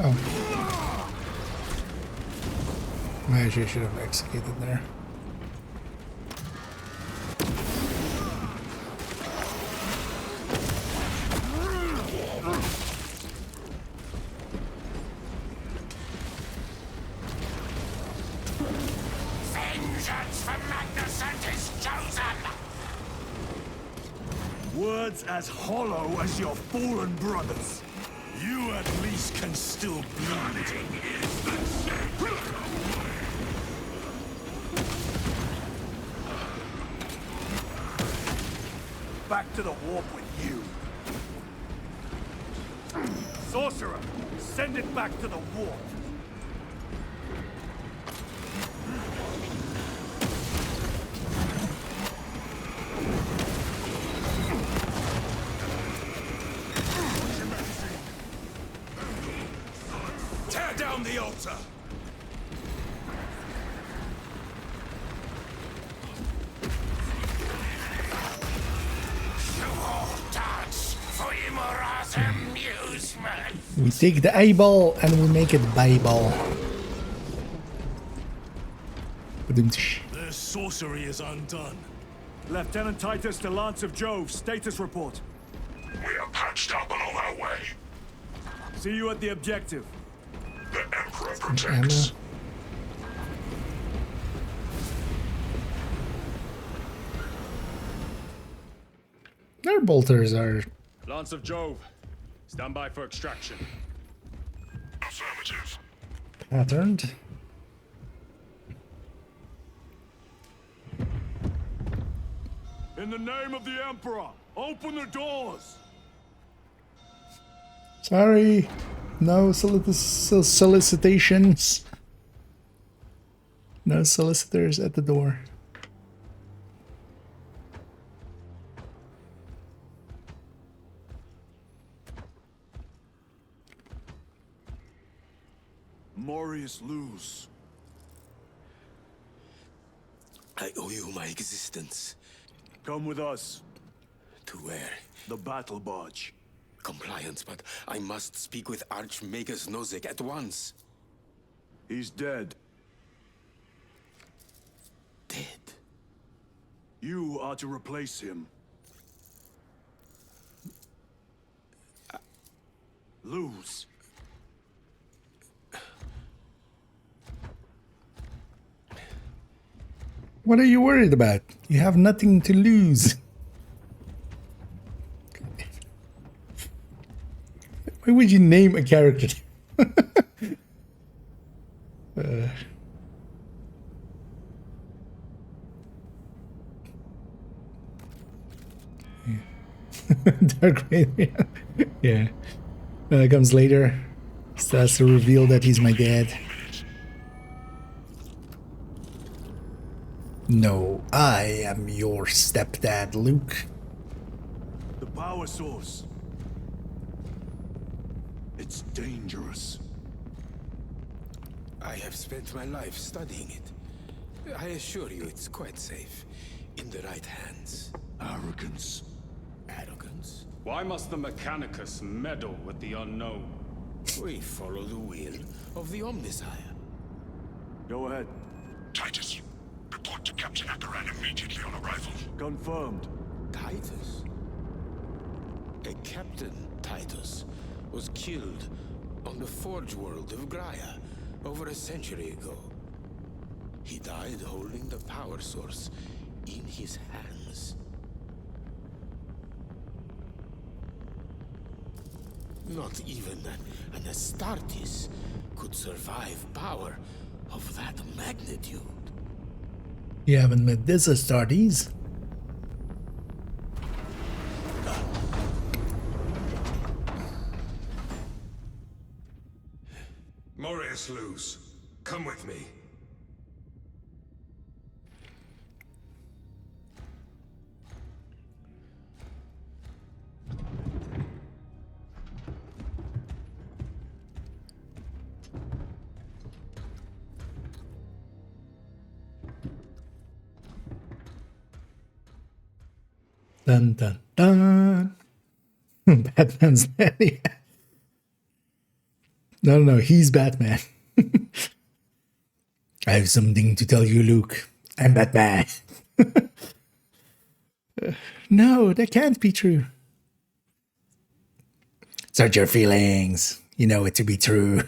Oh. I actually should have executed there. Vengeance from Magnificent is chosen! Words as hollow as your fallen brothers. You at least can still bleed. Back to the warp with you. Sorcerer, send it back to the warp. Tear down the altar! Dance for Imora's amusement! We take the eyeball and we make it Bible. Their sorcery is undone. Lieutenant Titus to Lance of Jove, status report. We are patched up and on our way. See you at the objective. The Emperor protects. Their bolters are Lance of Jove, stand by for extraction. Affirmative. patterned. In the name of the Emperor, open the doors! Sorry, no solicitations. No solicitors at the door. Morius lose. I owe you my existence. Come with us. To where? The battle barge. Compliance, but I must speak with Archmagus Nozick at once. He's dead. Dead? You are to replace him. Lose. What are you worried about? You have nothing to lose. Why would you name a character? Dark Raven. Yeah. That comes later. Starts to reveal that he's my dad. No, I am your stepdad, Luke. The power source. It's dangerous. I have spent my life studying it. I assure you it's quite safe. In the right hands. Arrogance. Arrogance? Why must the Mechanicus meddle with the unknown? We follow the will of the Omnisire. Go ahead. Titus, report to Captain Akaran immediately on arrival. Confirmed. Titus? A Captain Titus was killed on the Forge world of Graia over a century ago. He died holding the power source in his hands. Not even an Astartes could survive power of that magnitude. You haven't met this Astartes. Morius Luz, come with me. Dun dun dun. Batman's there. No, he's Batman. I have something to tell you, Luke. I'm Batman. No, that can't be true. Search your feelings. You know it to be true.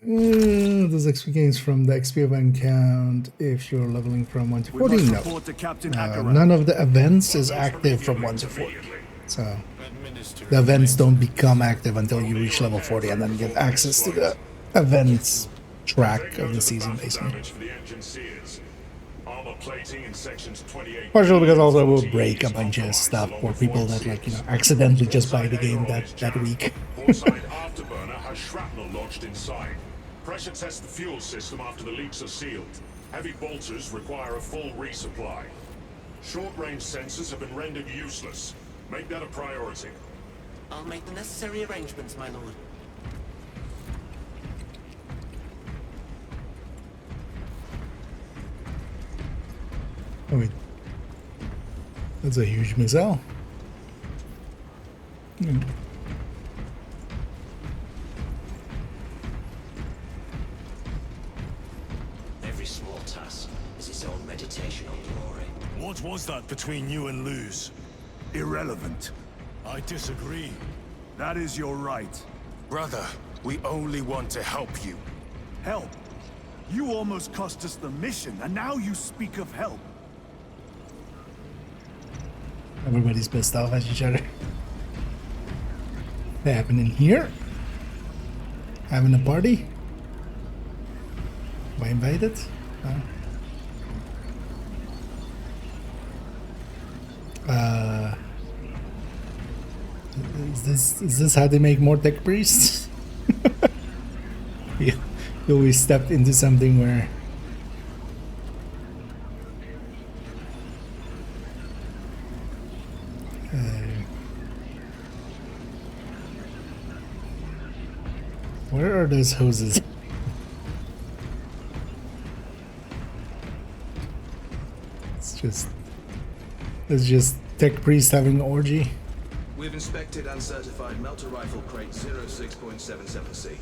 Those XP gains from the XP event count if you're leveling from 1 to 40. No. None of the events is active from 1 to 40. So the events don't become active until you reach level 40 and then get access to the events track of the season, basically. Partially because also it will break a bunch of stuff for people that, like, you know, accidentally just buy the game that week. Afterburner has shrapnel lodged inside. Pressure test the fuel system after the leaks are sealed. Heavy bolters require a full resupply. Short-range sensors have been rendered useless. Make that a priority. I'll make the necessary arrangements, my lord. Oh wait. That's a huge missile. Every small task is its own meditation on glory. What was that between you and Luz? Irrelevant. I disagree. That is your right. Brother, we only want to help you. Help? You almost cost us the mission, and now you speak of help. Everybody's pissed off at each other. They happening here? Having a party? Am I invited? Is this how they make more tech priests? Yeah, you always stepped into something where where are those hoses? Let's just Tech priest having an orgy. We've inspected uncertified melter rifle crate 06.77C.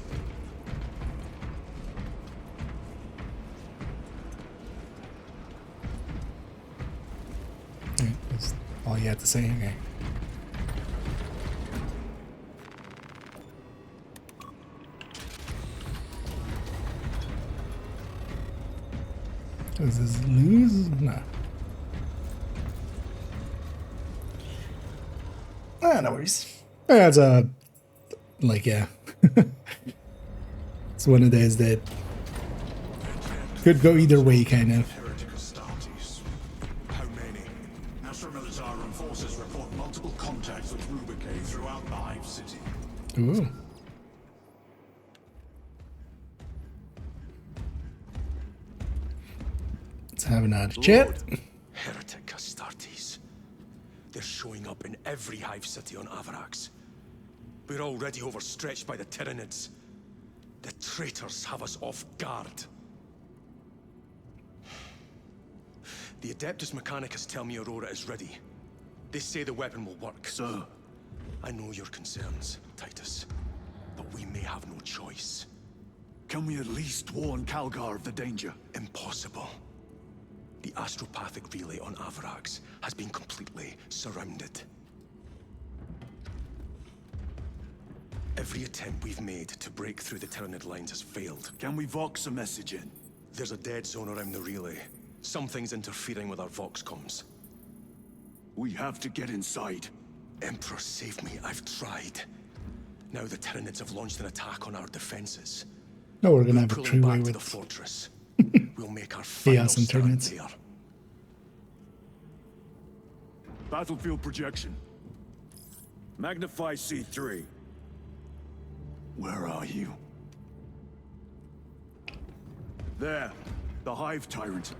That's all you had to say, okay. Does this lose? No. Ah, no worries. That's a like yeah. It's one of those that could go either way, kind of. How many? Astra Militarum forces report multiple contacts with Rubicae throughout the Hive City. Ooh. Let's have another chat. Heretic Astartes. They're showing up in every hive city on Avarax. We're already overstretched by the Tyranids. The traitors have us off guard. The Adeptus Mechanicus tell me Aurora is ready. They say the weapon will work. Sir. I know your concerns, Titus. But we may have no choice. Can we at least warn Calgar of the danger? Impossible. The astropathic relay on Avarax has been completely surrounded. Every attempt we've made to break through the Tyranid lines has failed. Can we vox a message in? There's a dead zone around the relay. Something's interfering with our vox comms. We have to get inside. Emperor, save me. I've tried. Now the Tyranids have launched an attack on our defenses. No, we're gonna have a Pulling three-way back to with the fortress. We'll make our final Chaos and stand Tyranids. there. Battlefield projection. Magnify C3. Where are you? There. The Hive Tyrant.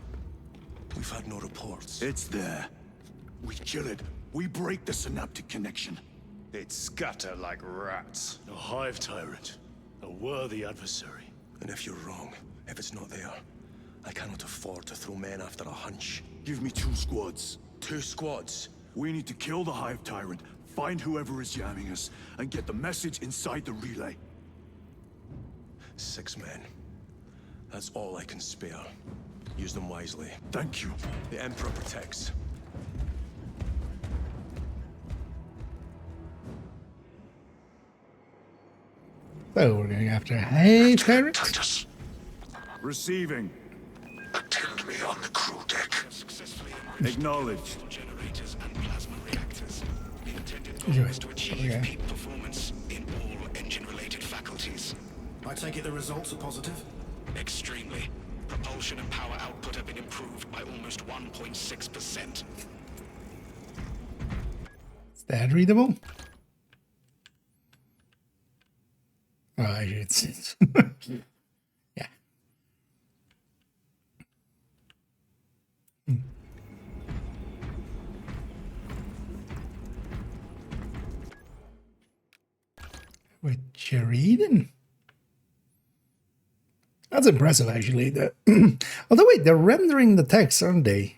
We've had no reports. It's there. We kill it. We break the synaptic connection. They'd scatter like rats. A Hive Tyrant. A worthy adversary. And if you're wrong, if it's not there, I cannot afford to throw men after a hunch. Give me 2 squads. 2 squads? We need to kill the Hive Tyrant, find whoever is jamming us, and get the message inside the relay. 6 men. That's all I can spare. Use them wisely. Thank you. The Emperor protects. So we're going after Hive Tyrant. Titus, Receiving. attend me on the crew deck. Acknowledged. Generators and plasma reactors. The intended Enjoy. goal is to achieve Okay. peak performance in all engine-related faculties. I take it the results are positive? Extremely. Propulsion and power output have been improved by almost 1.6%. Is that readable? Oh, it's yeah. With Sheridan? That's impressive, actually. Although, wait, they're rendering the text, aren't they?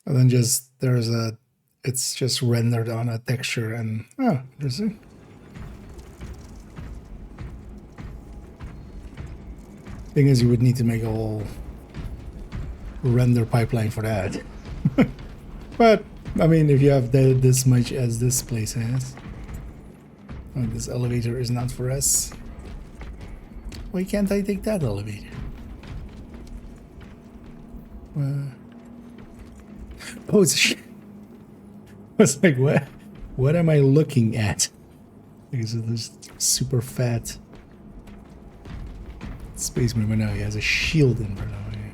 And then just, it's just rendered on a texture and, oh, interesting. Thing is, you would need to make a whole render pipeline for that. But, I mean, if you have this much as this place has, oh, this elevator is not for us. Why can't I take that elevator? Oh, it's I was like, what am I looking at? Because of this super fat spaceman, but now he has a shield in front of him.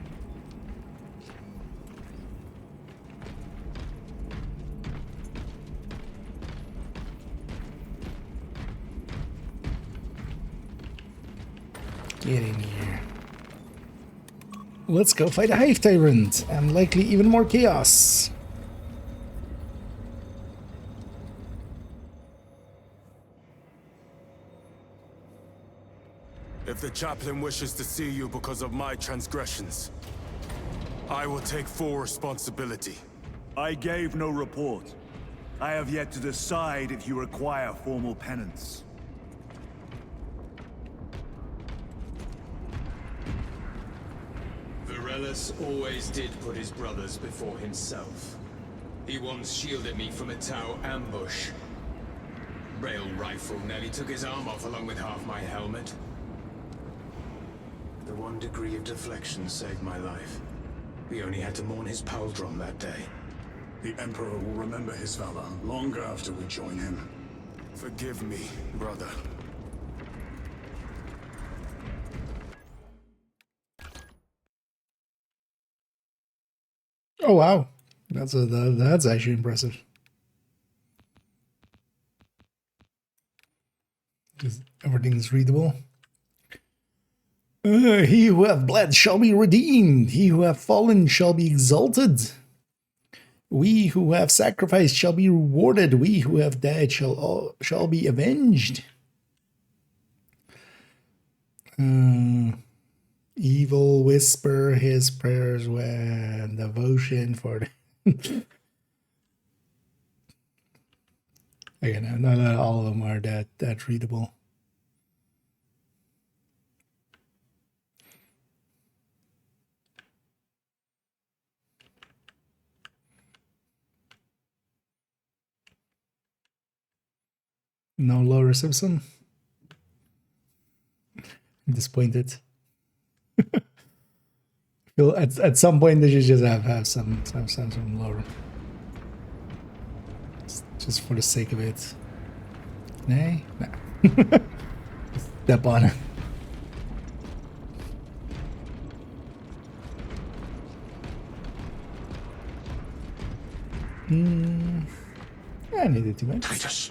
Get in here. Let's go fight a Hive Tyrant, and likely even more chaos. If the chaplain wishes to see you because of my transgressions, I will take full responsibility. I gave no report. I have yet to decide if you require formal penance. Varellus always did put his brothers before himself. He once shielded me from a Tau ambush. Rail rifle nearly took his arm off along with half my helmet. The 1 degree of deflection saved my life. We only had to mourn his pauldron that day. The Emperor will remember his valor long after we join him. Forgive me, brother. Oh wow, that's actually impressive. Because everything's readable. He who hath bled shall be redeemed. He who hath fallen shall be exalted. We who have sacrificed shall be rewarded. We who have died shall be avenged. Evil whisper his prayers when devotion for the again, not all of them are that readable. No Laura Simpson. I'm disappointed. Feel at some point they should just have some Laura. Just for the sake of it. Nay? Nah. Step on it. I needed too much. Titus,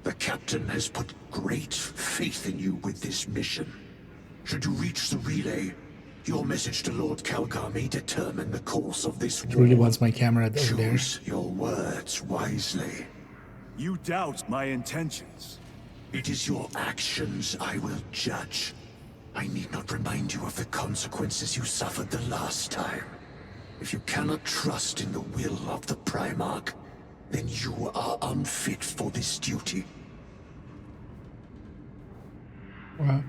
the captain has put great faith in you with this mission. Should you reach the relay, your message to Lord Calgar may determine the course of this war. He really wants my camera over there. Choose your words wisely. You doubt my intentions. It is your actions I will judge. I need not remind you of the consequences you suffered the last time. If you cannot trust in the will of the Primarch, then you are unfit for this duty. Wow.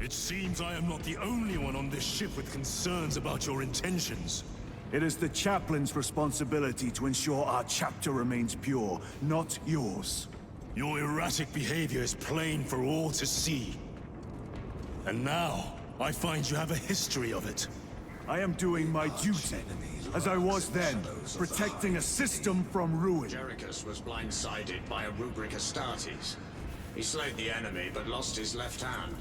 It seems I am not the only one on this ship with concerns about your intentions. It is the chaplain's responsibility to ensure our chapter remains pure, not yours. Your erratic behavior is plain for all to see. And now, I find you have a history of it. I am doing my duty, as I was then, protecting a system from ruin. Jerichus was blindsided by a rubric Astartes. He slayed the enemy, but lost his left hand.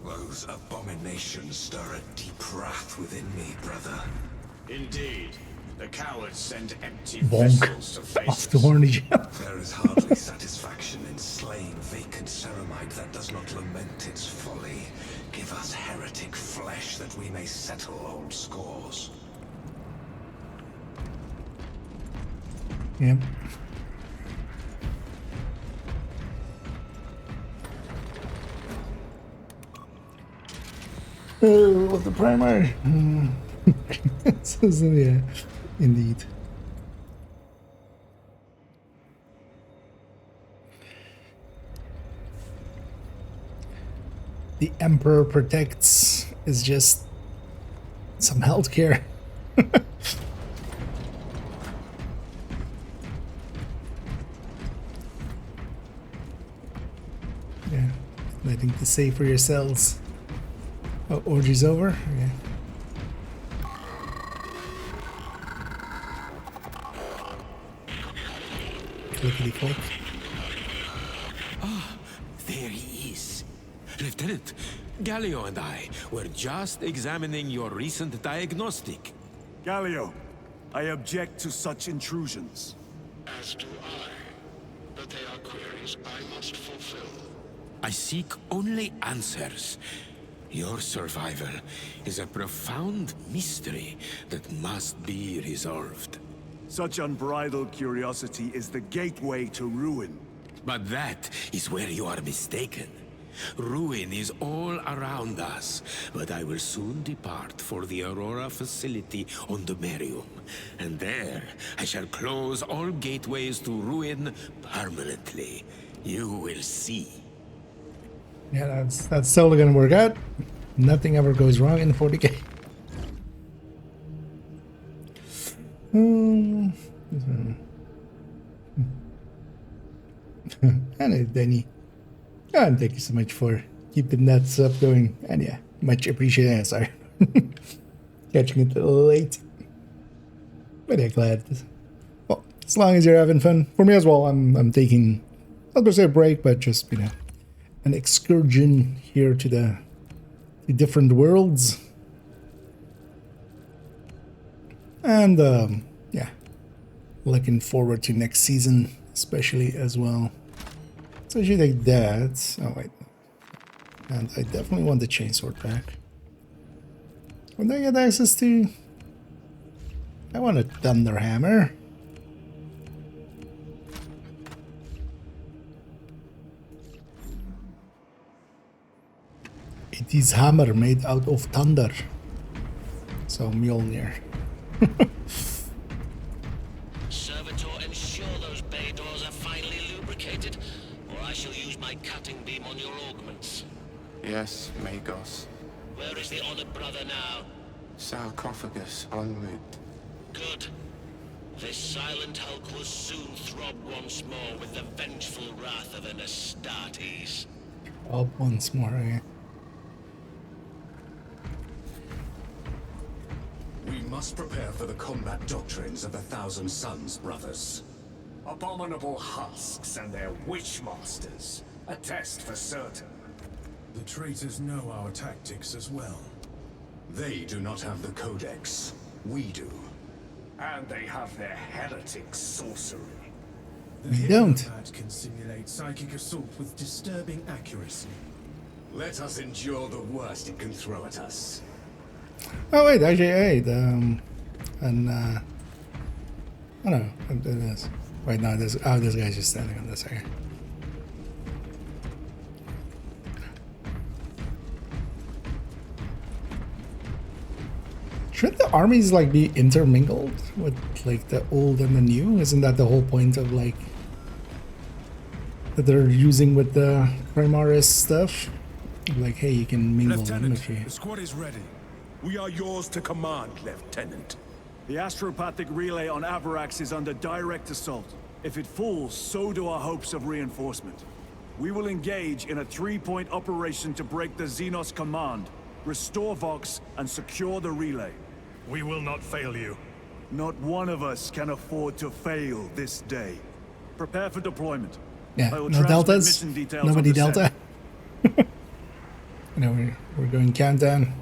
Those abominations stir a deep wrath within me, brother. Indeed. The cowards send empty Bonk. vessels to face Off the horny jump. There is hardly satisfaction in slaying vacant ceramite that does not lament its folly. Give us heretic flesh that we may settle old scores. Yep. Oh, what the primary? So, yeah, indeed. The Emperor protects is just some healthcare. Yeah, nothing to say for yourselves. Oh, orgy's over? Okay. Clickety click. Ah, there he is. Lieutenant, Gallio and I were just examining your recent diagnostic. Gallio, I object to such intrusions. As do I. But they are queries I must fulfill. I seek only answers. Your survival is a profound mystery that must be resolved. Such unbridled curiosity is the gateway to ruin. But that is where you are mistaken. Ruin is all around us, but I will soon depart for the Aurora facility on the Merium. And there, I shall close all gateways to ruin permanently. You will see. Yeah, that's totally gonna work out. Nothing ever goes wrong in 40k. Hello, Danny. And thank you so much for keeping that sub going. And yeah, much appreciated. Sorry. Catching it a little late. But yeah, glad. Well, as long as you're having fun. For me as well, I'm taking, I was gonna say a break, but just, you know, an excursion here to the different worlds. And yeah, looking forward to next season, especially as well. So I should take that. Oh wait, and I definitely want the chainsword back. When I get access to, I want a thunder hammer. It is hammer made out of thunder. So Mjolnir. Servitor, ensure those bay doors are finely lubricated, or I shall use my cutting beam on your augments. Yes, Magos. Where is the honored brother now? Sarcophagus en route. Good. This silent hulk will soon throb once more with the vengeful wrath of an Astartes. Up once more, okay. We must prepare for the combat doctrines of the Thousand Suns, brothers. Abominable husks and their witchmasters. A test for certain. The traitors know our tactics as well. They do not have the Codex. We do. And they have their heretic sorcery. We don't. That can simulate psychic assault with disturbing accuracy. Let us endure the worst it can throw at us. Oh wait, actually, hey, oh no, it is. Wait, no, this guy's just standing on this area. Shouldn't the armies like be intermingled with like the old and the new? Isn't that the whole point of like that they're using with the Primaris stuff? Like, hey, you can mingle them if you. The squad is ready. We are yours to command, Lieutenant. The astropathic relay on Avarax is under direct assault. If it falls, so do our hopes of reinforcement. We will engage in a 3-point operation to break the Xenos command, restore Vox, and secure the relay. We will not fail you. Not one of us can afford to fail this day. Prepare for deployment. Yeah, I will no transmit deltas. mission details Nobody on the delta. set. You know, we're going countdown.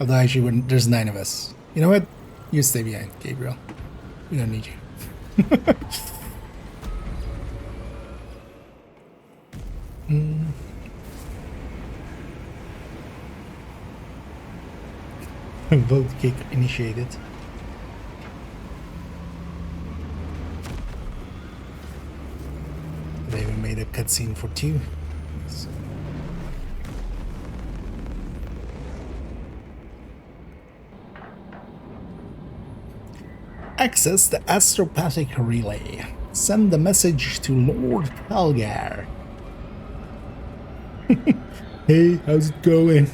Although actually, there's 9 of us. You know what? You stay behind, Gabriel. We don't need you. Vote kick initiated. They even made a cutscene for 2. So. Access the astropathic relay. Send the message to Lord Calgar. Hey, how's it going?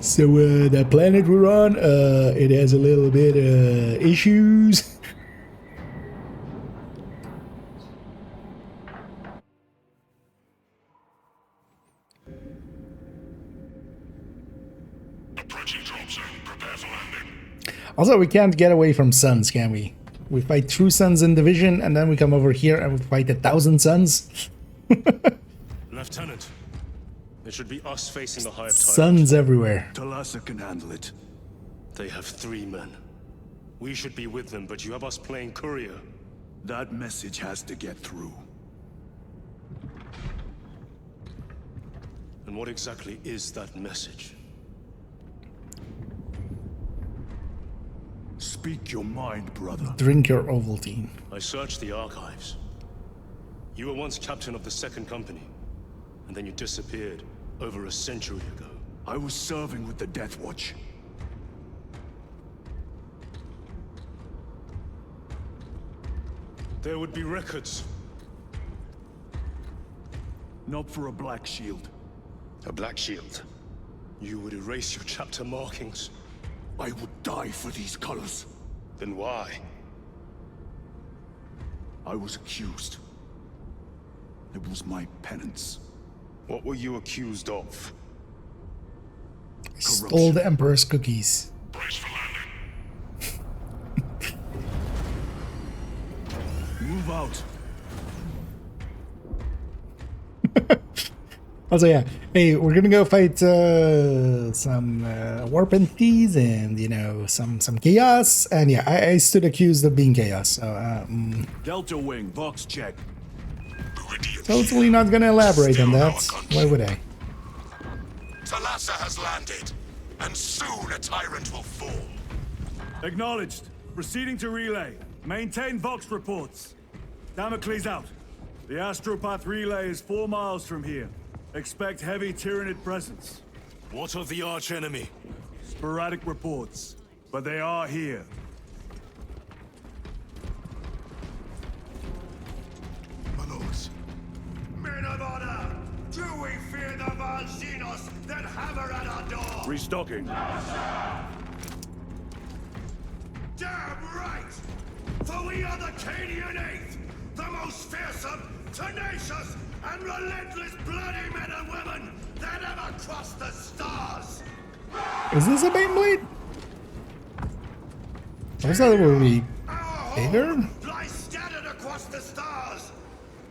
So the planet we're on, it has a little bit issues. Also, we can't get away from suns, can we? We fight true suns in Division, and then we come over here and we fight 1,000 suns. Lieutenant, it should be us facing the hive tyrant. Suns everywhere. Talassa can handle it. They have 3 men. We should be with them, but you have us playing courier. That message has to get through. And what exactly is that message? Speak your mind, brother. Drink your Ovaltine. I searched the archives. You were once captain of the Second Company, and then you disappeared over a century ago. I was serving with the Death Watch. There would be records. Not for a Black Shield. A Black Shield? You would erase your chapter markings. I would die for these colors. Then why? I was accused. It was my penance. What were you accused of? Stole the Emperor's cookies. Brace for landing. Move out. Also, yeah. Hey, we're gonna go fight some warp entities and, you know, some chaos. And yeah, I stood accused of being chaos. So, Delta Wing, Vox check. totally not gonna elaborate on that. Why would I? Thalassa has landed, and soon a tyrant will fall. Acknowledged. Proceeding to relay. Maintain Vox reports. Damocles out. The Astropath relay is 4 miles from here. Expect heavy Tyranid presence. What of the archenemy? Sporadic reports, but they are here. My lords. Men of honor! Do we fear the Valzinos that hammer at our door? Restocking. Damn right! For we are the Cadian Eighth, the most fearsome, tenacious, and relentless bloody men and women that ever crossed the stars! Is this a Baneblade? I thought it would be bigger? Lie scattered across the stars!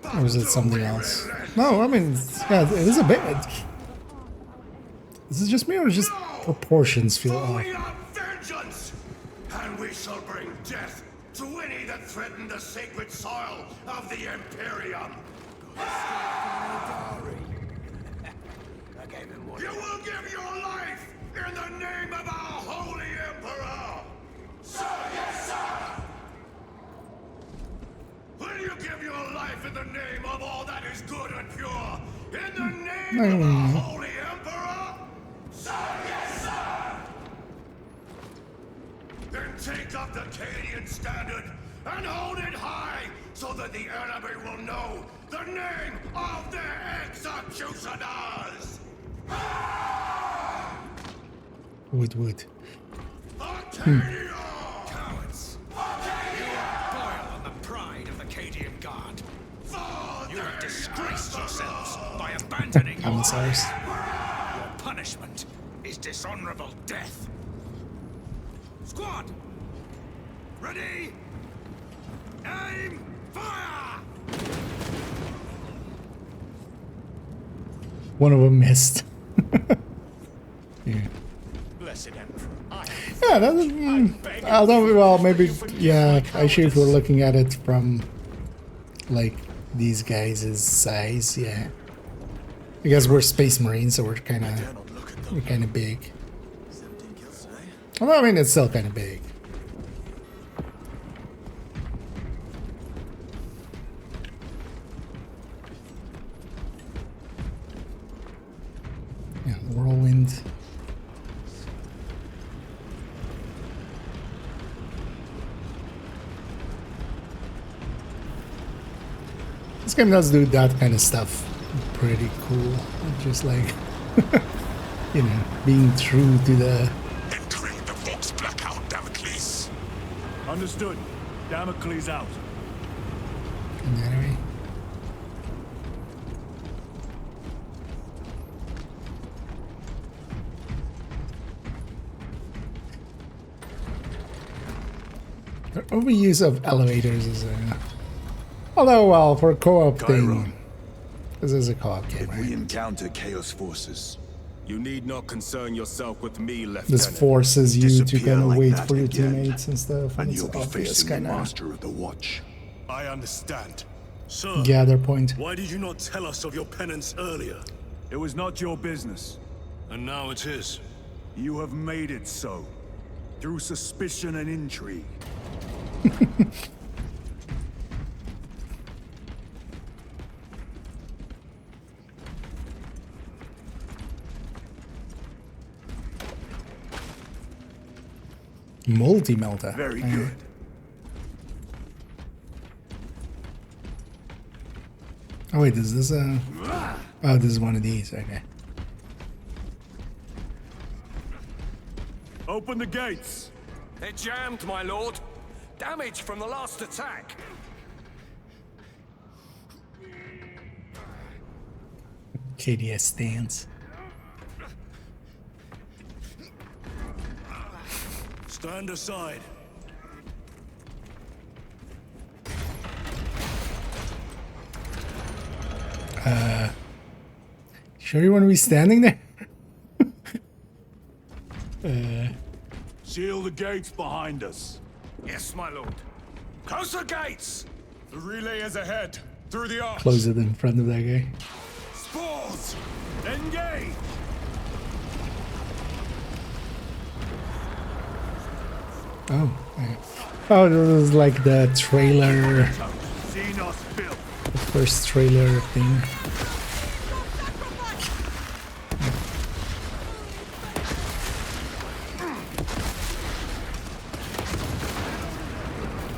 Or is it something else? No, I mean, yeah, it is a bit. Is it just me or just proportions feel off? We are vengeance! And we shall bring death to any that threaten the sacred soil of the Imperium! You will give your life in the name of our holy Emperor! Sir, yes, sir! Will you give your life in the name of all that is good and pure? In the name of our holy Emperor? Sir, yes, sir! Then take up the Cadian standard and hold it high so that the enemy will know the name of their executioners! Wood. Cowards! You are boil on the pride of the Cadian Guard. You have disgraced yourselves by abandoning your Commissars. Your punishment is dishonorable death. Squad! Ready! Aim! Fire! One of them missed. Yeah. Blessed Emperor. Yeah, that's. Although, well, maybe, yeah, I should if we're looking at it from, like, these guys' size, yeah. I guess we're Space Marines, so we're kind of big. Although, I mean, it's still kind of big. Yeah, whirlwind. This game does do that kind of stuff. Pretty cool. Just like, you know, being true to the... Entering the Vox blackout, Damocles. Understood. Damocles out. Anyway. The overuse of elevators is a... Although, well, for a co-op thing, this is a co-op game, right? We encounter Chaos forces. You need not concern yourself with me, Lieutenant. This forces you to Disappear kind of like wait that for your again, teammates and stuff, and and it's you'll be obvious, facing the kind of. master of the watch. I understand. Sir, Gather point. why did you not tell us of your penance earlier? It was not your business. And now it is. You have made it so. Through suspicion and intrigue. Multi-melter. Very good. Oh wait, is this a... Oh, this is one of these, okay. Open the gates! They're jammed, my lord. Damage from the last attack. KDS stance. Stand aside. Sure you want to be standing there? Seal the gates behind us. Yes, my lord. Close the gates! The relay is ahead, through the arch. Close it in front of that guy. Spores! Engage! Oh. Okay. Oh, this is like the trailer. Xenos built. The first trailer thing.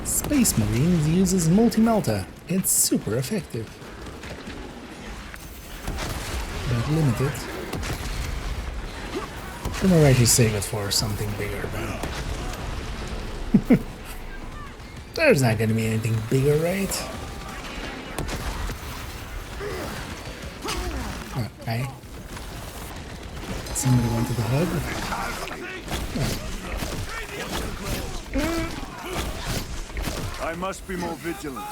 Space Marines uses multi-melta. It's super effective. But limited. I'm gonna actually save it for something bigger, but... There's not gonna be anything bigger, right? Okay. Somebody wanted the hug. I must be more vigilant.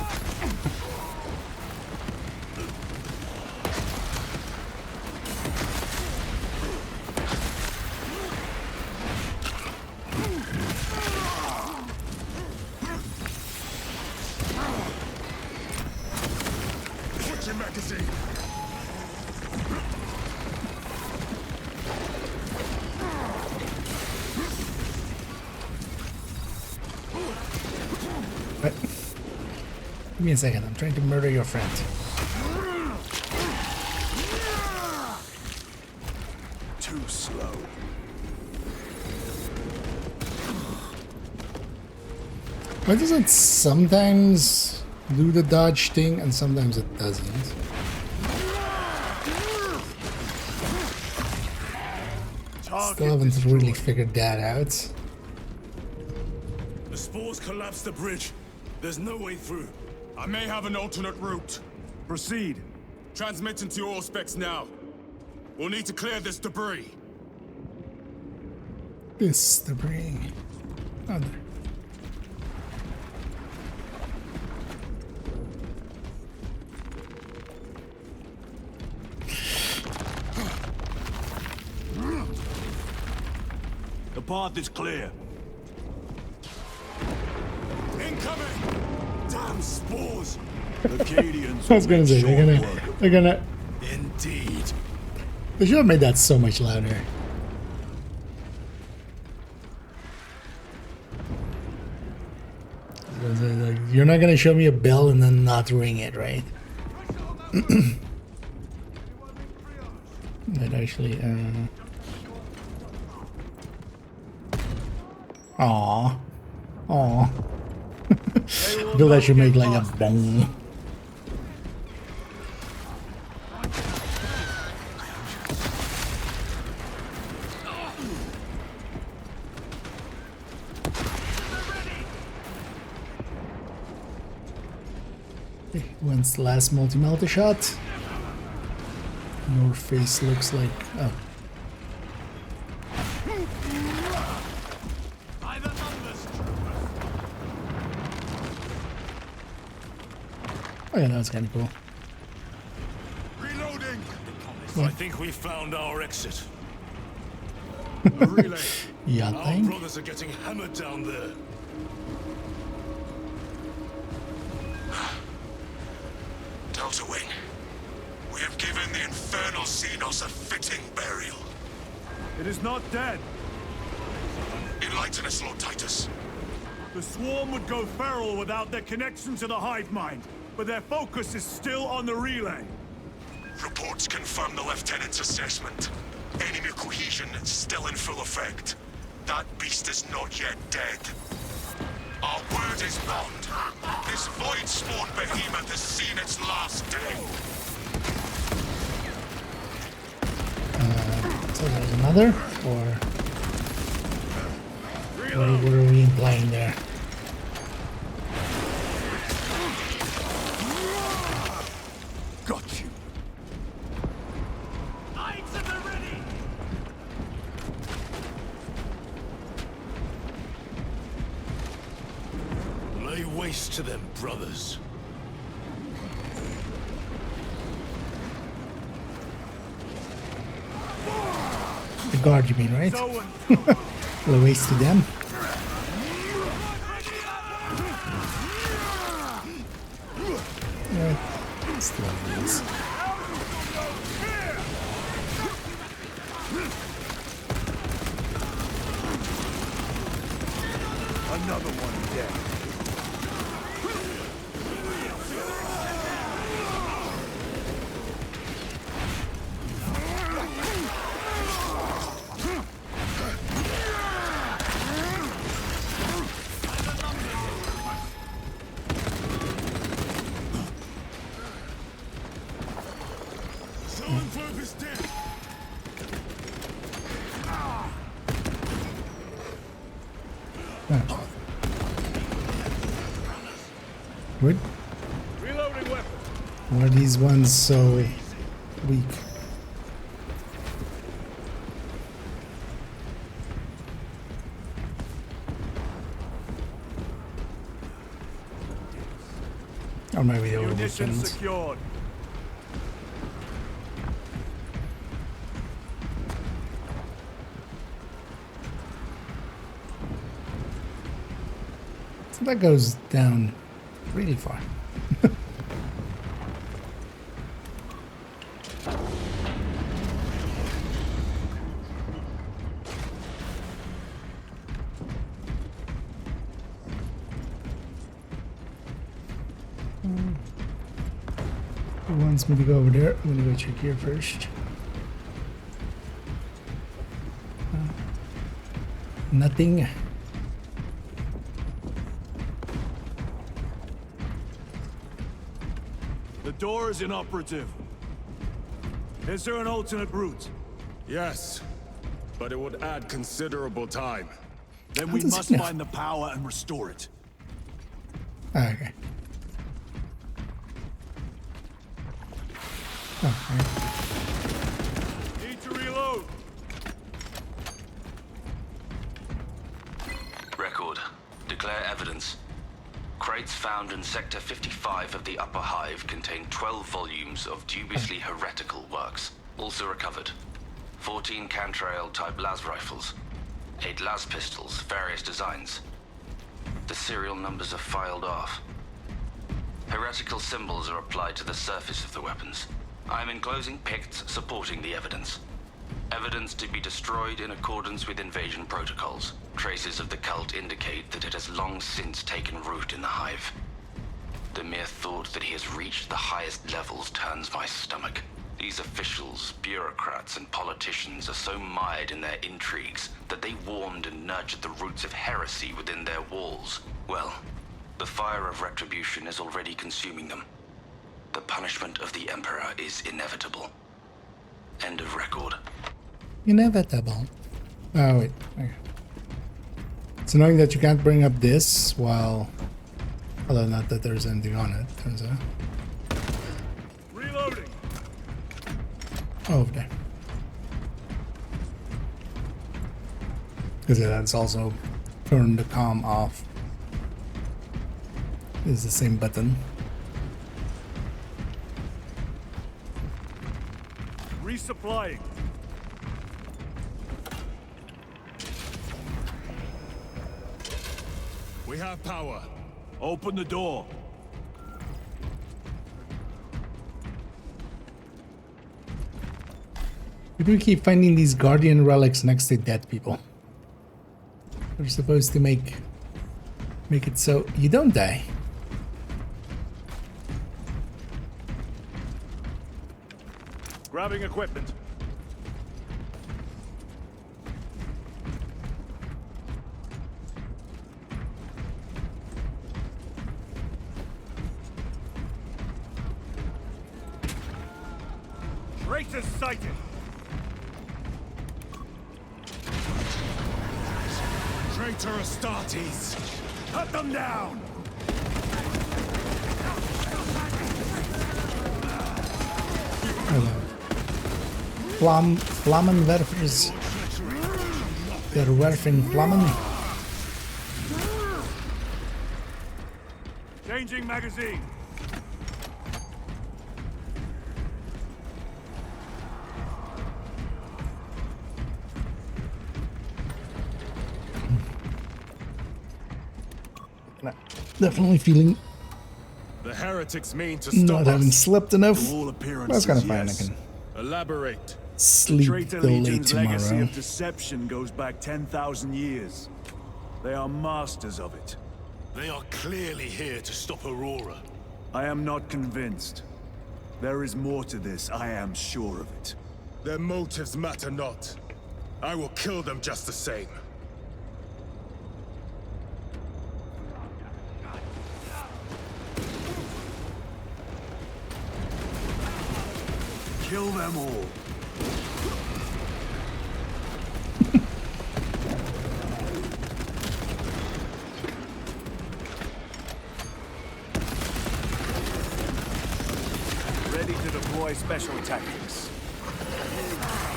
Put your magazine. What? Give me a second, I'm trying to murder your friend. Too slow. Why does it sometimes do the dodge thing and sometimes it doesn't? Still haven't really figured that out. The spores collapsed the bridge. There's no way through. I may have an alternate route. Proceed. Transmitting to your specs now. We'll need to clear this debris. This debris. Oh, there. The path is clear. Incoming! Damn spores! The Cadians. I was gonna say they're gonna. Indeed. They should have made that so much louder. Like, you're not gonna show me a bell and then not ring it, right? That actually. Aww. Aww. I feel that should make like a bong. Okay, when's the last multi-melter shot? Your face looks like... oh. Oh yeah, that was kind of cool. Reloading! What? I think we found our exit. A relay. Yeah, Our thing. brothers are getting hammered down there. Slaughter Wing. We have given the infernal Xenos a fitting burial. It is not dead. Enlighten us, Lord Titus. The swarm would go feral without their connection to the hive mind, but their focus is still on the relay. Reports confirm the Lieutenant's assessment. Enemy cohesion is still in full effect. That beast is not yet dead. Our word is bond. This void-spawn behemoth has seen its last day. So there's another, or what are we implying there? Got you. Eyes at the ready! Lay waste to them, brothers. The guard, you mean, right? Well, waste to them. Still needs. Another one dead. What? Reloading weapon. Why are these ones so weak? Or maybe they were Munitions weakened. secured. So that goes down really far. Who wants me to go over there? I'm gonna go check here first. Nothing. The door is inoperative. Is there an alternate route? Yes, but it would add considerable time. Then we must find the power and restore it. Okay. Okay. Need to reload. Record. Declare evidence. Crates found in Sector 55 of the Upper Hive contain 12 volumes of dubiously heretical works. Also recovered. 14 Cantrail-type las rifles. 8 las pistols, various designs. The serial numbers are filed off. Heretical symbols are applied to the surface of the weapons. I am enclosing picts supporting the evidence. Evidence to be destroyed in accordance with invasion protocols. Traces of the cult indicate that it has long since taken root in the Hive. The mere thought that he has reached the highest levels turns my stomach. These officials, bureaucrats, and politicians are so mired in their intrigues that they warmed and nurtured the roots of heresy within their walls. Well, the fire of retribution is already consuming them. The punishment of the Emperor is inevitable. End of record. Inevitable. Oh, wait. Okay. It's annoying that you can't bring up this while... Although not that there's anything on it, turns out. Reloading. Oh, over there. Because that's also turn the comm off. It's the same button. Resupplying. We have power. Open the door. Why do we keep finding these guardian relics next to dead people? They're supposed to make it so you don't die. Grabbing equipment. Traitors sighted! Traitor Astartes! Cut them down! Flammenwerfers. They're werfing flammen. Changing magazine. Definitely feeling The heretics mean to not stop having us. slept enough. To all That's kind of appearances, fine. yes. I can Elaborate. sleep Traitor till late Legion's legacy tomorrow. of deception goes back 10,000 years. They are masters of it. They are clearly here to stop Aurora. I am not convinced. There is more to this, I am sure of it. Their motives matter not. I will kill them just the same. Kill them all. Ready to deploy special tactics.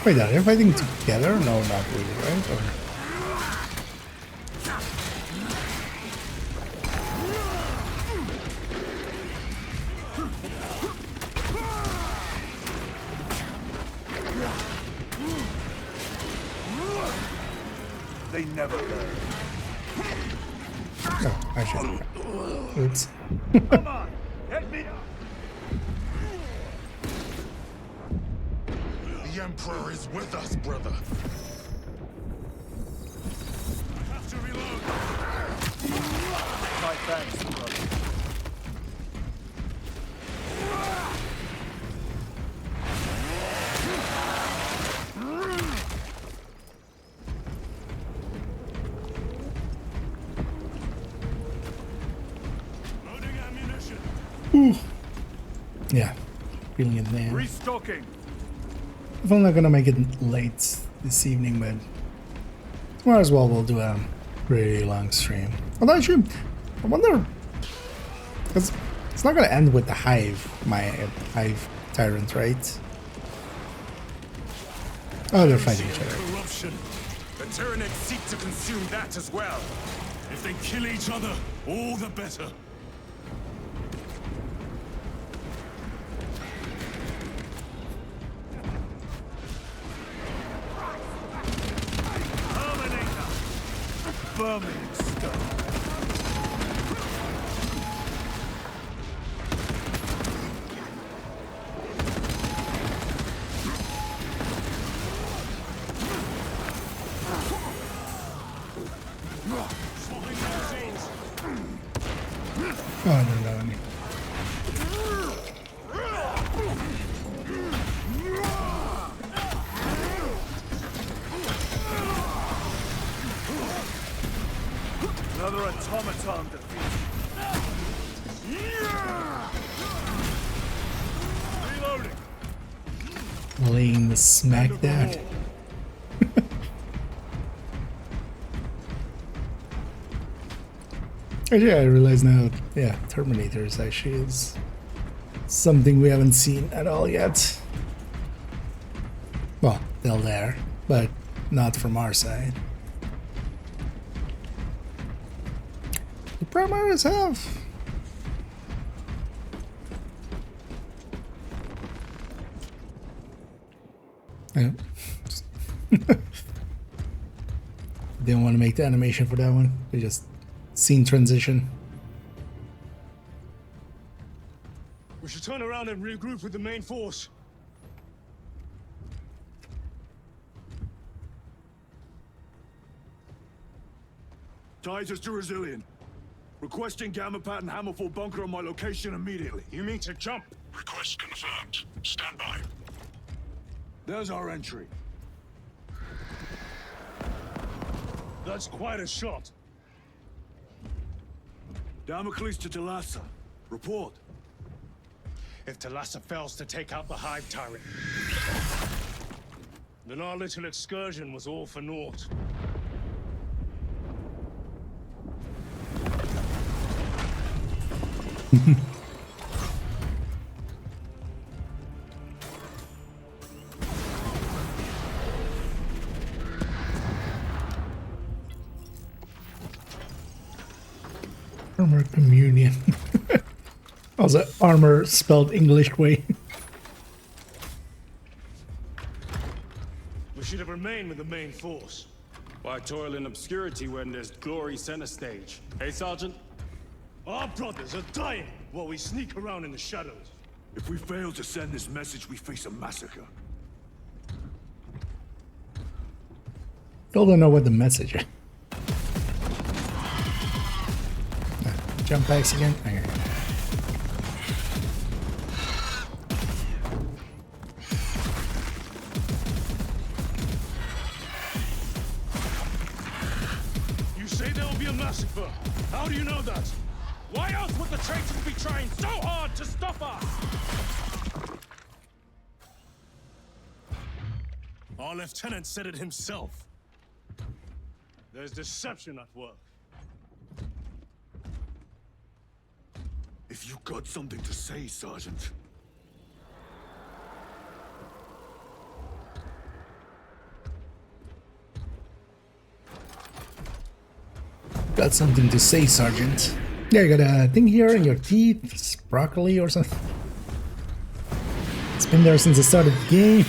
Wait, are they fighting together? No, not really, right? Or... They never learn. No, I should. Oops. Come on, get me up. The Emperor is with us, brother. I have to reload. My thanks, brother. Loading ammunition. Ooh. Yeah, feeling it there. Restocking. If I'm not gonna make it late this evening, but tomorrow as well we'll do a pretty long stream. Although actually, I wonder, because it's not gonna end with the Hive, my Hive Tyrant, right? Oh, they're fighting each other. Corruption. The Tyranids seek to consume that as well. If they kill each other, all the better. Terminator. Vermin stuff. Oh, no, no, no. Another automaton defeated. Reloading. Laying the smack down. Actually, I realize now, yeah, Terminators actually is something we haven't seen at all yet. Well, they're there, but not from our side. The Primaris have. Yeah. Didn't want to make the animation for that one. They just scene transition. We should turn around and regroup with the main force. Titus to Resilient. Requesting Gamma Pat and Hammerfall bunker on my location immediately. You mean to jump? Request confirmed. Stand by. There's our entry. That's quite a shot. Damocles to Talassa. Report. If Talassa fails to take out the Hive Tyrant, then our little excursion was all for naught. Armor communion. Also, armor spelled English way. We should have remained with the main force. Why toil in obscurity when there's glory center stage? Hey, Sergeant? Our brothers are dying while we sneak around in the shadows. If we fail to send this message, we face a massacre. Still don't know what the message is. Jump packs again? Okay. You say there will be a massacre. How do you know that? Why else would the traitors be trying so hard to stop us? Our lieutenant said it himself. There's deception at work. If you got something to say, Sergeant. Got something to say, Sergeant. Yeah, you got a thing here in your teeth. It's broccoli or something. It's been there since the start of the game.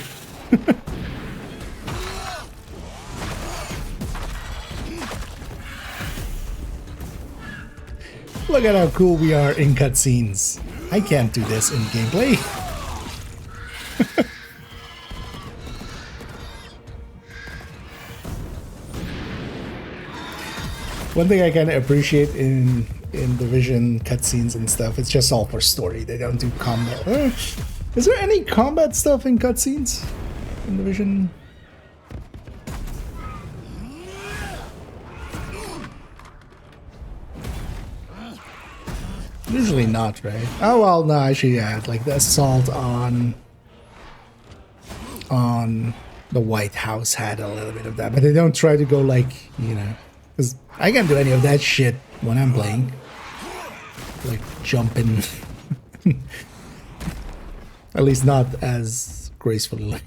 Look at how cool we are in cutscenes. I can't do this in gameplay. One thing I kind of appreciate in Division cutscenes and stuff, it's just all for story. They don't do combat. Is there any combat stuff in cutscenes in Division? Usually not, right? Oh well, no, actually, yeah, like the assault on the White House had a little bit of that, but they don't try to go like, you know, because I can't do any of that shit when I'm playing, like jumping, at least not as gracefully.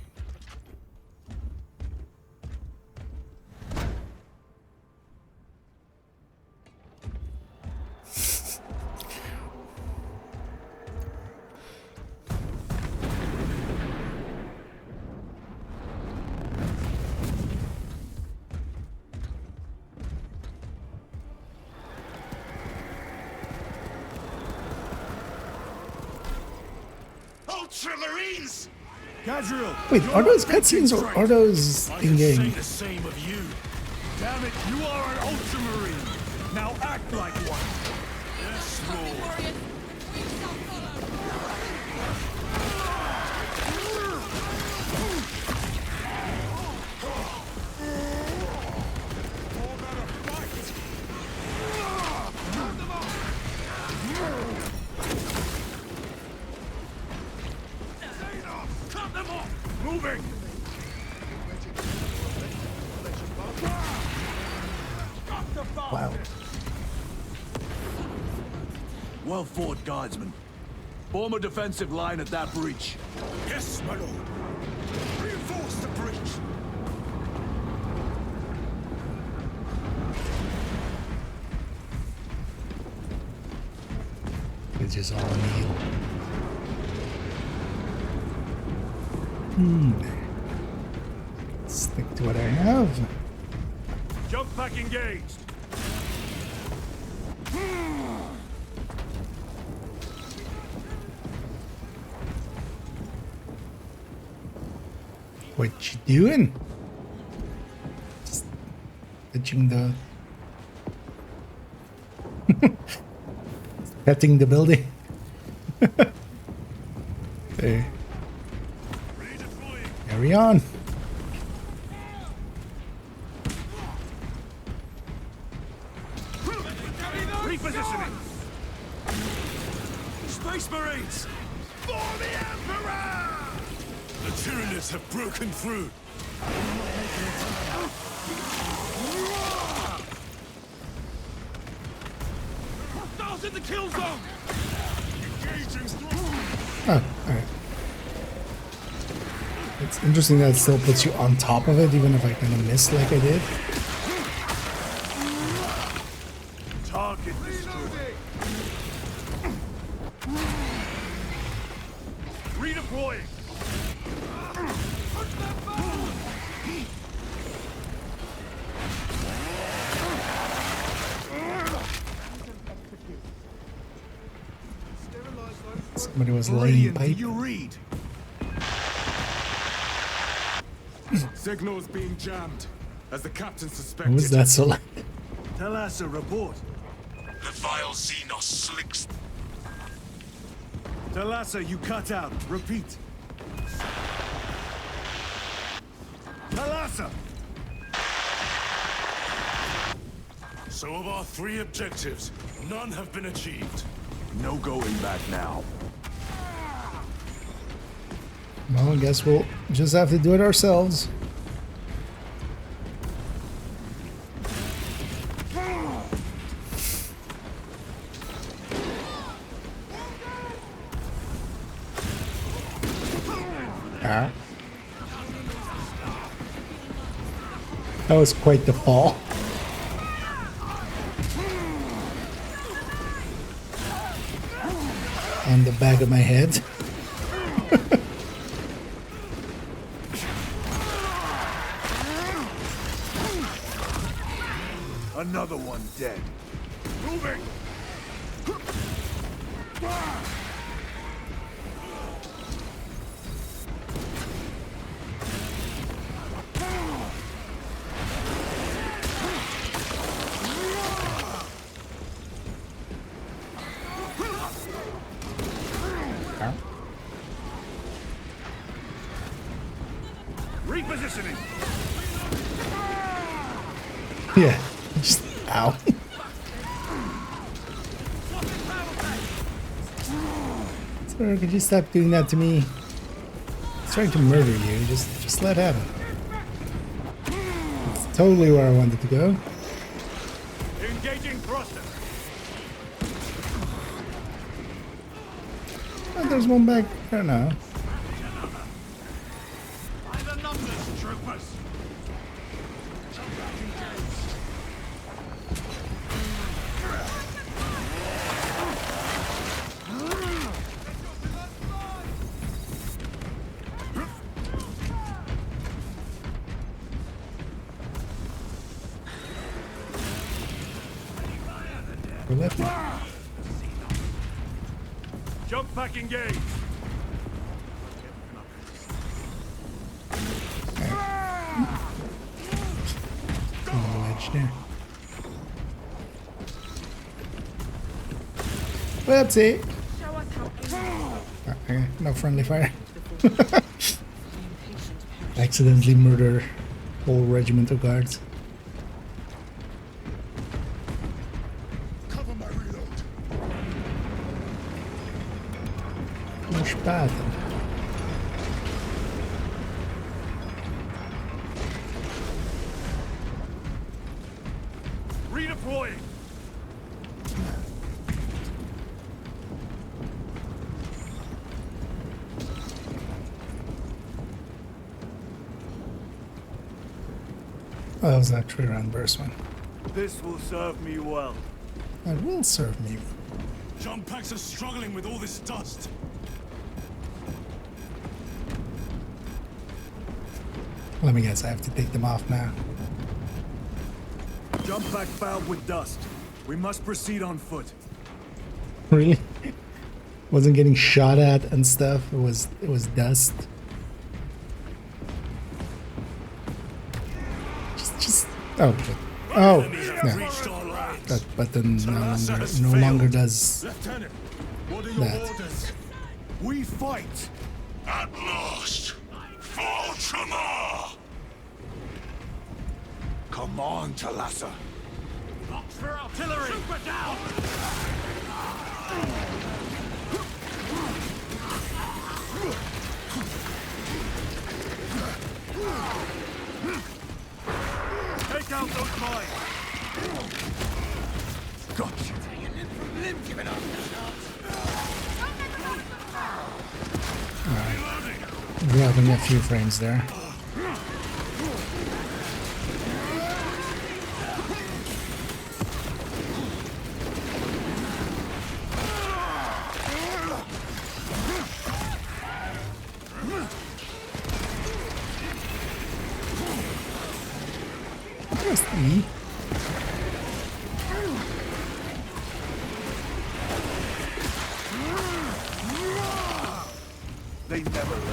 Ultramarines! Gadriel! Wait, are those cutscenes or are those in-game? The same of you. Damn it, you are an ultramarine. Now act like one. Yes, Lord. Moving! Wow. Well fought, guardsmen. Form a defensive line at that breach. Yes, my lord. Reinforce the breach. It's just all kneel. Stick to what I have. Jump pack engaged. What you doing? Just touching the Petting the building. Okay. Carry on. Repositioning. Space Marines! For the Emperor! The Tyranids have broken through. Hostiles in the kill zone! Oh, alright. It's interesting that it still puts you on top of it, even if I kind of missed like I did. Target destroyed. Redeploying. Somebody was laying pipe. You read. Signals being jammed, as the captain suspected. What was that so like? Talassa, report. The vile Xenos slicks. Talassa, you cut out. Repeat. Talassa! So of our 3 objectives, none have been achieved. No going back now. Well, I guess we'll just have to do it ourselves. Ah. That was quite the fall. On the back of my head. Another one dead. Moving! Repositioning! Yeah, just ow. Sir, could you stop doing that to me? He's trying to murder you. Just let happen. It's totally where I wanted to go. Engaging thruster. Oh, there's one back there now. By the numbers, troopers. Go left. Jump pack engaged. Wedge there. Whoopsie. Okay, no friendly fire. Accidentally murder whole regiment of guards. Cover my reload. Push path. Redeploying. Oh, that was that 3-round burst one. This will serve me well. That will serve me. Jump packs are struggling with all this dust. Let me guess, I have to take them off now. Jump pack fouled with dust. We must proceed on foot. Really? Wasn't getting shot at and stuff. It was dust. Just oh shit. Oh no. that button no longer does Lieutenant, what are your orders? We fight. At last, for Ultramar! Come on, Talassa. Box for artillery! Super down! Take out those mines! Gotcha! grabbing a few frames there. Just E. They never learn.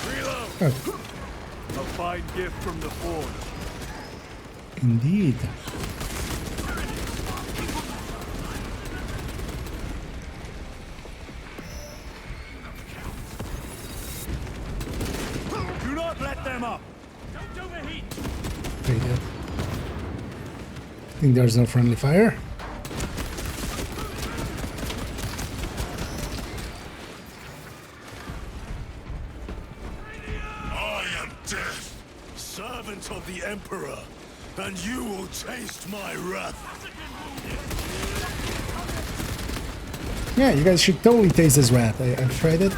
Reload. Oh. A fine gift from the Forge. Indeed. Do not let them up. Don't overheat! Very good. I think there's no friendly fire. I am death, servant of the Emperor, and you will taste my wrath. Yeah, you guys should totally taste this rat. I've tried it.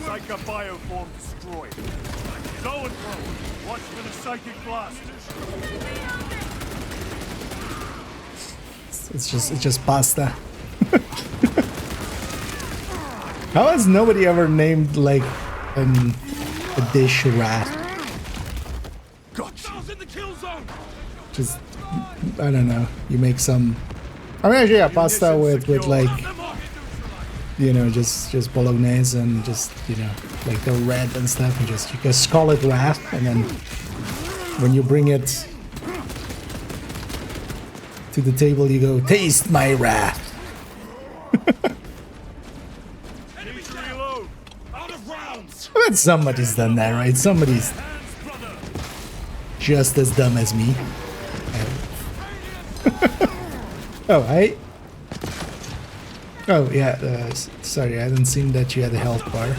Psycho bioform destroyed. Go and go. Watch for the psychic blast. It's just pasta. How has nobody ever named like a dish rat? Gotcha. In the kill zone! Just I don't know. You make some. I mean, actually, yeah, pasta with like, you know, just bolognese and just, you know, like the red and stuff, and just you just call it rat, and then when you bring it to the table, you go, taste my rat. Reload. Out of rounds. But somebody's done that, right? Somebody's just as dumb as me. Oh, hey. Oh, yeah, sorry, I hadn't seen that you had a health bar.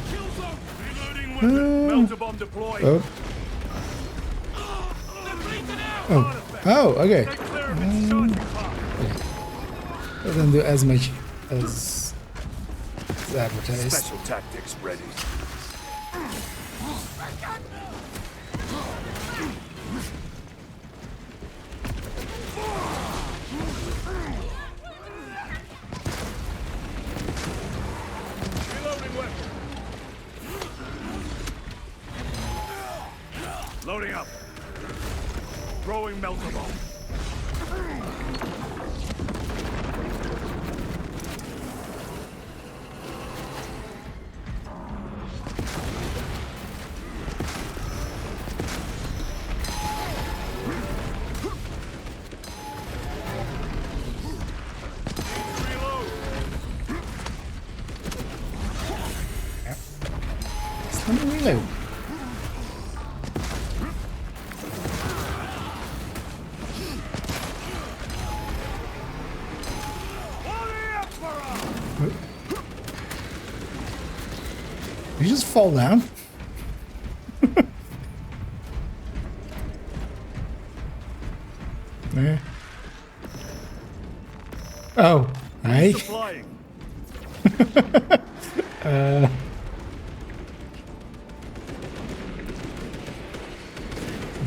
Oh. Oh, okay. Doesn't do as much as advertised. Special tactics ready. Reloading weapon. Loading up. Throwing melter bomb. Let me reload. Did you just fall down? There. Oh, hey.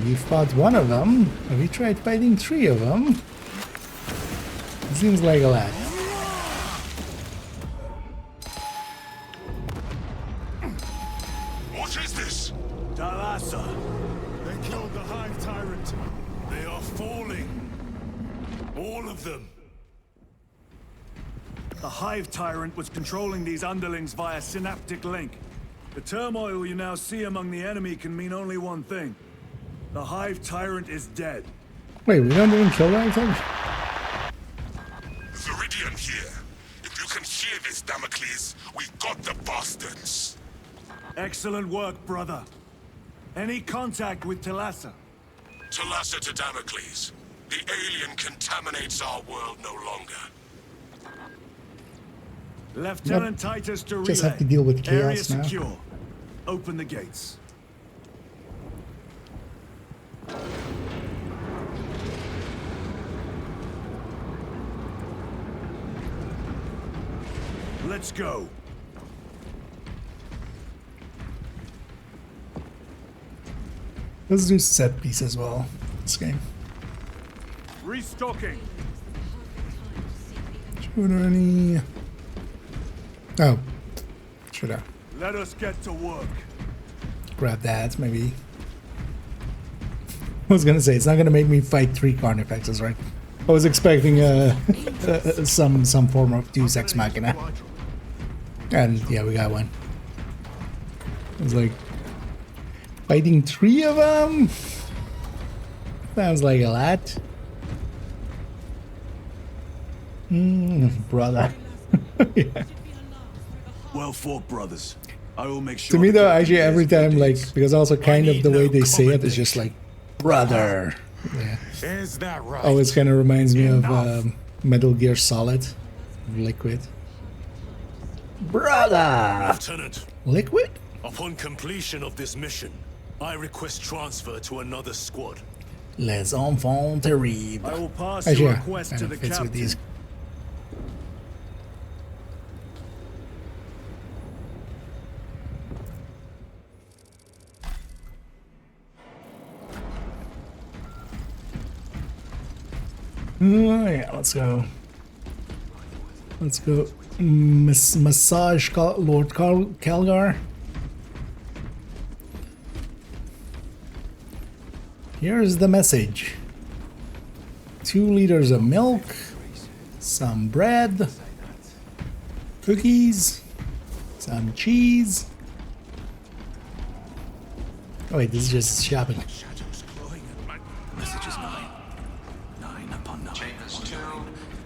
You fought one of them. Have you tried fighting three of them? Seems like a lot. What is this? Talassa. They killed the Hive Tyrant. They are falling. All of them. The Hive Tyrant was controlling these underlings via synaptic link. The turmoil you now see among the enemy can mean only one thing. The Hive Tyrant is dead. Wait, we don't even kill that thing? Viridian here. If you can hear this, Damocles, we got the bastards. Excellent work, brother. Any contact with Talassa? Talassa to Damocles. The alien contaminates our world no longer. Lieutenant Titus to relay. Just have to deal with chaos Area now. secure. Open the gates. Let's go. Let's do set piece as well. This game. Restocking. Should any? Oh, should I Let us get to work. grab that? Maybe. I was gonna say it's not gonna make me fight 3 Carnifexes, right? I was expecting some form of Deus Ex Machina, and yeah, we got one. I was like, fighting 3 of them. Sounds like a lot. Brother. Yeah. Well fought, brothers. I will make sure. To me, though, actually, every time, like, because also kind of the way they say it is just like, brother. Yeah. Is that right? Always kind of reminds me of Metal Gear Solid, Liquid. Brother! Lieutenant. Liquid? Upon completion of this mission, I request transfer to another squad. Les enfants terribles. I will pass Actually, your yeah, request kind to of the fits with captain. these. Yeah, let's go. Let's go. Massage Lord Calgar. Here's the message. 2 liters of milk, some bread, cookies, some cheese. Oh wait, this is just shopping. Message is 9. 9 upon 9. Chambers 2,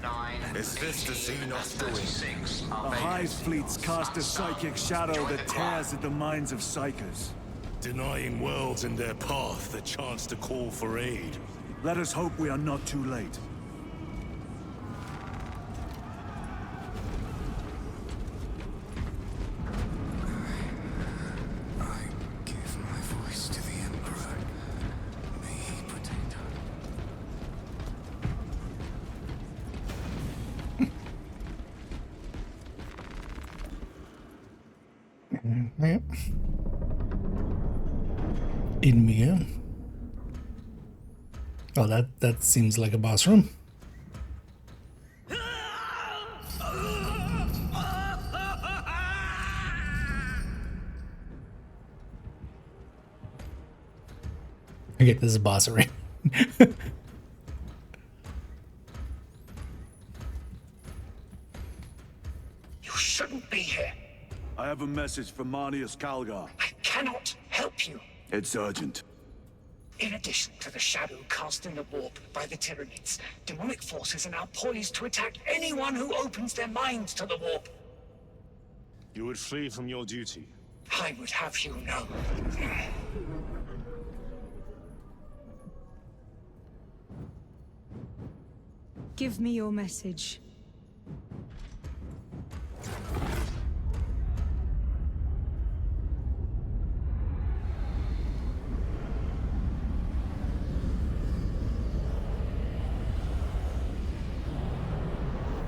9, Is this the Xenos doing? 36. The Hive fleets cast a psychic shadow that tears at the minds of psychers. Denying worlds in their path the chance to call for aid. Let us hope we are not too late. I give my voice to the Emperor. May he protect her. Yep. In here. Oh, that seems like a boss room. Okay, this is a boss room. You shouldn't be here. I have a message from Marnius Calgar. I cannot help you. It's urgent. In addition to the shadow cast in the warp by the Tyranids, demonic forces are now poised to attack anyone who opens their minds to the warp. You would flee from your duty. I would have you know. Give me your message.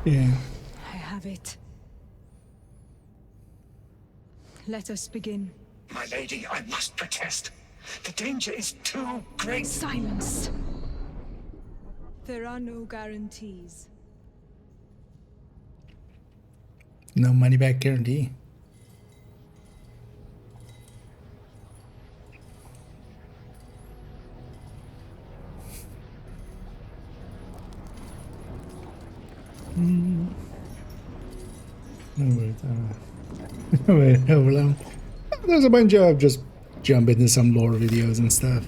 Yeah. I have it. Let us begin. My lady, I must protest. The danger is too great. Silence! There are no guarantees. No money back guarantee. Wait, hold on. There's a bunch of just jump into some lore videos and stuff.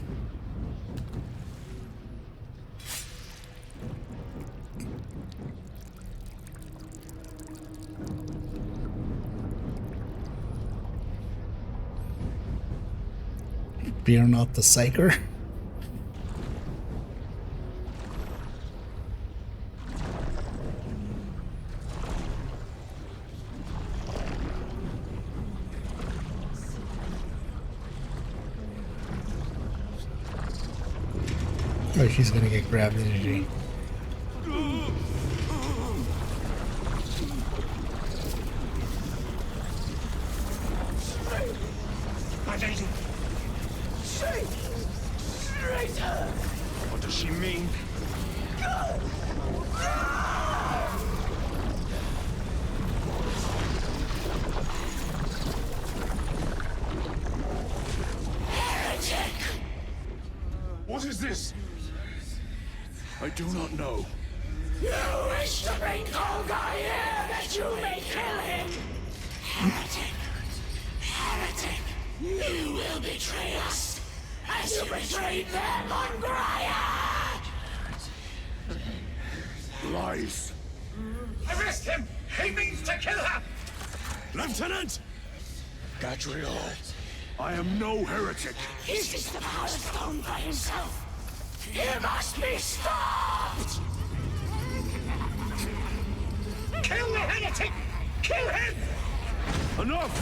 Fear not the Psyker. Oh, she's gonna get grabbed, isn't she? My lady. Traitor! What does she mean? Heretic! What is this? I do not know. You wish to bring Holgar here that you may kill him! Heretic! Heretic! You will betray us as you betrayed them on Graia! Lies. Arrest him! He means to kill her! Lieutenant! Gadriel, I am no heretic. He sees the power stone by himself! He must be stopped! Kill the heretic! Kill him! Enough!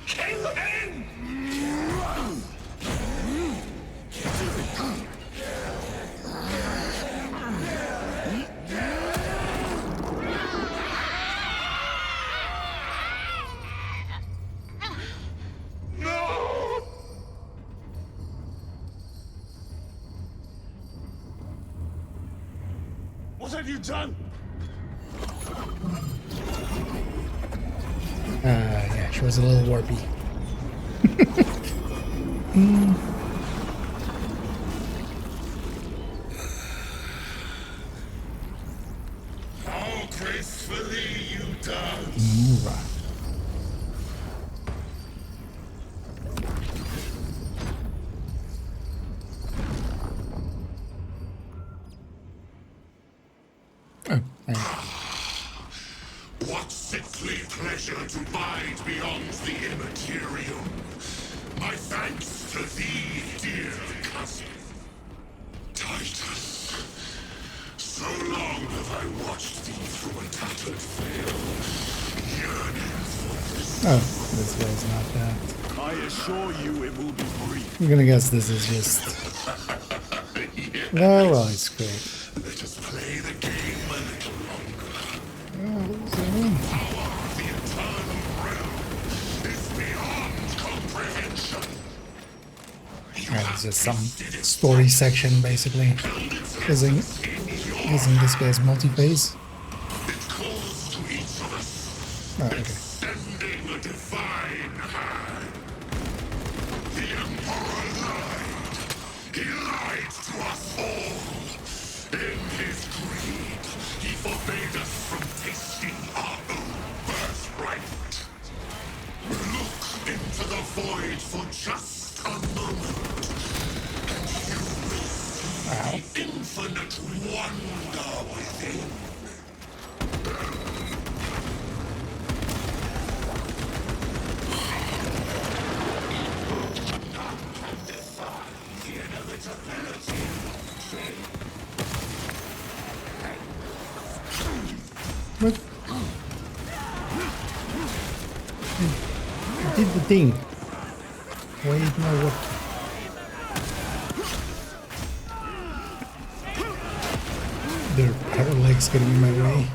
Kill him! No! What have you done? Yeah, she was a little warpy. How gracefully you dance! What sickly pleasure to bide beyond the immaterial. My thanks to thee, dear cousin. Titus. So long have I watched thee through a tattered veil, yearning for this. Oh, this guy's not that. I assure you it will be brief. I'm gonna guess this is just. Yes. Oh, well, it's great. Let us play the game a little longer. Oh, Power of the eternal realm is beyond comprehension. Alright, it's just some story section, basically. Isn't this guy's multi-phase? It calls to each of us, Oh, okay. extending a divine hand. The Emperor lied. He lied to us all. In his greed, he forbade us from tasting our own birthright. Look into the void for just a moment, and you will see the infinite wonder within. The inevitability. What? I did the thing. Wait, no, what? Their power legs getting in my way.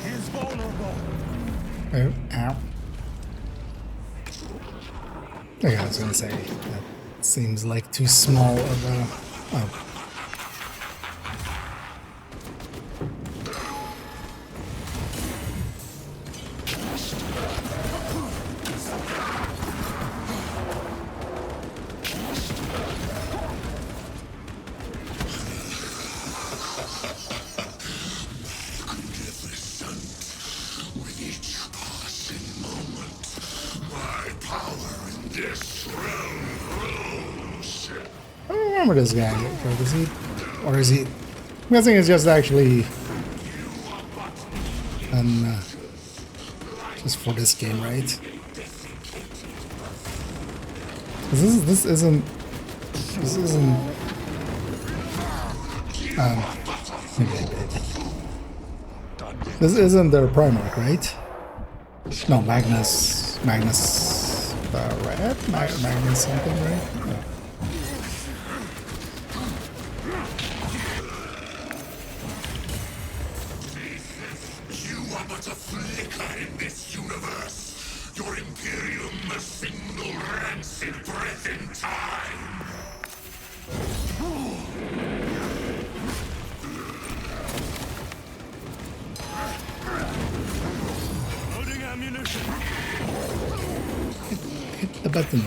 He's vulnerable. Oh, ow. Okay, I was gonna say, that seems like too small of a... Oh. This realm grows. I don't remember this guy. Is he? Or is he? I'm guessing it's just actually just for this game, right? This isn't this isn't their Primarch, right? No, Magnus Red? Magnus something, right? No. You are but a flicker in this universe. Your Imperium a single rancid breath in time. Loading ammunition. Hit the button.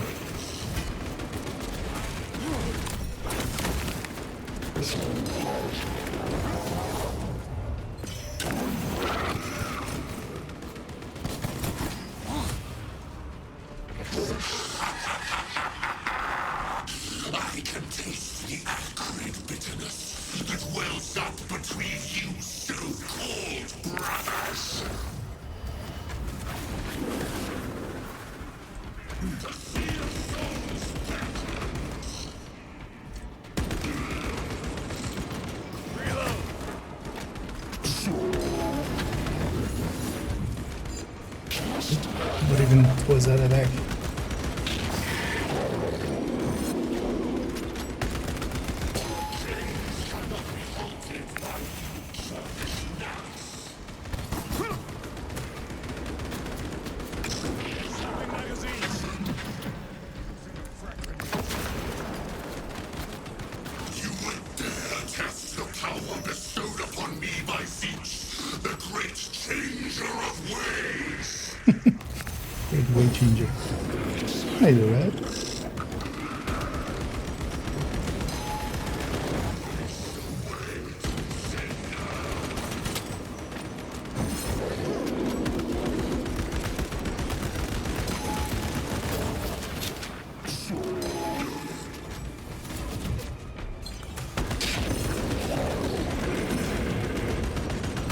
I can taste the acrid bitterness that wells up between you so-called brothers. What even was that attack? You would dare test the power bestowed upon me by Zeech, the great changer of ways. Great way changer. Hi, Red.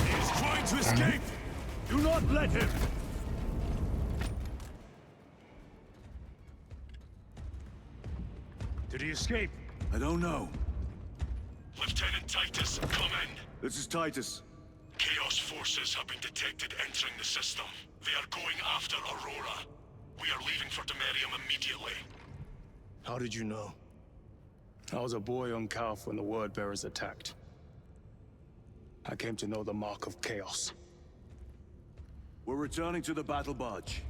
He's trying to escape. Do not let him. Did he escape? I don't know. Lieutenant Titus, come in. This is Titus. Chaos forces have been detected entering the system. They are going after Aurora. We are leaving for Demerium immediately. How did you know? I was a boy on Calf when the Word Bearers attacked. I came to know the mark of chaos. We're returning to the battle barge.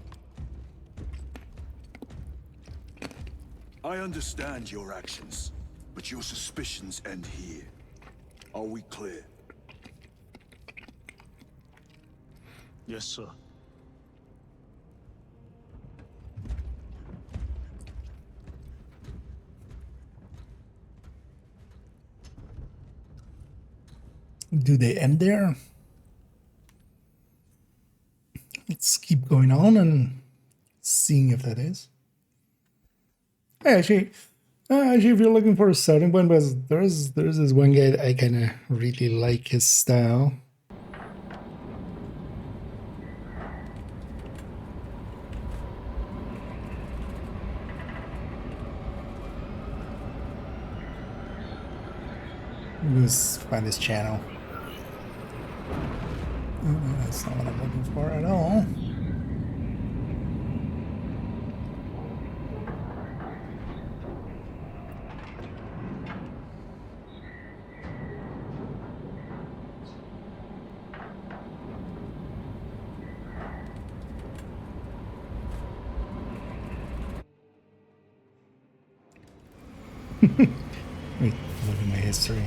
I understand your actions, but your suspicions end here. Are we clear? Yes, sir. Do they end there? Let's keep going on and seeing if that is. Hey, actually, if you're looking for a starting point, because there's this one guy that I kind of really like his style. Let's find his channel. That's not what I'm looking for at all. Wait, look at my history.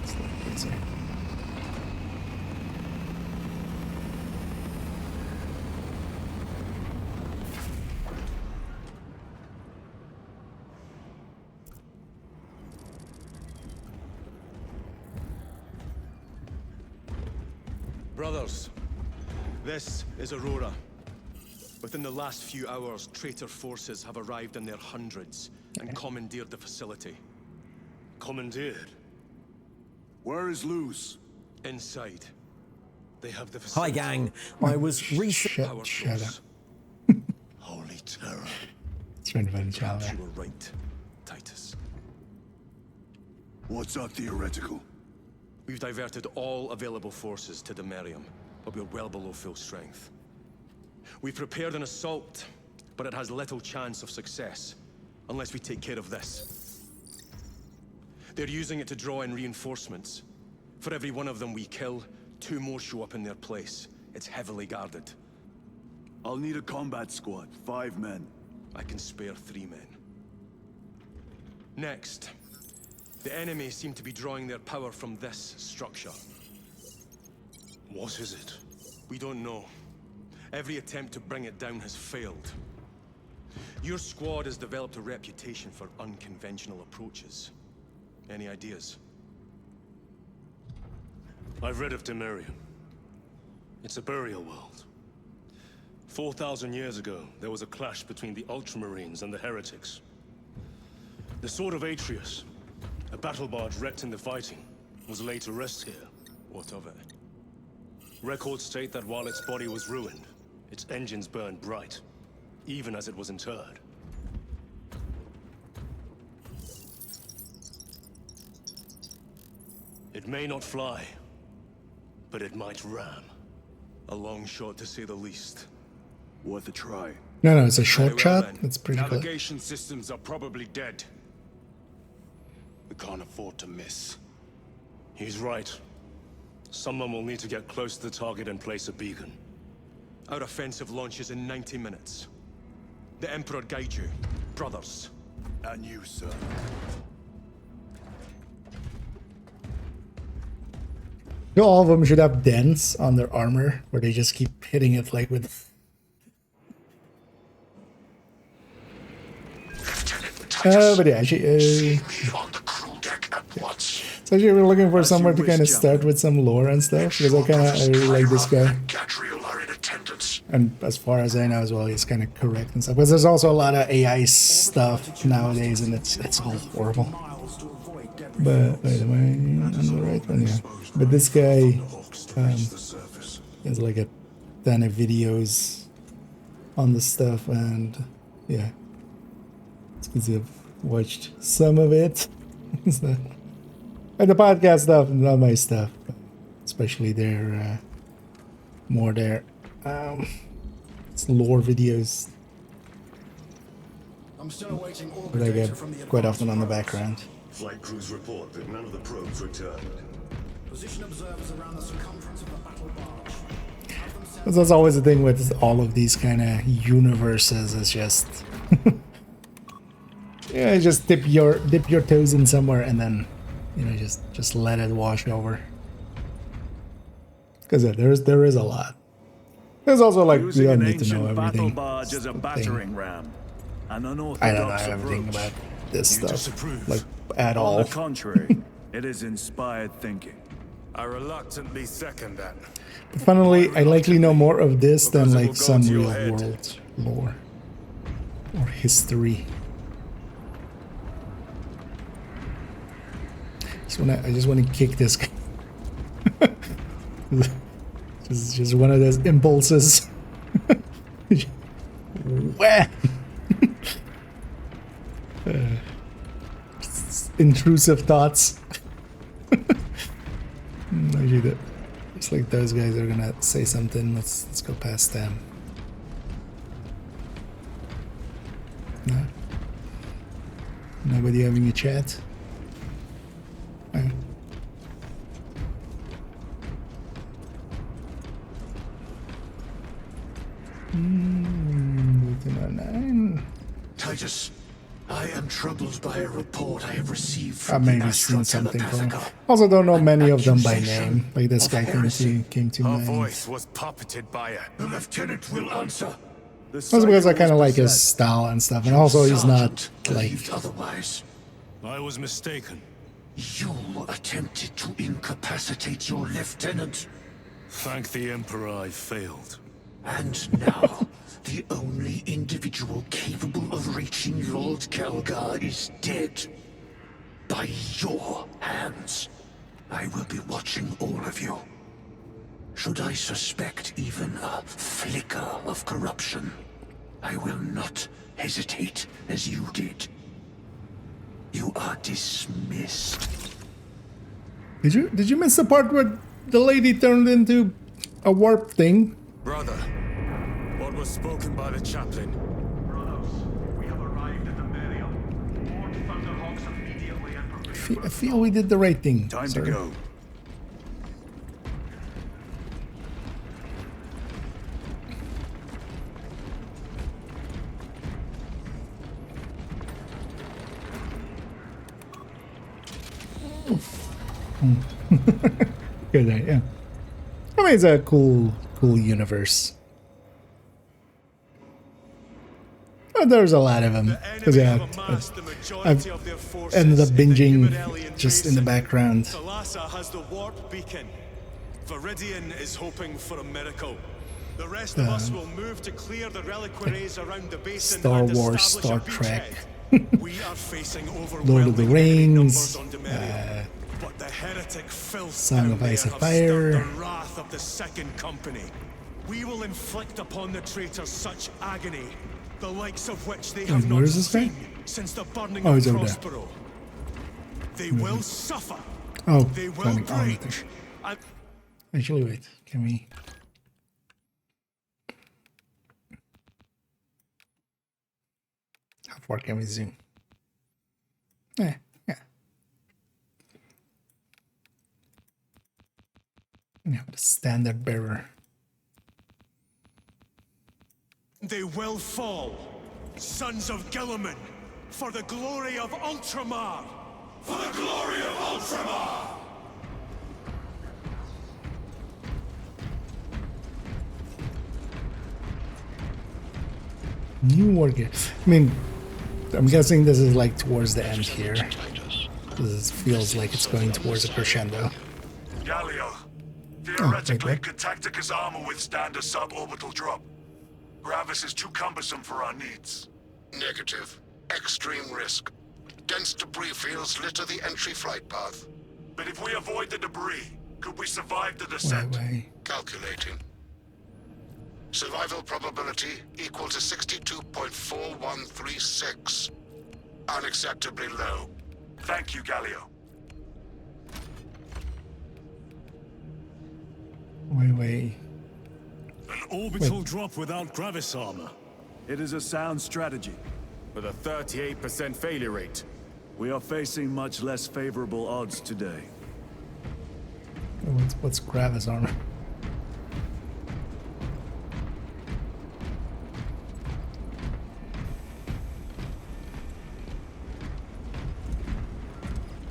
Let's look at this here. Brothers, this is Aurora. Within the last few hours, traitor forces have arrived in their hundreds and commandeered the facility. Commandeered? Where is Luz? Inside. They have the Hi, facility. gang. I was Shut up. Holy terror. Trying to find a child Perhaps there. you were right, Titus. What's our theoretical? We've diverted all available forces to Demerium, but we're well below full strength. We've prepared an assault, but it has little chance of success, unless we take care of this. They're using it to draw in reinforcements. For every one of them we kill, 2 more show up in their place. It's heavily guarded. I'll need a combat squad, 5 men. I can spare 3 men. Next, the enemy seem to be drawing their power from this structure. What is it? We don't know. Every attempt to bring it down has failed. Your squad has developed a reputation for unconventional approaches. Any ideas? I've read of Demerium. It's a burial world. 4,000 years ago, there was a clash between the Ultramarines and the Heretics. The Sword of Atreus, a battle barge wrecked in the fighting, was laid to rest here. What of it? Records state that while its body was ruined, its engines burned bright, even as it was interred. It may not fly, but it might ram. A long shot to say the least. Worth a try. No, it's a short well, shot. then. It's pretty cool. Navigation systems are probably dead. We can't afford to miss. He's right. Someone will need to get close to the target and place a beacon. Our offensive launches in 90 minutes. The Emperor guide you, brothers. And you, sir. You know, all of them should have dents on their armor where they just keep hitting it like with. But yeah, actually, so actually we're looking for somewhere to kind of start with some lore and stuff because I really like this guy. And as far as I know as well, he's kind of correct and stuff. Because there's also a lot of AI stuff nowadays, and it's all horrible. But wait, am I on the right one? Yeah. But this guy has like a ton of videos on this stuff, and yeah, it's because I've watched some of it. And the podcast stuff, not my stuff, especially their more their it's lore videos that I get quite often on the background. Flight crews report that none of the probes returned. Position observers around the circumference of the battle barge. That's always the thing with all of these kind of universes. It's just yeah, just dip your toes in somewhere and then just let it wash over. Because there is a lot. There's also like you don't need to know everything. Battle barge as a battering ram. An unorthodox I don't know everything about this stuff like at all. On the contrary, it is inspired thinking. I reluctantly second that. But funnily, I likely know more of this than like some real world lore or history. I just want to kick this guy. just one of those impulses. Wah! Intrusive thoughts. It's like those guys are gonna say something. Let's go past them. No. Nobody having a chat. Okay. Titus, I am troubled by a report I have received from I've maybe seen something from him. Also don't know many of them by name. Like this guy came to Her mind. voice was puppeted by her. The lieutenant will answer. Also because I kind of like his style and stuff, and also he's not like. Otherwise, I was mistaken. You attempted to incapacitate your lieutenant. Thank the Emperor I failed. And now, The only individual capable of reaching Lord Kelgar is dead. By your hands. I will be watching all of you. Should I suspect even a flicker of corruption, I will not hesitate as you did. You are dismissed. Did you miss the part where the lady turned into a warp thing? Brother, what was spoken by the chaplain? Brothers, we have arrived at the burial. Board Thunderhawks immediately and prepare. I feel we did the right thing. Time sir. to go. Good idea. I mean, it's a cool universe. There's a lot of them. Because yeah, I've ended up binging just in the background. Thalassa has the warp beacon. Viridian is hoping for a miracle. The rest of us will move to clear the reliquaries around the basin Star and Wars, establish Star a Trek, We are facing Lord of the Rings, but the heretic filth Song of down Ice there and have stirred Fire. the wrath of the Second Company. We will inflict upon the traitors such agony, the likes of which they have where not is this guy? seen since the burning Oh, of he's over there. Prospero. They will suffer. Oh, They will planning on break. it. And Actually, wait. Can we? How far can we zoom? Yeah. Yeah, the standard bearer. they will fall. Sons of Gilliman, for the glory of Ultramar! For the glory of Ultramar! New wargear. I mean, I'm guessing this is like towards the end here. This feels like it's going towards a crescendo. Galio, theoretically, could Tactica's armor withstand a suborbital drop? Gravis is too cumbersome for our needs. Negative. Extreme risk. Dense debris fields litter the entry flight path. But if we avoid the debris, could we survive the descent? Calculating. Survival probability equal to 62.4136. Unacceptably low. Thank you, Galio. Wait. An orbital drop without Gravis armor. It is a sound strategy. With a 38% failure rate. We are facing much less favorable odds today. What's Gravis armor?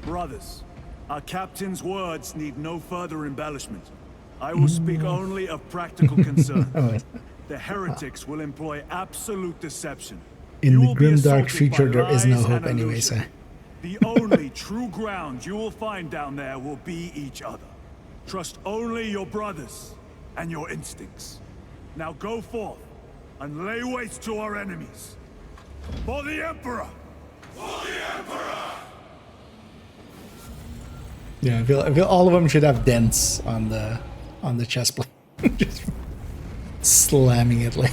Brothers, our captain's words need no further embellishment. I will speak only of practical concern. The heretics will employ absolute deception. In the grim dark future, there is no hope anyway, so. The only true ground you will find down there will be each other. Trust only your brothers and your instincts. Now go forth and lay waste to our enemies. For the Emperor! For the Emperor! Yeah, I feel all of them should have dents on the chest plate. Just slamming it like.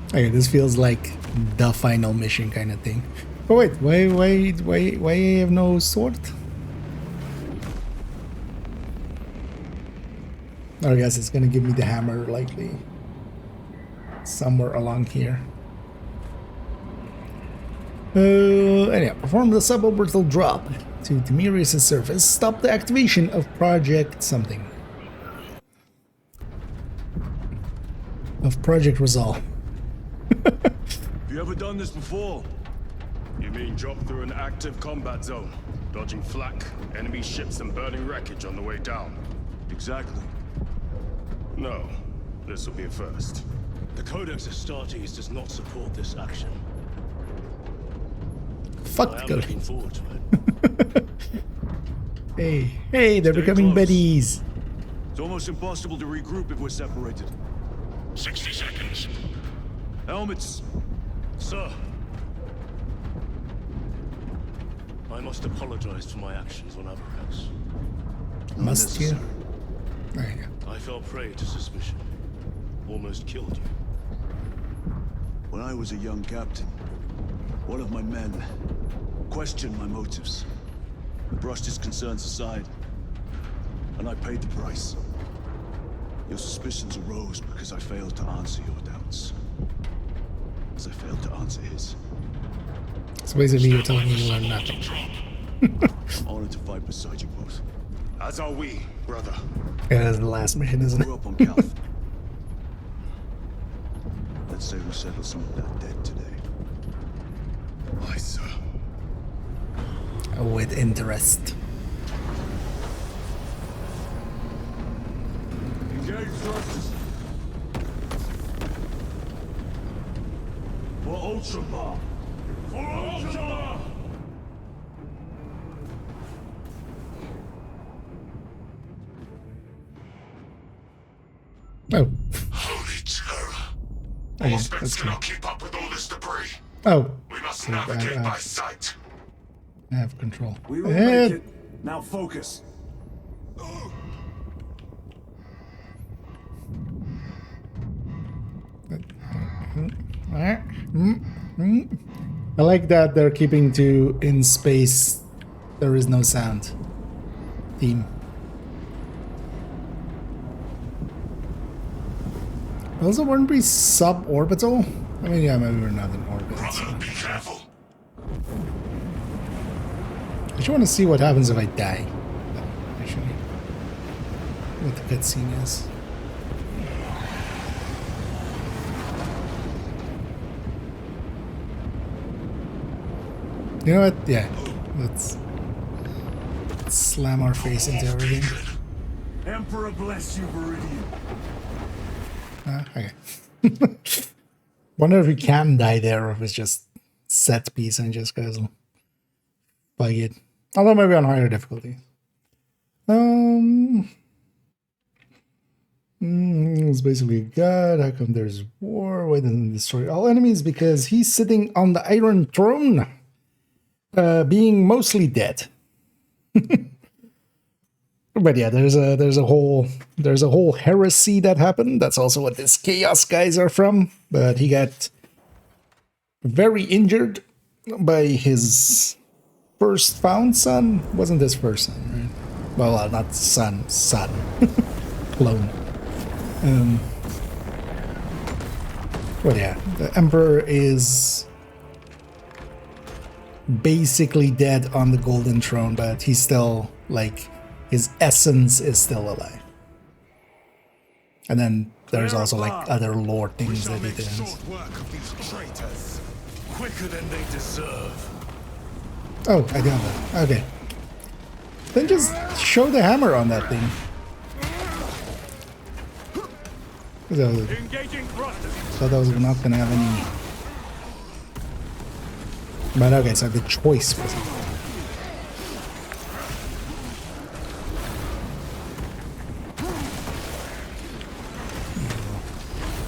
Okay, this feels like the final mission kind of thing. Oh wait, why I have no sword? I guess it's gonna give me the hammer likely somewhere along here. Anyhow, perform the suborbital drop to Timirius' surface. Stop the activation of Project something. Of Project Resolve. Have you ever done this before? You mean drop through an active combat zone, dodging flak, enemy ships and burning wreckage on the way down? Exactly. No, this will be a first. The Codex Astartes does not support this action. Fuck I the am code. looking forward to it. Hey, they're becoming buddies. It's almost impossible to regroup if we're separated. 60 seconds. Helmets. Sir. I must apologize for my actions on Avarax. Must you? There you go. I fell prey to suspicion. Almost killed you. When I was a young captain, one of my men questioned my motives. I brushed his concerns aside, and I paid the price. Your suspicions arose because I failed to answer your doubts. As I failed to answer his. So basically you're telling me to learn nothing. Honored to fight beside you both. As are we, brother. Yeah, that's the last mission, isn't it? Grew up on Calth. Let's say we settle some of that debt today. Aye, sir. With interest. Engage thrusters. For Ultramar. For Ultramar! Oh. Holy terror. Okay, Most bits that's cannot cool. keep up with all this debris. Oh. We must So navigate by sight. I have control. We will make it. Now focus. I like that they're keeping to in space. There is no sound. Theme. Also, wouldn't be suborbital? I mean, yeah, maybe we're not in orbit. So. Be careful. I just want to see what happens if I die. Actually, what the cutscene is. You know what? Yeah, let's slam our face into everything. Emperor bless you, Viridian. Okay. Wonder if we can die there, or if it's just set piece and just goes bug it. Although maybe on higher difficulty. It's basically God. How come there's war? Why doesn't he destroy all enemies? Because he's sitting on the Iron Throne, being mostly dead. But yeah, there's a whole heresy that happened. That's also what these Chaos guys are from. But he got very injured by his first found son. Wasn't his first son, right? Well, not son, clone. But yeah, the Emperor is basically dead on the Golden Throne, but he's still like. His essence is still alive. And then there's also like other lore things that he does. Work of these traitors. Quicker than they deserve. Oh, I got that. Okay. Then just show the hammer on that thing. Thought that was not gonna have any. But okay, so the choice was.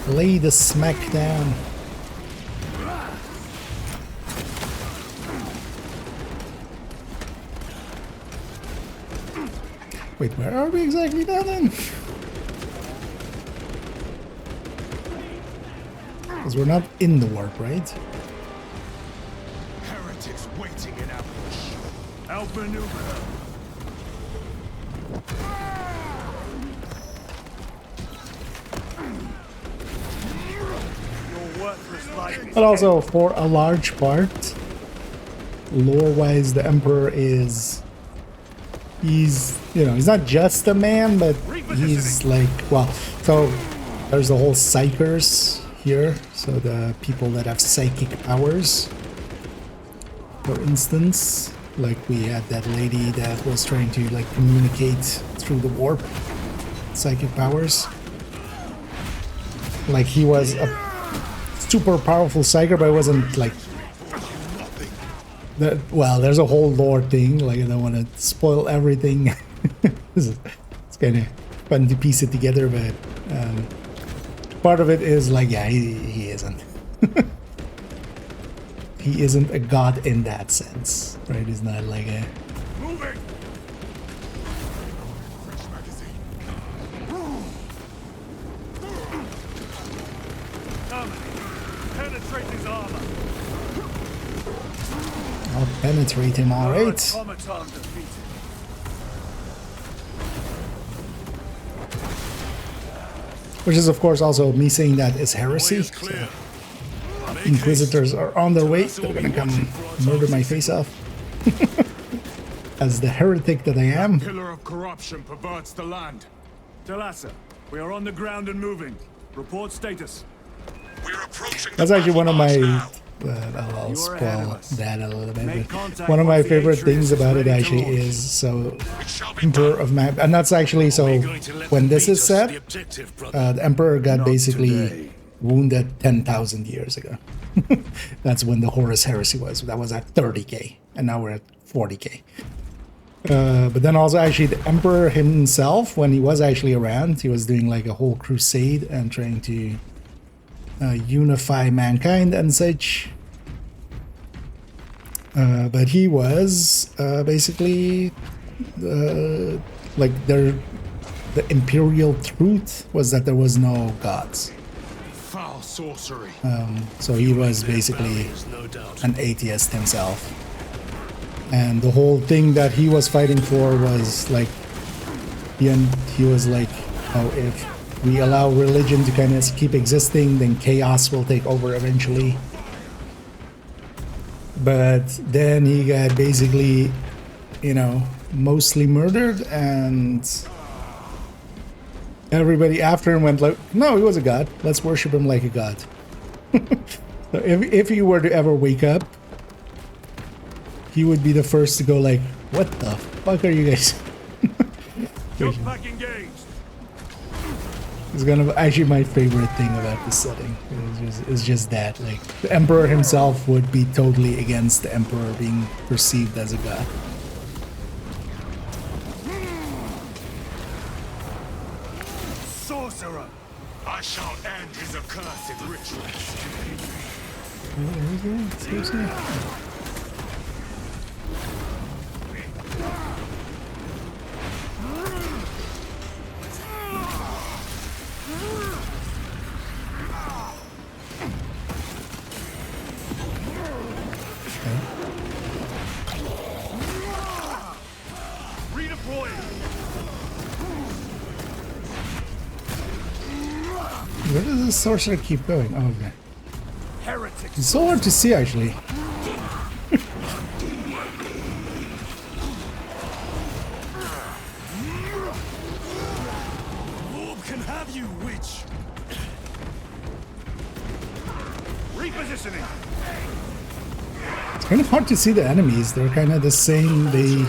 Lay the smack down. Wait, where are we exactly now then? Because we're not in the warp, right? Heretics waiting in ambush. Outmaneuver. But also, for a large part, lore-wise, the Emperor is... He's not just a man, but he's like... Well, so there's the whole Psychers here. So the people that have psychic powers. For instance, like we had that lady that was trying to like communicate through the warp. Psychic powers. Like he was a super powerful psyker, but it wasn't like Well, there's a whole lore thing. Like, I don't want to spoil everything. It's kind of fun to piece it together, but part of it is like, yeah, he isn't. He isn't a god in that sense, right? He's not like a... Moving! Penetrate his armor. I'll penetrate him, alright. Automaton defeated. Which is, of course, also me saying that is heresy. So Inquisitors are on their way. They're gonna come murder my face off. As the heretic that I am. Pillar of corruption perverts the land. Talassa, we are on the ground and moving. Report status. We're approaching. That's actually one of my... I'll spoil that a little bit. But one of my favorite things about it actually is, so Emperor of Man, and that's actually, so when this is set, the Emperor got basically wounded 10,000 years ago. That's when the Horus Heresy was. That was at 30k, and now we're at 40k. But then also actually the Emperor himself, when he was actually around, he was doing like a whole crusade and trying to unify mankind and such. But he was basically like the imperial truth was that there was no gods. Foul sorcery. So he was basically an atheist himself. And the whole thing that he was fighting for was like, he was like, oh, if we allow religion to kind of keep existing, then chaos will take over eventually. But then he got basically, you know, mostly murdered, and everybody after him went like, no, he was a god. Let's worship him like a god. So if he were to ever wake up, he would be the first to go like, what the fuck are you guys? It's gonna actually my favorite thing about this setting is just that, like, the Emperor himself would be totally against the Emperor being perceived as a god. Sorcerer! I shall end his accursed rituals. There we go. Seriously? Where does this sorcerer keep going? Oh, okay. It's so hard to see, actually. Orb can have you, witch. Repositioning. It's kind of hard to see the enemies. They're kind of the same. They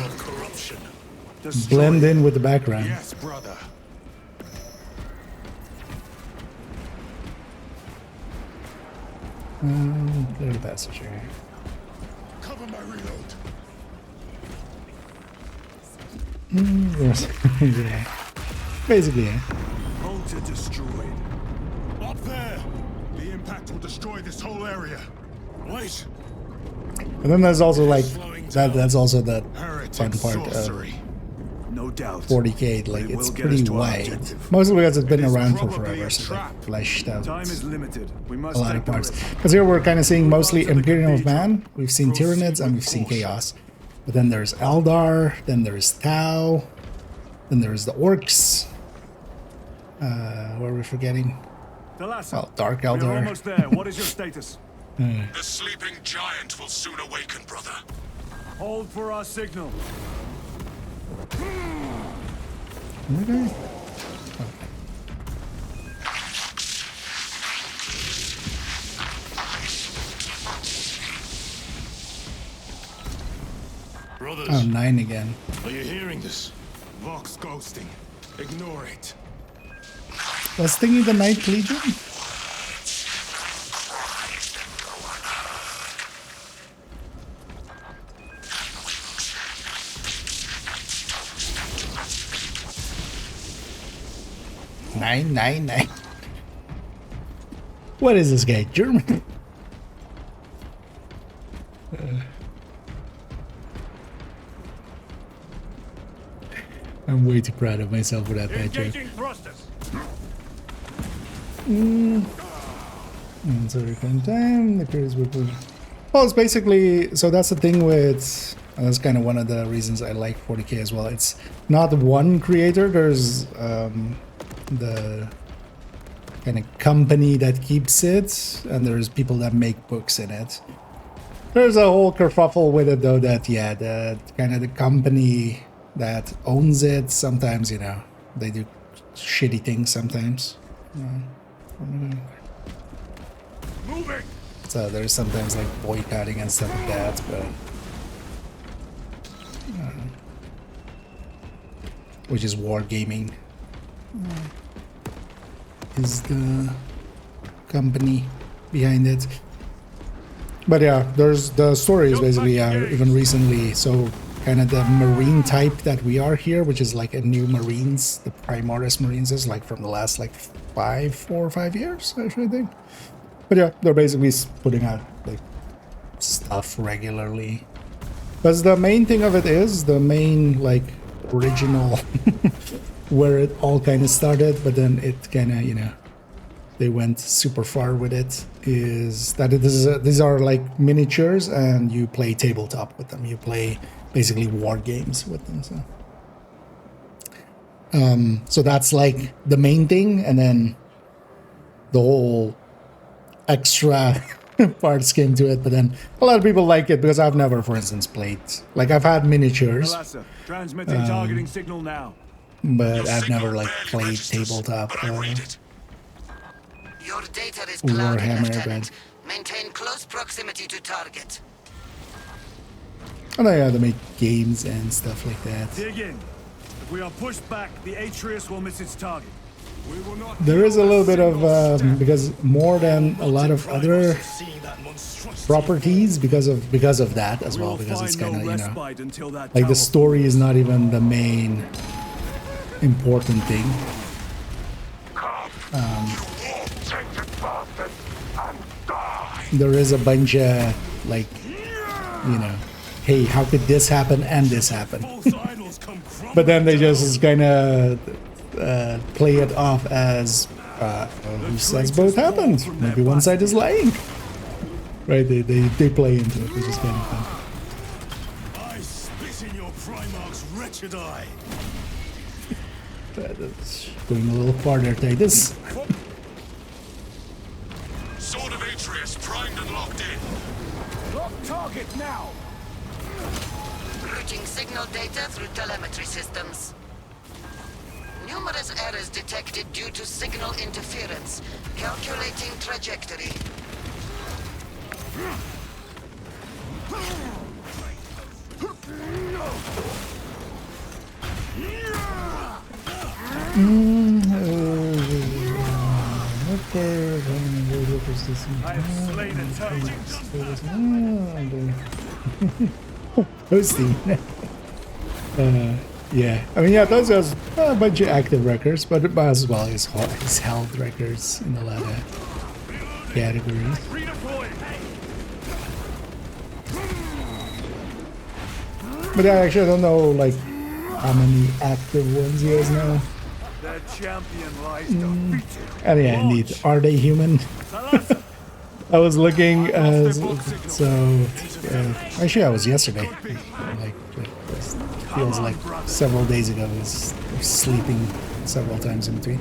blend in with the background. Yes, brother. Clear the passage here. Cover my reload. Yes. Yeah. Basically, yeah. Altar destroyed. Up there! The impact will destroy this whole area. Wait! And then there's also like that's also the fun part of no doubt 40k. Like, it's pretty wide, mostly because it's been around for forever, so they fleshed out Time is limited. We must a lot of parts. Because here we're kind of seeing mostly Imperium of Man. We've seen Tyranids and we've seen Chaos. But then there's Eldar, then there's Tau, then there's the Orcs. What are we forgetting? Well, Dark Eldar. We're almost there. What is your status? The sleeping giant will soon awaken, brother. Hold for our signal. Okay. Brothers, Oh, 9 again. are you hearing this? Vox ghosting. Ignore it. Was thinking the Ninth Legion? 999. What is this guy, German? I'm way too proud of myself for that bad joke. So recurrent time, the periods would be... Well, it's basically... So that's the thing with... that's kind of one of the reasons I like 40k as well. It's not one creator. There's the kind of company that keeps it, and there's people that make books in it. There's a whole kerfuffle with it, though, that, yeah, the kind of the company that owns it, sometimes, you know, they do shitty things sometimes. Moving. So there's sometimes like boycotting and stuff like that, but which is wargaming is the company behind it. But yeah, there's the story is basically even recently, so kind of the marine type that we are here, which is like a new Marines, the Primaris Marines is like from the last like 4 or 5 years, actually, I think. But yeah, they're basically putting out like stuff regularly. Because the main thing of it is, the main like original where it all kind of started, but then it kind of, you know, they went super far with it, is that these are like miniatures and you play tabletop with them. You play basically war games with them. So that's like the main thing, and then the whole extra parts came to it. But then a lot of people like it because I've never, for instance, played, like I've had miniatures, transmitting targeting signal now, but I've never like played tabletop Your data is Warhammer, Lieutenant. Maintain close proximity to target. And I had to make games and stuff like that. Dig in. If we are pushed back, the Atreus will miss its target. We will not. There is a little bit of because more than a lot of other properties because of that as well, because it's kind of, you know, like the story is not even the main important thing. There is a bunch of like, you know, hey, how could this happen and this happen? But then they just kind of play it off as who says both happened? Maybe one side is lying, right? They play into it, which is kind of fun. I spit in your Primarch's wretched eye. That's going a little farther, Titus. Sword of Atreus primed and locked in. Lock target now. Routing signal data through telemetry systems. Numerous errors detected due to signal interference. Calculating trajectory. I have slain a Hosting. Yeah, I mean, yeah, those are a bunch of active records, but as well as held records in a lot of categories. But I actually don't know, like, how many active ones you guys know. The champion lies defeated. And yeah, indeed, are they human? I was looking, actually I was yesterday, like, it feels like several days ago. I was sleeping several times in between.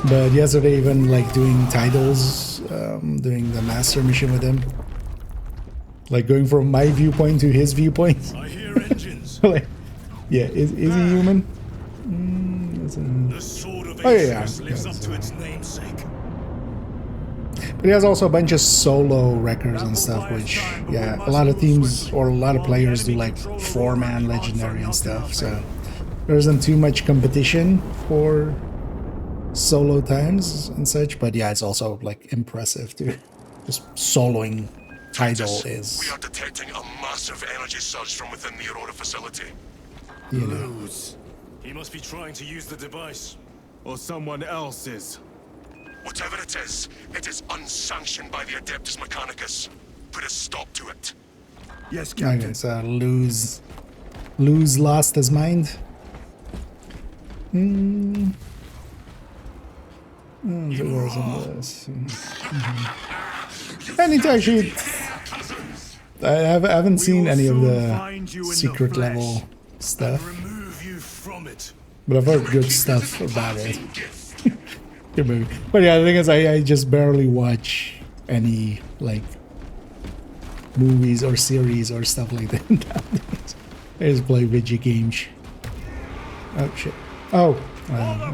But yesterday, even like doing titles, doing the master mission with him, like going from my viewpoint to his viewpoint. I hear engines. Like, yeah, is he human? The sword of Atreus lives up to its namesake. But he has also a bunch of solo records and stuff, which, yeah, a lot of teams or a lot of players do like 4-man legendary and stuff, so there isn't too much competition for solo times and such, but yeah, it's also like impressive too. Just soloing title is... We are detecting a massive energy surge from within the Aurora facility. you know. Lose. He must be trying to use the device. Or someone else is. Whatever it is unsanctioned by the Adeptus Mechanicus. Put a stop to it. Yes, Captain. Okay, so lose lost his mind. There wasn't this. I need to actually. I haven't seen any of the secret level stuff, but I've heard good stuff about it. Good movie. But yeah, the thing is, I just barely watch any like movies or series or stuff like that nowadays. I just play video games. Oh shit. Oh, I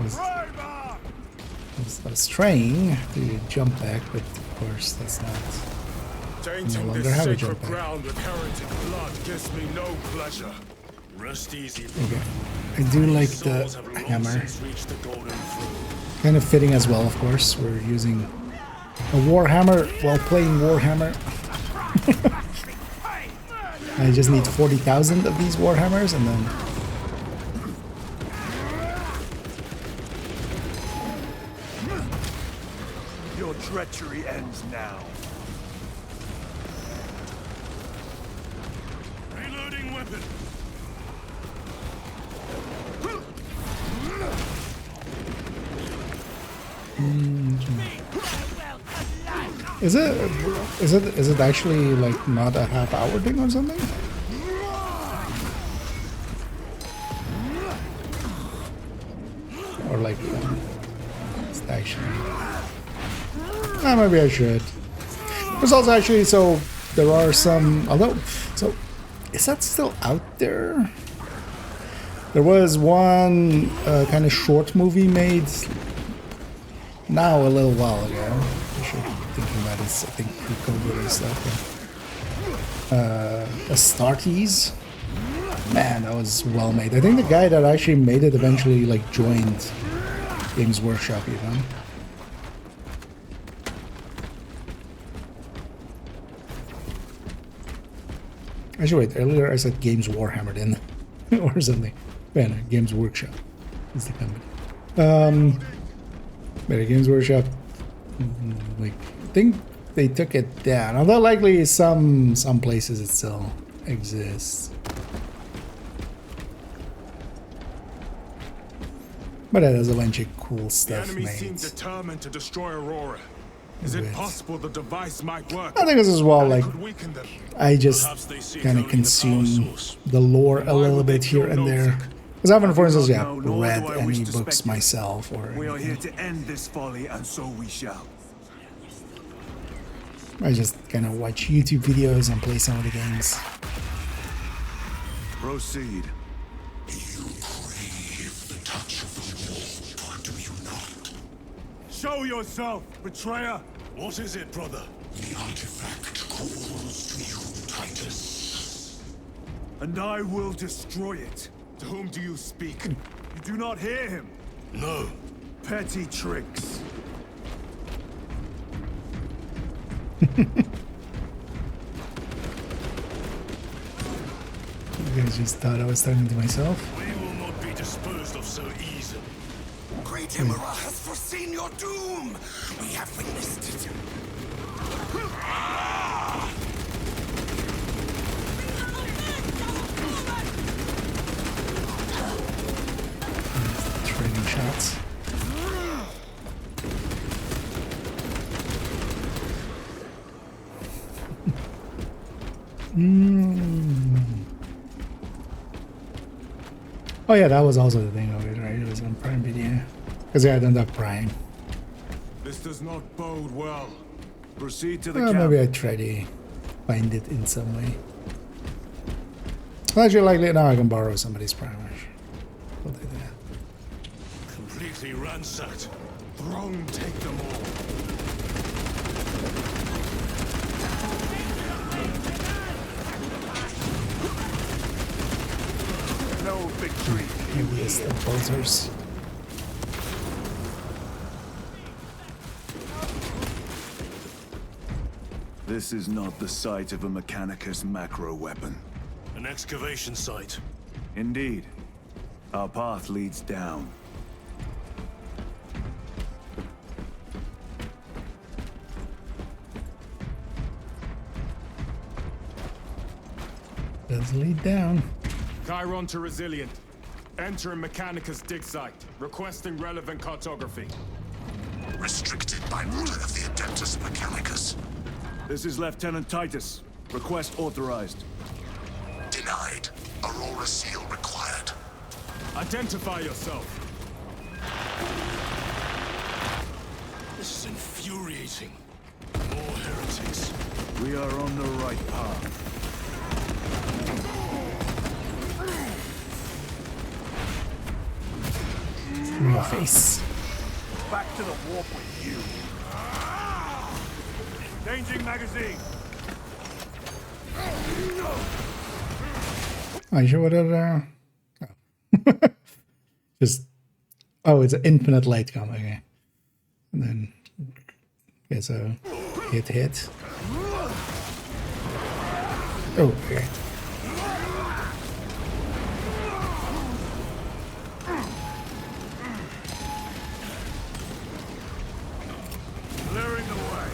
was trying to jump back, but of course that's not. Tainting No this longer have a sacred jump back. ground with heretic blood gives me no pleasure. Rest easy. Okay. I do like the Souls have long hammer. since reached the golden throne. Kind of fitting as well, of course. We're using a Warhammer while playing Warhammer. I just need 40,000 of these Warhammers and then... Your treachery ends now. Reloading weapon. Is it actually like not a half-hour thing or something? Or like it's actually maybe I should. There's also actually there are some is that still out there? There was one kind of short movie made now a little while ago. I should be thinking about this. I think pre-COVID and stuff. Astartes. Man, that was well made. I think the guy that actually made it eventually like joined Games Workshop even. Actually, wait. Earlier I said Games Warhammer, didn't I? Or something. Yeah, no, Games Workshop is the company. But Games Workshop, like, I think they took it down. Although likely some places it still exists. But that has a bunch of cool The stuff enemy made. seemed determined to destroy Aurora. Is it possible the device might work? I think this is well, like, Could weaken them? I just Perhaps they see kind of only the power consume source. the lore a little bit here and there. Because I haven't, for instance, nor do read I wish any to books speculate. myself or We are here anything. to end this folly, and so we shall. I just kind of watch YouTube videos and play some of the games. Proceed. Show yourself, betrayer! What is it, brother? The artifact calls to you, Titus. And I will destroy it. To whom do you speak? You do not hear him. No. Petty tricks. You guys just thought I was talking to myself? We will not be disposed of so easily. Great Emperor has foreseen your doom. We have witnessed it. Trading shots. Oh yeah, that was also the thing of it, right? It was on Prime Video. Because yeah, I don't have Prime. This does not bode well. Proceed to the Well, camp. maybe I try to find it in some way. Well, actually, likely now I can borrow somebody's Prime. I'll do that. Completely ransacked. Throng take them all. No victory. Maybe it's the bolters. This is not the site of a Mechanicus macro weapon. An excavation site. Indeed. Our path leads down. Let's lead down. Chiron to Resilient. Enter Mechanicus dig site. Requesting relevant cartography. Restricted by order of the Adeptus Mechanicus. This is Lieutenant Titus. Request authorized. Denied. Aurora seal required. Identify yourself. This is infuriating. More heretics. We are on the right path. In your face. Back to the warp with you. Changing magazine. Are you sure what other? Oh. Just it's an infinite light gun. Okay, and then okay, so hit. Oh, okay. Clearing the way.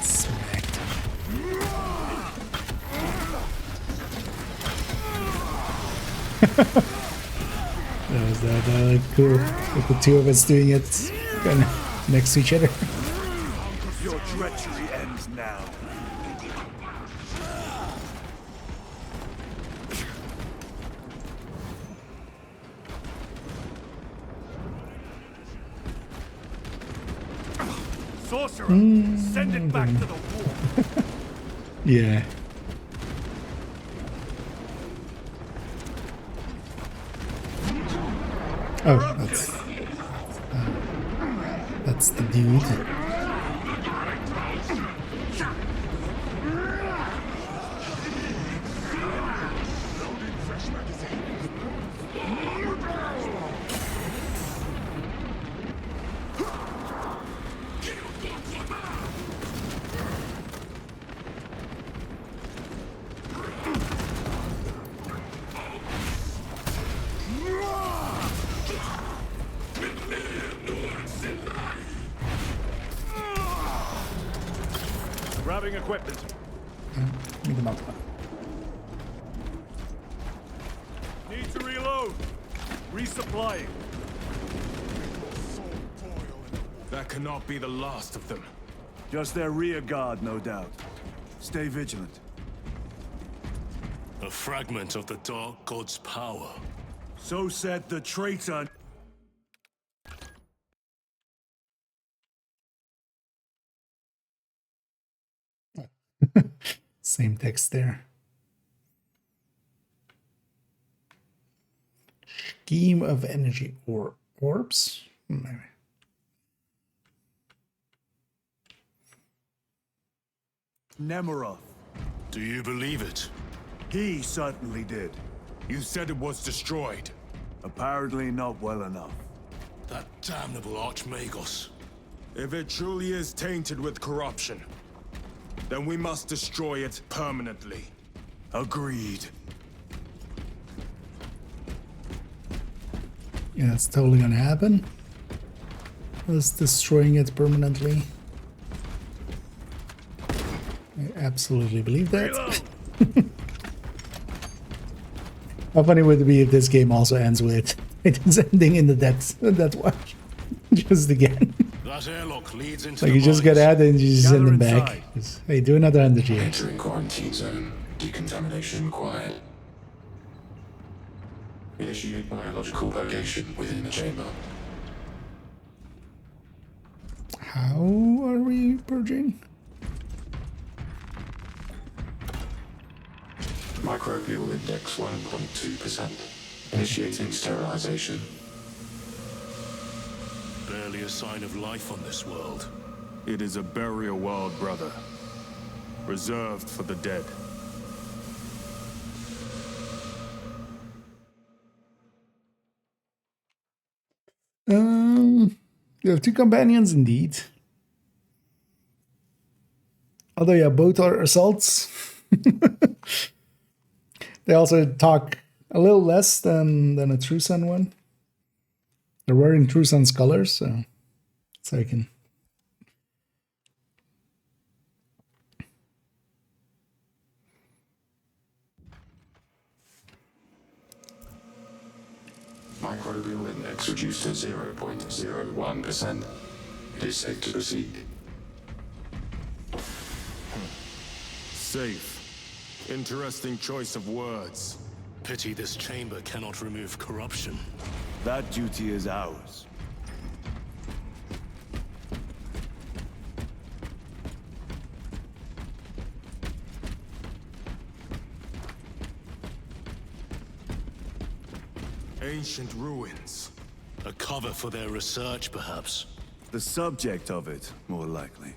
Smacked. That was that cool with the two of us doing it kind of next to each other. Your treachery ends now. Sorcerer, send it back to the war. Yeah. Oh, that's the dude. Grabbing equipment. Need them up. Need to reload. Resupplying. That cannot be the last of them. Just their rear guard, no doubt. Stay vigilant. A fragment of the Dark God's power. So said the traitor. Same text there. Scheme of energy or orbs? Maybe. Nemeroth. Do you believe it? He certainly did. You said it was destroyed. Apparently not well enough. That damnable Archmagos. If it truly is tainted with corruption, then we must destroy it permanently. Agreed. Yeah, that's totally gonna happen. Us destroying it permanently. I absolutely believe that. How funny would it be if this game also ends with Titan's ending in the depths? That's why. Just again. That airlock leads into Like you just get out and you just send them back. Just, hey, do another energy. Entering quarantine zone. Decontamination required. Initiate biological purgation within the chamber. How are we purging? Microbial index 1.2%. Initiating sterilization. Barely a sign of life on this world. It is a burial world, brother. Reserved for the dead. You have two companions indeed. Although, yeah, both are assaults. They also talk a little less than a True Sun one. They're wearing True Sun's colors, so I can. Microbial index reduced to 0.01%. It is safe to proceed. Safe. Interesting choice of words. Pity this chamber cannot remove corruption. That duty is ours. Ancient ruins. A cover for their research, perhaps. The subject of it, more likely.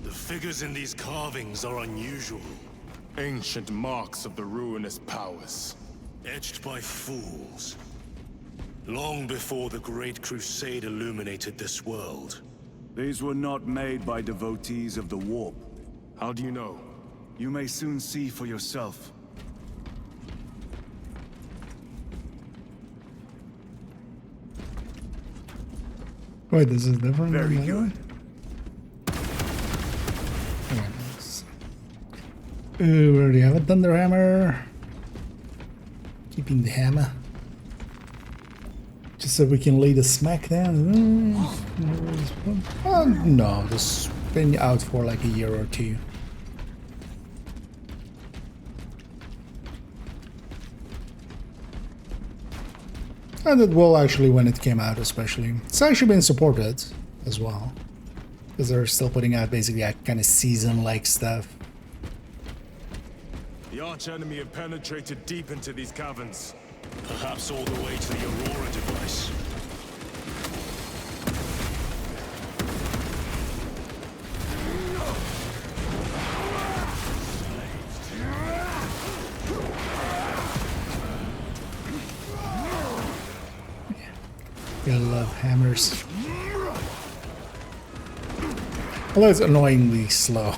The figures in these carvings are unusual. Ancient marks of the ruinous powers. Etched by fools. Long before the Great Crusade illuminated this world. These were not made by devotees of the warp. How do you know? You may soon see for yourself. Wait, this is different? Very good. Ooh, we already have a Thunder Hammer. Keeping the hammer. Just so we can lay the smack down. No, just been out for like a year or two. And it will actually when it came out, especially. It's actually been supported as well. Because they're still putting out basically that kind of season-like stuff. The arch-enemy have penetrated deep into these caverns. Perhaps all the way to the Aurora device. I love hammers. Although it's annoyingly slow.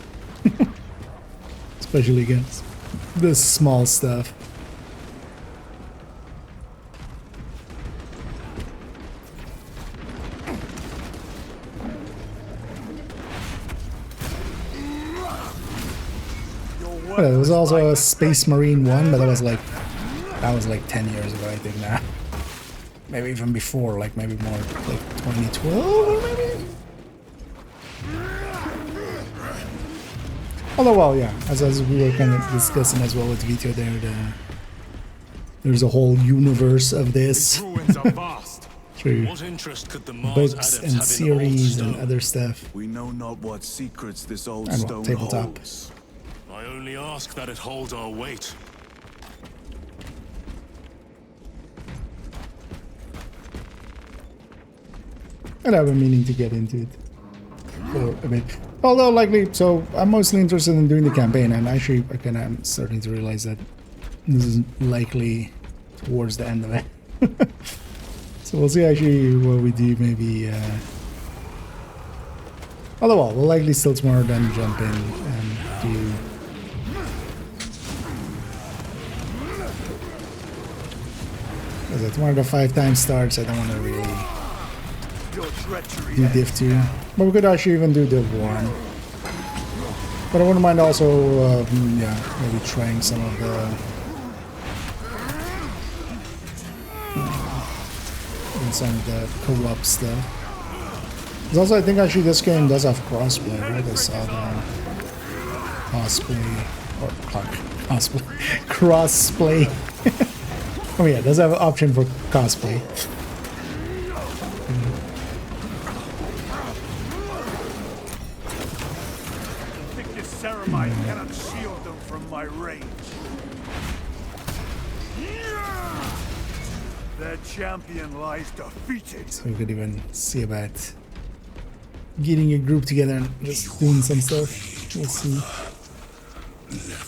Especially against the small stuff. There was also a Space Marine one, but that was like 10 years ago, I think now. Maybe even before, like maybe more like 2012 or maybe? Although, well, yeah, as we were kind of discussing as well with Vito there, there's a whole universe of this. Through books and series and other stuff. We know not what secrets this old And stone tabletop. holds. I only ask that it hold our weight. And I've been meaning to get into it for a bit. Although likely, so I'm mostly interested in doing the campaign, and actually I'm starting to realize that this is likely towards the end of it. So we'll see actually what we do maybe. Although we'll likely still tomorrow then jump in and do. Because tomorrow the 5 times starts, I don't want to really do Div 2. But we could actually even do Div 1. But I wouldn't mind also, yeah, maybe trying some of the... some of the co-op stuff. Because also I think actually this game does have crossplay, right? I saw the cosplay, or cosplay, crossplay. Oh yeah, it does have an option for cosplay. I think this ceremony cannot shield them from my range. Their champion lies defeated. So we could even see about getting a group together and just doing some stuff. We'll see.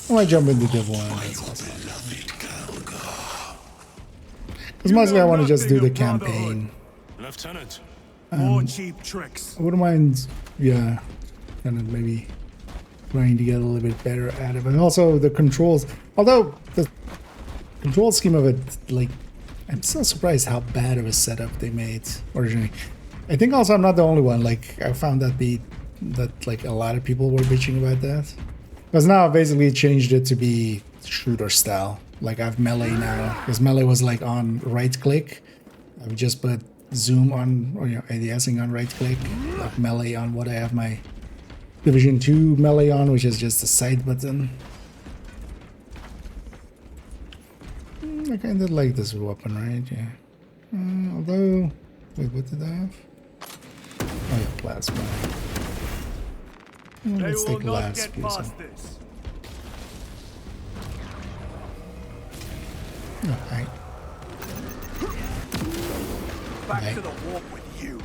I might jump into Div 1. That's awesome. Because mostly I want to just do the campaign. Lieutenant, More cheap tricks. I wouldn't mind, yeah, kind of maybe trying to get a little bit better at it. But also the controls, although the control scheme of it, like, I'm still surprised how bad of a setup they made originally. I think also I'm not the only one. Like, I found that like a lot of people were bitching about that. Because now I've basically changed it to be shooter style. Like, I have melee now, because melee was like on right click. I've just put zoom on, or ADSing on right click, like melee on what I have my Division 2 melee on, which is just a side button. I kind of like this weapon, right? Yeah. Although, wait, what did I have? Oh yeah, plasma. Let's take last piece. Oh, hi. Back to the warp with you.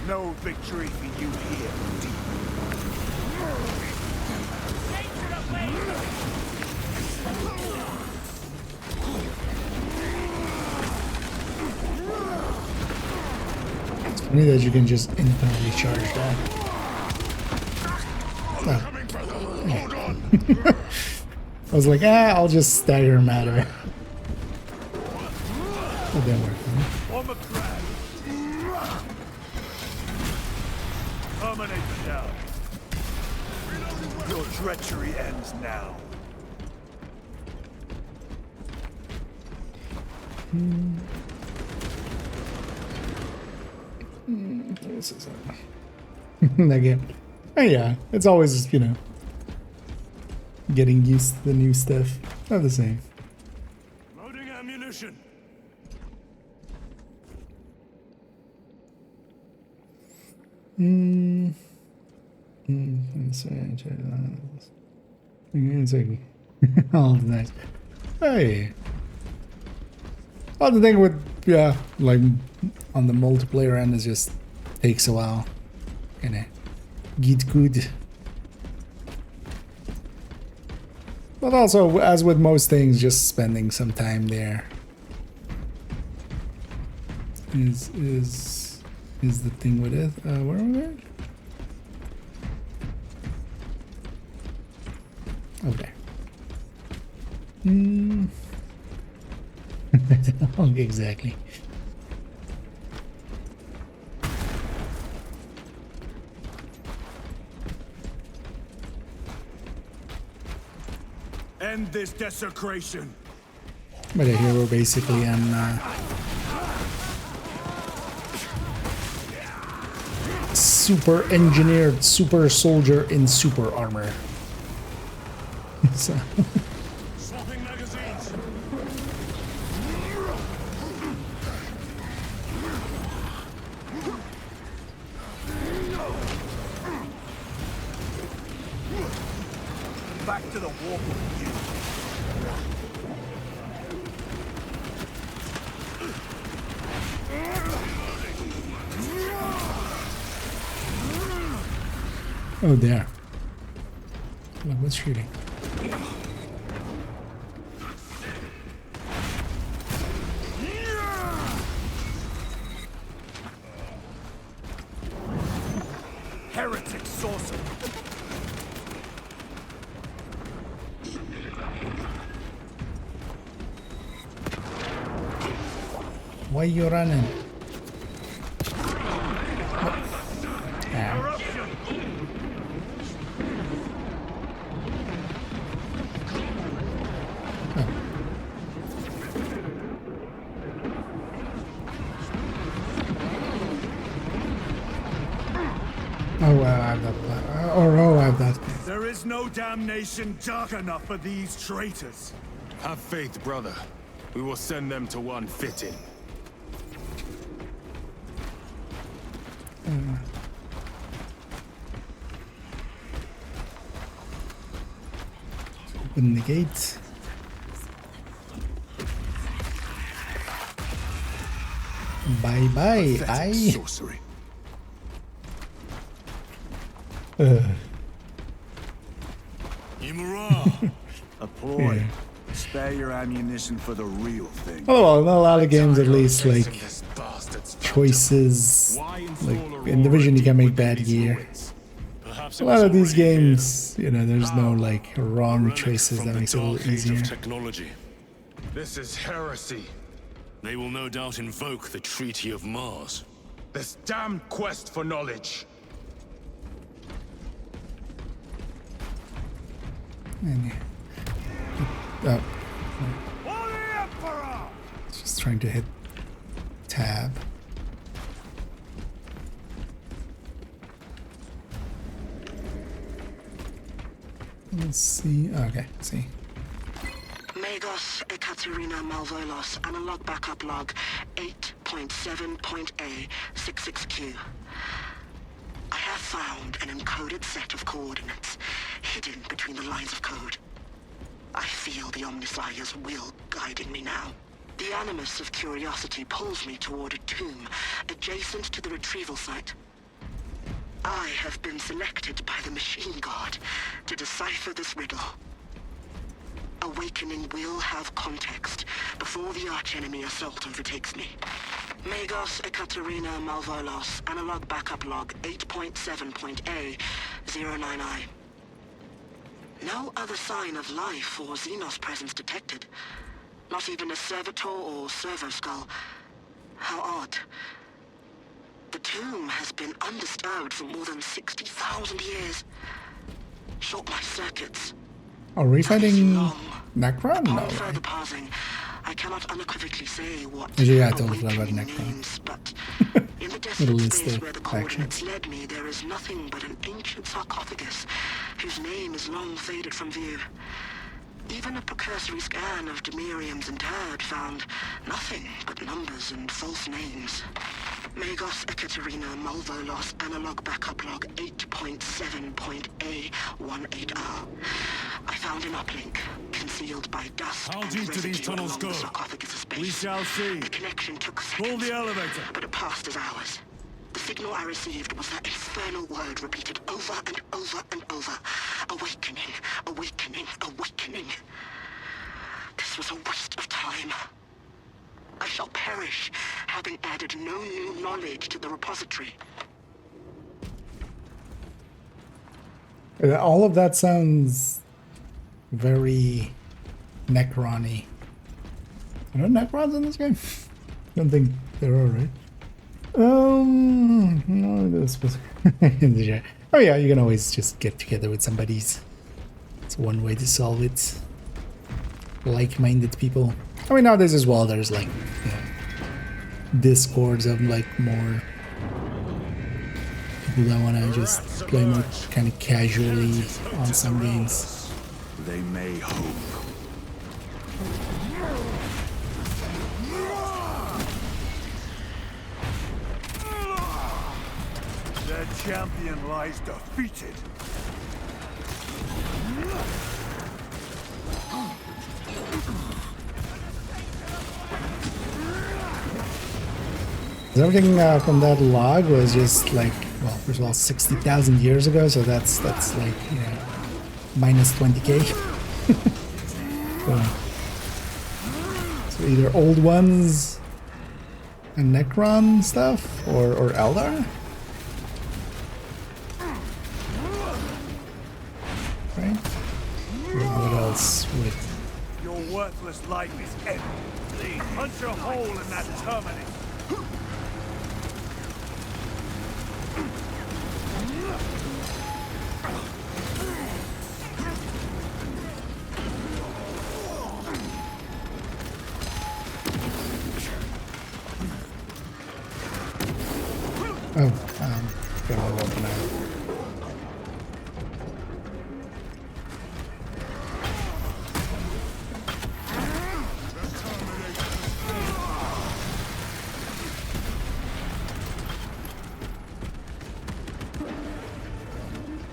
No victory for you here, It's funny that you can just infinitely charge that. Oh. Yeah. I was like, I'll just stagger him out of it. That didn't work for me. Terminator down. Your treachery ends now. This is that game. Oh yeah, it's always, you know, getting used to the new stuff. Not the same. Loading ammunition. All nice. Hey. Well, the thing with, yeah, like on the multiplayer end, it just takes a while. Kinda get good. But also, as with most things, just spending some time there is the thing with it. Where are we? Over there. Exactly. End this desecration. But a hero basically and super engineered super soldier in super armor. So Swapping magazines. Back to the warp with you. oh there. Look, what's shooting? Heretic sorcerer. Why you running? Oh well, I have that. Oh, I have that. There is no damnation dark enough for these traitors. Have faith, brother. We will send them to one fitting. Open the gate. Bye bye. Sorcery. A ploy. Yeah. Spare your ammunition for the real thing. Oh well, in a lot of games at least, like choices, like in Division you can make bad gear. A lot of these games, you know, there's no like wrong choices that makes it a little easier. Technology. This is heresy. They will no doubt invoke the Treaty of Mars. This damned quest for knowledge. Oh. Just trying to hit tab. Let's see. Okay, see. Magos Ekaterina Malvolos, analog backup log 8.7.A66Q. I have found an encoded set of coordinates hidden between the lines of code. I feel the Omnissiah's will guiding me now. The animus of curiosity pulls me toward a tomb adjacent to the retrieval site. I have been selected by the Machine God to decipher this riddle. Awakening will have context before the archenemy assault overtakes me. Magos Ekaterina Malvolos, analog backup log 8.7.A09I. No other sign of life or Xenos presence detected. Not even a servitor or servo skull. How odd. The tomb has been undisturbed for more than 60,000 years. Short my circuits. Are we fighting Necron? No, Upon further right? pausing, I cannot unequivocally say what Actually, I totally forgot about awakening Necron. means, but in the Little desolate list space of where the factions. coordinates led me, there is nothing but an ancient sarcophagus whose name is long faded from view. Even a precursory scan of Demirium's interred found nothing but numbers and false names. Magos Ekaterina Malvolos, analog backup log 8.7.A18R. I found an uplink, concealed by dust How and deep do these residue tunnels along go? the sarcophagus's base. We shall see. The connection took Pull seconds, the elevator. but it passed as hours. The signal I received was that infernal word repeated over and over and over. Awakening, awakening, awakening. This was a waste of time. I shall perish, having added no new knowledge to the repository. All of that sounds very Necron-y. Are there Necrons in this game? I don't think there are, right? No, this was oh yeah, you can always just get together with somebody's. It's one way to solve it. Like-minded people. I mean, nowadays as well, there's like, you know, discords of like more people that want to just play more kind of casually on some games. They may hope. Their champion lies defeated. Everything from that log was just like, well, first of all, 60,000 years ago, so that's like, you know, minus 20k. So either old ones and Necron stuff, or Eldar? Right? What else would... Your worthless life is empty. Please punch a hole in that terminus. Oh, got my weapon out.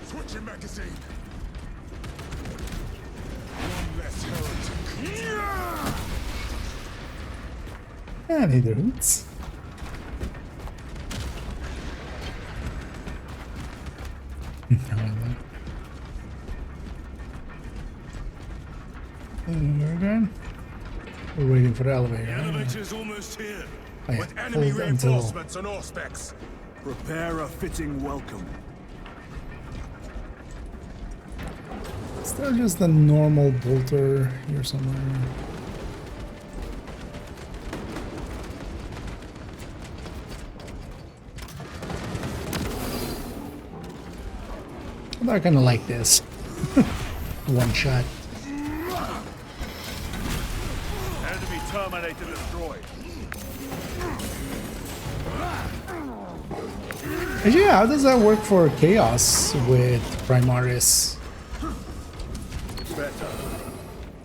Switching magazine. Neither hoots. We're waiting for the elevator. The elevator's almost here. Oh, yeah. With enemy Hold reinforcements on all specs. Prepare a fitting welcome. Is there just a normal bolter here somewhere? I kind of like this. One shot. Enemy terminator destroyed. Actually, how does that work for Chaos with Primaris?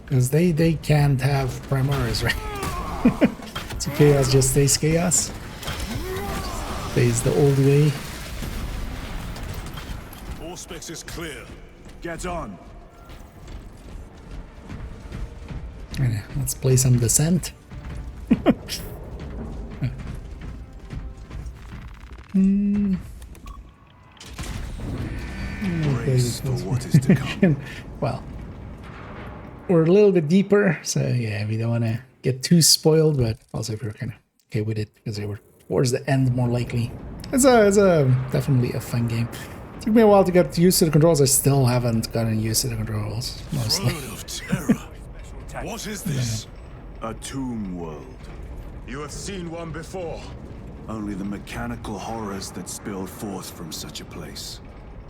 Because they can't have Primaris, right? So Chaos just stays Chaos. Stays the old way. All specs is clear. Get on. Okay, let's play some Descent. Brace for what is to come. Well, we're a little bit deeper, so yeah, we don't want to get too spoiled, but also if we're kind of okay with it because they were towards the end more likely. It's a definitely a fun game. Took me a while to get used to the controls. I still haven't gotten used to the controls mostly. Throne of Terror. What is this? A tomb world. You have seen one before. Only the mechanical horrors that spill forth from such a place.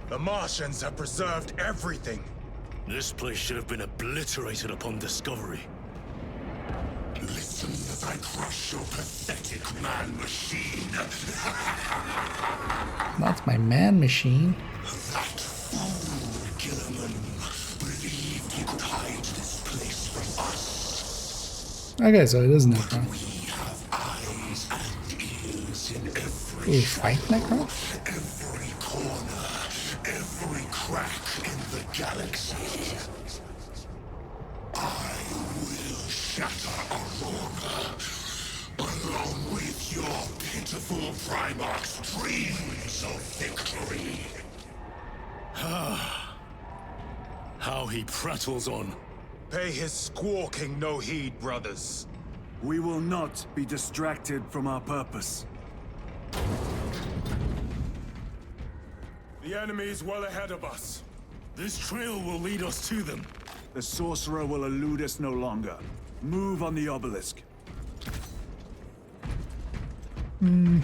The Martians have preserved everything. This place should have been obliterated upon discovery. Listen as I crush your pathetic man machine. Not my man machine. That fool Gilliman believed he could hide this place from us. Okay, so it is Necron. We have eyes and ears in every We fight Necron? every corner, every crack in the galaxy. I will shatter Aurora, along with your pitiful Primarch's dreams of victory. How he prattles on. Pay his squawking no heed, brothers. We will not be distracted from our purpose. The enemy is well ahead of us. This trail will lead us to them. The sorcerer will elude us no longer. Move on the obelisk. You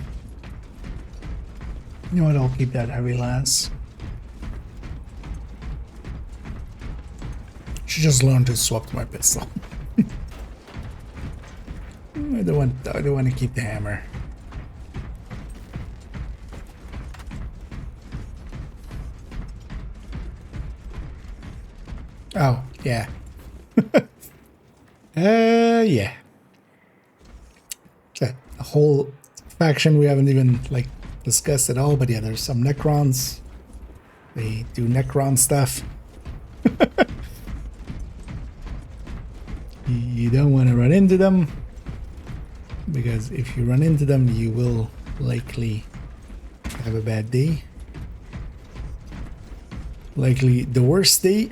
know what, I'll keep that heavy lance. Should just learn to swap to my pistol. I don't want to keep the hammer. Oh, yeah. Yeah. Okay, a whole faction we haven't even, like, discussed at all, but yeah, there's some Necrons. They do Necron stuff. You don't want to run into them, because if you run into them, you will likely have a bad day. Likely the worst day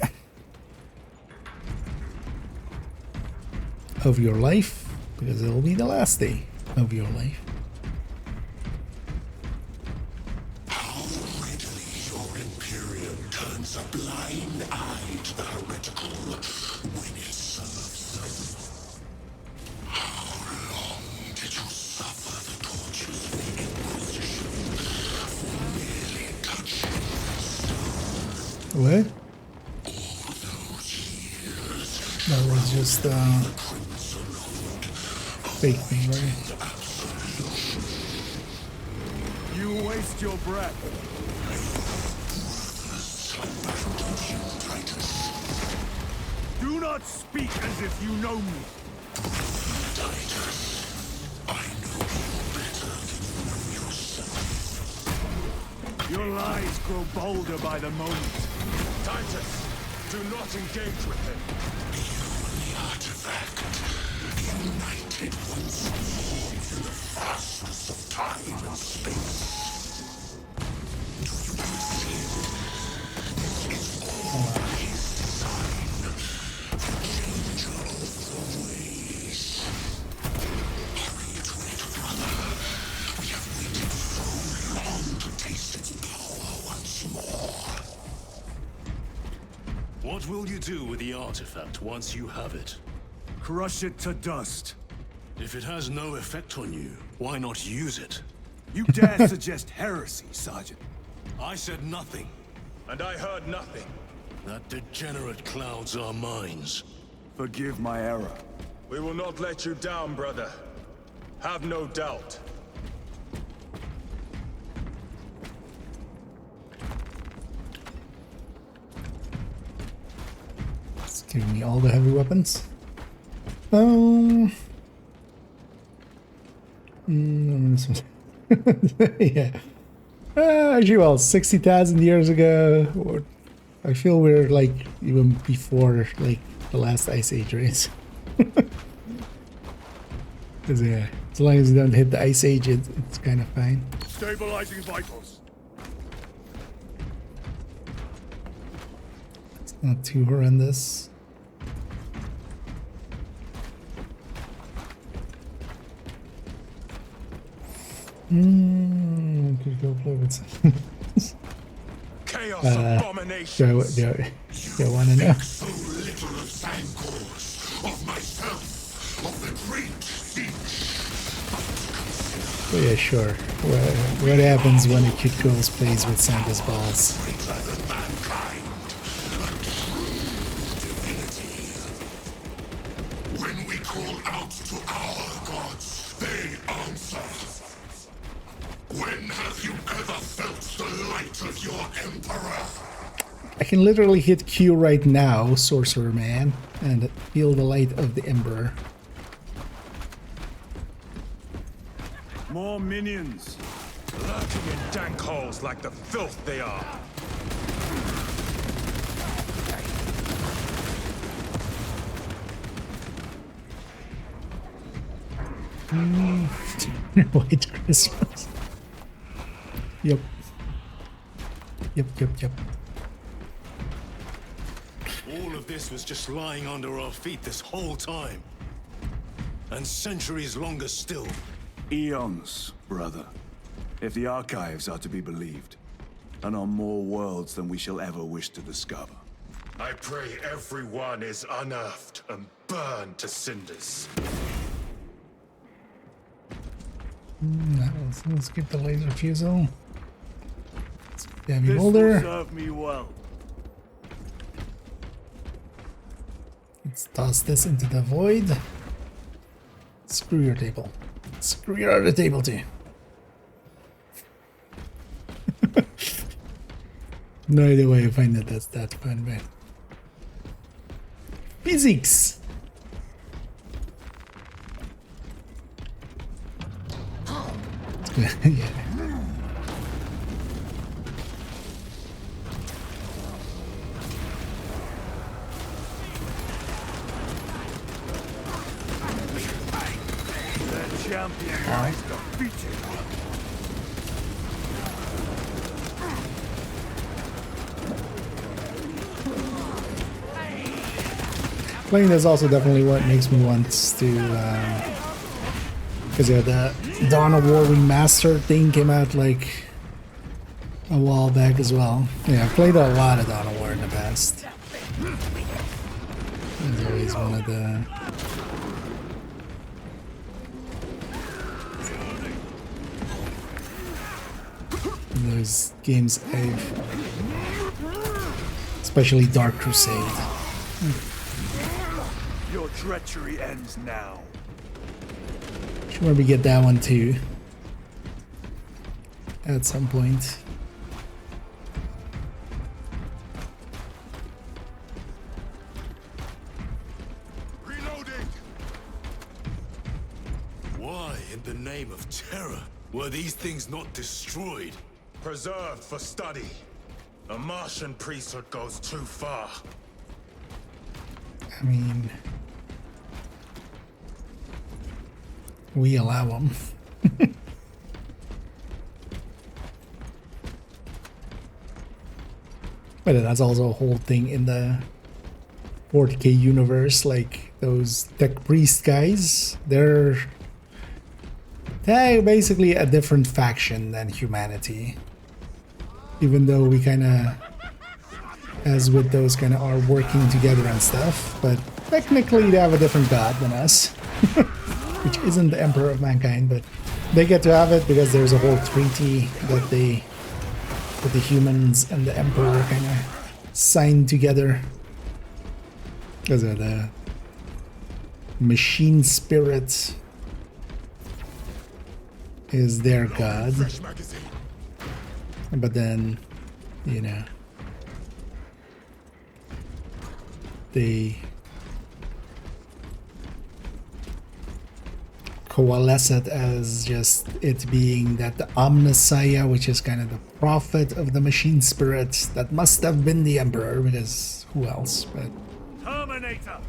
of your life, because it will be the last day of your life. How readily your Imperium turns a blind eye to the heretical when it serves them. How long did you suffer the tortures of the Inquisition for merely touching the What? all those years? That was just fake thing, right? You waste your breath. Do not speak as if you know me. Titus, I know you better than you know yourself. Your lies grow bolder by the moment. Titus, do not engage with him. The artifact, united once more. fastness of time and space. What will you do with the artifact once you have it? Crush it to dust. If it has no effect on you, why not use it? You dare suggest heresy, Sergeant? I said nothing. And I heard nothing. That degenerate clouds our minds. Forgive my error. We will not let you down, brother. Have no doubt. It's giving me all the heavy weapons. Yeah. Actually, well, 60,000 years ago, or I feel we're like even before like the last ice age, right? Because yeah, as long as you don't hit the ice age, it's kind of fine. Stabilizing vitals. It's not too horrendous. Could go play with some. Chaos abominations. Do I want to know? So little of Sangors, of myself, of the great siege. Oh yeah, sure. What happens when a kid girls plays with Santa's balls? When we call out to our gods, they answer. When have you ever felt the light of your Emperor? I can literally hit Q right now, Sorcerer Man, and feel the light of the Emperor. More minions. Lurking in dank holes like the filth they are. White Christmas. Yep. All of this was just lying under our feet this whole time. And centuries longer still. Eons, brother. If the archives are to be believed. And on more worlds than we shall ever wish to discover. I pray everyone is unearthed and burned to cinders. Let's get the laser fusel. Heavy This boulder. will serve me well. Let's toss this into the void. Screw your table. Screw your other table too. No idea why I find that's that fun, man. Physics! Yeah. The champion lies defeated. Playing this also definitely what makes me want to, because yeah, the Dawn of War remaster thing came out like a while back as well. Yeah, I played a lot of Dawn of War in the past. It's always one of the those games especially Dark Crusade. Your treachery ends now. Should maybe get that one too at some point. Reloading! Why, in the name of terror, were these things not destroyed? Preserved for study. The Martian priesthood goes too far. I mean, we allow them. But that's also a whole thing in the 40k universe, like those tech priest guys, they're basically a different faction than humanity. Even though we kind of, as with those kind of, are working together and stuff, but technically they have a different god than us, which isn't the Emperor of Mankind, but they get to have it because there's a whole treaty that the humans and the Emperor kind of signed together. Because of the machine spirit is their god. But then, you know, they coalesce it as just it being that the Omnissiah, which is kind of the prophet of the machine spirit, that must have been the Emperor, because who else? But Terminator.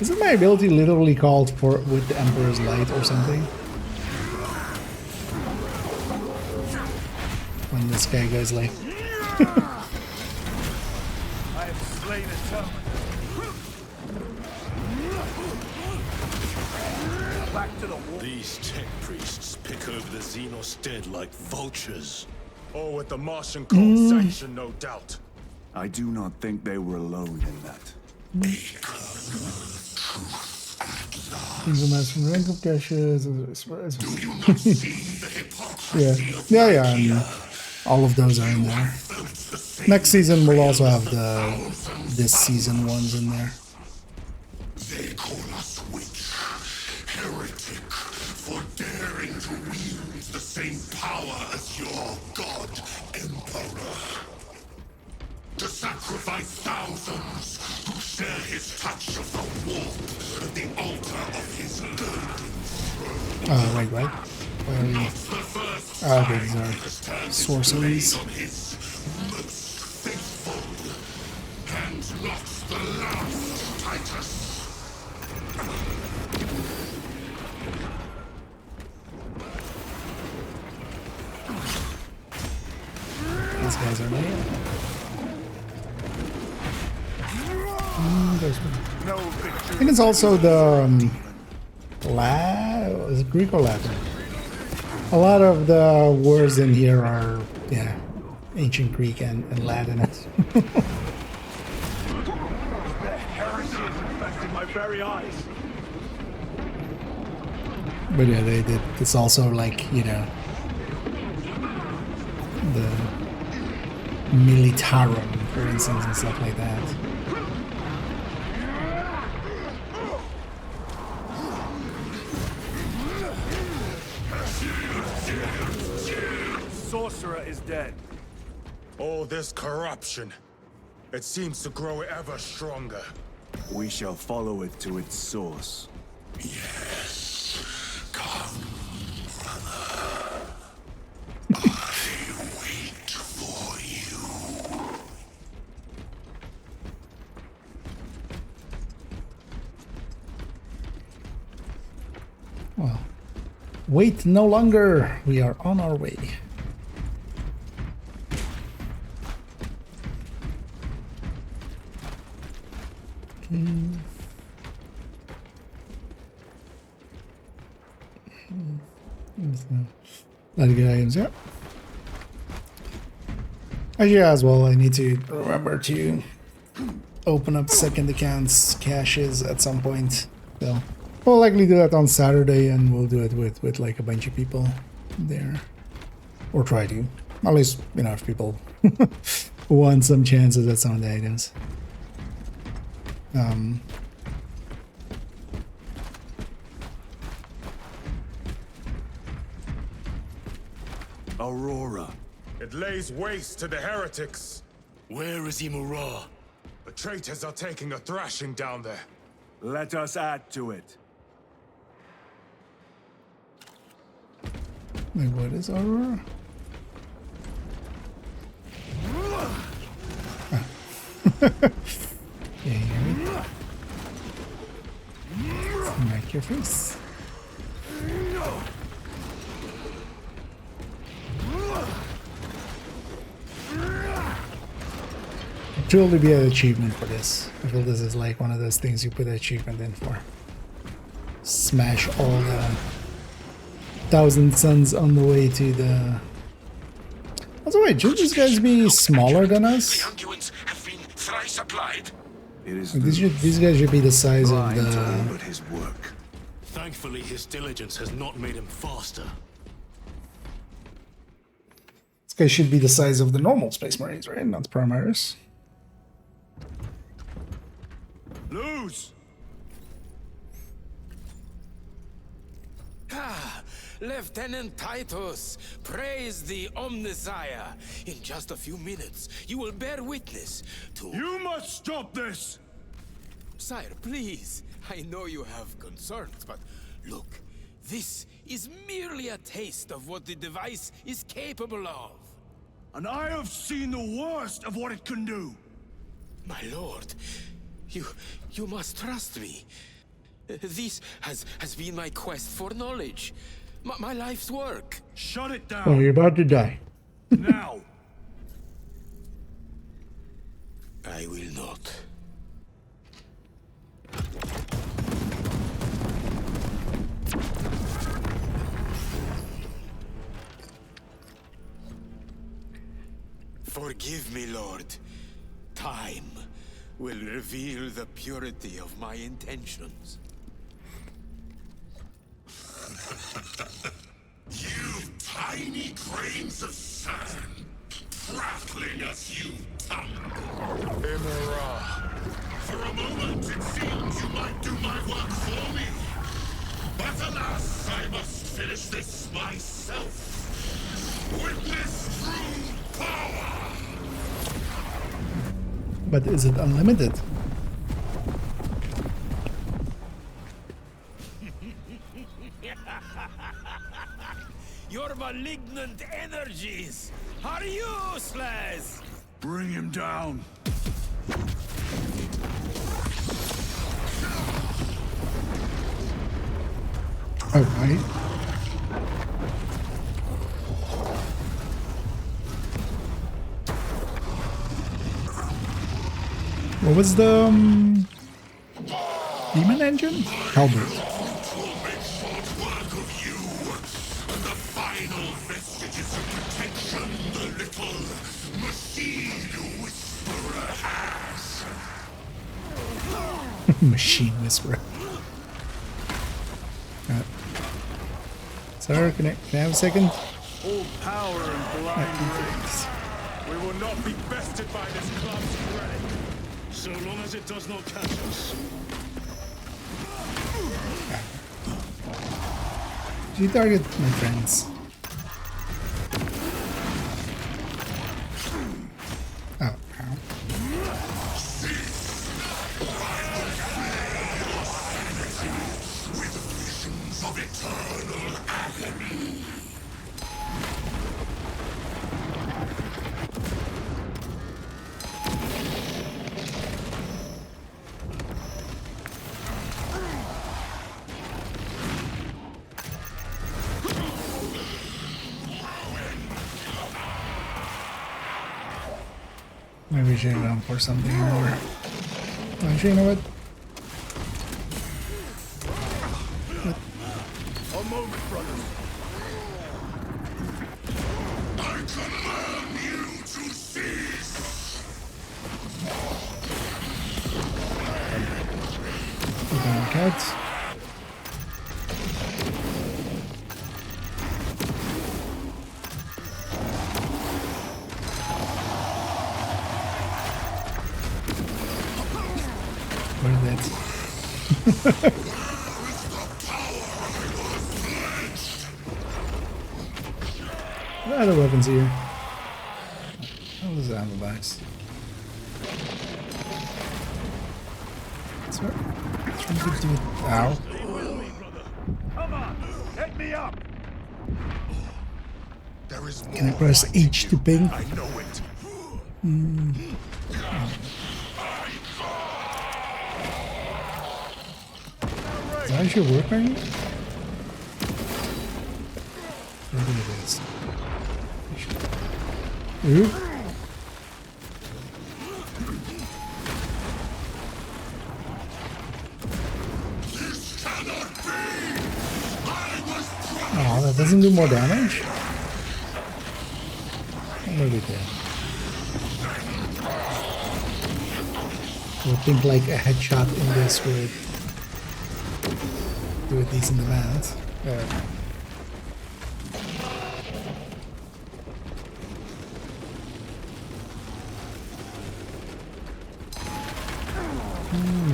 Isn't my ability literally called for with the Emperor's Light or something? When this guy goes like I have slain a Terminator. Back to the wall. These tech priests pick over the Xenos dead like vultures. Or with the Martian cult sanction, no doubt. I do not think they were alone in that. Information rank of caches. Yeah, and all of those are in there. Next season we'll also have this season ones in there. They call us witch, heretic, for daring to wield the same power as your god, Emperor. To sacrifice thousands who share his touch of the warp at the altar of his golden throne. Wait. Where are we? Okay, these are sorceries. His most faithful, and not the last, Titus. These guys are made. No victory. I think it's also the is it Greek or Latin? A lot of the words in here are ancient Greek and Latin. The heresy has infected my very eyes. But yeah, they did. It's also like, you know, the Militarum, for instance, and stuff like that. Sorcerer is dead. All this corruption, it seems to grow ever stronger. We shall follow it to its source. Yes. Come, brother. I wait for you. Well, wait no longer. We are on our way. Not good items, yeah. Actually, as well, I need to remember to open up second accounts caches at some point. So we'll likely do that on Saturday, and we'll do it with like a bunch of people there, or try to. At least, you know, if people want some chances at some of the items. Aurora. It lays waste to the heretics. Where is Imura? The traitors are taking a thrashing down there. Let us add to it. Wait, what is Aurora? Smack your face. Truly be an achievement for this. I feel this is like one of those things you put an achievement in for. Smash all the 1,000 suns on the way to the... Also, wait, should these guys be smaller than us? These guys should be the size of the... Thankfully, his diligence has not made him faster. This guy should be the size of the normal Space Marines, right? Not the Primaris. Lose! Ah, Lieutenant Titus, praise the Omnissiah. In just a few minutes, you will bear witness to... You must stop this! Sire, please. I know you have concerns, but look, this is merely a taste of what the device is capable of. And I have seen the worst of what it can do. My lord, you must trust me. This has been my quest for knowledge. My life's work. Shut it down. Oh, you're about to die. Now. I will not. Forgive me, Lord. Time will reveal the purity of my intentions. You tiny grains of sand, prattling as you tumble. Imara. For a moment, it seemed you might do my work for me. But alas, I must finish this myself. Witness true power! But is it unlimited? Your malignant energies are useless! Bring him down. Alright. What was the demon engine? Hellbird. Machine Whisperer. Sir, can I have a second? All power and blind grace. We will not be bested by this club's relic. So long as it does not catch us. Did you target my friends? Oh, ow. With visions of eternal agony. Maybe we should have gone for something more. Actually, you know what? A moment, brother. I command you to cease. Cats. What other weapons here? Oh, this is ammo box. Ow. Come on, get me up. There is Can I press H to ping? I know it. Does that actually work right here? I think it is. Ooh. Oh, that doesn't do more damage? What did it do? I would think like a headshot in this would do a decent amount. Yeah,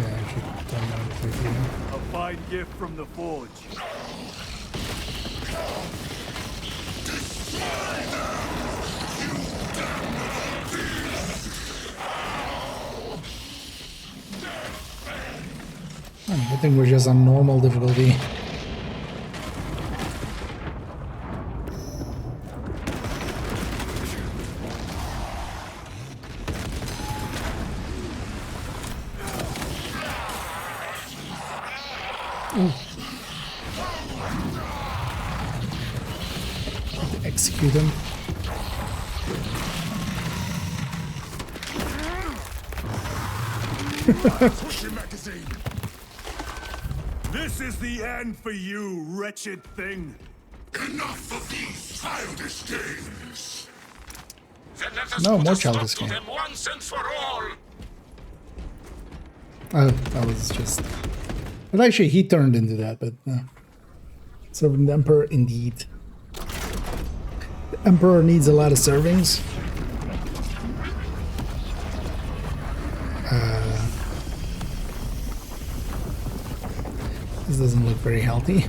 I should turn that quickly. A fine gift from the forge. I think we're just on normal difficulty. Ooh. Execute him. This is the end for you, wretched thing. Enough of these childish games. Then let us No, put more a stop childish to game. them once and for all. Oh, that was just... But actually, he turned into that, but... Serving the Emperor, indeed. The Emperor needs a lot of servings. This doesn't look very healthy.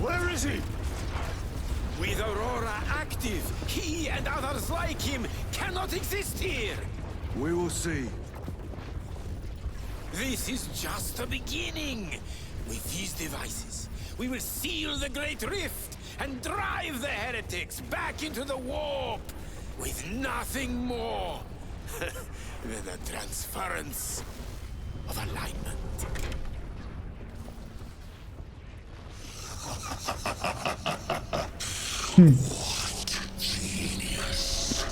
Where is he? With Aurora active, he and others like him cannot exist here. We will see. This is just the beginning. With these devices, we will seal the Great Rift and drive the heretics back into the warp with nothing more than a transference of alignment. What genius!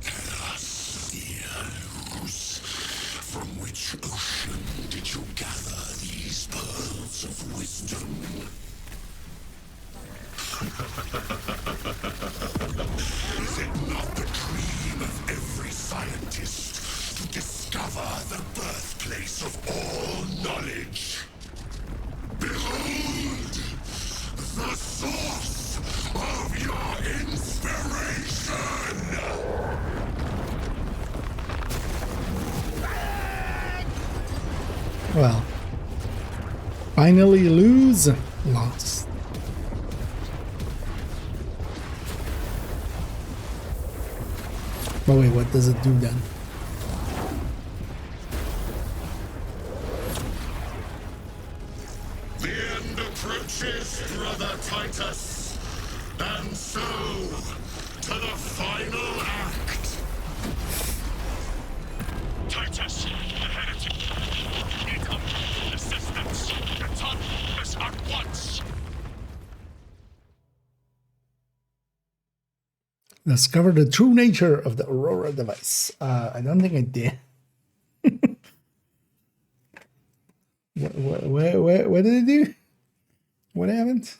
Tell us, dear Luz, from which ocean did you gather these pearls of wisdom? Is it not the dream of every scientist to discover the birthplace of all knowledge? Behold! The source of your inspiration! Well, finally lose. Lost. But wait, what does it do then? The end approaches, Brother Titus. And so, to the final act. Titus, the heretic. Need of assistance. Return us at once. Discover the true nature of the Aurora device. I don't think I did. What did it do? What happened?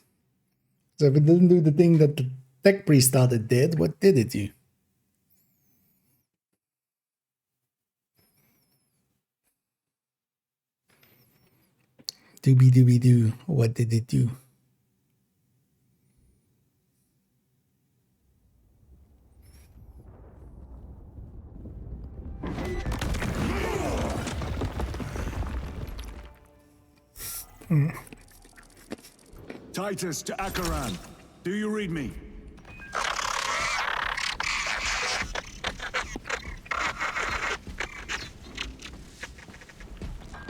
So if it didn't do the thing that the tech priest thought it did, what did it do? Doobie doobie doo. What did it do? Titus to Akaran. Do you read me?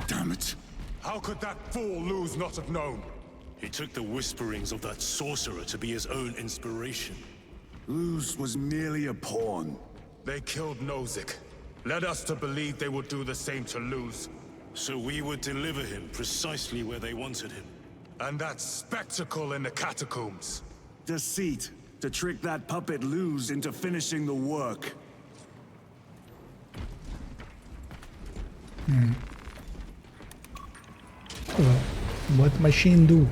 Damn it. How could that fool Luz not have known? He took the whisperings of that sorcerer to be his own inspiration. Luz was merely a pawn. They killed Nozick. Led us to believe they would do the same to Luz. So we would deliver him precisely where they wanted him. And that spectacle in the catacombs. Deceit. To trick that puppet Luz into finishing the work. Well, what machine do?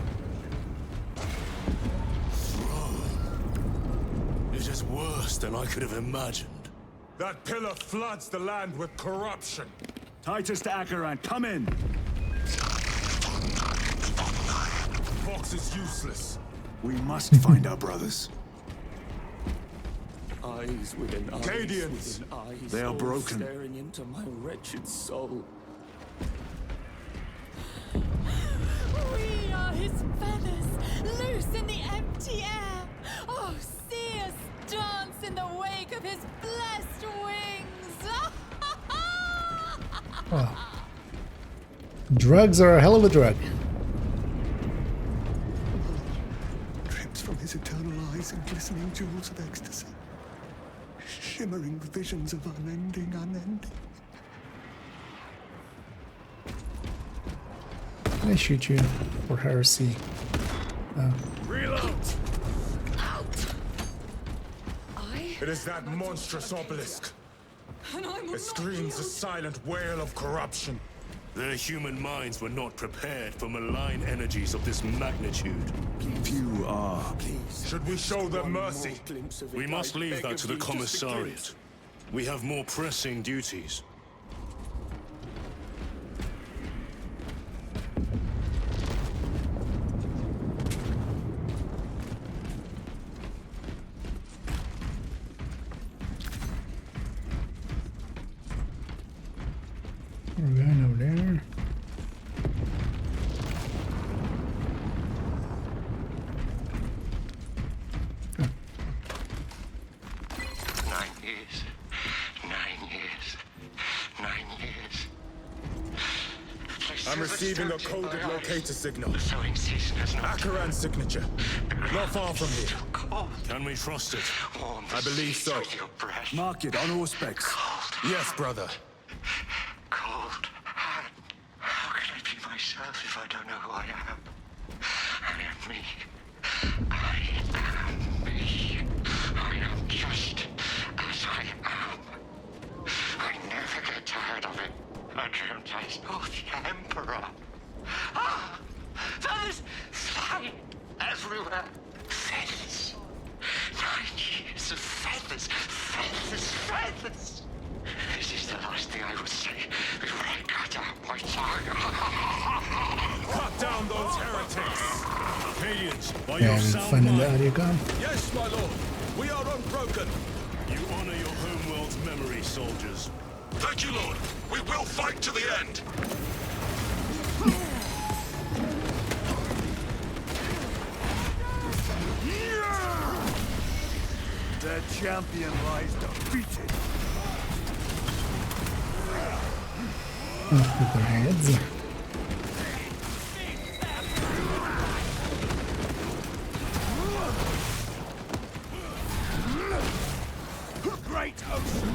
It is worse than I could have imagined. That pillar floods the land with corruption. Titus to Acheron, come in! Fox is useless. We must find our brothers. Eyes within eyes, Cadians. within eyes, They are all broken. Staring into my wretched soul. We are his feathers, loose in the empty air. Oh, see us dance in the wake of his blessed wings. Oh. Drugs are a hell of a drug. Drips from his eternal eyes and glistening jewels of ecstasy. Shimmering visions of unending. Can I shoot you for heresy? Reload! Out! It is that monstrous obelisk. And I will It screams a silent wail of corruption. Their human minds were not prepared for malign energies of this magnitude. Few are. Should we show them mercy? We must leave that to the commissariat. We have more pressing duties. We're going over there. I'm receiving a coded locator signal. Acheron's signature. Not far from here. Can we trust it? I believe so. Mark it on all specs. Yes, brother. Cold hand. How can I be myself if I don't know who I am? I am me. I am me. I am just as I am. I never get tired of it. I dreamt I saw the Emperor. Ah! Feathers flying everywhere. Feathers. 9 years of feathers. Feathers, feathers. This is the last thing I would say before I cut out my tongue. Cut down those heretics! Acadians, by Yeah, your I'm sound finding the mind. audio gun. Yes, my lord. We are unbroken. You honor your homeworld's memory, soldiers. Thank you, Lord. We will fight to the end. Their champion lies defeated. With their heads. Great ocean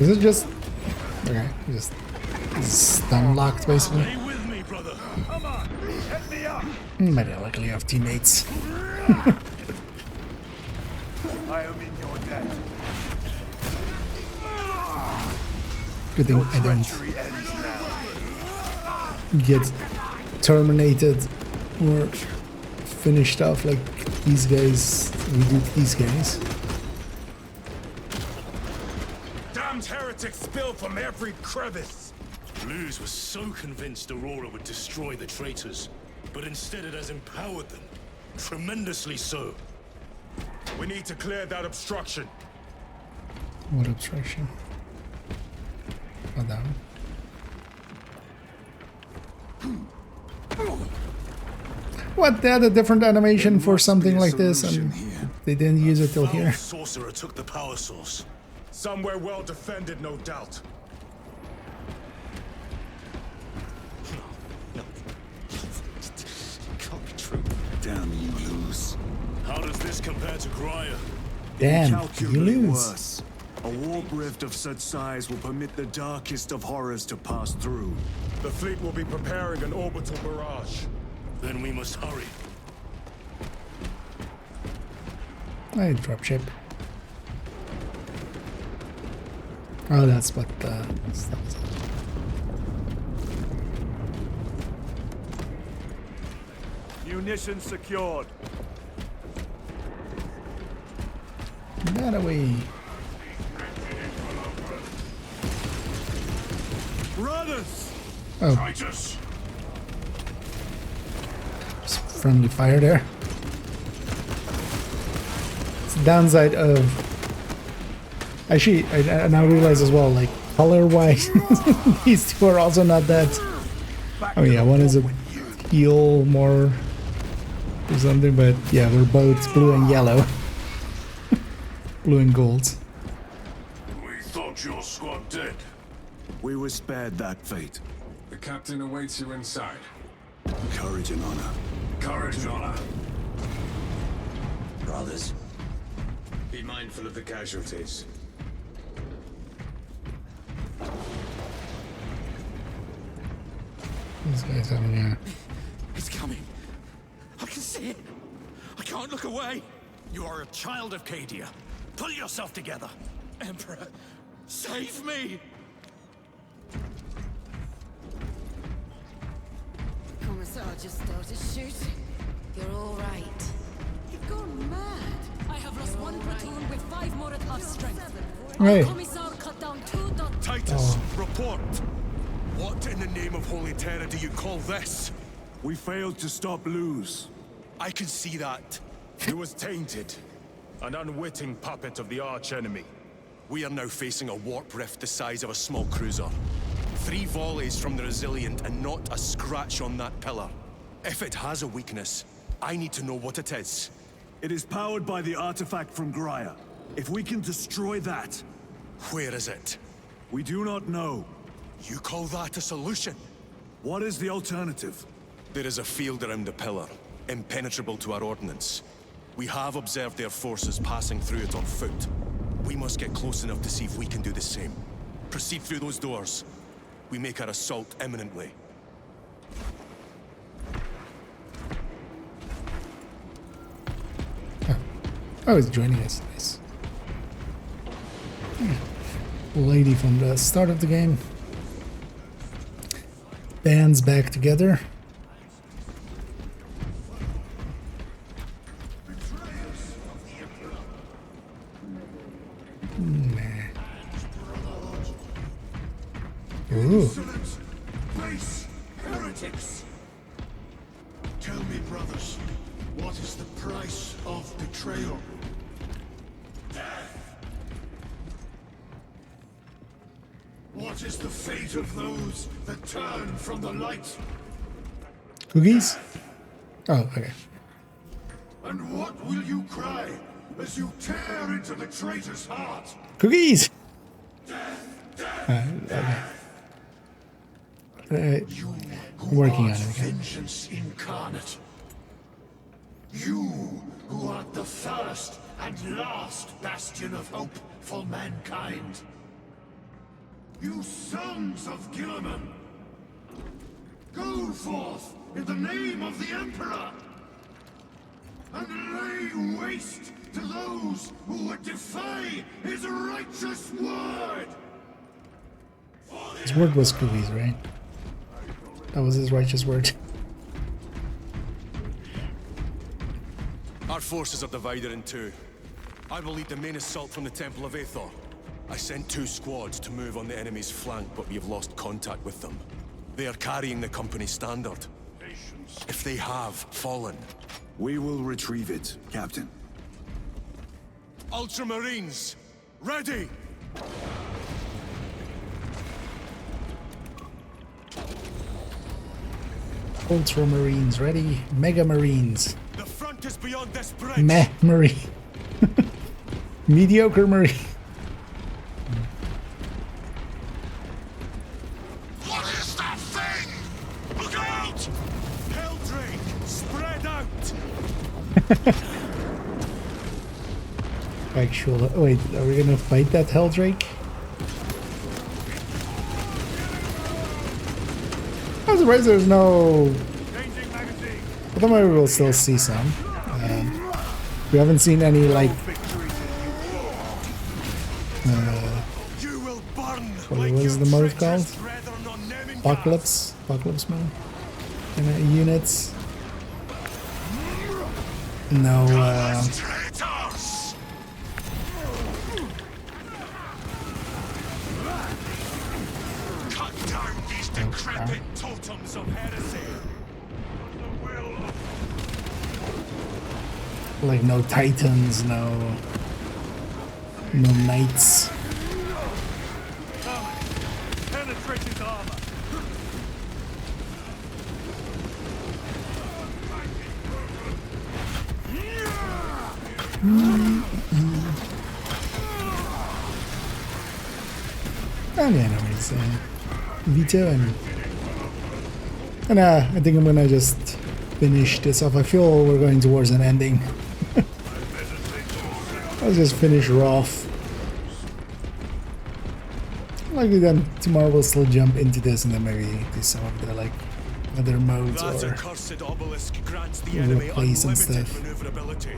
Is it just okay? Just stun locked basically. Stay with me, brother. Come on, hit me up. But I luckily have teammates. I am in your debt. Good thing I don't Treachery ends now. get terminated or finished off like these guys. We did these guys. Damned heretics spill from every crevice. Luz was so convinced Aurora would destroy the traitors, but instead it has empowered them. Tremendously so. We need to clear that obstruction. What obstruction? Oh, that one. What? They had a different animation for something like this, and they didn't use it till here. Sorcerer took the power source. Somewhere well defended, no doubt. Can't be true. Damn, you lose. How does this compare to Graya? Damn, you Incalculably lose. worse. A warp rift of such size will permit the darkest of horrors to pass through. The fleet will be preparing an orbital barrage. Then we must hurry. Hey, dropship. Oh, that's what stuff is. Munitions secured. That away. Brothers! Oh. Titus! Some friendly fire there. It's the downside of... Actually, I now realize as well, like, color-wise, these two are also not that... Oh yeah, one is a teal more or something, but yeah, we're both blue and yellow. Blue and gold. We thought your squad dead. We were spared that fate. The captain awaits you inside. Courage and honor. Courage and honor. Brothers, be mindful of the casualties. These guys having a... It's coming. I can see it. I can't look away. You are a child of Cadia. Pull yourself together. Emperor, save me! Commissar just started shooting. You're all right. You've gone mad. I have lost one platoon with 5 more at half strength. Right. Commissar cut down 2 dot... Titus, report. What in the name of Holy Terror do you call this? We failed to stop Luz. I can see that. He was tainted. An unwitting puppet of the arch-enemy. We are now facing a warp rift the size of a small cruiser. 3 volleys from the Resilient and not a scratch on that pillar. If it has a weakness, I need to know what it is. It is powered by the artifact from Graya. If we can destroy that... Where is it? We do not know. You call that a solution? What is the alternative? There is a field around the pillar, impenetrable to our ordnance. We have observed their forces passing through it on foot. We must get close enough to see if we can do the same. Proceed through those doors. We make our assault imminently. Oh, he's joining us. Nice. Yeah. Lady from the start of the game. Bands back together. Ooh. Insolent, base heretics! Tell me, brothers, what is the price of betrayal? Death! What is the fate of those that turn from the light? Cookies? Oh, okay. And what will you cry as you tear into the traitor's heart? Cookies! You working on art it. vengeance incarnate. You who art the first and last bastion of hope for mankind. You sons of Gilliman. Go forth in the name of the Emperor and lay waste to those who would defy his righteous word. His word was cookies, right? That was his righteous word. Our forces are divided in 2. I will lead the main assault from the Temple of Aethor. I sent 2 squads to move on the enemy's flank, but we have lost contact with them. They are carrying the company standard. If they have fallen... We will retrieve it, Captain. Ultramarines, ready! Ultramarines ready. Mega Marines. The front is beyond this bridge. Meh Marine. Mediocre Marine. What is that thing? Look out! Helldrake, spread out! Actual. Wait, are we gonna fight that Helldrake? I'm surprised there's no. I thought maybe we'll still see some. We haven't seen any like. What was the mode called? Apocalypse mode. Units. No. Cut down these decrepit totems of heresy. Like no titans, no knights. Penetrate his armor. And yeah, anyways, Vito and I think I'm gonna just finish this off. I feel we're going towards an ending. Let's just finish her off. Likely then tomorrow we'll still jump into this and then maybe do some of the like other modes That or accursed obelisk grants the enemy replace and unlimited stuff. maneuverability.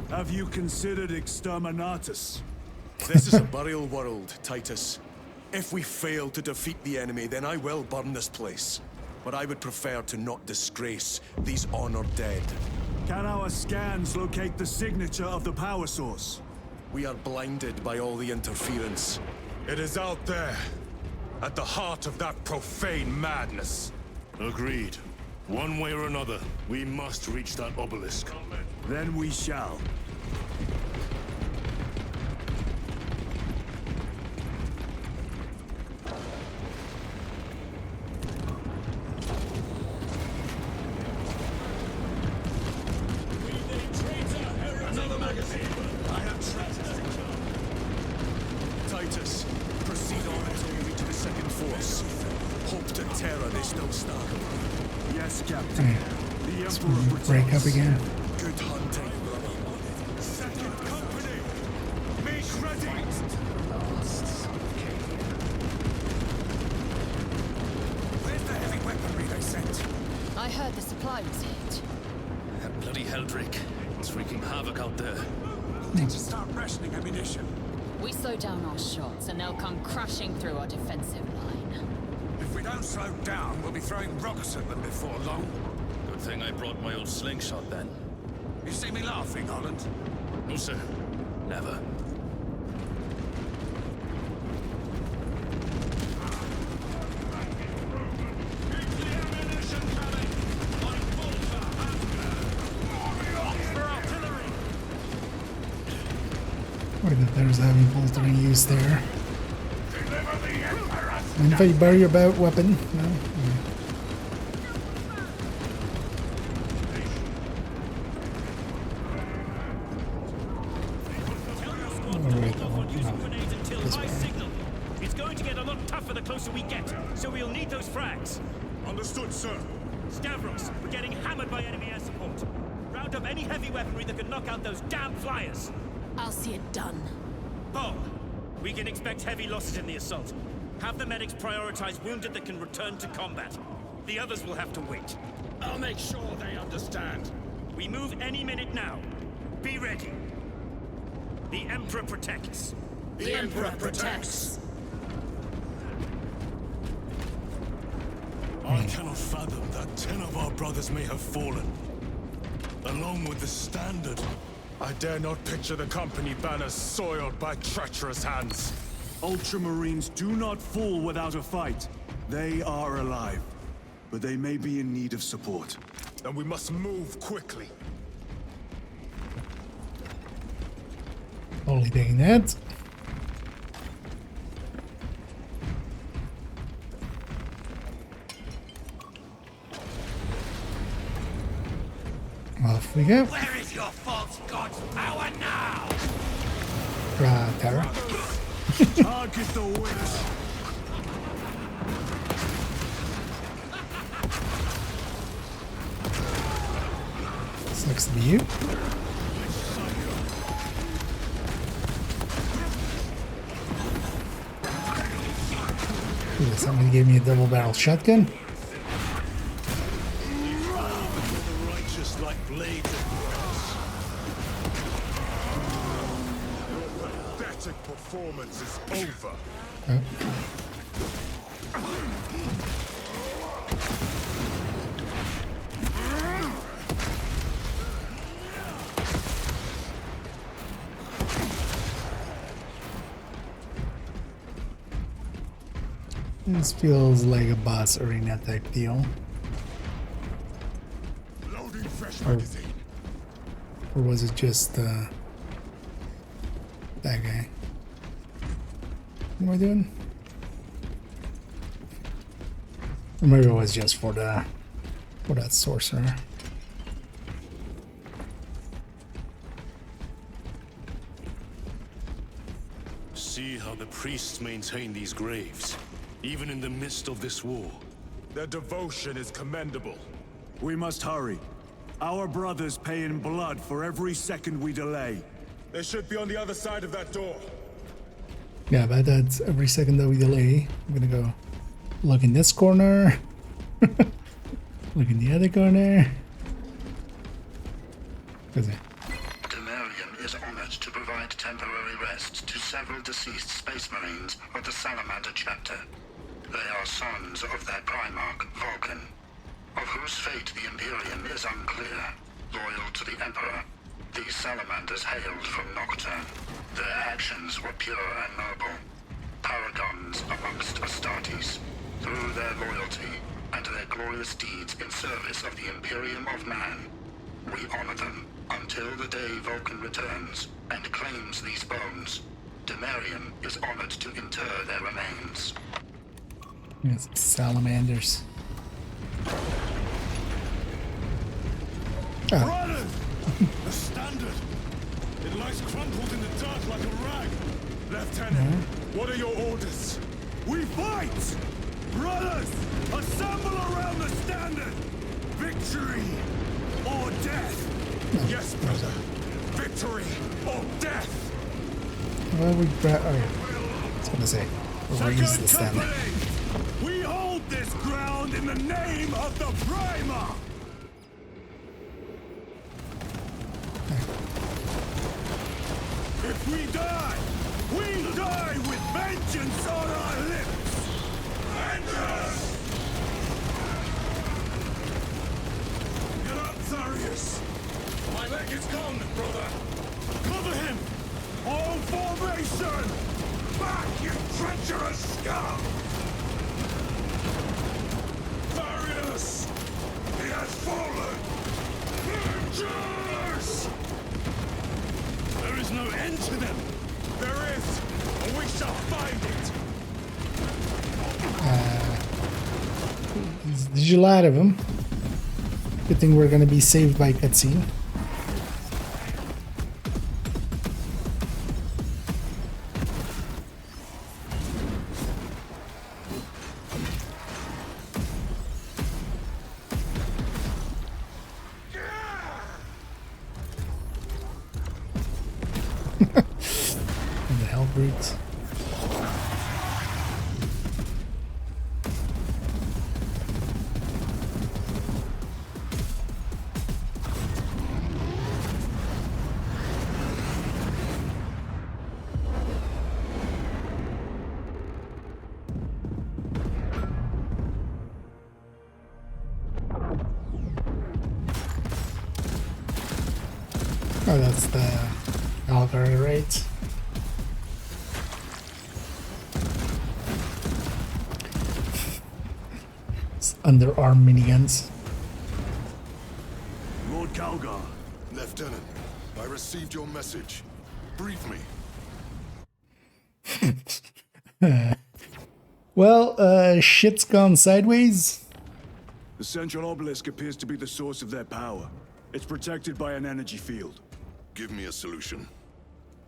Have you considered exterminatus? This is a burial world, Titus. If we fail to defeat the enemy, then I will burn this place. But I would prefer to not disgrace these honored dead. Can our scans locate the signature of the power source? We are blinded by all the interference. It is out there, at the heart of that profane madness. Agreed. One way or another, we must reach that obelisk. Then we shall. Another magazine. I have traitors. Titus, proceed on until you reach the second force. Hope to terror this no star. Yes, Captain. The Emperor break up again. Good hunting. Second company. Make ready. Where's the heavy weaponry they sent? I heard the supply was hit. That bloody Helldrake. It's wreaking havoc out there. Need to start rationing ammunition. We slow down our shots and they'll come crashing through our defensive line. If we don't slow down, we'll be throwing rocks at them before long. Good thing I brought my old slingshot then. You see me laughing, Holland? No, sir. Never. What if there's a heavy boltering used there? And if I bury your bout weapon? No? It's going to get a lot tougher the closer we get, so we'll need those frags. Understood, sir. Stavros, we're getting hammered by enemy air support. Round up any heavy weaponry that can knock out those damn flyers. I'll see it done. Paul, we can expect heavy losses in the assault. Have the medics prioritize wounded that can return to combat. The others will have to wait. I'll make sure they understand. We move any minute now. Be ready. The Emperor protects. The Emperor protects. I cannot fathom that 10 of our brothers may have fallen. Along with the Standard. I dare not picture the company banners soiled by treacherous hands. Ultramarines do not fall without a fight. They are alive, but they may be in need of support. Then we must move quickly. Only doing that. Off we go. Where is your false god's power now? Terra. Target the witch. Sucks to be you. Ooh, somebody gave me a double barrel shotgun. Righteous like blades of grass. Your pathetic performance is over. Oh. This feels like a boss arena type deal. Loading fresh magazine. Or was it just that guy? What am I doing? Or maybe it was just for that sorcerer. See how the priests maintain these graves, even in the midst of this war. Their devotion is commendable. We must hurry. Our brothers pay in blood for every second we delay. They should be on the other side of that door. Yeah, but that's every second that we delay. I'm gonna go look in this corner. Look in the other corner. What's it? Demarium is honored to provide temporary rest to several deceased space marines of the Salamander chapter. They are sons of their primarch, Vulcan, of whose fate the Imperium is unclear. Loyal to the Emperor, these salamanders hailed from Nocturne. Their actions were pure and noble, paragons amongst Astartes. Through their loyalty and their glorious deeds in service of the Imperium of Man, we honor them until the day Vulcan returns and claims these bones. Demarium is honored to inter their remains. Yes, salamanders. Brothers! The standard! It lies crumpled in the dirt like a rag. Lieutenant, what are your orders? We fight! Brothers, assemble around the standard! Victory or death! Yes, brother. Victory or death! Well, we grab. Oh, yeah. I was gonna say, we'll raise the standard. We hold this ground in the name of the Primarch! If we die with vengeance on our lips! Vengeance! Get up, Zarius! My leg is gone, brother! Cover him! All formation! Back, you treacherous scum! Zarius! He has fallen! Vengeance! There is no end to them! There is, and we shall find it! There's a lot of them. Good thing we're gonna be saved by cutscene. And the hell brutes. Oh, that's the Valkyrie, right? It's underarm miniguns. Lord Calgar. Lieutenant, I received your message. Brief me. Well, shit's gone sideways. The central obelisk appears to be the source of their power. It's protected by an energy field. Give me a solution.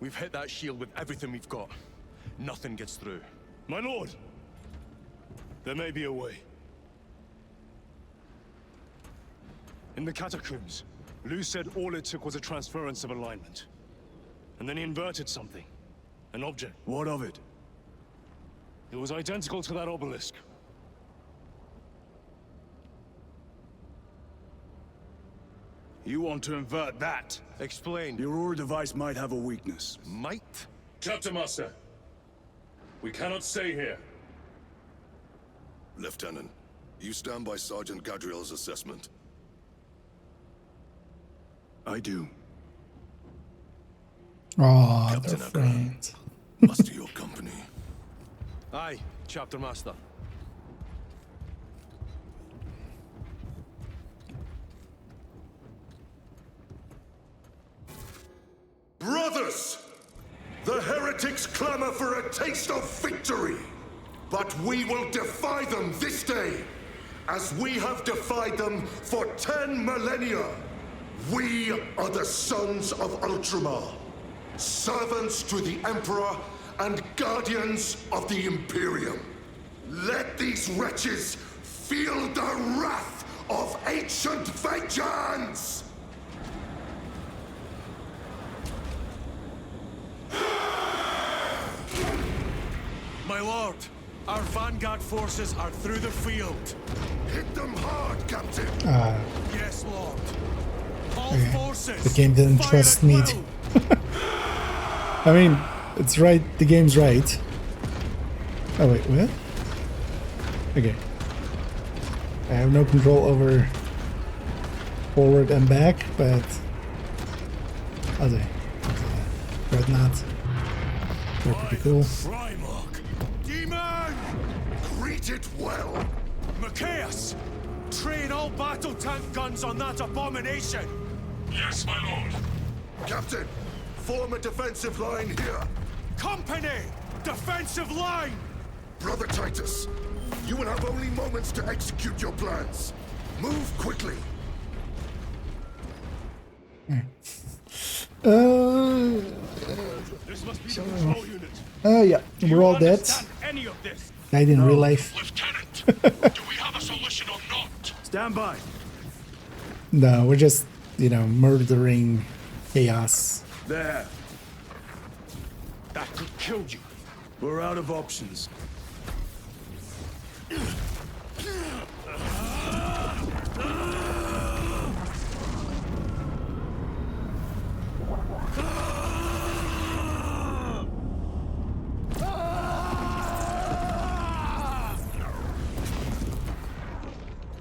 We've hit that shield with everything we've got. Nothing gets through. My lord! There may be a way. In the catacombs, Lu said all it took was a transference of alignment. And then he inverted something. An object. What of it? It was identical to that obelisk. You want to invert that? Explain. Your Aura device might have a weakness. Might? Chapter Master, we cannot stay here. Lieutenant, you stand by Sergeant Gadriel's assessment? I do. Oh, Captain they're friends. Master your company. Aye, Chapter Master. Brothers! The heretics clamor for a taste of victory. But we will defy them this day, as we have defied them for 10 millennia. We are the sons of Ultramar, servants to the Emperor and guardians of the Imperium. Let these wretches feel the wrath of ancient vengeance! My lord, our vanguard forces are through the field. Hit them hard, Captain! Yes, Lord. All Okay. forces! The game didn't fire trust at me. will. I mean, it's right. The game's right. Oh wait, what? Okay. I have no control over forward and back, but I'll say Dreadnought. They're pretty cool. Primarch! Demon! Greet it well! Machias! Train all battle tank guns on that abomination! Yes, my lord. Captain, form a defensive line here. Company! Defensive line! Brother Titus, you will have only moments to execute your plans. Move quickly. This must be the control unit. Yeah, we're all dead. Any of this? Died in real life. Lieutenant, do we have a solution or not? Stand by. No, we're just, you know, murdering chaos. There. That could kill you. We're out of options.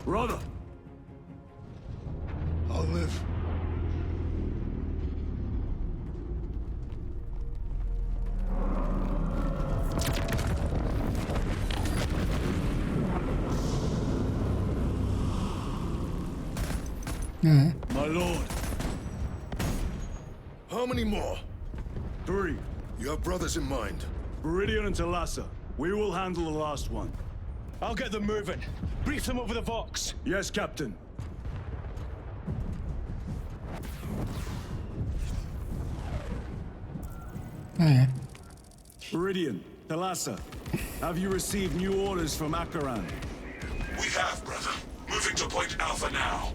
Brother! I'll live. My lord. How many more? 3. You have brothers in mind. Viridian and Talassa. We will handle the last one. I'll get them moving. Brief them over the Vox. Yes, Captain. Viridian, Talassa, have you received new orders from Akaran? We have, brother. Moving to Point Alpha now.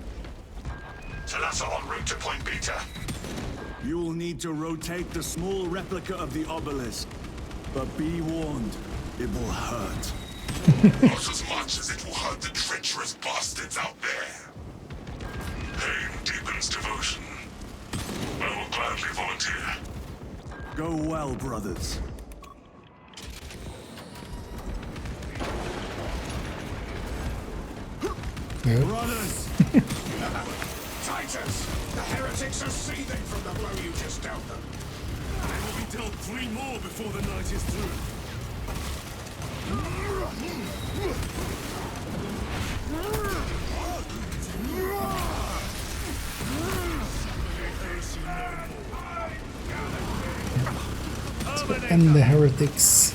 Talassa en route to Point Beta. You will need to rotate the small replica of the obelisk. But be warned, it will hurt. Not as much as it will hurt the treacherous bastards out there. Pain deepens devotion. I will gladly volunteer. Go well, brothers. Brothers! Titus! The heretics are seething from the blow you just dealt them. They will be dealt 3 more before the night is through. And the heretics.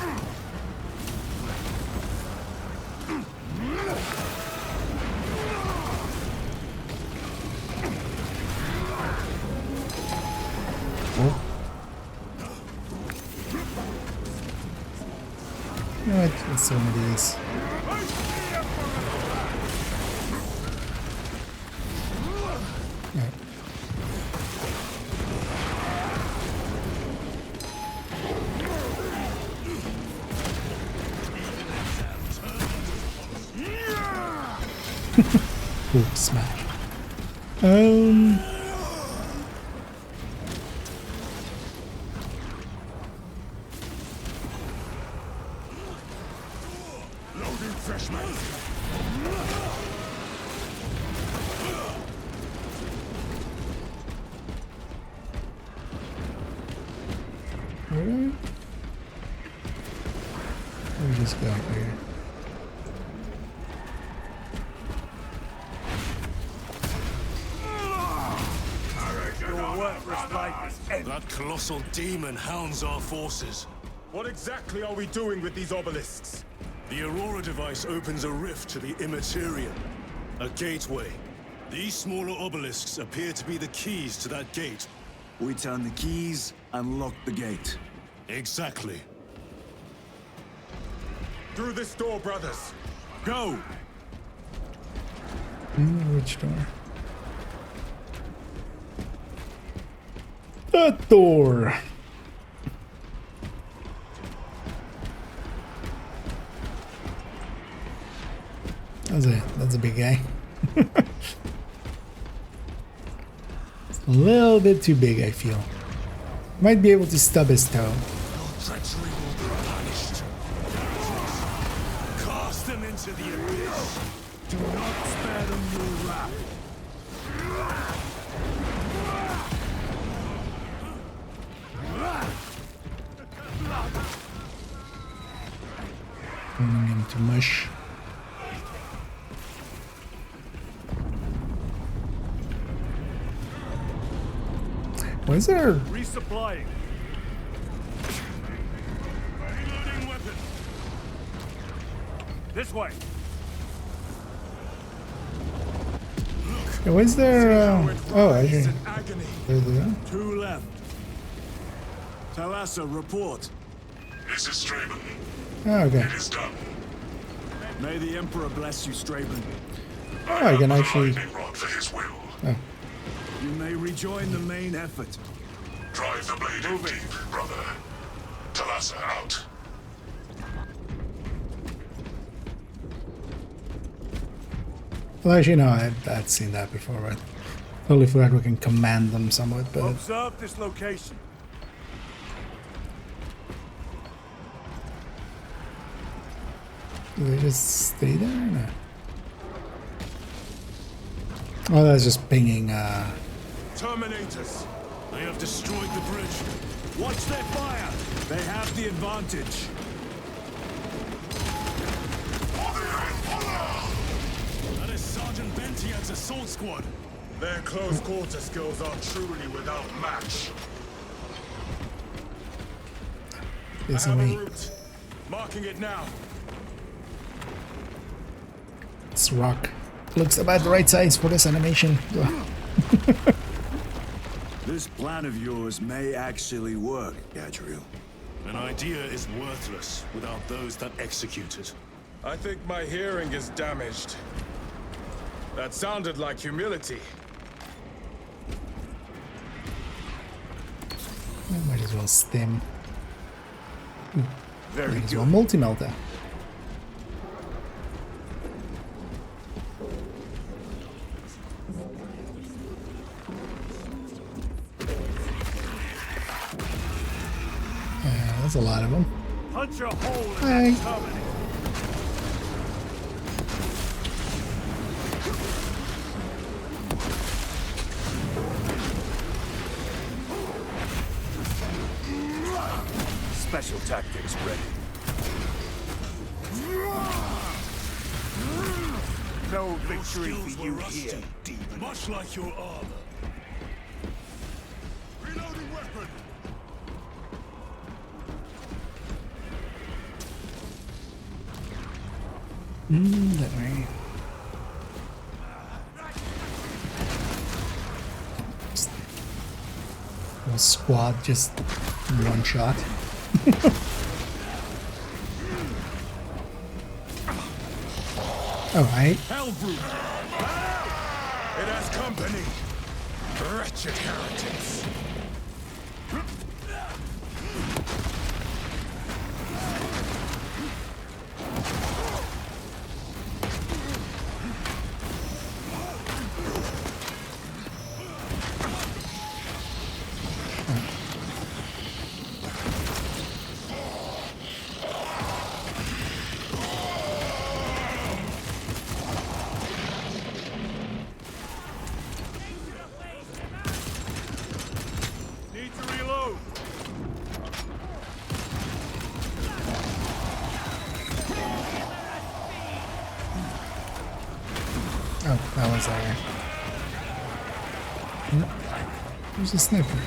You know what? Let's do one of these. Ooh, smash. Loading fresh magazine. Really? Let me just go up here. That colossal demon hounds our forces. What exactly are we doing with these obelisks? The Aurora device opens a rift to the Immaterium, a gateway. These smaller obelisks appear to be the keys to that gate. We turn the keys and lock the gate. Exactly. Through this door, brothers. Go! Which door? That door! That's a big guy. It's a little bit too big, I feel. Might be able to stub his toe. Your treachery will be punished. Cast them into the abyss. Do not spare them your wrath. Turning him to mush. Why is there? Resupplying. Reloading weapon. This way. Yeah, why is there? Oh, actually. There's the. Two left. Talassa, report. This is Straben. Oh, okay. It is done. May the Emperor bless you, Straben. Oh, I can actually. Rod for his will. Oh. You may rejoin the main effort. Drive the blade in deep, brother. Talassa out. Well, actually, no, I'd seen that before, right? Totally forgot we can command them somewhat, but. Observe this location. Do they just stay there? No. Oh, that's just pinging. Terminators. They have destroyed the bridge. Watch their fire. They have the advantage. That is Sergeant Bentiad's assault squad. Their close quarter skills are truly without match. It's I have me. a route. Marking it now. This rock looks about the right size for this animation. This plan of yours may actually work, Gadriel. An idea is worthless without those that execute it. I think my hearing is damaged. That sounded like humility. Might as well stem. Very Might as good. well multi-melter. That's a lot of them. Punch a hole in Hi. that terminal. Special tactics ready. No victory for you here, demon. Much like your armor. Reloading weapon. That way. Whole squad just one shot. Alright. Hellbrute! It has company! Wretched heretics! Need to reload! Oh, that one's there. Where's the sniper?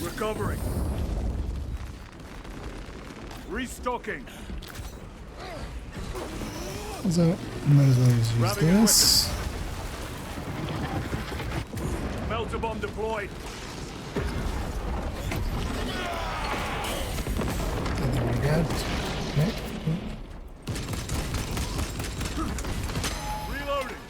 Recovering. Restocking. So, might as well just use this. Melter bomb deployed. And there we go. Okay. Reloading.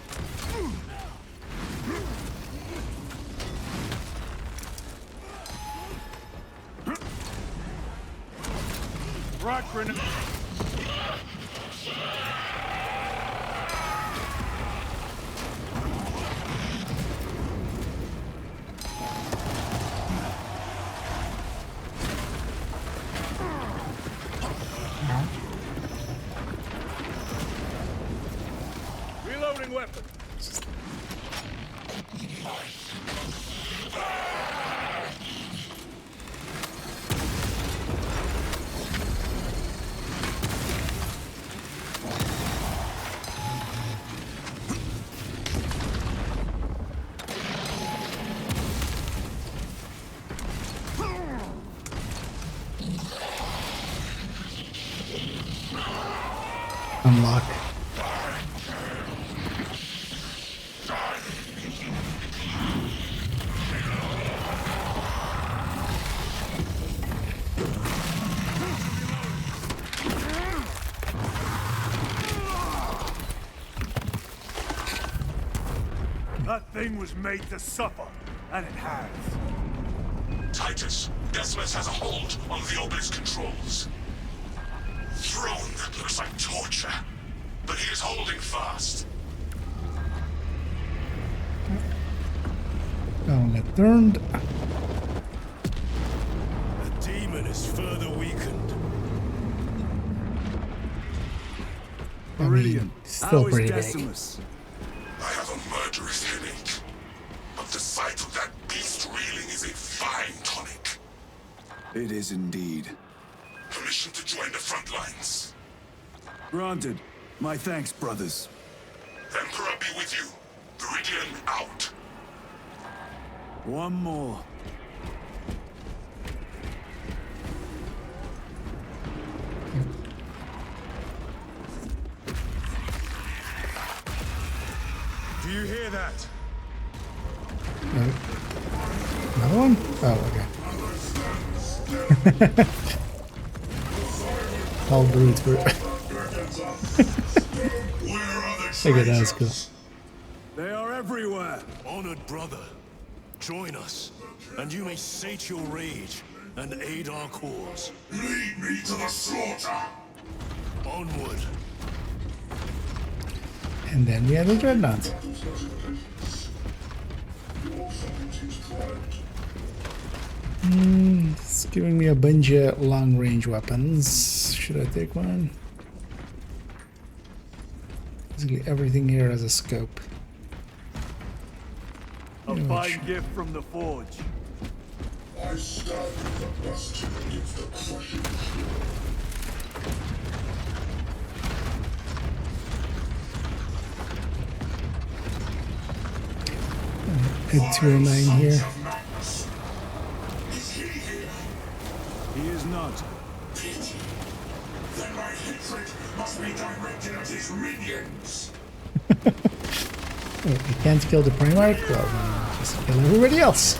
Rock grenade. Reloading weapon. Unlock. That thing was made to suffer, and it has. Titus, Decimus has a hold on the obelisk controls. Throne that looks like torture, but he is holding fast. Don't get turned. The demon is further weakened. I mean, still pretty big. Decimus? I have a murderous headache, but the sight of that beast reeling is a fine tonic. It is indeed. Permission to join the front lines. Granted. My thanks, brothers. Emperor be with you. Viridian out. One more. Do you hear that? Another one? Oh, okay. All brutes were. Okay, that's cool. They are everywhere. Honored brother, join us, and you may sate your rage and aid our cause. Lead me to the slaughter! Onward. And then we have the dreadnought. It's giving me a bunch of long-range weapons. Should I take one? Basically everything here has a scope. A fine gift from the forge. I stand with the best against the crushing Hit 209 here. He is not. Then my hatred must be directed at his minions. Wait, you can't kill the Primarch? Well, just kill everybody else.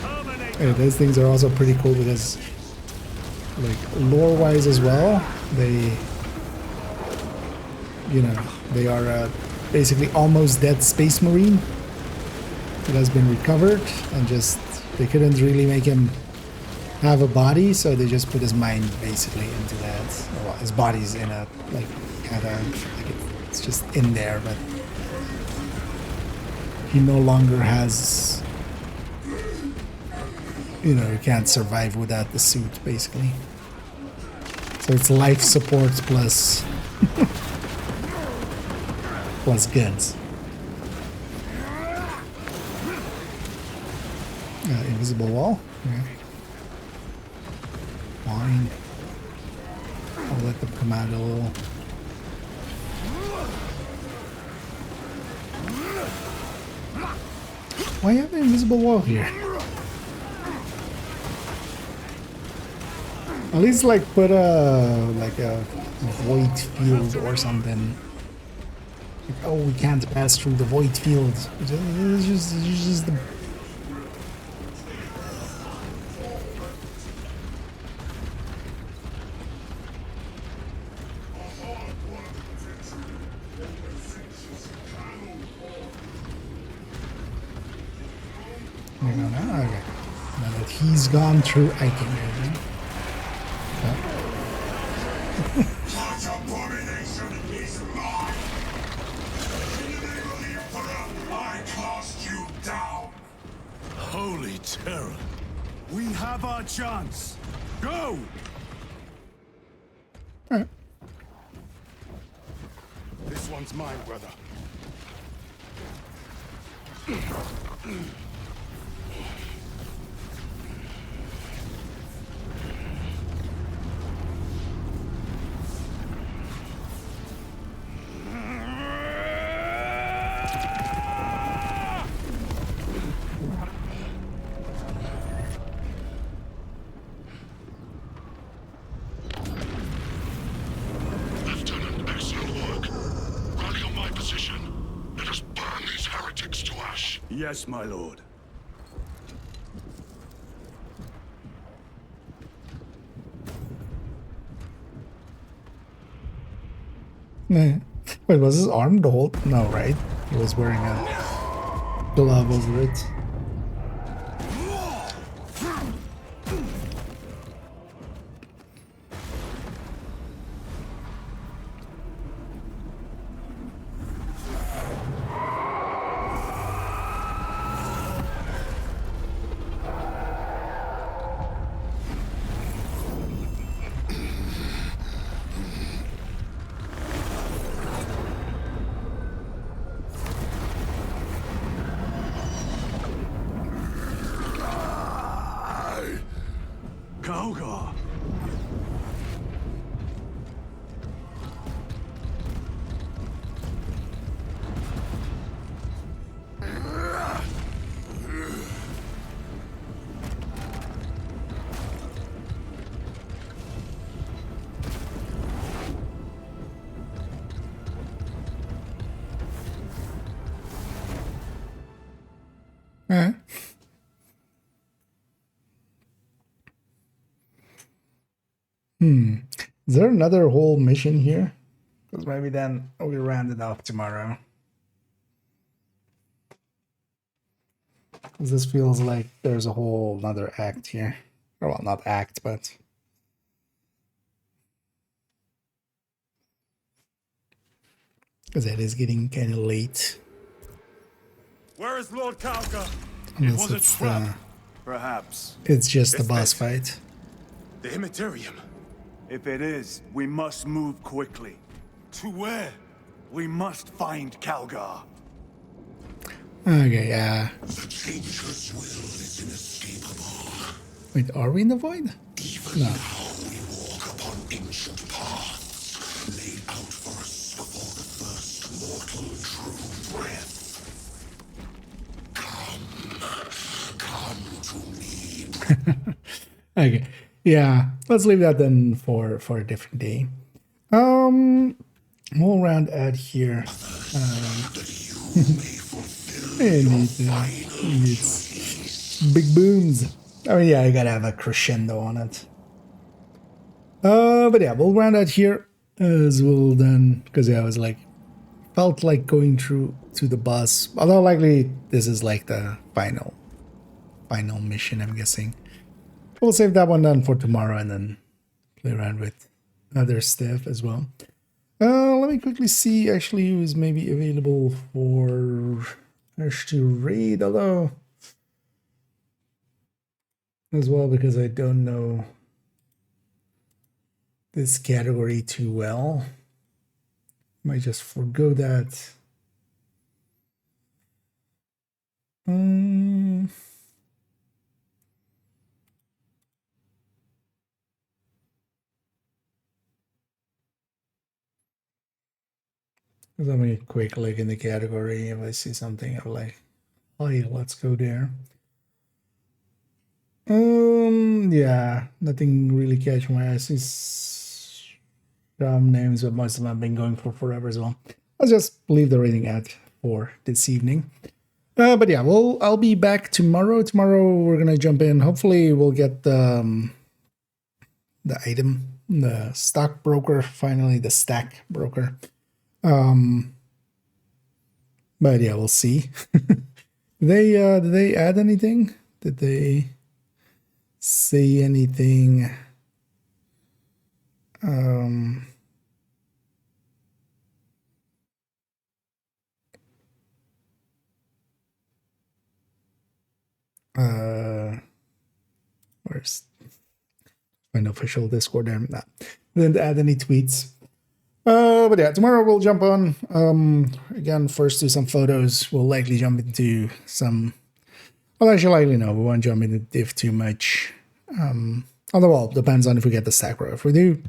Terminate Those things are also pretty cool because, like, lore-wise as well, they, you know, they are a basically almost dead space marine that has been recovered, and just they couldn't really make him have a body, so they just put his mind basically into that. Well, his body's in a like it's just in there, but he no longer has, you know, he can't survive without the suit basically. So it's life support plus plus guns. Invisible wall. Yeah. Fine. I'll let them come out a little. Why have an invisible wall here? At least like put a void field or something. Like, oh, we can't pass through the void field. It's just the. Okay. Now that he's gone through, I can go. I cast you down. Holy terror. We have our chance. Go! Alright. This one's mine, brother. Lieutenant, excellent work. Rally on my position. Let us burn these heretics to ash. Yes, my lord. Wait, was his arm the whole? No, right? He was wearing a glove over it. Kaugar. Alright. Is there another whole mission here? Because maybe then we'll round it off tomorrow. Because this feels like there's a whole another act here. Or, well, not act, but... because it is getting kind of late. Where is Lord Kaugar? Unless it's, Perhaps. it's just a boss fight. The Hematerium. If it is, we must move quickly. To where? We must find Kaugar. Okay, yeah. The Changeless will is inescapable. Wait, are we in the void? Even No. now we walk upon ancient paths laid out for us before the first mortal true breath. Come to me. Okay, yeah. Let's leave that then for a different day. We'll round out here. It needs big booms. I mean, yeah, I gotta have a crescendo on it. But yeah, we'll round out here as well then, because yeah, I was like, felt like going through to the bus. Although likely this is like the final mission, I'm guessing. We'll save that one then for tomorrow and then play around with other stuff as well. Let me quickly see actually who's maybe available for us to raid, although as well, because I don't know this category too well. Might just forgo that. Let me quick look in the category. If I see something, I'm like, oh yeah, let's go there. Yeah, nothing really catch my eye. Some names, but most of them have been going for forever as well. I'll just leave the rating at for this evening. But yeah, I'll be back tomorrow. Tomorrow we're gonna jump in. Hopefully we'll get the item, the stockbroker, finally the stack broker. But yeah, we'll see. Did they add anything? Did they say anything? Where's an official Discord there? Nah. Didn't add any tweets. But yeah, tomorrow we'll jump on. Again, first do some photos. We'll likely jump into some. Well, actually, likely no. We won't jump into div too much. Although, well, depends on if we get the stack row. If we do,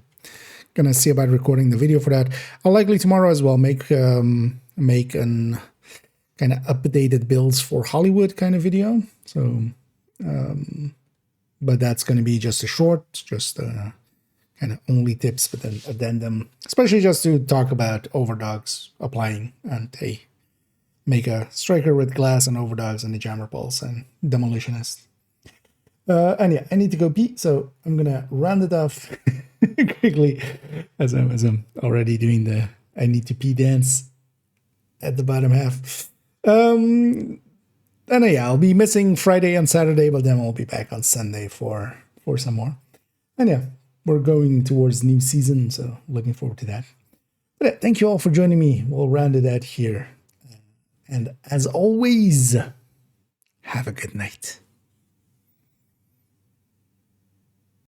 gonna see about recording the video for that. I'll likely tomorrow as well make an kind of updated builds for Hollywood kind of video. So, but that's gonna be just a short, just kind of only tips, but then addendum, especially just to talk about overdogs applying and hey, make a striker with glass and overdogs and the jammer pulse and demolitionist. And yeah, I need to go pee, so I'm gonna round it off quickly as I'm already doing the I need to pee dance at the bottom half. And yeah, I'll be missing Friday and Saturday, but then I'll be back on Sunday for some more. And yeah, we're going towards new season, so looking forward to that. But yeah, thank you all for joining me. We'll round it out here. And as always, have a good night.